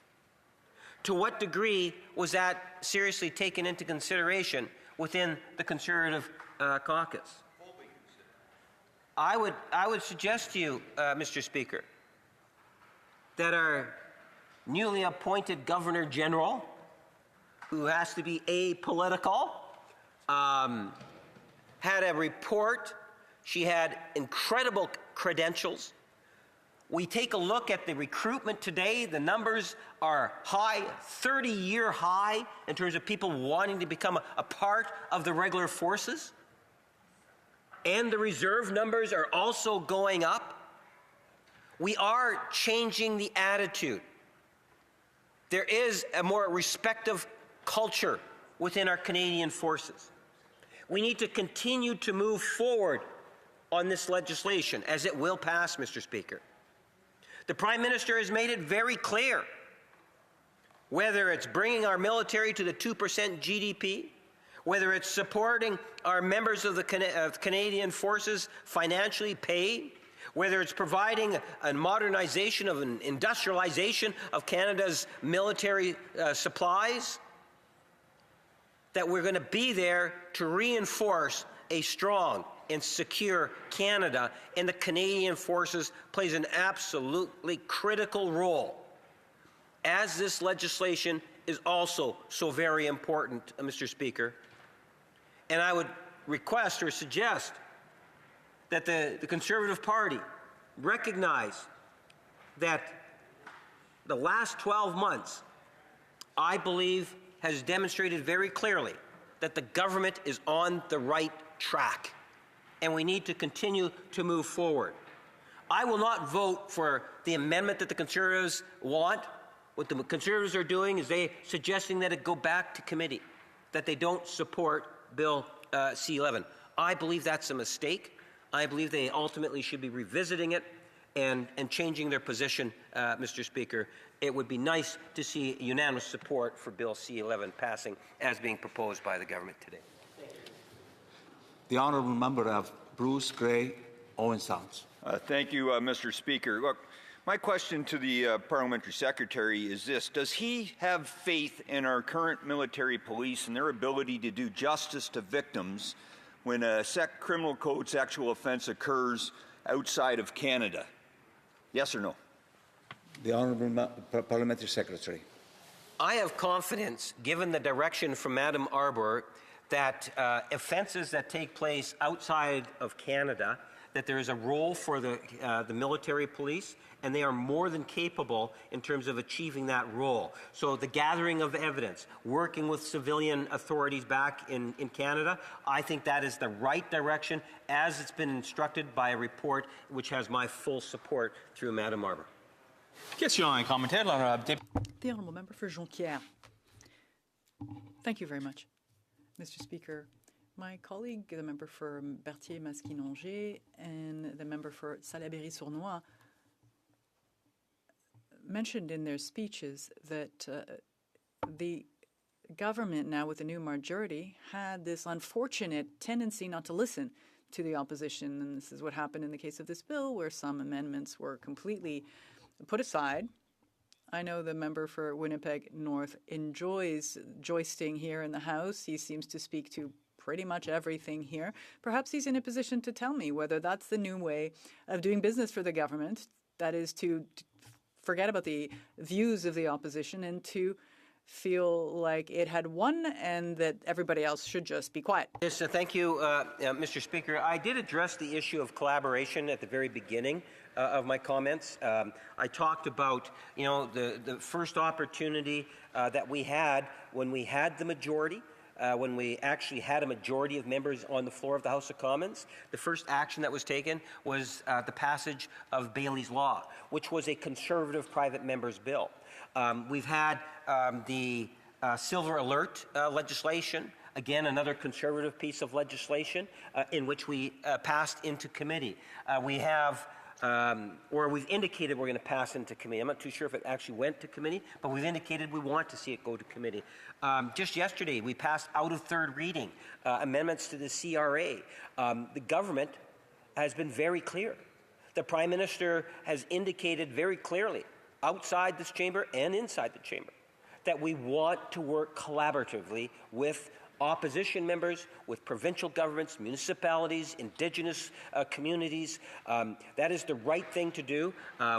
To what degree was that seriously taken into consideration within the Conservative caucus? I would suggest to you, Mr. Speaker, that our newly appointed Governor General, who has to be apolitical, had a report. She had incredible credentials. We take a look at the recruitment today. The numbers are high, 30-year high in terms of people wanting to become a part of the regular forces. And the reserve numbers are also going up. We are changing the attitude. There is a more respectful culture within our Canadian forces. We need to continue to move forward on this legislation, as it will pass, Mr. Speaker. The Prime Minister has made it very clear, whether it's bringing our military to the 2% GDP, whether it's supporting our members of the Canadian forces financially paid, whether it's providing a modernization of an industrialization of Canada's military supplies, that we're going to be there to reinforce a strong and secure Canada, and the Canadian forces plays an absolutely critical role, as this legislation is also so very important, Mr. Speaker. And I would request or suggest that the Conservative Party recognize that the last 12 months, I believe, has demonstrated very clearly that the government is on the right track, and we need to continue to move forward. I will not vote for the amendment that the Conservatives want. What the Conservatives are doing is they're suggesting that it go back to committee, that they don't support Bill C-11. I believe that's a mistake. I believe they ultimately should be revisiting it and changing their position, Mr. Speaker. It would be nice to see unanimous support for Bill C-11 passing as being proposed by the government today. The honourable member of Bruce Grey, Owen Sounds. Thank you, Mr. Speaker. Look, my question to the parliamentary secretary is this: does he have faith in our current military police and their ability to do justice to victims when a criminal code sexual offence occurs outside of Canada? Yes or no? The honourable parliamentary secretary. I have confidence, given the direction from Madam Arbour, that offences that take place outside of Canada, that there is a role for the military police, and they are more than capable in terms of achieving that role. So the gathering of evidence, working with civilian authorities back in Canada, I think that is the right direction, as it's been instructed by a report which has my full support through Madam Arbour. Question and commentaire, l'honorable député. The honourable member for Jonquière. Thank you very much, Mr. Speaker. My colleague, the member for Berthier-Masquinongé, and the member for Salaberry-Sournois mentioned in their speeches that the government now with the new majority had this unfortunate tendency not to listen to the opposition. And this is what happened in the case of this bill, where some amendments were completely put aside. I know the member for Winnipeg North enjoys joisting here in the House. He seems to speak to pretty much everything here. Perhaps he's in a position to tell me whether that's the new way of doing business for the government, that is to forget about the views of the opposition and to feel like it had won and that everybody else should just be quiet. Yes, thank you, Mr. Speaker. I did address the issue of collaboration at the very beginning of my comments. I talked about, the first opportunity that we had when we had the majority, when we actually had a majority of members on the floor of the House of Commons. The first action that was taken was the passage of Bailey's Law, which was a conservative private member's bill. We've had the Silver Alert legislation, again, another conservative piece of legislation in which we passed into committee. We have, or we've indicated we're going to pass into committee. I'm not too sure if it actually went to committee, but we've indicated we want to see it go to committee. Just yesterday, we passed out of third reading amendments to the CRA. The government has been very clear. The Prime Minister has indicated very clearly, outside this chamber and inside the chamber, that we want to work collaboratively with opposition members, with provincial governments, municipalities, Indigenous communities. That is the right thing to do.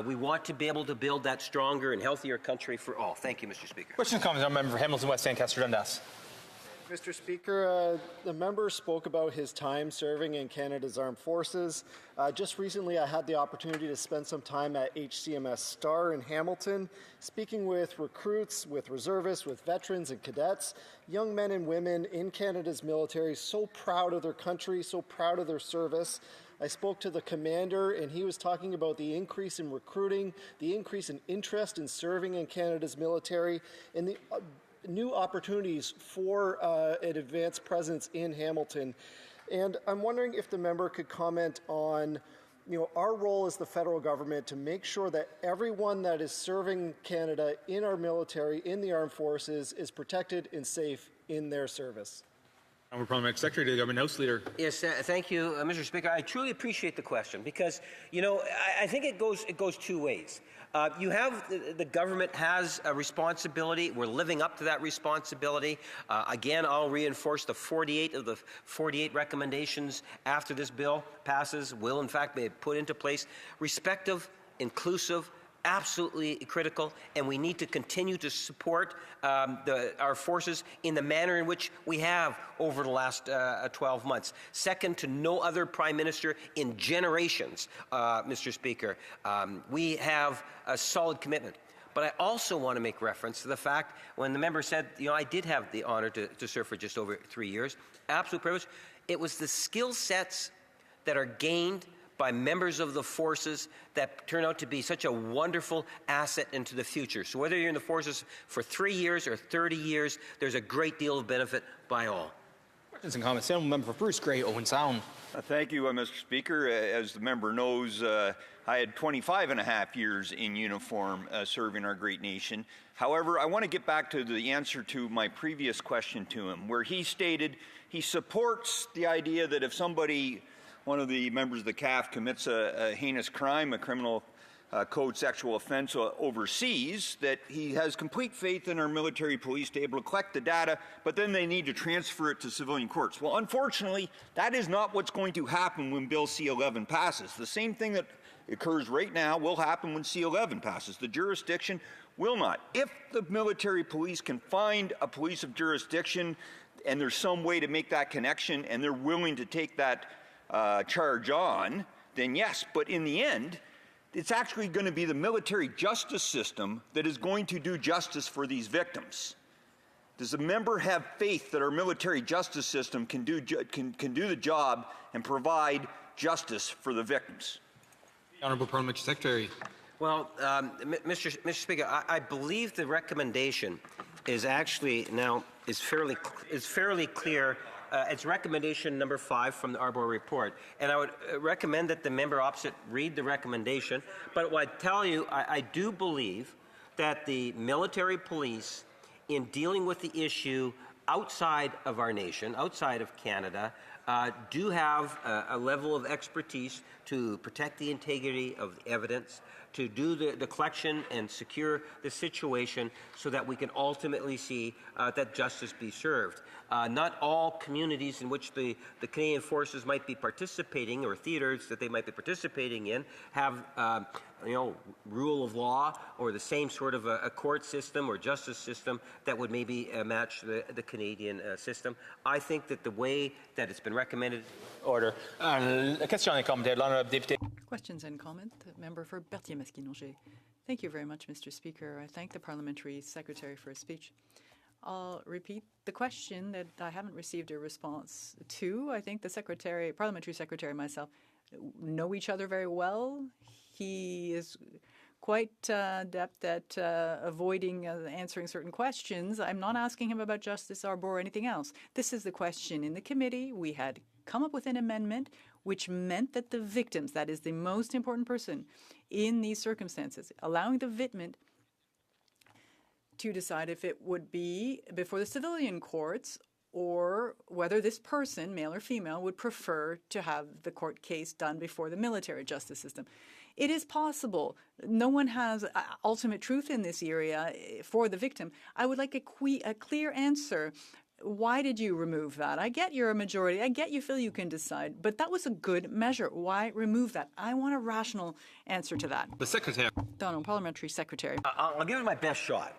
We want to be able to build that stronger and healthier country for all. Thank you, Mr. Speaker. Questions and comments on member for Hamilton West Ancaster Dundas. Mr. Speaker, the member spoke about his time serving in Canada's Armed Forces. Just recently, I had the opportunity to spend some time at HCMS Star in Hamilton, speaking with recruits, with reservists, with veterans and cadets, young men and women in Canada's military, so proud of their country, so proud of their service. I spoke to the commander, and he was talking about the increase in recruiting, the increase in interest in serving in Canada's military, and the new opportunities for an advanced presence in Hamilton. And I'm wondering if the member could comment on, our role as the federal government to make sure that everyone that is serving Canada in our military, in the armed forces, is protected and safe in their service. Honourable Parliamentary Secretary to the Government House Leader. Yes, thank you, Mr. Speaker. I truly appreciate the question because, I think it goes two ways. You have the government has a responsibility. We're living up to that responsibility. Again, I'll reinforce the 48 of the 48 recommendations after this bill passes will in fact be put into place. Respective, inclusive, absolutely critical, and we need to continue to support our forces in the manner in which we have over the last 12 months. Second to no other Prime Minister in generations, Mr. Speaker. We have a solid commitment. But I also want to make reference to the fact when the member said, I did have the honor to serve for just over 3 years, absolute privilege. It was the skill sets that are gained by members of the forces that turn out to be such a wonderful asset into the future. So whether you're in the forces for 3 years or 30 years, there's a great deal of benefit by all. Questions and comments. Senator member for Bruce Grey, Owen Sound. Thank you, Mr. Speaker. As the member knows, I had 25 and a half years in uniform serving our great nation. However, I want to get back to the answer to my previous question to him, where he stated he supports the idea that if somebody, one of the members of the CAF, commits a heinous crime, a criminal code sexual offense overseas, that he has complete faith in our military police to be able to collect the data, but then they need to transfer it to civilian courts. Well, unfortunately, that is not what's going to happen when Bill C-11 passes. The same thing that occurs right now will happen when C-11 passes. The jurisdiction will not. If the military police can find a police of jurisdiction and there's some way to make that connection and they're willing to take that charge on, then yes. But in the end, it's actually going to be the military justice system that is going to do justice for these victims. Does the member have faith that our military justice system can do the job and provide justice for the victims? Honourable Parliamentary Secretary. Well, Mr. Speaker, I believe the recommendation is actually now is fairly clear It's recommendation number 5 from the Arbor report. And I would recommend that the member opposite read the recommendation. But what I tell you, I do believe that the military police, in dealing with the issue outside of our nation, outside of Canada, do have a level of expertise to protect the integrity of the evidence, to do the collection and secure the situation so that we can ultimately see that justice be served. Not all communities in which the Canadian Forces might be participating, or theaters that they might be participating in, have rule of law or the same sort of a court system or justice system that would maybe match the Canadian system. I think that the way that it's been recommended. Order. Question et commentaire de l'honorable député. Questions and comment. The member for Berthier-Masquinongé. Thank you very much, Mr. Speaker. I thank the Parliamentary Secretary for his speech. I'll repeat the question that I haven't received a response to. I think the Parliamentary Secretary and myself know each other very well. He is quite adept at avoiding answering certain questions. I'm not asking him about Justice Arbor or anything else. This is the question in the committee. We had come up with an amendment which meant that the victims, that is the most important person in these circumstances, allowing the victim to decide if it would be before the civilian courts or whether this person, male or female, would prefer to have the court case done before the military justice system. It is possible. No one has ultimate truth in this area for the victim. I would like a clear answer. Why did you remove that? I get you're a majority. I get you feel you can decide. But that was a good measure. Why remove that? I want a rational answer to that. The Secretary. Donald, Parliamentary Secretary. I'll give it my best shot.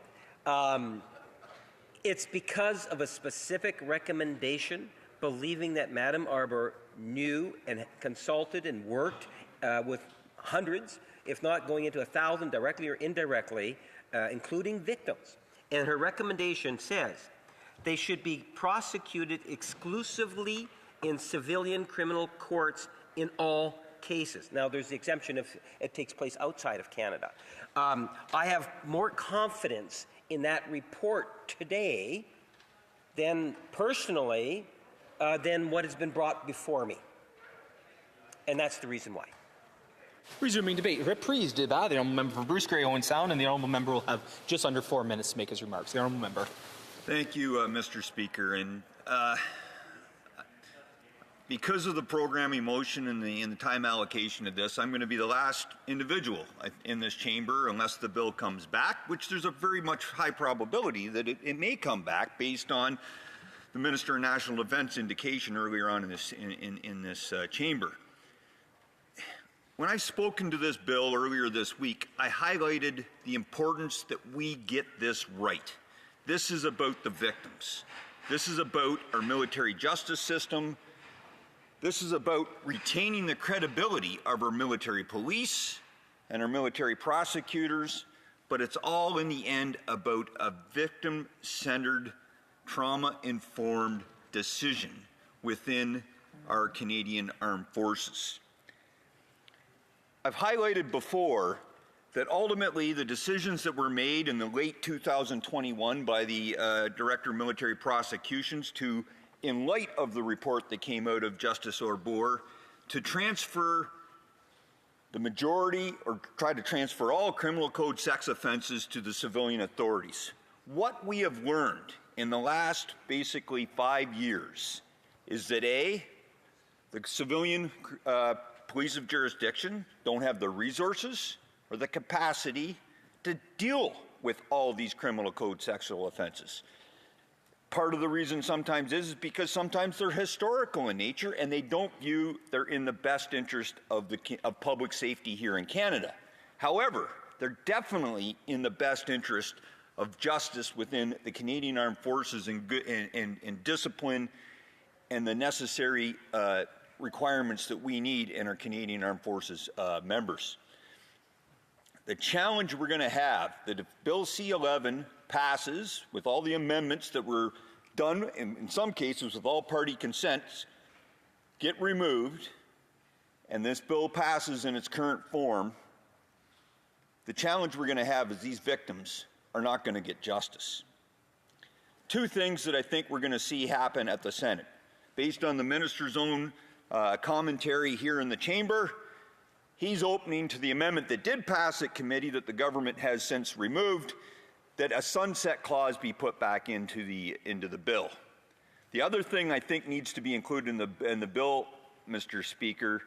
It's because of a specific recommendation, believing that Madam Arbor knew and consulted and worked with hundreds, if not going into 1,000 directly or indirectly, including victims. And her recommendation says they should be prosecuted exclusively in civilian criminal courts in all cases. Now, there's the exemption if it takes place outside of Canada. I have more confidence in that report today than personally than what has been brought before me. And that's the reason why. Resuming debate. Reprise débat. The honourable member for Bruce Grey Owen Sound, and the honourable member will have just under 4 minutes to make his remarks. The honourable member. Thank you, Mr. Speaker. And because of the programming motion and the time allocation of this, I'm going to be the last individual in this chamber unless the bill comes back, which there's a very much high probability that it may come back based on the Minister of National Defence indication earlier on in this chamber. When I spoke into this bill earlier this week, I highlighted the importance that we get this right. This is about the victims. This is about our military justice system. This is about retaining the credibility of our military police and our military prosecutors, but it's all in the end about a victim-centered, trauma-informed decision within our Canadian Armed Forces. I've highlighted before that ultimately the decisions that were made in the late 2021 by the Director of Military Prosecutions to, in light of the report that came out of Justice Arbor, to transfer the majority or try to transfer all criminal code sex offenses to the civilian authorities. What we have learned in the last basically 5 years is that A, the civilian police of jurisdiction don't have the resources or the capacity to deal with all these criminal code sexual offenses. Part of the reason sometimes is because sometimes they're historical in nature and they don't view they're in the best interest of public safety here in Canada. However, they're definitely in the best interest of justice within the Canadian Armed Forces and discipline and the necessary requirements that we need in our Canadian Armed Forces members. The challenge we're going to have, that if Bill C-11 passes with all the amendments that were done, in some cases with all party consents, get removed, and this bill passes in its current form, the challenge we're going to have is these victims are not going to get justice. Two things that I think we're going to see happen at the Senate. based on the minister's own commentary here in the chamber, he's opening to the amendment that did pass at committee that the government has since removed, that a sunset clause be put back into the bill. The other thing I think needs to be included in the bill, Mr. Speaker,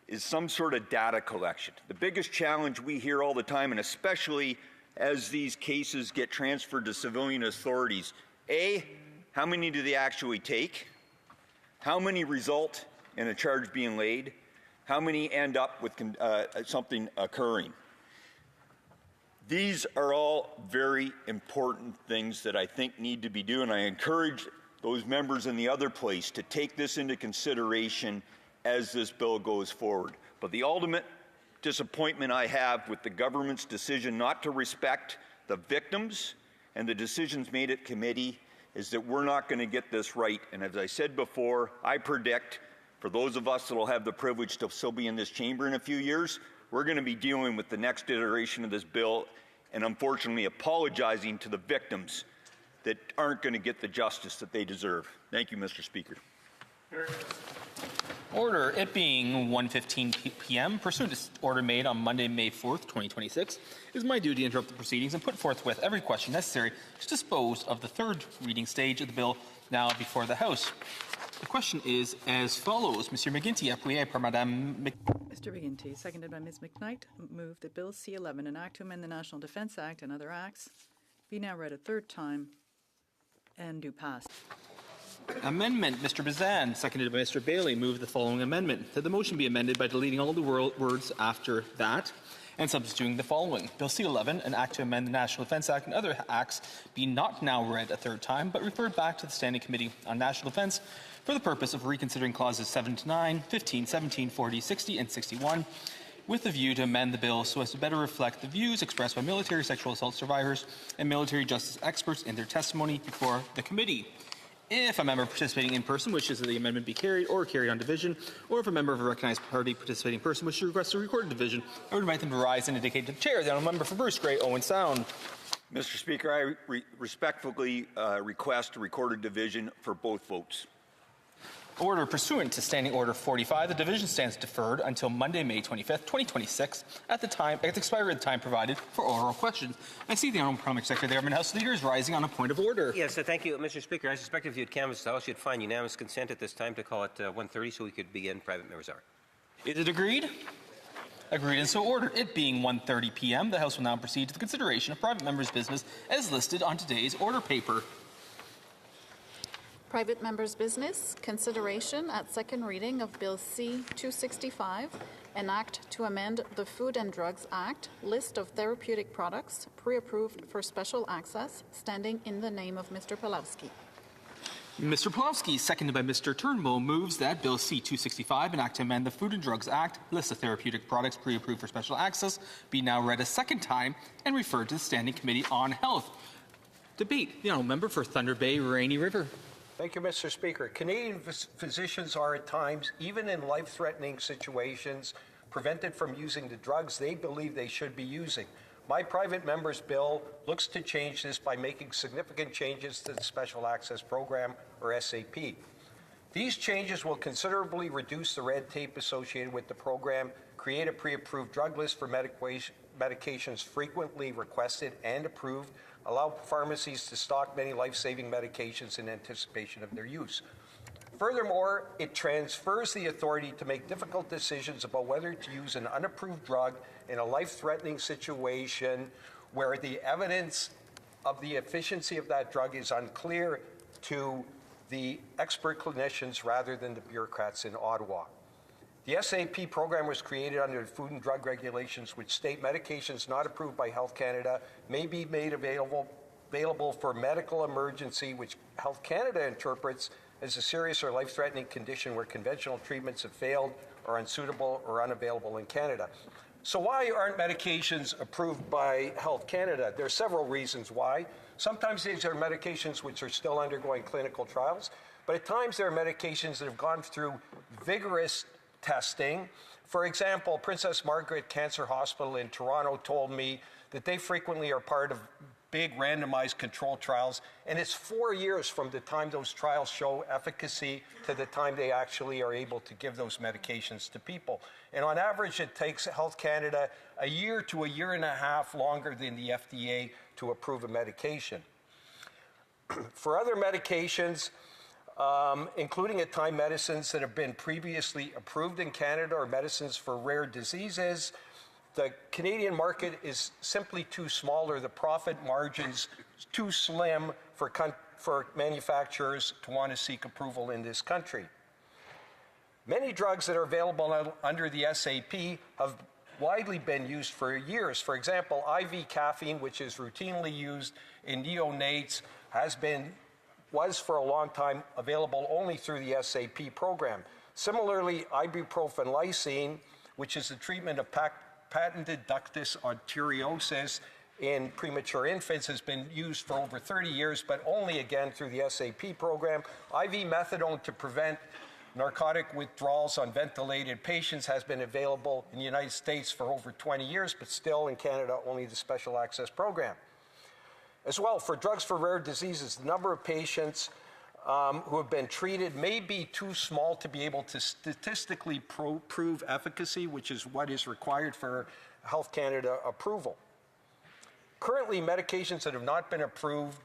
is some sort of data collection. The biggest challenge we hear all the time, and especially as these cases get transferred to civilian authorities, A, how many do they actually take? How many result in a charge being laid? How many end up with something occurring? These are all very important things that I think need to be done, and I encourage those members in the other place to take this into consideration as this bill goes forward. But the ultimate disappointment I have with the government's decision not to respect the victims and the decisions made at committee is that we're not going to get this right. And as I said before, I predict for those of us that will have the privilege to still be in this chamber in a few years, we're going to be dealing with the next iteration of this bill and unfortunately apologizing to the victims that aren't going to get the justice that they deserve. Thank you, Mr. Speaker. Order. It being 1:15 p.m., pursuant to order made on Monday, May 4th, 2026, it is my duty to interrupt the proceedings and put forthwith every question necessary to dispose of the third reading stage of the bill now before the House. The question is as follows. Monsieur McGuinty, appuyé par Madame Mr. McGuinty, seconded by Ms. McKnight, move that Bill C-11, an act to amend the National Defence Act and other acts, be now read a third time and do pass. Amendment. Mr. Bazan, seconded by Mr. Bailey, move the following amendment. That the motion be amended by deleting all the words after that and substituting the following. Bill C-11, an act to amend the National Defence Act and other acts, be not now read a third time, but referred back to the Standing Committee on National Defence for the purpose of reconsidering clauses 7 to 9, 15, 17, 40, 60, and 61, with the view to amend the bill so as to better reflect the views expressed by military sexual assault survivors and military justice experts in their testimony before the committee. If a member participating in person wishes that the amendment be carried or carried on division, or if a member of a recognized party participating in person wishes to request a recorded division, I would invite them to rise and indicate to the chair. The honourable member for Bruce Grey, Owen Sound. Mr. Speaker, I respectfully request a recorded division for both votes. Order. Pursuant to Standing Order 45, the division stands deferred until Monday, May 25th, 2026, at the expiry of the time provided for oral questions. I see the Honourable Parliamentary Secretary of the Government House Leader is rising on a point of order. Yes, thank you, Mr. Speaker. I suspect if you had canvassed the House, you'd find unanimous consent at this time to call it 1:30 so we could begin private members' hour. Is it agreed? Agreed and so ordered. It being 1:30 p.m., the House will now proceed to the consideration of private members' business as listed on today's order paper. Private members' business, consideration at second reading of Bill C-265, an act to amend the Food and Drugs Act, list of therapeutic products, pre-approved for special access, standing in the name of Mr. Pawlowski. Mr. Pawlowski, seconded by Mr. Turnbull, moves that Bill C-265, an act to amend the Food and Drugs Act, list of therapeutic products pre-approved for special access, be now read a second time and referred to the Standing Committee on Health. Debate. The honourable member for Thunder Bay, Rainy River. Thank you, Mr. Speaker. Canadian physicians are at times, even in life-threatening situations, prevented from using the drugs they believe they should be using. My private member's bill looks to change this by making significant changes to the Special Access Program, or SAP. These changes will considerably reduce the red tape associated with the program, create a pre-approved drug list for medications frequently requested and approved, allow pharmacies to stock many life-saving medications in anticipation of their use. Furthermore, it transfers the authority to make difficult decisions about whether to use an unapproved drug in a life-threatening situation where the evidence of the efficiency of that drug is unclear to the expert clinicians rather than the bureaucrats in Ottawa. The SAP program was created under the Food and Drug Regulations, which state medications not approved by Health Canada may be made available for medical emergency, which Health Canada interprets as a serious or life-threatening condition where conventional treatments have failed or unsuitable or unavailable in Canada. So why aren't medications approved by Health Canada? There are several reasons why. Sometimes these are medications which are still undergoing clinical trials, but at times there are medications that have gone through vigorous testing. For example, Princess Margaret Cancer Hospital in Toronto told me that they frequently are part of big randomized control trials, and it's 4 years from the time those trials show efficacy to the time they actually are able to give those medications to people. And on average, it takes Health Canada a year to a year and a half longer than the FDA to approve a medication. For other medications, including at time medicines that have been previously approved in Canada or medicines for rare diseases, the Canadian market is simply too small, or the profit margins too slim for manufacturers to want to seek approval in this country. Many drugs that are available under the SAP have widely been used for years. For example, IV caffeine, which is routinely used in neonates, was for a long time available only through the SAP program. Similarly, ibuprofen lysine, which is the treatment of patented ductus arteriosus in premature infants, has been used for over 30 years, but only again through the SAP program. IV methadone to prevent narcotic withdrawals on ventilated patients has been available in the United States for over 20 years, but still in Canada only the Special Access Program. As well, for drugs for rare diseases, the number of patients who have been treated may be too small to be able to statistically prove efficacy, which is what is required for Health Canada approval. Currently, medications that have not been approved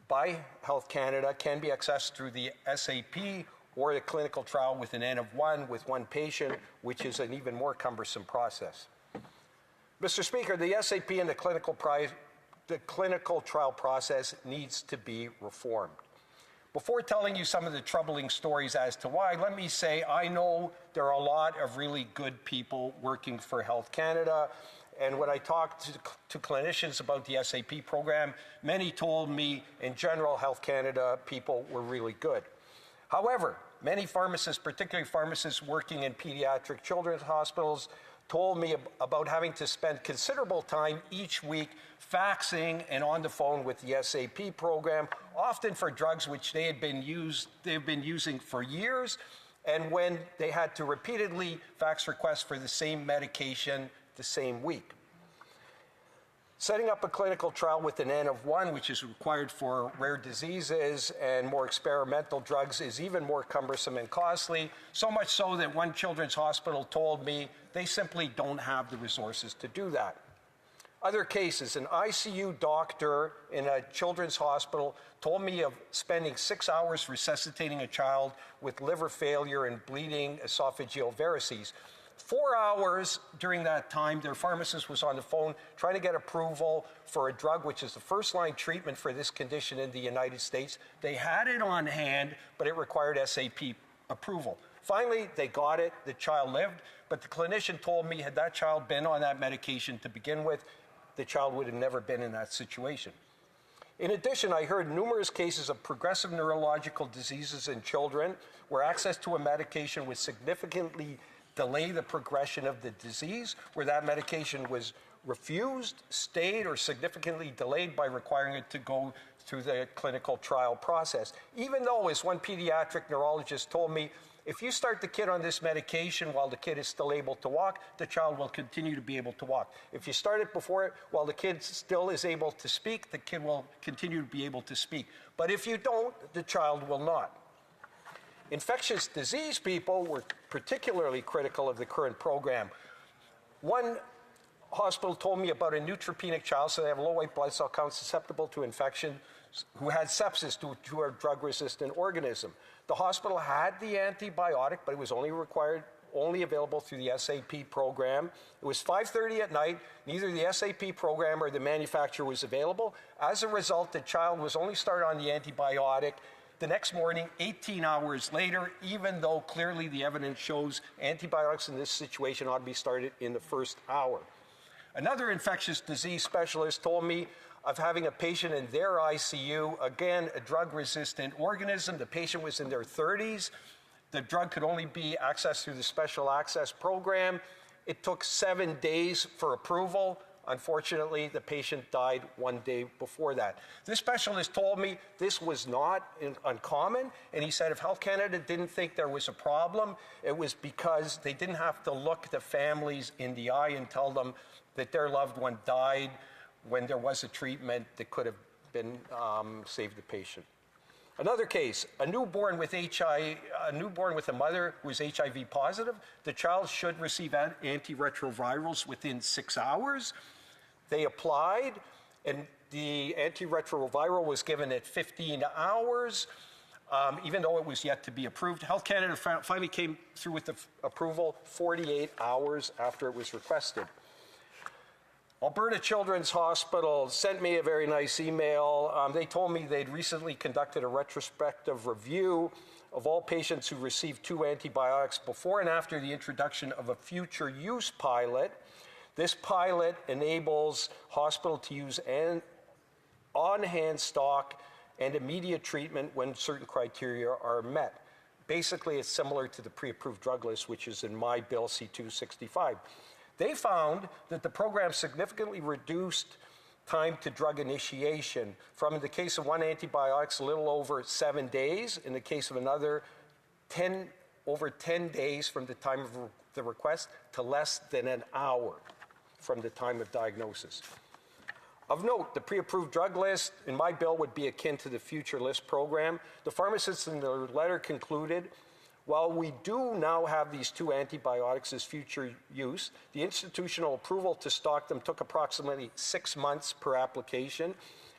by Health Canada can be accessed through the SAP or the clinical trial with an N of 1 with one patient, which is an even more cumbersome process. Mr. Speaker, the SAP and the clinical trial process needs to be reformed. Before telling you some of the troubling stories as to why, let me say I know there are a lot of really good people working for Health Canada, and when I talked to clinicians about the SAP program, many told me in general Health Canada people were really good. However, many pharmacists, particularly pharmacists working in pediatric children's hospitals, told me about having to spend considerable time each week faxing and on the phone with the SAP program, often for drugs which they've been using for years, and when they had to repeatedly fax requests for the same medication the same week. Setting up a clinical trial with an N of 1, which is required for rare diseases and more experimental drugs, is even more cumbersome and costly, so much so that one children's hospital told me they simply don't have the resources to do that. Other cases, an ICU doctor in a children's hospital told me of spending 6 hours resuscitating a child with liver failure and bleeding esophageal varices. 4 hours during that time, their pharmacist was on the phone trying to get approval for a drug which is the first-line treatment for this condition in the United States. They had it on hand, but it required SAP approval. Finally, they got it, the child lived, but the clinician told me had that child been on that medication to begin with, the child would have never been in that situation. In addition, I heard numerous cases of progressive neurological diseases in children where access to a medication would significantly delay the progression of the disease, where that medication was refused, stayed, or significantly delayed by requiring it to go through the clinical trial process. Even though, as one pediatric neurologist told me, if you start the kid on this medication while the kid is still able to walk, the child will continue to be able to walk. If you start it before it, while the kid still is able to speak, the kid will continue to be able to speak. But if you don't, the child will not. Infectious disease people were particularly critical of the current program. One hospital told me about a neutropenic child, so they have low white blood cell count susceptible to infection, who had sepsis due to a drug-resistant organism. The hospital had the antibiotic, but it was only available through the SAP program. It was 5:30 at night. Neither the SAP program or the manufacturer was available. As a result, the child was only started on the antibiotic the next morning, 18 hours later, even though clearly the evidence shows antibiotics in this situation ought to be started in the first hour. Another infectious disease specialist told me of having a patient in their ICU, again, a drug-resistant organism. The patient was in their 30s. The drug could only be accessed through the Special Access Program. It took 7 days for approval. Unfortunately, the patient died 1 day before that. This specialist told me this was not uncommon, and he said if Health Canada didn't think there was a problem, it was because they didn't have to look the families in the eye and tell them that their loved one died when there was a treatment that could have been saved the patient. Another case, a newborn with a mother who is HIV positive. The child should receive antiretrovirals within 6 hours. They applied, and the antiretroviral was given at 15 hours, even though it was yet to be approved. Health Canada finally came through with the approval 48 hours after it was requested. Alberta Children's Hospital sent me a very nice email. They told me they'd recently conducted a retrospective review of all patients who received 2 antibiotics before and after the introduction of a future use pilot. This pilot enables hospital to use on-hand stock and immediate treatment when certain criteria are met. Basically, it's similar to the pre-approved drug list, which is in my bill C-265. They found that the program significantly reduced time to drug initiation from, in the case of one antibiotic, a little over 7 days. In the case of another, over 10 days from the time of the request to less than an hour from the time of diagnosis. Of note, the pre-approved drug list in my bill would be akin to the future list program. The pharmacists in their letter concluded, while we do now have these 2 antibiotics as future use, the institutional approval to stock them took approximately 6 months per application,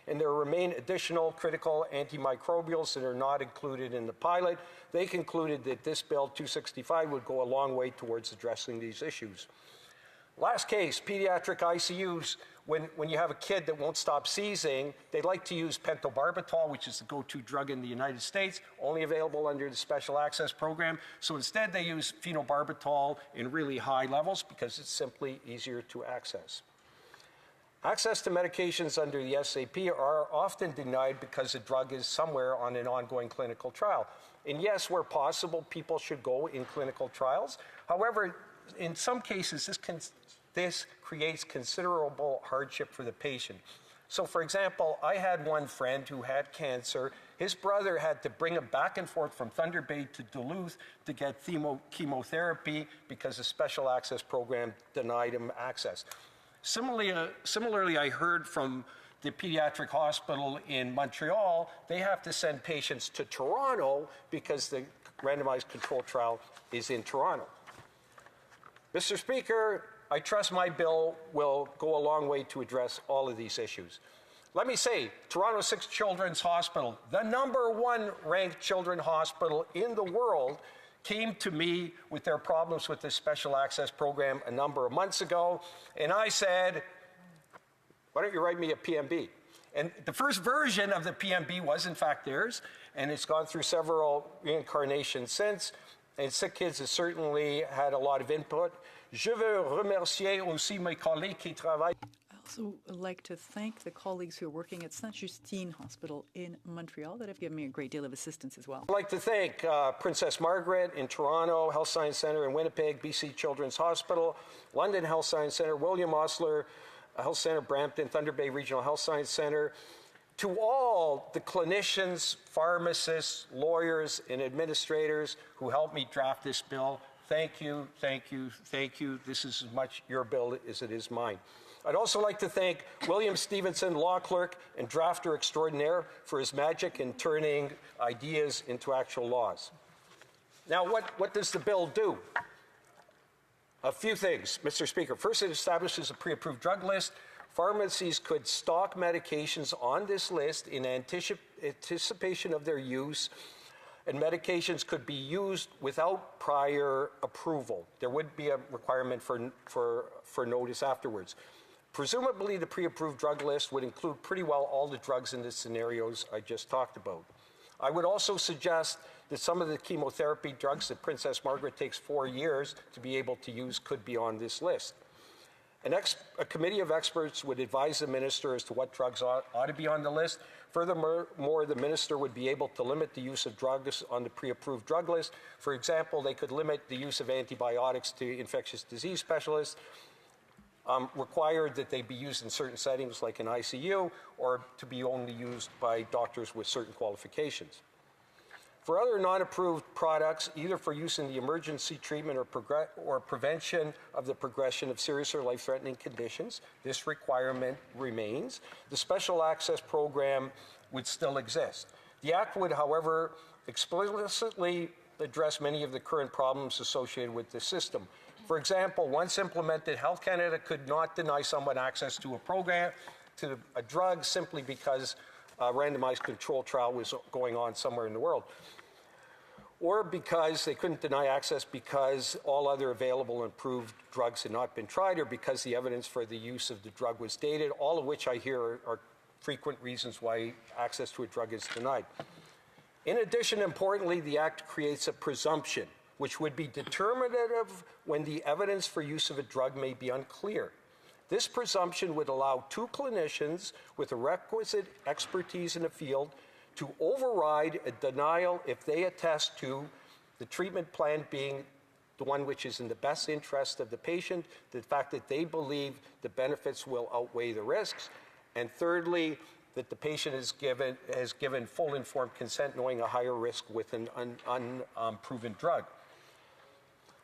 and there remain additional critical antimicrobials that are not included in the pilot. They concluded that this bill 265 would go a long way towards addressing these issues. Last case, pediatric ICUs. When you have a kid that won't stop seizing, they like to use pentobarbital, which is the go-to drug in the United States, only available under the Special Access Program. So instead, they use phenobarbital in really high levels because it's simply easier to access. Access to medications under the SAP are often denied because the drug is somewhere on an ongoing clinical trial. And yes, where possible, people should go in clinical trials. However, in some cases, this creates considerable hardship for the patient. So, for example, I had one friend who had cancer. His brother had to bring him back and forth from Thunder Bay to Duluth to get chemotherapy because the Special Access Program denied him access. Similarly, I heard from the pediatric hospital in Montreal, they have to send patients to Toronto because the randomized control trial is in Toronto. Mr. Speaker, I trust my bill will go a long way to address all of these issues. Let me say, Toronto 6 Children's Hospital, the #1 ranked children's hospital in the world, came to me with their problems with the Special Access Program a number of months ago, and I said, why don't you write me a PMB? And the first version of the PMB was in fact theirs, and it's gone through several reincarnations since, and Sick Kids has certainly had a lot of input. Je veux remercier aussi mes collègues qui travaillent. I also like to thank the colleagues who are working at Sainte-Justine Hospital in Montreal that have given me a great deal of assistance as well. I'd like to thank Princess Margaret in Toronto, Health Science Centre in Winnipeg, BC Children's Hospital, London Health Science Centre, William Osler Health Centre, Brampton, Thunder Bay Regional Health Science Centre. To all the clinicians, pharmacists, lawyers, and administrators who helped me draft this bill, thank you, thank you, thank you. This is as much your bill as it is mine. I'd also like to thank William Stevenson, law clerk and drafter extraordinaire, for his magic in turning ideas into actual laws. Now, what does the bill do? A few things, Mr. Speaker. First, it establishes a pre-approved drug list. Pharmacies could stock medications on this list in anticipation of their use, and medications could be used without prior approval. There would be a requirement for notice afterwards. Presumably, the pre-approved drug list would include pretty well all the drugs in the scenarios I just talked about. I would also suggest that some of the chemotherapy drugs that Princess Margaret takes 4 years to be able to use could be on this list. A committee of experts would advise the minister as to what drugs ought to be on the list. Furthermore, the minister would be able to limit the use of drugs on the pre-approved drug list. For example, they could limit the use of antibiotics to infectious disease specialists, required that they be used in certain settings like an ICU, or to be only used by doctors with certain qualifications. For other non-approved products, either for use in the emergency treatment or prevention of the progression of serious or life-threatening conditions, this requirement remains. The Special Access Program would still exist. The Act would, however, explicitly address many of the current problems associated with the system. For example, once implemented, Health Canada could not deny someone access to a program, to a drug, simply because a randomized control trial was going on somewhere in the world. Or because they couldn't deny access because all other available and approved drugs had not been tried, or because the evidence for the use of the drug was dated, all of which I hear are frequent reasons why access to a drug is denied. In addition, importantly, the Act creates a presumption which would be determinative when the evidence for use of a drug may be unclear. This presumption would allow two clinicians with the requisite expertise in the field to override a denial if they attest to the treatment plan being the one which is in the best interest of the patient, the fact that they believe the benefits will outweigh the risks, and thirdly, that the patient has given full informed consent knowing a higher risk with an unproven drug.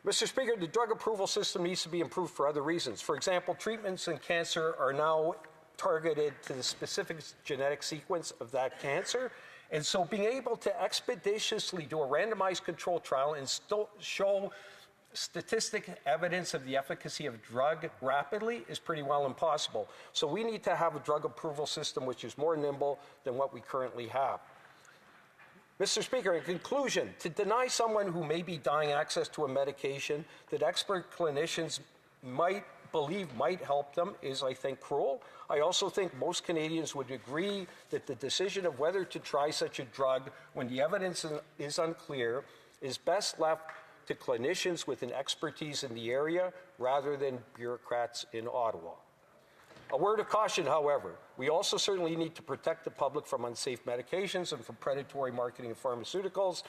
Mr. Speaker, the drug approval system needs to be improved for other reasons. For example, treatments in cancer are now targeted to the specific genetic sequence of that cancer. And so being able to expeditiously do a randomized control trial and show statistic evidence of the efficacy of drug rapidly is pretty well impossible. So we need to have a drug approval system which is more nimble than what we currently have. Mr. Speaker, in conclusion, to deny someone who may be dying access to a medication that expert clinicians might believe might help them is, I think, cruel. I also think most Canadians would agree that the decision of whether to try such a drug when the evidence is unclear is best left to clinicians with an expertise in the area rather than bureaucrats in Ottawa. A word of caution, however, we also certainly need to protect the public from unsafe medications and from predatory marketing of pharmaceuticals.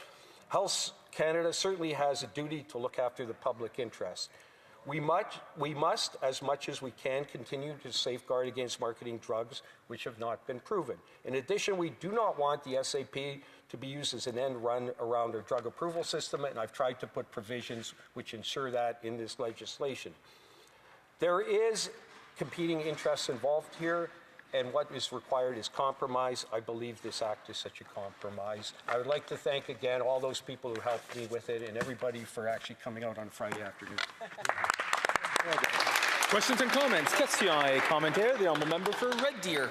Health Canada certainly has a duty to look after the public interest. We must, as much as we can, continue to safeguard against marketing drugs which have not been proven. In addition, we do not want the SAP to be used as an end run around our drug approval system, and I've tried to put provisions which ensure that in this legislation. There is competing interests involved here, and what is required is compromise. I believe this Act is such a compromise. I would like to thank again all those people who helped me with it and everybody for actually coming out on Friday afternoon. Questions and comments? Question et commentaire. The honourable member for Red Deer.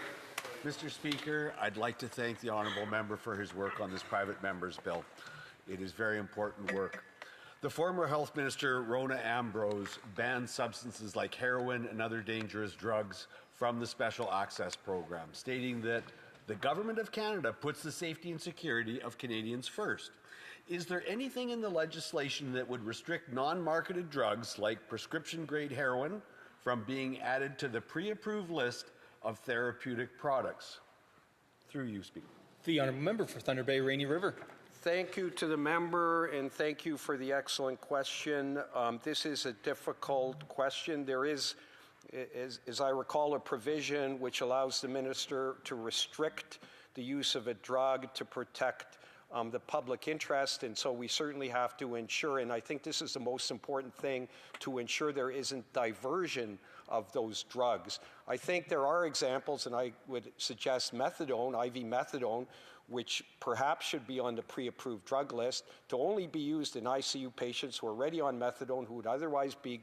Mr. Speaker, I'd like to thank the honourable member for his work on this private member's bill. It is very important work. The former health minister, Rona Ambrose, banned substances like heroin and other dangerous drugs from the Special Access Program, stating that the Government of Canada puts the safety and security of Canadians first. Is there anything in the legislation that would restrict non-marketed drugs like prescription-grade heroin from being added to the pre-approved list of therapeutic products? Through you, Speaker. The honourable member for Thunder Bay, Rainy River. Thank you to the member, and thank you for the excellent question. This is a difficult question. There is, as I recall, a provision which allows the minister to restrict the use of a drug to protect the public interest, and so we certainly have to ensure, and I think this is the most important thing, to ensure there isn't diversion of those drugs. I think there are examples, and I would suggest methadone, IV methadone, which perhaps should be on the pre-approved drug list, to only be used in ICU patients who are already on methadone who would otherwise be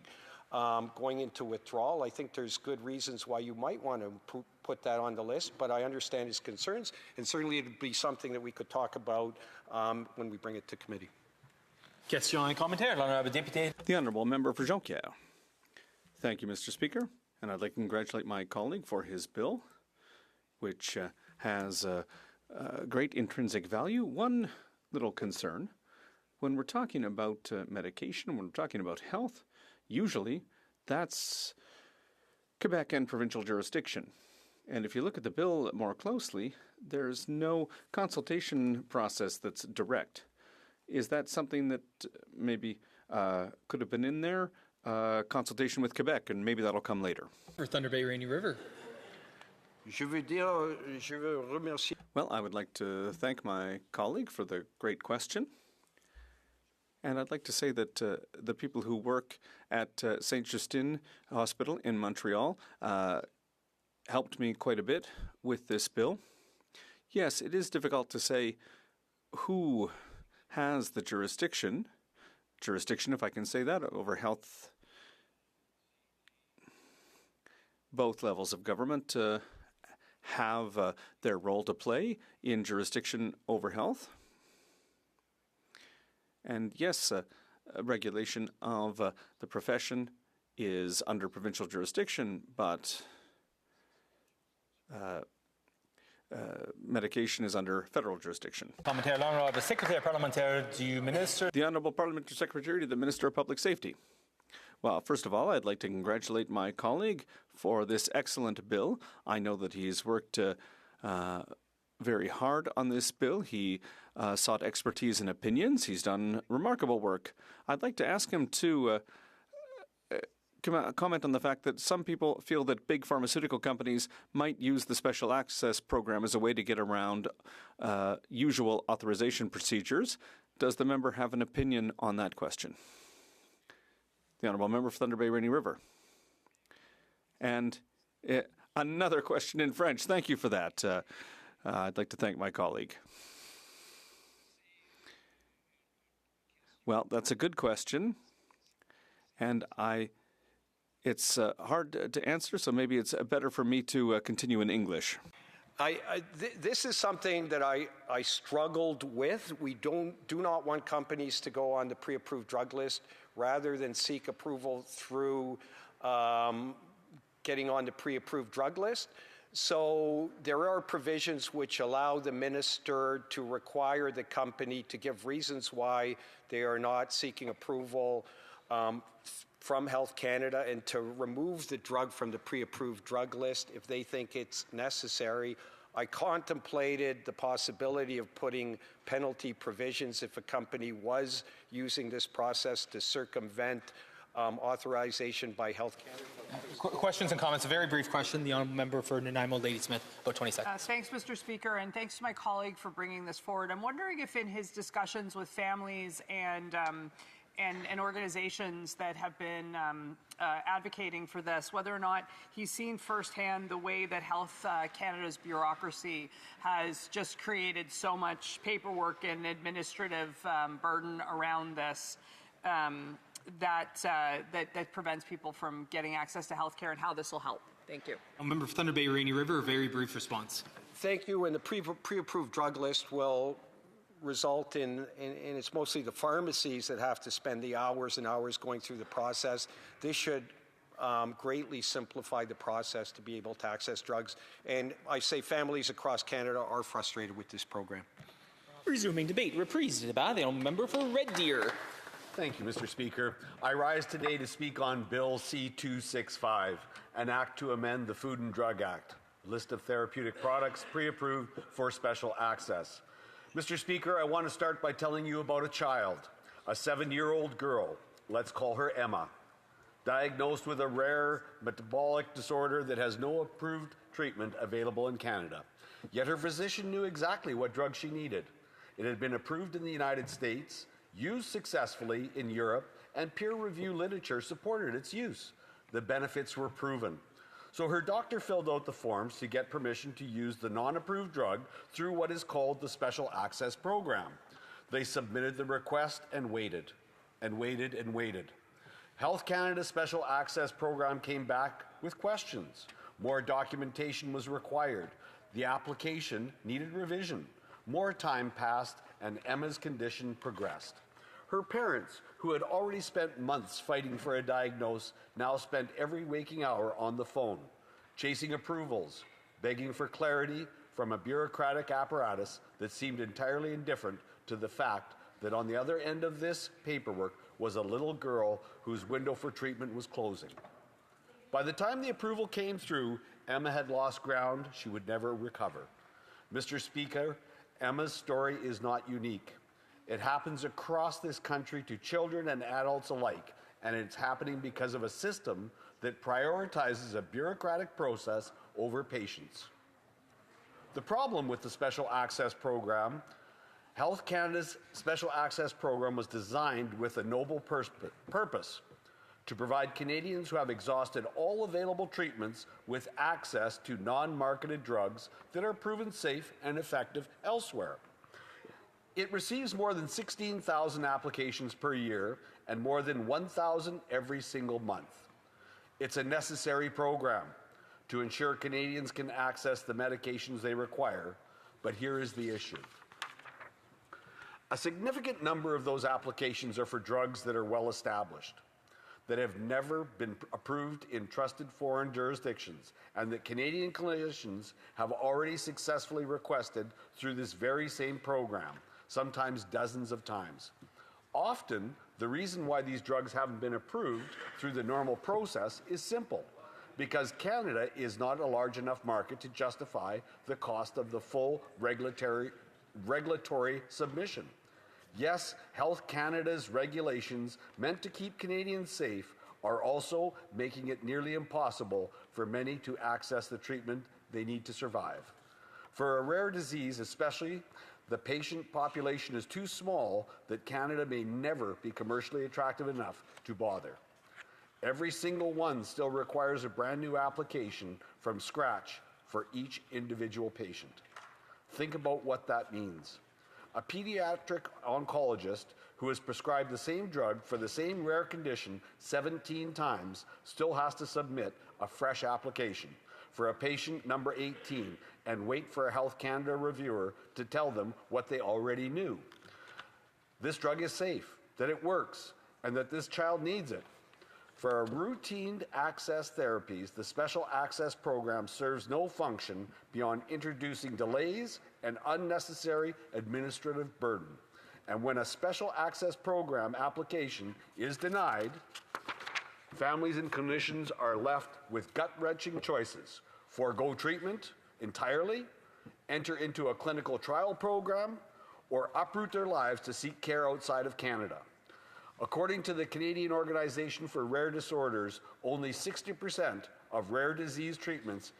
going into withdrawal. I think there's good reasons why you might want to put that on the list, but I understand his concerns, and certainly it would be something that we could talk about when we bring it to committee. Question et commentaire. L'honorable député. The honourable member for Jonquière. Thank you, Mr. Speaker, and I'd like to congratulate my colleague for his bill, which has great intrinsic value. One little concern, when we're talking about medication, when we're talking about health, usually that's Quebec and provincial jurisdiction. And if you look at the bill more closely, there's no consultation process that's direct. Is that something that maybe could have been in there? Consultation with Quebec, and maybe that'll come later. For Thunder Bay, Rainy River. Well, I would like to thank my colleague for the great question. And I'd like to say that the people who work at St. Justine Hospital in Montreal helped me quite a bit with this bill. Yes, it is difficult to say who has the jurisdiction, if I can say that, over health. Both levels of government have their role to play in jurisdiction over health. And yes, regulation of the profession is under provincial jurisdiction, but medication is under federal jurisdiction. The Secretary Parlementaire du Minister. The Honourable Parliamentary Secretary to the Minister of Public Safety. Well, first of all, I'd like to congratulate my colleague for this excellent bill. I know that he's worked very hard on this bill. He sought expertise and opinions. He's done remarkable work. I'd like to ask him to comment on the fact that some people feel that big pharmaceutical companies might use the Special Access Program as a way to get around usual authorization procedures. Does the member have an opinion on that question? The Honourable Member for Thunder Bay Rainy River. And another question in French. Thank you for that. I'd like to thank my colleague. Well, that's a good question. And it's hard to answer, so maybe it's better for me to continue in English. This is something that I struggled with. We do not want companies to go on the pre-approved drug list rather than seek approval through getting on the pre-approved drug list. So there are provisions which allow the minister to require the company to give reasons why they are not seeking approval from Health Canada and to remove the drug from the pre-approved drug list if they think it's necessary. I contemplated the possibility of putting penalty provisions if a company was using this process to circumvent authorization by Health Canada. Questions and comments. A very brief question. The Honourable Member for Nanaimo, Ladysmith, about 20 seconds. Thanks, Mr. Speaker, and thanks to my colleague for bringing this forward. I'm wondering if in his discussions with families and organizations that have been advocating for this, whether or not he's seen firsthand the way that Health Canada's bureaucracy has just created so much paperwork and administrative burden around this that prevents people from getting access to health care, and how this will help. Thank you. Member for Thunder Bay Rainy River, a very brief response. Thank you. And the pre-approved drug list will result in it's mostly the pharmacies that have to spend the hours and hours going through the process. This should greatly simplify the process to be able to access drugs. And I say families across Canada are frustrated with this program. Resuming debate. Reprise de débat. The Honourable Member for Red Deer. Thank you, Mr. Speaker. I rise today to speak on Bill C-265, an act to amend the Food and Drug Act, list of therapeutic products pre-approved for special access. Mr. Speaker, I want to start by telling you about a child, a 7-year-old girl, let's call her Emma, diagnosed with a rare metabolic disorder that has no approved treatment available in Canada. Yet her physician knew exactly what drug she needed. It had been approved in the United States, used successfully in Europe, and peer-reviewed literature supported its use. The benefits were proven. So her doctor filled out the forms to get permission to use the non-approved drug through what is called the Special Access Program. They submitted the request and waited, and waited, and waited. Health Canada's Special Access Program came back with questions. More documentation was required. The application needed revision. More time passed, and Emma's condition progressed. Her parents, who had already spent months fighting for a diagnosis, now spent every waking hour on the phone, chasing approvals, begging for clarity from a bureaucratic apparatus that seemed entirely indifferent to the fact that on the other end of this paperwork was a little girl whose window for treatment was closing. By the time the approval came through, Emma had lost ground she would never recover. Mr. Speaker, Emma's story is not unique. It happens across this country to children and adults alike, and it's happening because of a system that prioritizes a bureaucratic process over patients. The problem with the Special Access Program, Health Canada's Special Access Program was designed with a noble purpose: to provide Canadians who have exhausted all available treatments with access to non-marketed drugs that are proven safe and effective elsewhere. It receives more than 16,000 applications per year and more than 1,000 every single month. It's a necessary program to ensure Canadians can access the medications they require, but here is the issue. A significant number of those applications are for drugs that are well established, that have never been approved in trusted foreign jurisdictions, and that Canadian clinicians have already successfully requested through this very same program, sometimes dozens of times. Often, the reason why these drugs haven't been approved through the normal process is simple: because Canada is not a large enough market to justify the cost of the full regulatory submission. Yes, Health Canada's regulations meant to keep Canadians safe are also making it nearly impossible for many to access the treatment they need to survive. For a rare disease especially, the patient population is too small that Canada may never be commercially attractive enough to bother. Every single one still requires a brand new application from scratch for each individual patient. Think about what that means. A pediatric oncologist who has prescribed the same drug for the same rare condition 17 times still has to submit a fresh application for a patient number 18 and wait for a Health Canada reviewer to tell them what they already knew: this drug is safe, that it works, and that this child needs it. For routine access therapies, the Special Access Program serves no function beyond introducing delays and unnecessary administrative burden. And when a Special Access Program application is denied, families and clinicians are left with gut-wrenching choices: forego treatment entirely, enter into a clinical trial program, or uproot their lives to seek care outside of Canada. According to the Canadian Organization for Rare Disorders, only 60% of rare disease treatments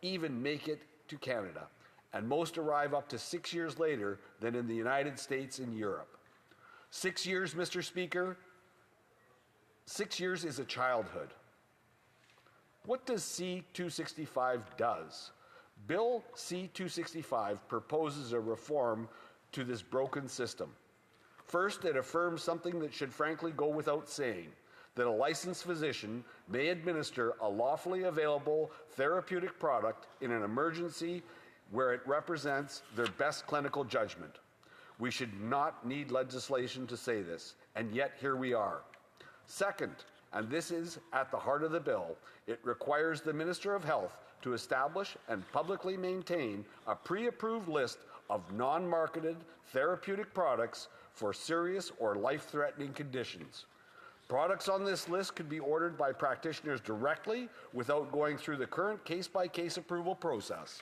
even make it to Canada, and most arrive up to 6 years later than in the United States and Europe. 6 years, Mr. Speaker, 6 years is a childhood. What does C-265 does? Bill C-265 proposes a reform to this broken system. First, it affirms something that should frankly go without saying: that a licensed physician may administer a lawfully available therapeutic product in an emergency where it represents their best clinical judgment. We should not need legislation to say this, and yet here we are. Second, and this is at the heart of the bill, it requires the Minister of Health to establish and publicly maintain a pre-approved list of non-marketed therapeutic products for serious or life-threatening conditions. Products on this list could be ordered by practitioners directly without going through the current case-by-case approval process.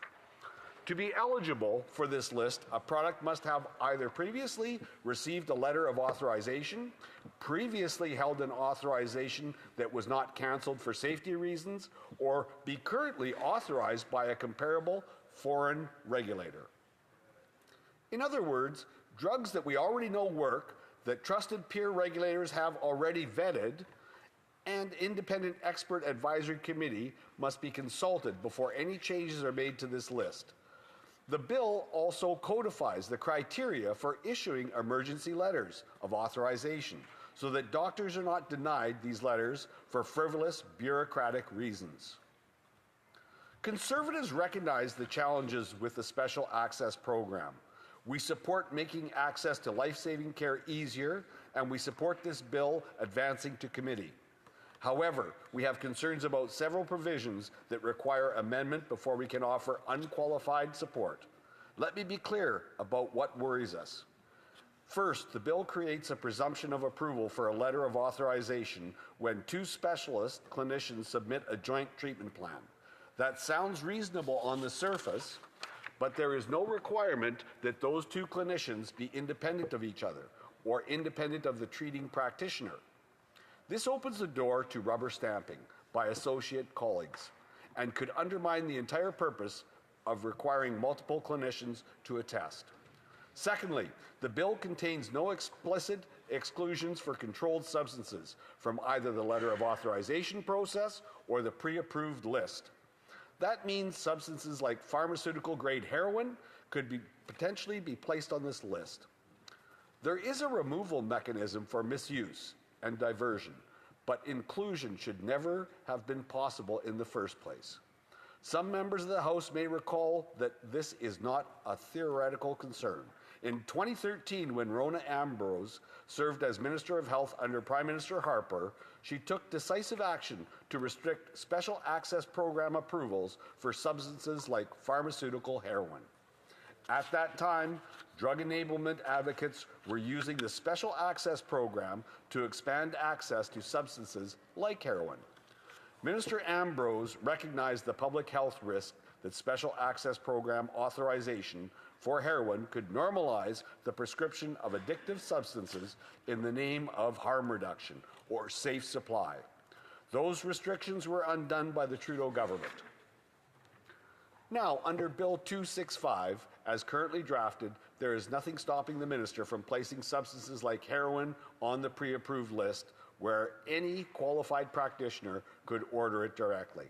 To be eligible for this list, a product must have either previously received a letter of authorization, previously held an authorization that was not canceled for safety reasons, or be currently authorized by a comparable foreign regulator. In other words, drugs that we already know work, that trusted peer regulators have already vetted, and independent expert advisory committee must be consulted before any changes are made to this list. The bill also codifies the criteria for issuing emergency letters of authorization so that doctors are not denied these letters for frivolous bureaucratic reasons. Conservatives recognize the challenges with the Special Access Program. We support making access to life-saving care easier, and we support this bill advancing to committee. However, we have concerns about several provisions that require amendment before we can offer unqualified support. Let me be clear about what worries us. First, the bill creates a presumption of approval for a letter of authorization when two specialist clinicians submit a joint treatment plan. That sounds reasonable on the surface, but there is no requirement that those two clinicians be independent of each other or independent of the treating practitioner. This opens the door to rubber stamping by associate colleagues and could undermine the entire purpose of requiring multiple clinicians to attest. Secondly, the bill contains no explicit exclusions for controlled substances from either the letter of authorization process or the pre-approved list. That means substances like pharmaceutical-grade heroin could potentially be placed on this list. There is a removal mechanism for misuse and diversion, but inclusion should never have been possible in the first place. Some members of the House may recall that this is not a theoretical concern. In 2013, when Rona Ambrose served as Minister of Health under Prime Minister Harper, she took decisive action to restrict special access program approvals for substances like pharmaceutical heroin. At that time, drug enablement advocates were using the special access program to expand access to substances like heroin. Minister Ambrose recognized the public health risk that special access program authorization for heroin could normalize the prescription of addictive substances in the name of harm reduction or safe supply. Those restrictions were undone by the Trudeau government. Now, under Bill 265, as currently drafted, there is nothing stopping the minister from placing substances like heroin on the pre-approved list where any qualified practitioner could order it directly.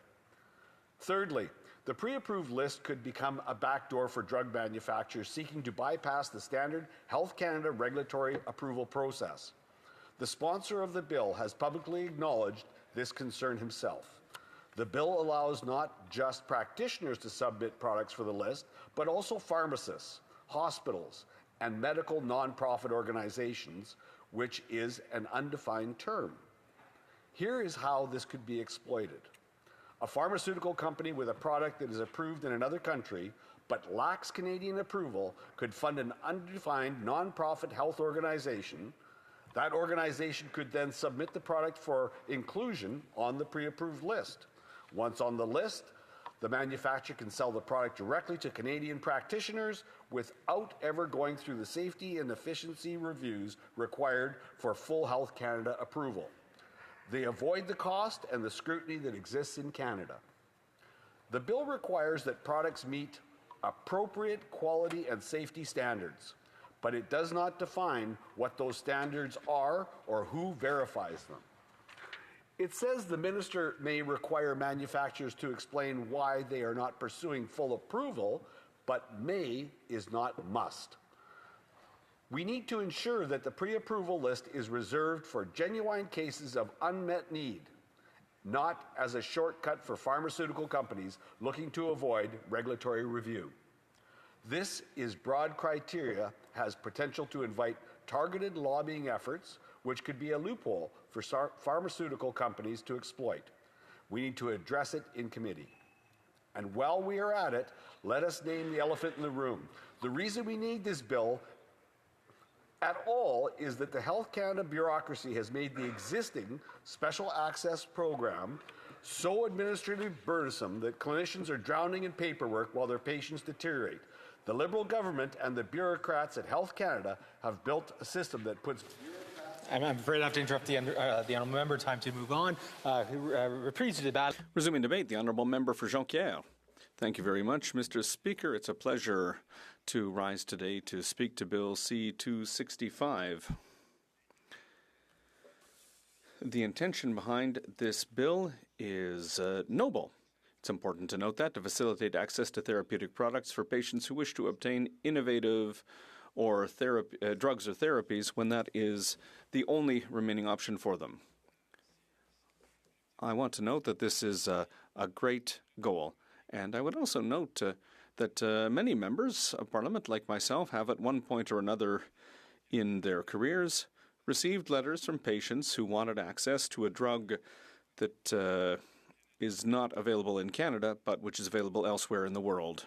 Thirdly, the pre-approved list could become a backdoor for drug manufacturers seeking to bypass the standard Health Canada regulatory approval process. The sponsor of the bill has publicly acknowledged this concern himself. The bill allows not just practitioners to submit products for the list, but also pharmacists, hospitals, and medical nonprofit organizations, which is an undefined term. Here is how this could be exploited. A pharmaceutical company with a product that is approved in another country but lacks Canadian approval could fund an undefined nonprofit health organization. That organization could then submit the product for inclusion on the pre-approved list. Once on the list, the manufacturer can sell the product directly to Canadian practitioners without ever going through the safety and efficiency reviews required for full Health Canada approval. They avoid the cost and the scrutiny that exists in Canada. The bill requires that products meet appropriate quality and safety standards, but it does not define what those standards are or who verifies them. It says the minister may require manufacturers to explain why they are not pursuing full approval, but may is not must. We need to ensure that the pre-approval list is reserved for genuine cases of unmet need, not as a shortcut for pharmaceutical companies looking to avoid regulatory review. This is broad criteria, has potential to invite targeted lobbying efforts, which could be a loophole for pharmaceutical companies to exploit. We need to address it in committee. And while we are at it, let us name the elephant in the room. The reason we need this bill at all is that the Health Canada bureaucracy has made the existing special access program so administratively burdensome that clinicians are drowning in paperwork while their patients deteriorate. The Liberal government and the bureaucrats at Health Canada have built a system that puts... I'm afraid I have to interrupt the honourable member. Time to move on. Reprise du débat. Resuming debate, the honourable member for Jonquière. Thank you very much, Mr. Speaker. It's a pleasure to rise today to speak to Bill C-265. The intention behind this bill is noble. It's important to note that to facilitate access to therapeutic products for patients who wish to obtain innovative or drugs or therapies when that is the only remaining option for them. I want to note that this is a great goal. And I would also note that many members of Parliament, like myself, have at one point or another in their careers received letters from patients who wanted access to a drug that is not available in Canada, but which is available elsewhere in the world.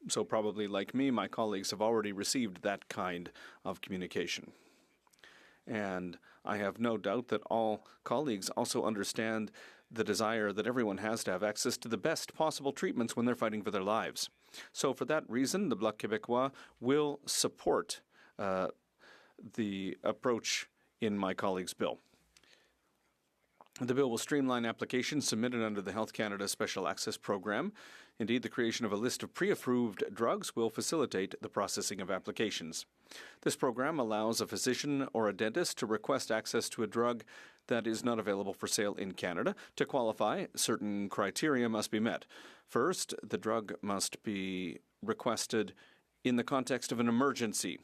So probably, like me, my colleagues have already received that kind of communication. And I have no doubt that all colleagues also understand the desire that everyone has to have access to the best possible treatments when they're fighting for their lives. So for that reason, the Bloc Québécois will support the approach in my colleague's bill. The bill will streamline applications submitted under the Health Canada Special Access Program. Indeed, the creation of a list of pre-approved drugs will facilitate the processing of applications. This program allows a physician or a dentist to request access to a drug that is not available for sale in Canada. To qualify, certain criteria must be met. First, the drug must be requested in the context of an emergency.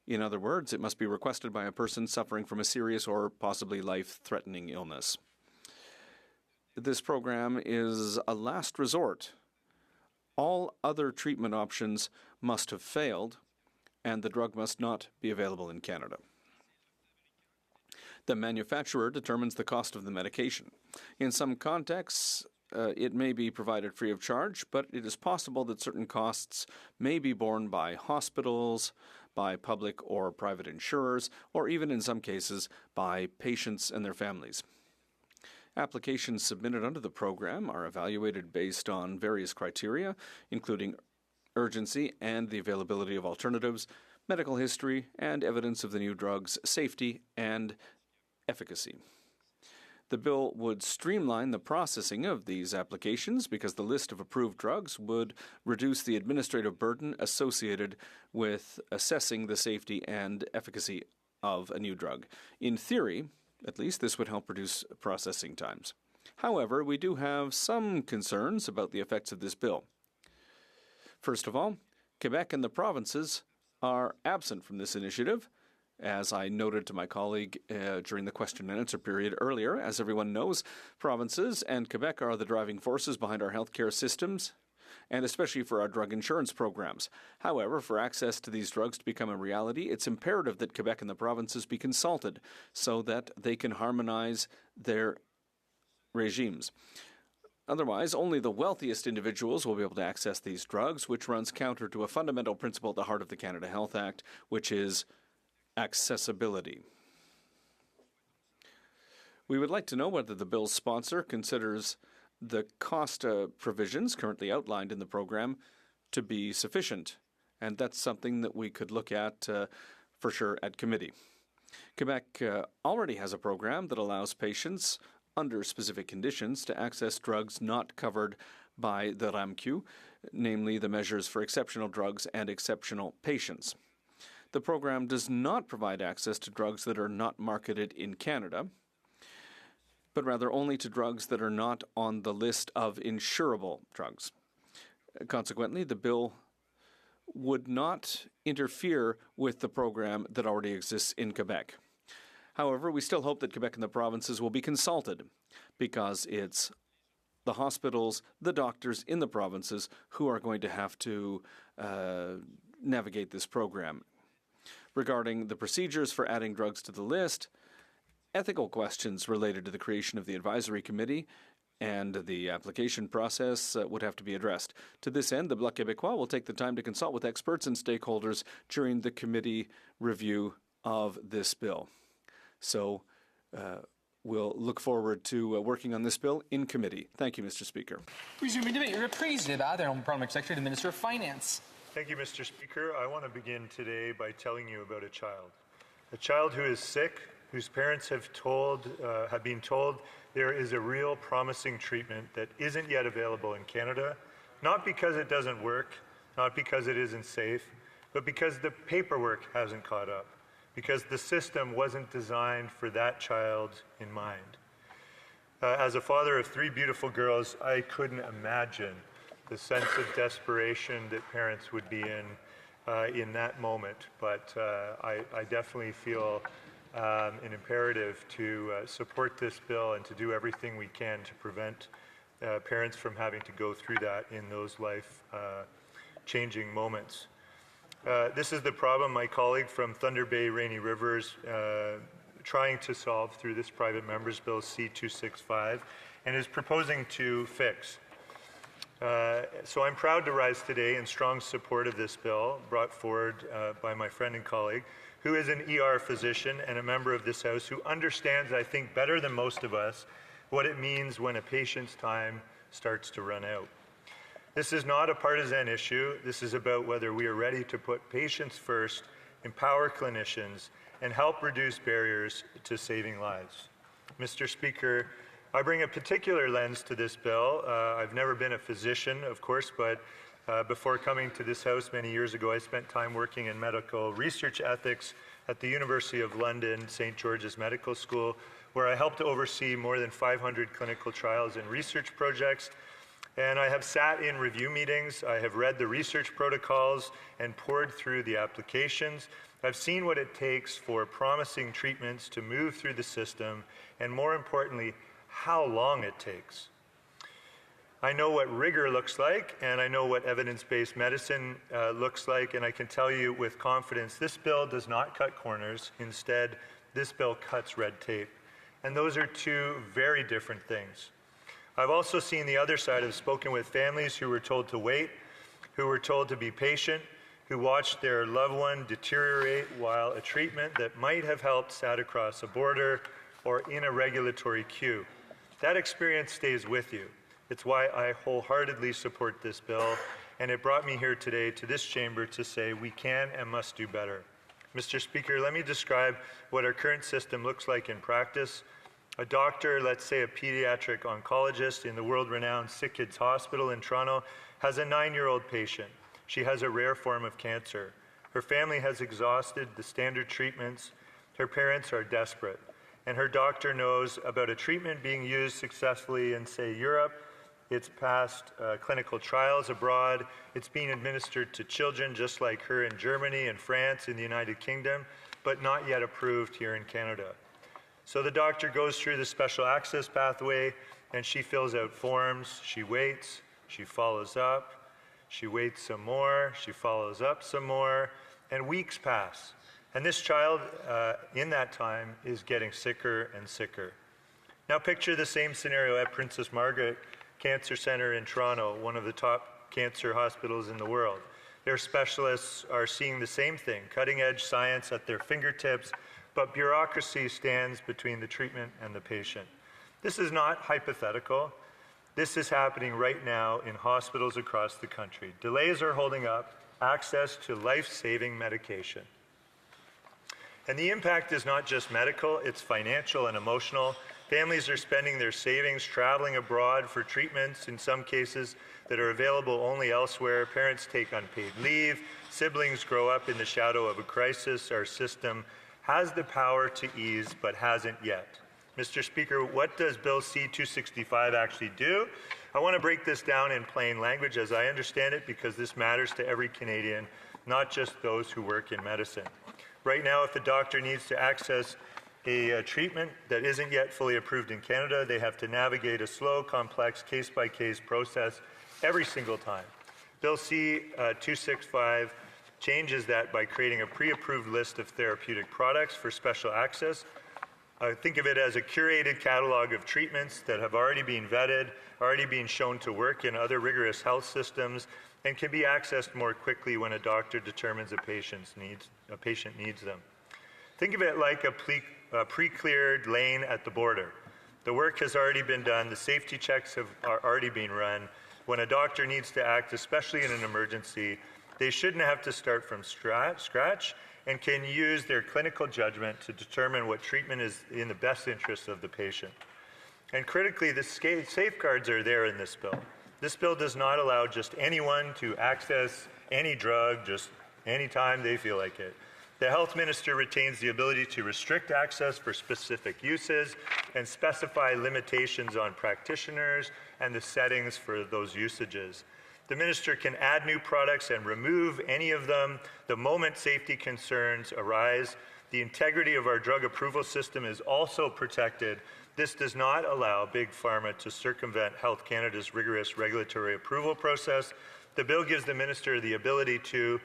In other words, it must be requested by a person suffering from a serious or possibly life-threatening illness. This program is a last resort. All other treatment options must have failed, and the drug must not be available in Canada. The manufacturer determines the cost of the medication. In some contexts, it may be provided free of charge, but it is possible that certain costs may be borne by hospitals, by public or private insurers, or even in some cases by patients and their families. Applications submitted under the program are evaluated based on various criteria, including urgency and the availability of alternatives, medical history, and evidence of the new drug's safety and efficacy. The bill would streamline the processing of these applications because the list of approved drugs would reduce the administrative burden associated with assessing the safety and efficacy of a new drug. In theory, at least, this would help reduce processing times. However, we do have some concerns about the effects of this bill. First of all, Quebec and the provinces are absent from this initiative. As I noted to my colleague during the question and answer period earlier, as everyone knows, provinces and Quebec are the driving forces behind our healthcare systems, and especially for our drug insurance programs. However, for access to these drugs to become a reality, it's imperative that Quebec and the provinces be consulted so that they can harmonize their regimes. Otherwise, only the wealthiest individuals will be able to access these drugs, which runs counter to a fundamental principle at the heart of the Canada Health Act, which is accessibility. We would like to know whether the bill's sponsor considers the cost provisions currently outlined in the program to be sufficient, and that's something that we could look at for sure at committee. Quebec already has a program that allows patients under specific conditions to access drugs not covered by the RAMQ, namely the measures for exceptional drugs and exceptional patients. The program does not provide access to drugs that are not marketed in Canada, but rather only to drugs that are not on the list of insurable drugs. Consequently, the bill would not interfere with the program that already exists in Quebec. However, we still hope that Quebec and the provinces will be consulted because it's the hospitals, the doctors in the provinces who are going to have to navigate this program. Regarding the procedures for adding drugs to the list, ethical questions related to the creation of the advisory committee and the application process would have to be addressed. To this end, the Bloc Québécois will take the time to consult with experts and stakeholders during the committee review of this bill. So we'll look forward to working on this bill in committee. Thank you, Mr. Speaker. Resuming debate, reprise débat de l'Honorable Parliamentary Secretary to the Minister of Finance. Thank you, Mr. Speaker. I want to begin today by telling you about a child who is sick, whose parents have been told there is a real promising treatment that isn't yet available in Canada, not because it doesn't work, not because it isn't safe, but because the paperwork hasn't caught up, because the system wasn't designed for that child in mind. As a father of 3 beautiful girls, I couldn't imagine the sense of desperation that parents would be in that moment, but I definitely feel an imperative to support this bill and to do everything we can to prevent parents from having to go through that in those life-changing moments. This is the problem my colleague from Thunder Bay Rainy Rivers trying to solve through this private member's bill C-265 and is proposing to fix. So I'm proud to rise today in strong support of this bill brought forward by my friend and colleague, who is an ER physician and a member of this House who understands, I think, better than most of us, what it means when a patient's time starts to run out. This is not a partisan issue. This is about whether we are ready to put patients first, empower clinicians, and help reduce barriers to saving lives. Mr. Speaker, I bring a particular lens to this bill. I've never been a physician, of course, but before coming to this House many years ago, I spent time working in medical research ethics at the University of London, St. George's Medical School, where I helped to oversee more than 500 clinical trials and research projects. And I have sat in review meetings, I have read the research protocols and pored through the applications. I've seen what it takes for promising treatments to move through the system, and more importantly, how long it takes. I know what rigor looks like, and I know what evidence-based medicine looks like, and I can tell you with confidence, this bill does not cut corners. Instead, this bill cuts red tape. And those are two very different things. I've also seen the other side. I've spoken with families who were told to wait, who were told to be patient, who watched their loved one deteriorate while a treatment that might have helped sat across a border or in a regulatory queue. That experience stays with you. It's why I wholeheartedly support this bill, and it brought me here today to this chamber to say we can and must do better. Mr. Speaker, let me describe what our current system looks like in practice. A doctor, let's say a pediatric oncologist in the world-renowned Sick Kids Hospital in Toronto, has a 9-year-old patient. She has a rare form of cancer. Her family has exhausted the standard treatments. Her parents are desperate. And her doctor knows about a treatment being used successfully in, say, Europe. It's passed clinical trials abroad. It's being administered to children just like her in Germany and France, in the United Kingdom, but not yet approved here in Canada. So the doctor goes through the special access pathway, and she fills out forms. She waits. She follows up. She waits some more. She follows up some more. And weeks pass. And this child, in that time, is getting sicker and sicker. Now picture the same scenario at Princess Margaret Cancer Centre in Toronto, one of the top cancer hospitals in the world. Their specialists are seeing the same thing, cutting-edge science at their fingertips, but bureaucracy stands between the treatment and the patient. This is not hypothetical. This is happening right now in hospitals across the country. Delays are holding up access to life-saving medication. And the impact is not just medical, it's financial and emotional. Families are spending their savings traveling abroad for treatments, in some cases, that are available only elsewhere. Parents take unpaid leave. Siblings grow up in the shadow of a crisis. Our system has the power to ease, but hasn't yet. Mr. Speaker, what does Bill C-265 actually do? I want to break this down in plain language as I understand it, because this matters to every Canadian, not just those who work in medicine. Right now, if a doctor needs to access a treatment that isn't yet fully approved in Canada, they have to navigate a slow, complex, case-by-case process every single time. Bill C-265 changes that by creating a pre-approved list of therapeutic products for special access. Think of it as a curated catalog of treatments that have already been vetted, already been shown to work in other rigorous health systems, and can be accessed more quickly when a doctor determines a patient needs them. Think of it like a pre-cleared lane at the border. The work has already been done, the safety checks are already being run. When a doctor needs to act, especially in an emergency, they shouldn't have to start from scratch and can use their clinical judgment to determine what treatment is in the best interest of the patient. And critically, the safeguards are there in this bill. This bill does not allow just anyone to access any drug just anytime they feel like it. The health minister retains the ability to restrict access for specific uses and specify limitations on practitioners and the settings for those usages. The minister can add new products and remove any of them the moment safety concerns arise. The integrity of our drug approval system is also protected. This does not allow Big Pharma to circumvent Health Canada's rigorous regulatory approval process. The bill gives the minister the ability to,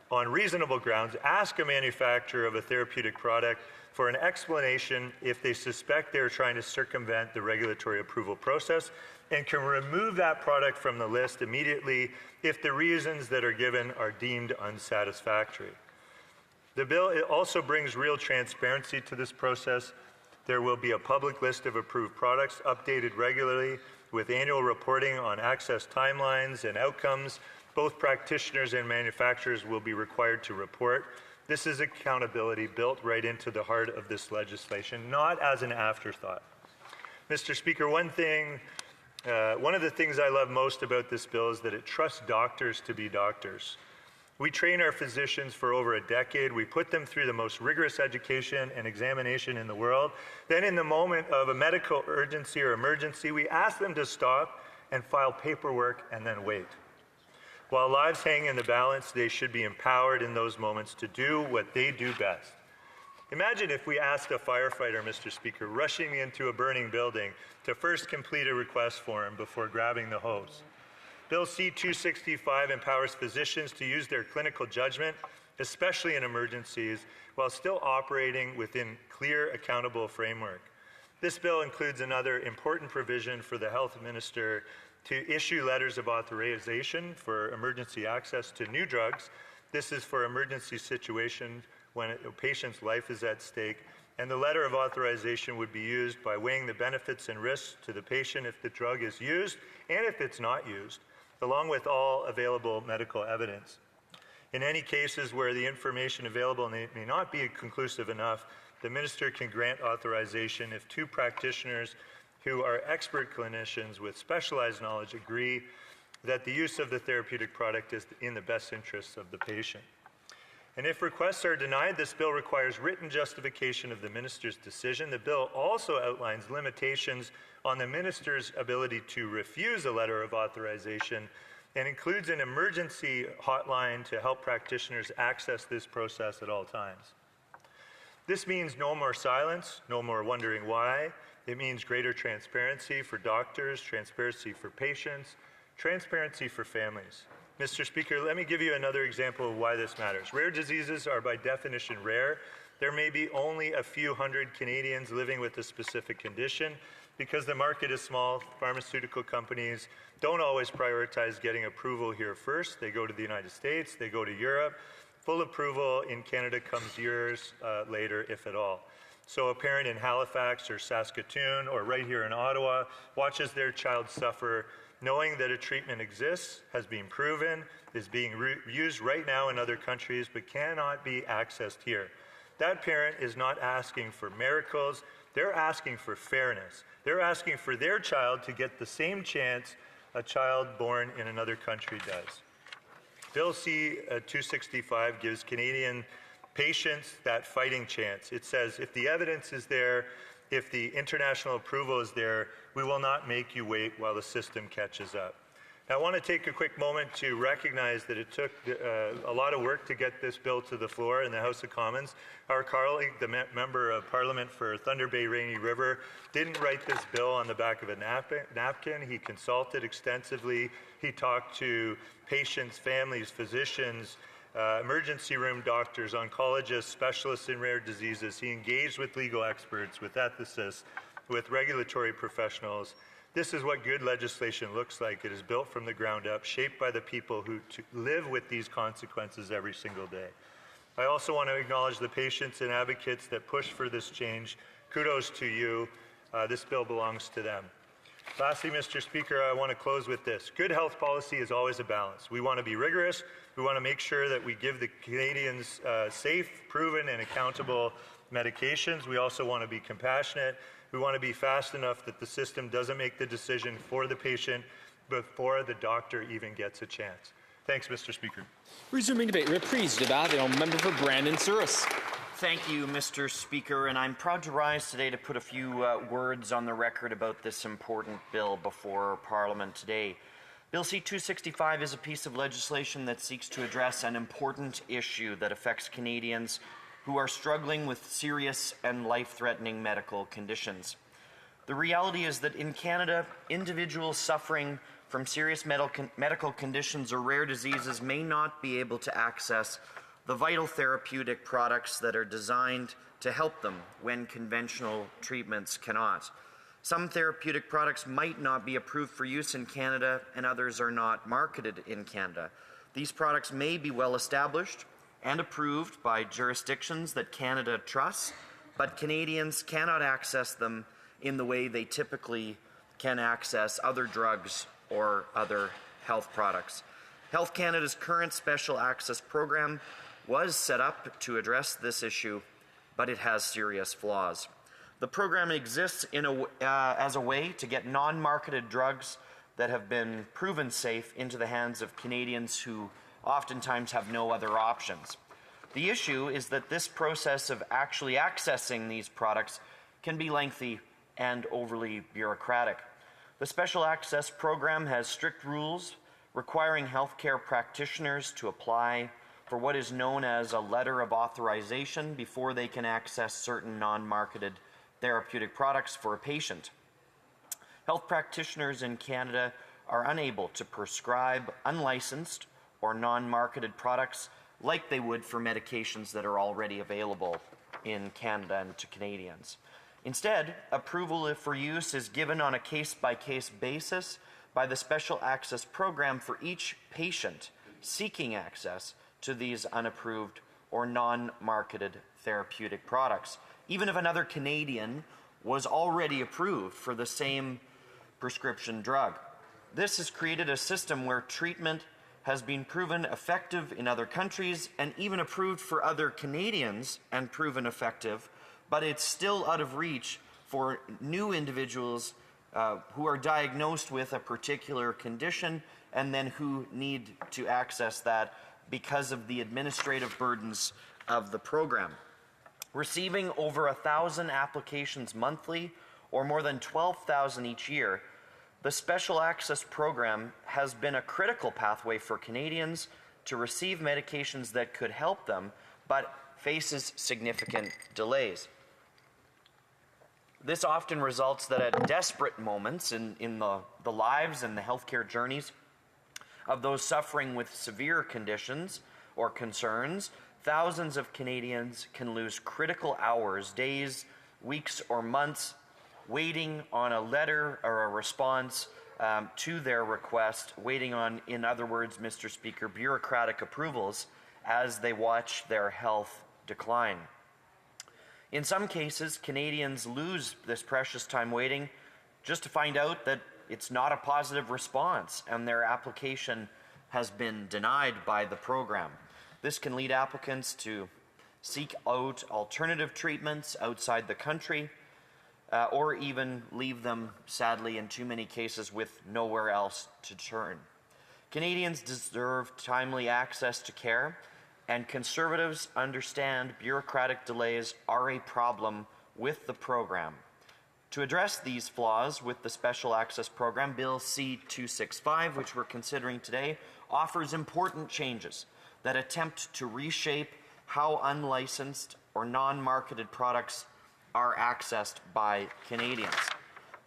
on reasonable grounds, ask a manufacturer of a therapeutic product for an explanation if they suspect they're trying to circumvent the regulatory approval process, and can remove that product from the list immediately if the reasons that are given are deemed unsatisfactory. The bill also brings real transparency to this process. There will be a public list of approved products updated regularly with annual reporting on access timelines and outcomes. Both practitioners and manufacturers will be required to report. This is accountability built right into the heart of this legislation, not as an afterthought. Mr. Speaker, one of the things I love most about this bill is that it trusts doctors to be doctors. We train our physicians for over a decade. We put them through the most rigorous education and examination in the world. Then in the moment of a medical urgency or emergency, we ask them to stop and file paperwork and then wait. While lives hang in the balance, they should be empowered in those moments to do what they do best. Imagine if we asked a firefighter, Mr. Speaker, rushing into a burning building to first complete a request form before grabbing the hose. Bill C-265 empowers physicians to use their clinical judgment, especially in emergencies, while still operating within clear, accountable framework. This bill includes another important provision for the health minister to issue letters of authorization for emergency access to new drugs. This is for emergency situations when a patient's life is at stake, and the letter of authorization would be used by weighing the benefits and risks to the patient if the drug is used and if it's not used, along with all available medical evidence. In any cases where the information available may not be conclusive enough, the minister can grant authorization if two practitioners who are expert clinicians with specialized knowledge agree that the use of the therapeutic product is in the best interests of the patient. And if requests are denied, this bill requires written justification of the minister's decision. The bill also outlines limitations on the minister's ability to refuse a letter of authorization and includes an emergency hotline to help practitioners access this process at all times. This means no more silence, no more wondering why. It means greater transparency for doctors, transparency for patients, transparency for families. Mr. Speaker, let me give you another example of why this matters. Rare diseases are by definition rare. There may be only a few hundred Canadians living with a specific condition. Because the market is small, pharmaceutical companies don't always prioritize getting approval here first. They go to the United States, they go to Europe. Full approval in Canada comes years later, if at all. So a parent in Halifax or Saskatoon or right here in Ottawa watches their child suffer knowing that a treatment exists, has been proven, is being used right now in other countries, but cannot be accessed here. That parent is not asking for miracles, they're asking for fairness. They're asking for their child to get the same chance a child born in another country does. Bill C-265 gives Canadian patients that fighting chance. It says, if the evidence is there, if the international approval is there, we will not make you wait while the system catches up. Now, I want to take a quick moment to recognize that it took a lot of work to get this bill to the floor in the House of Commons. Our colleague, the Member of Parliament for Thunder Bay Rainy River, didn't write this bill on the back of a napkin. He consulted extensively. He talked to patients, families, physicians, emergency room doctors, oncologists, specialists in rare diseases. He engaged with legal experts, with ethicists, with regulatory professionals. This is what good legislation looks like. It is built from the ground up, shaped by the people who live with these consequences every single day. I also want to acknowledge the patients and advocates that push for this change. Kudos to you. This bill belongs to them. Lastly, Mr. Speaker, I want to close with this. Good health policy is always a balance. We want to be rigorous. We want to make sure that we give the Canadians safe, proven, and accountable medications. We also want to be compassionate. We want to be fast enough that the system doesn't make the decision for the patient before the doctor even gets a chance. Thanks, Mr. Speaker. Resuming debate. Reprise débat. The member for Brandon Souris. Thank you, Mr. Speaker, and I'm proud to rise today to put a few words on the record about this important bill before Parliament today. Bill C-265 is a piece of legislation that seeks to address an important issue that affects Canadians who are struggling with serious and life-threatening medical conditions. The reality is that in Canada, individuals suffering from serious medical conditions or rare diseases may not be able to access the vital therapeutic products that are designed to help them when conventional treatments cannot. Some therapeutic products might not be approved for use in Canada, and others are not marketed in Canada. These products may be well established and approved by jurisdictions that Canada trusts, but Canadians cannot access them in the way they typically can access other drugs or other health products. Health Canada's current special access program was set up to address this issue, but it has serious flaws. The program exists as a way to get non-marketed drugs that have been proven safe into the hands of Canadians who oftentimes have no other options. The issue is that this process of actually accessing these products can be lengthy and overly bureaucratic. The Special Access Program has strict rules requiring healthcare practitioners to apply for what is known as a letter of authorization before they can access certain non-marketed therapeutic products for a patient. Health practitioners in Canada are unable to prescribe unlicensed or non-marketed products like they would for medications that are already available in Canada and to Canadians. Instead, approval for use is given on a case-by-case basis by the Special Access Program for each patient seeking access to these unapproved or non-marketed therapeutic products, even if another Canadian was already approved for the same prescription drug. This has created a system where treatment has been proven effective in other countries and even approved for other Canadians and proven effective, but it's still out of reach for new individuals who are diagnosed with a particular condition and then who need to access that because of the administrative burdens of the program. Receiving over 1,000 applications monthly, or more than 12,000 each year, the Special Access Program has been a critical pathway for Canadians to receive medications that could help them, but faces significant delays. This often results that at desperate moments in the lives and the healthcare journeys of those suffering with severe conditions or concerns, thousands of Canadians can lose critical hours, days, weeks, or months waiting on a letter or a response to their request, waiting on, in other words, Mr. Speaker, bureaucratic approvals as they watch their health decline. In some cases, Canadians lose this precious time waiting just to find out that it's not a positive response and their application has been denied by the program. This can lead applicants to seek out alternative treatments outside the country, or even leave them, sadly, in too many cases with nowhere else to turn. Canadians deserve timely access to care, and Conservatives understand bureaucratic delays are a problem with the program. To address these flaws with the Special Access Program, Bill C-265, which we're considering today, offers important changes that attempt to reshape how unlicensed or non-marketed products are accessed by Canadians.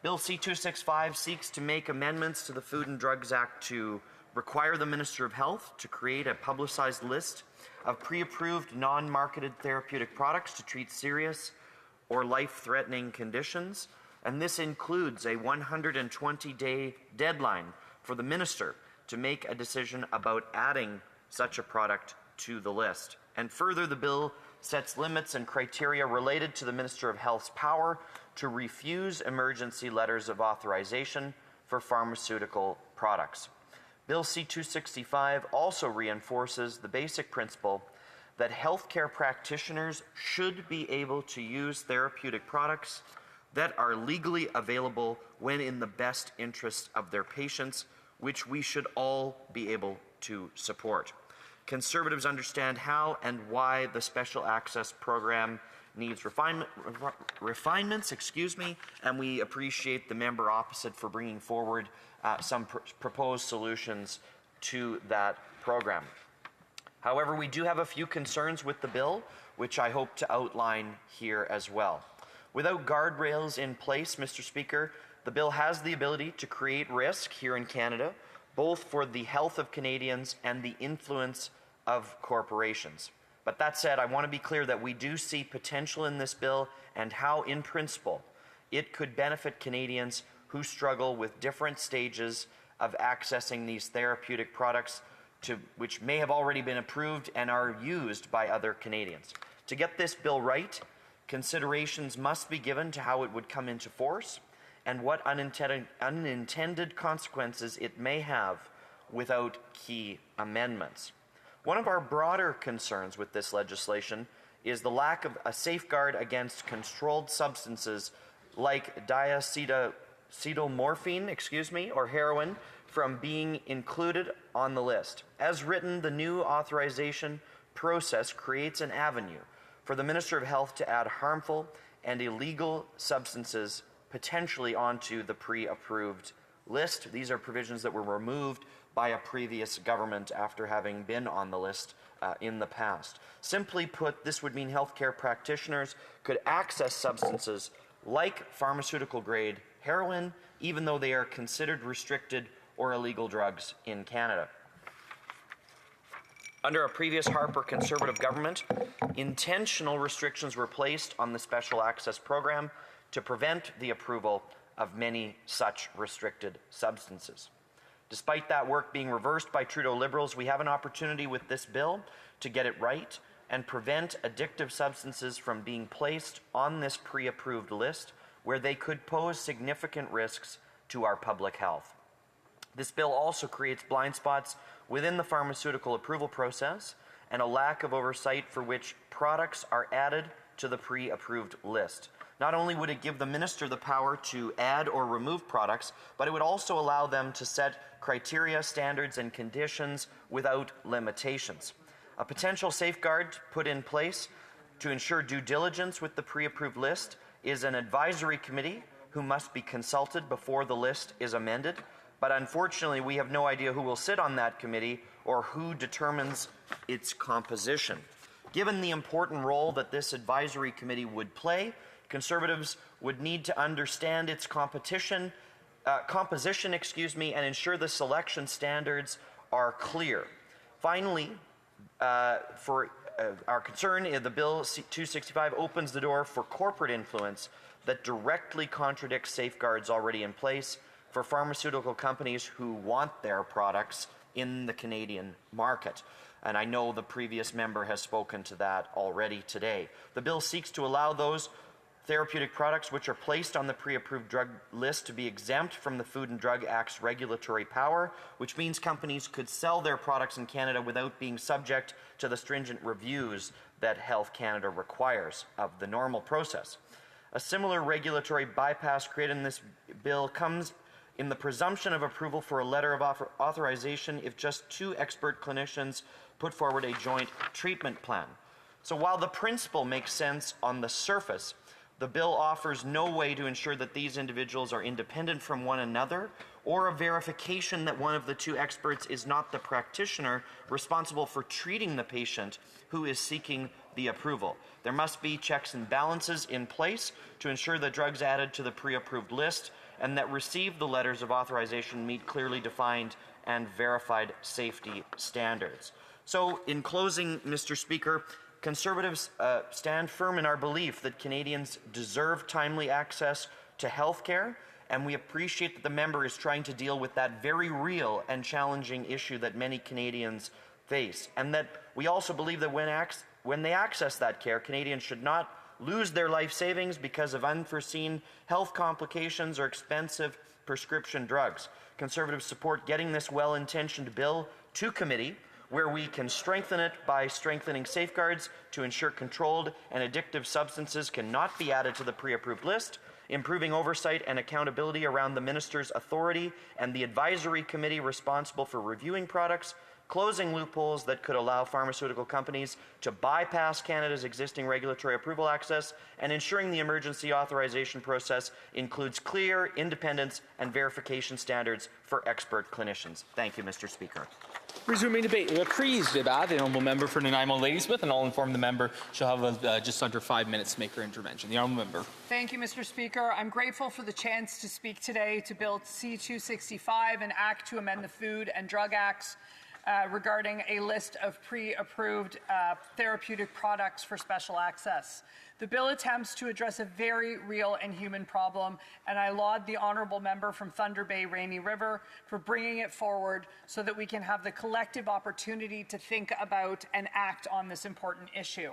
Bill C-265 seeks to make amendments to the Food and Drugs Act to require the Minister of Health to create a publicized list of pre-approved non-marketed therapeutic products to treat serious or life-threatening conditions, and this includes a 120-day deadline for the Minister to make a decision about adding such a product to the list. And further, the bill sets limits and criteria related to the Minister of Health's power to refuse emergency letters of authorization for pharmaceutical products. Bill C-265 also reinforces the basic principle that healthcare practitioners should be able to use therapeutic products that are legally available when in the best interest of their patients, which we should all be able to support. Conservatives understand how and why the Special Access Program needs refinements, and we appreciate the member opposite for bringing forward some proposed solutions to that program. However, we do have a few concerns with the bill, which I hope to outline here as well. Without guardrails in place, Mr. Speaker, the bill has the ability to create risk here in Canada, both for the health of Canadians and the influence of corporations. But that said, I want to be clear that we do see potential in this bill and how, in principle, it could benefit Canadians who struggle with different stages of accessing these therapeutic products which may have already been approved and are used by other Canadians. To get this bill right, considerations must be given to how it would come into force and what unintended consequences it may have without key amendments. One of our broader concerns with this legislation is the lack of a safeguard against controlled substances like diacetylmorphine, or heroin, from being included on the list. As written, the new authorization process creates an avenue for the Minister of Health to add harmful and illegal substances potentially onto the pre-approved list. These are provisions that were removed by a previous government after having been on the list in the past. Simply put, this would mean healthcare practitioners could access substances like pharmaceutical-grade heroin, even though they are considered restricted or illegal drugs in Canada. Under a previous Harper Conservative government, intentional restrictions were placed on the Special Access Program to prevent the approval of many such restricted substances. Despite that work being reversed by Trudeau Liberals, we have an opportunity with this bill to get it right and prevent addictive substances from being placed on this pre-approved list where they could pose significant risks to our public health. This bill also creates blind spots within the pharmaceutical approval process and a lack of oversight for which products are added to the pre-approved list. Not only would it give the minister the power to add or remove products, but it would also allow them to set criteria, standards, and conditions without limitations. A potential safeguard put in place to ensure due diligence with the pre-approved list is an advisory committee who must be consulted before the list is amended. But unfortunately, we have no idea who will sit on that committee or who determines its composition. Given the important role that this advisory committee would play, Conservatives would need to understand its composition, and ensure the selection standards are clear. Finally, for our concern, the Bill 265 opens the door for corporate influence that directly contradicts safeguards already in place for pharmaceutical companies who want their products in the Canadian market. And I know the previous member has spoken to that already today. The bill seeks to allow those therapeutic products which are placed on the pre-approved drug list to be exempt from the Food and Drug Act's regulatory power, which means companies could sell their products in Canada without being subject to the stringent reviews that Health Canada requires of the normal process. A similar regulatory bypass created in this bill comes in the presumption of approval for a letter of authorization if just two expert clinicians put forward a joint treatment plan. So while the principle makes sense on the surface, the bill offers no way to ensure that these individuals are independent from one another or a verification that one of the two experts is not the practitioner responsible for treating the patient who is seeking the approval. There must be checks and balances in place to ensure that drugs added to the pre-approved list and that receive the letters of authorization meet clearly defined and verified safety standards. So, in closing, Mr. Speaker, Conservatives stand firm in our belief that Canadians deserve timely access to health care, and we appreciate that the member is trying to deal with that very real and challenging issue that many Canadians face, and that we also believe that when they access that care, Canadians should not lose their life savings because of unforeseen health complications or expensive prescription drugs. Conservatives support getting this well-intentioned bill to committee, where we can strengthen it by strengthening safeguards to ensure controlled and addictive substances cannot be added to the pre-approved list, improving oversight and accountability around the minister's authority and the advisory committee responsible for reviewing products, closing loopholes that could allow pharmaceutical companies to bypass Canada's existing regulatory approval access, and ensuring the emergency authorization process includes clear, independence, and verification standards for expert clinicians. Thank you, Mr. Speaker. Resuming debate. Reprise débat. The honourable member for Nanaimo Ladysmith, and I'll inform the member she'll have just under 5 minutes to make her intervention. The honourable member. Thank you, Mr. Speaker. I'm grateful for the chance to speak today to Bill C-265, an act to amend the Food and Drug Acts regarding a list of pre-approved therapeutic products for special access. The bill attempts to address a very real and human problem, and I laud the honourable member from Thunder Bay, Rainy River, for bringing it forward so that we can have the collective opportunity to think about and act on this important issue.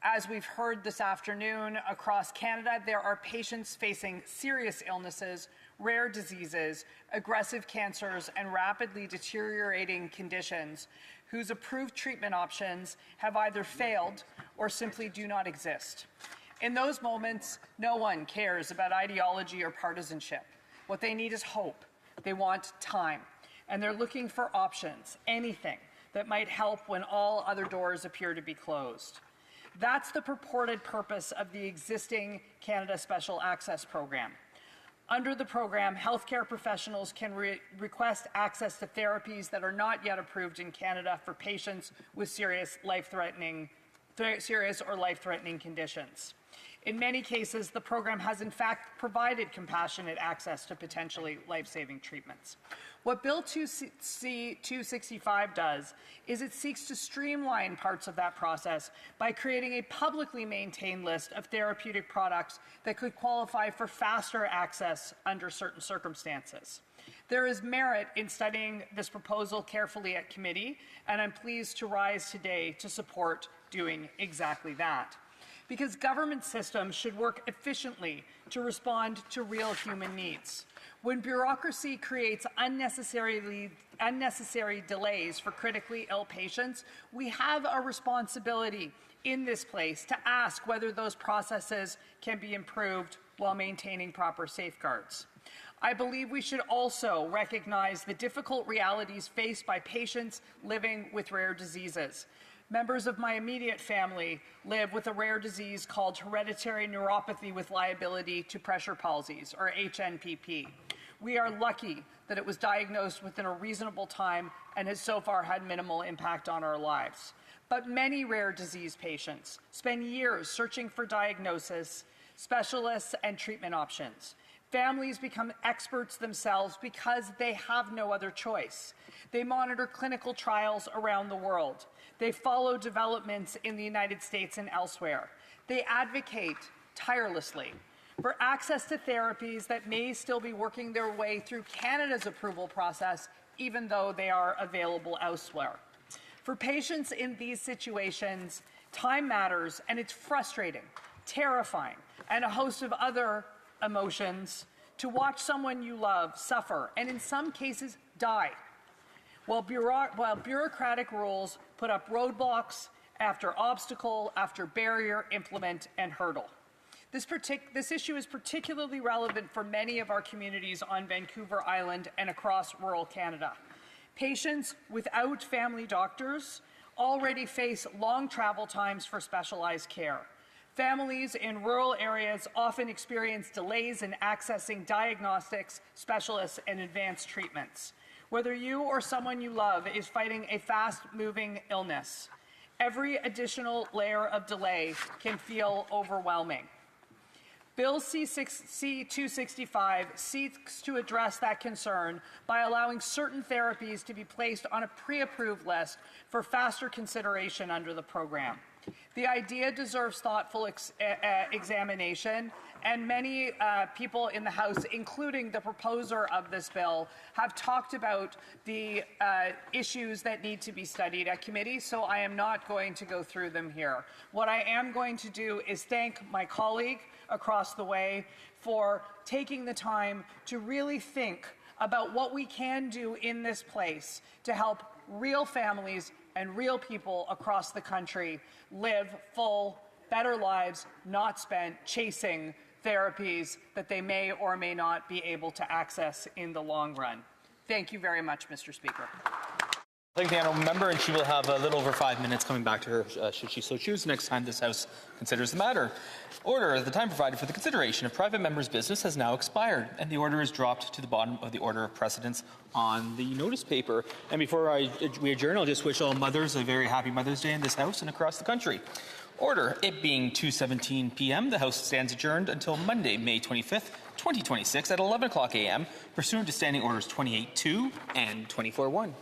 As we've heard this afternoon, across Canada, there are patients facing serious illnesses, rare diseases, aggressive cancers, and rapidly deteriorating conditions whose approved treatment options have either failed or simply do not exist. In those moments, no one cares about ideology or partisanship. What they need is hope. They want time. And they're looking for options, anything that might help when all other doors appear to be closed. That's the purported purpose of the existing Canada Special Access Program. Under the program, healthcare professionals can request access to therapies that are not yet approved in Canada for patients with serious or life-threatening conditions. In many cases, the program has in fact provided compassionate access to potentially life-saving treatments. What Bill 265 does is it seeks to streamline parts of that process by creating a publicly maintained list of therapeutic products that could qualify for faster access under certain circumstances. There is merit in studying this proposal carefully at committee, and I'm pleased to rise today to support doing exactly that. Because government systems should work efficiently to respond to real human needs. When bureaucracy creates unnecessary delays for critically ill patients, we have a responsibility in this place to ask whether those processes can be improved while maintaining proper safeguards. I believe we should also recognize the difficult realities faced by patients living with rare diseases. Members of my immediate family live with a rare disease called hereditary neuropathy with liability to pressure palsies, or HNPP. We are lucky that it was diagnosed within a reasonable time and has so far had minimal impact on our lives. But many rare disease patients spend years searching for diagnosis, specialists, and treatment options. Families become experts themselves because they have no other choice. They monitor clinical trials around the world. They follow developments in the United States and elsewhere. They advocate tirelessly for access to therapies that may still be working their way through Canada's approval process, even though they are available elsewhere. For patients in these situations, time matters, and it's frustrating, terrifying, and a host of other emotions to watch someone you love suffer, and in some cases, die, while bureaucratic rules put up roadblocks after obstacle, after barrier, implement, and hurdle. This issue is particularly relevant for many of our communities on Vancouver Island and across rural Canada. Patients without family doctors already face long travel times for specialized care. Families in rural areas often experience delays in accessing diagnostics, specialists, and advanced treatments. Whether you or someone you love is fighting a fast-moving illness, every additional layer of delay can feel overwhelming. Bill C-265 seeks to address that concern by allowing certain therapies to be placed on a pre-approved list for faster consideration under the program. The idea deserves thoughtful examination, and many people in the House, including the proposer of this bill, have talked about the issues that need to be studied at committee, so I am not going to go through them here. What I am going to do is thank my colleague across the way for taking the time to really think about what we can do in this place to help real families and real people across the country live full, better lives, not spent chasing therapies that they may or may not be able to access in the long run. Thank you very much, Mr. Speaker. Thank the honourable member, and she will have a little over 5 minutes coming back to her, should she so choose, next time this House considers the matter. Order. The time provided for the consideration of private members' business has now expired, and the order is dropped to the bottom of the order of precedence on the notice paper. And before we adjourn, I'll just wish all mothers a very happy Mother's Day in this House and across the country. Order. It being 2:17 p.m., the House stands adjourned until Monday, May 25th, 2026 at 11 o'clock a.m., pursuant to Standing Orders 28.2 and 24.1.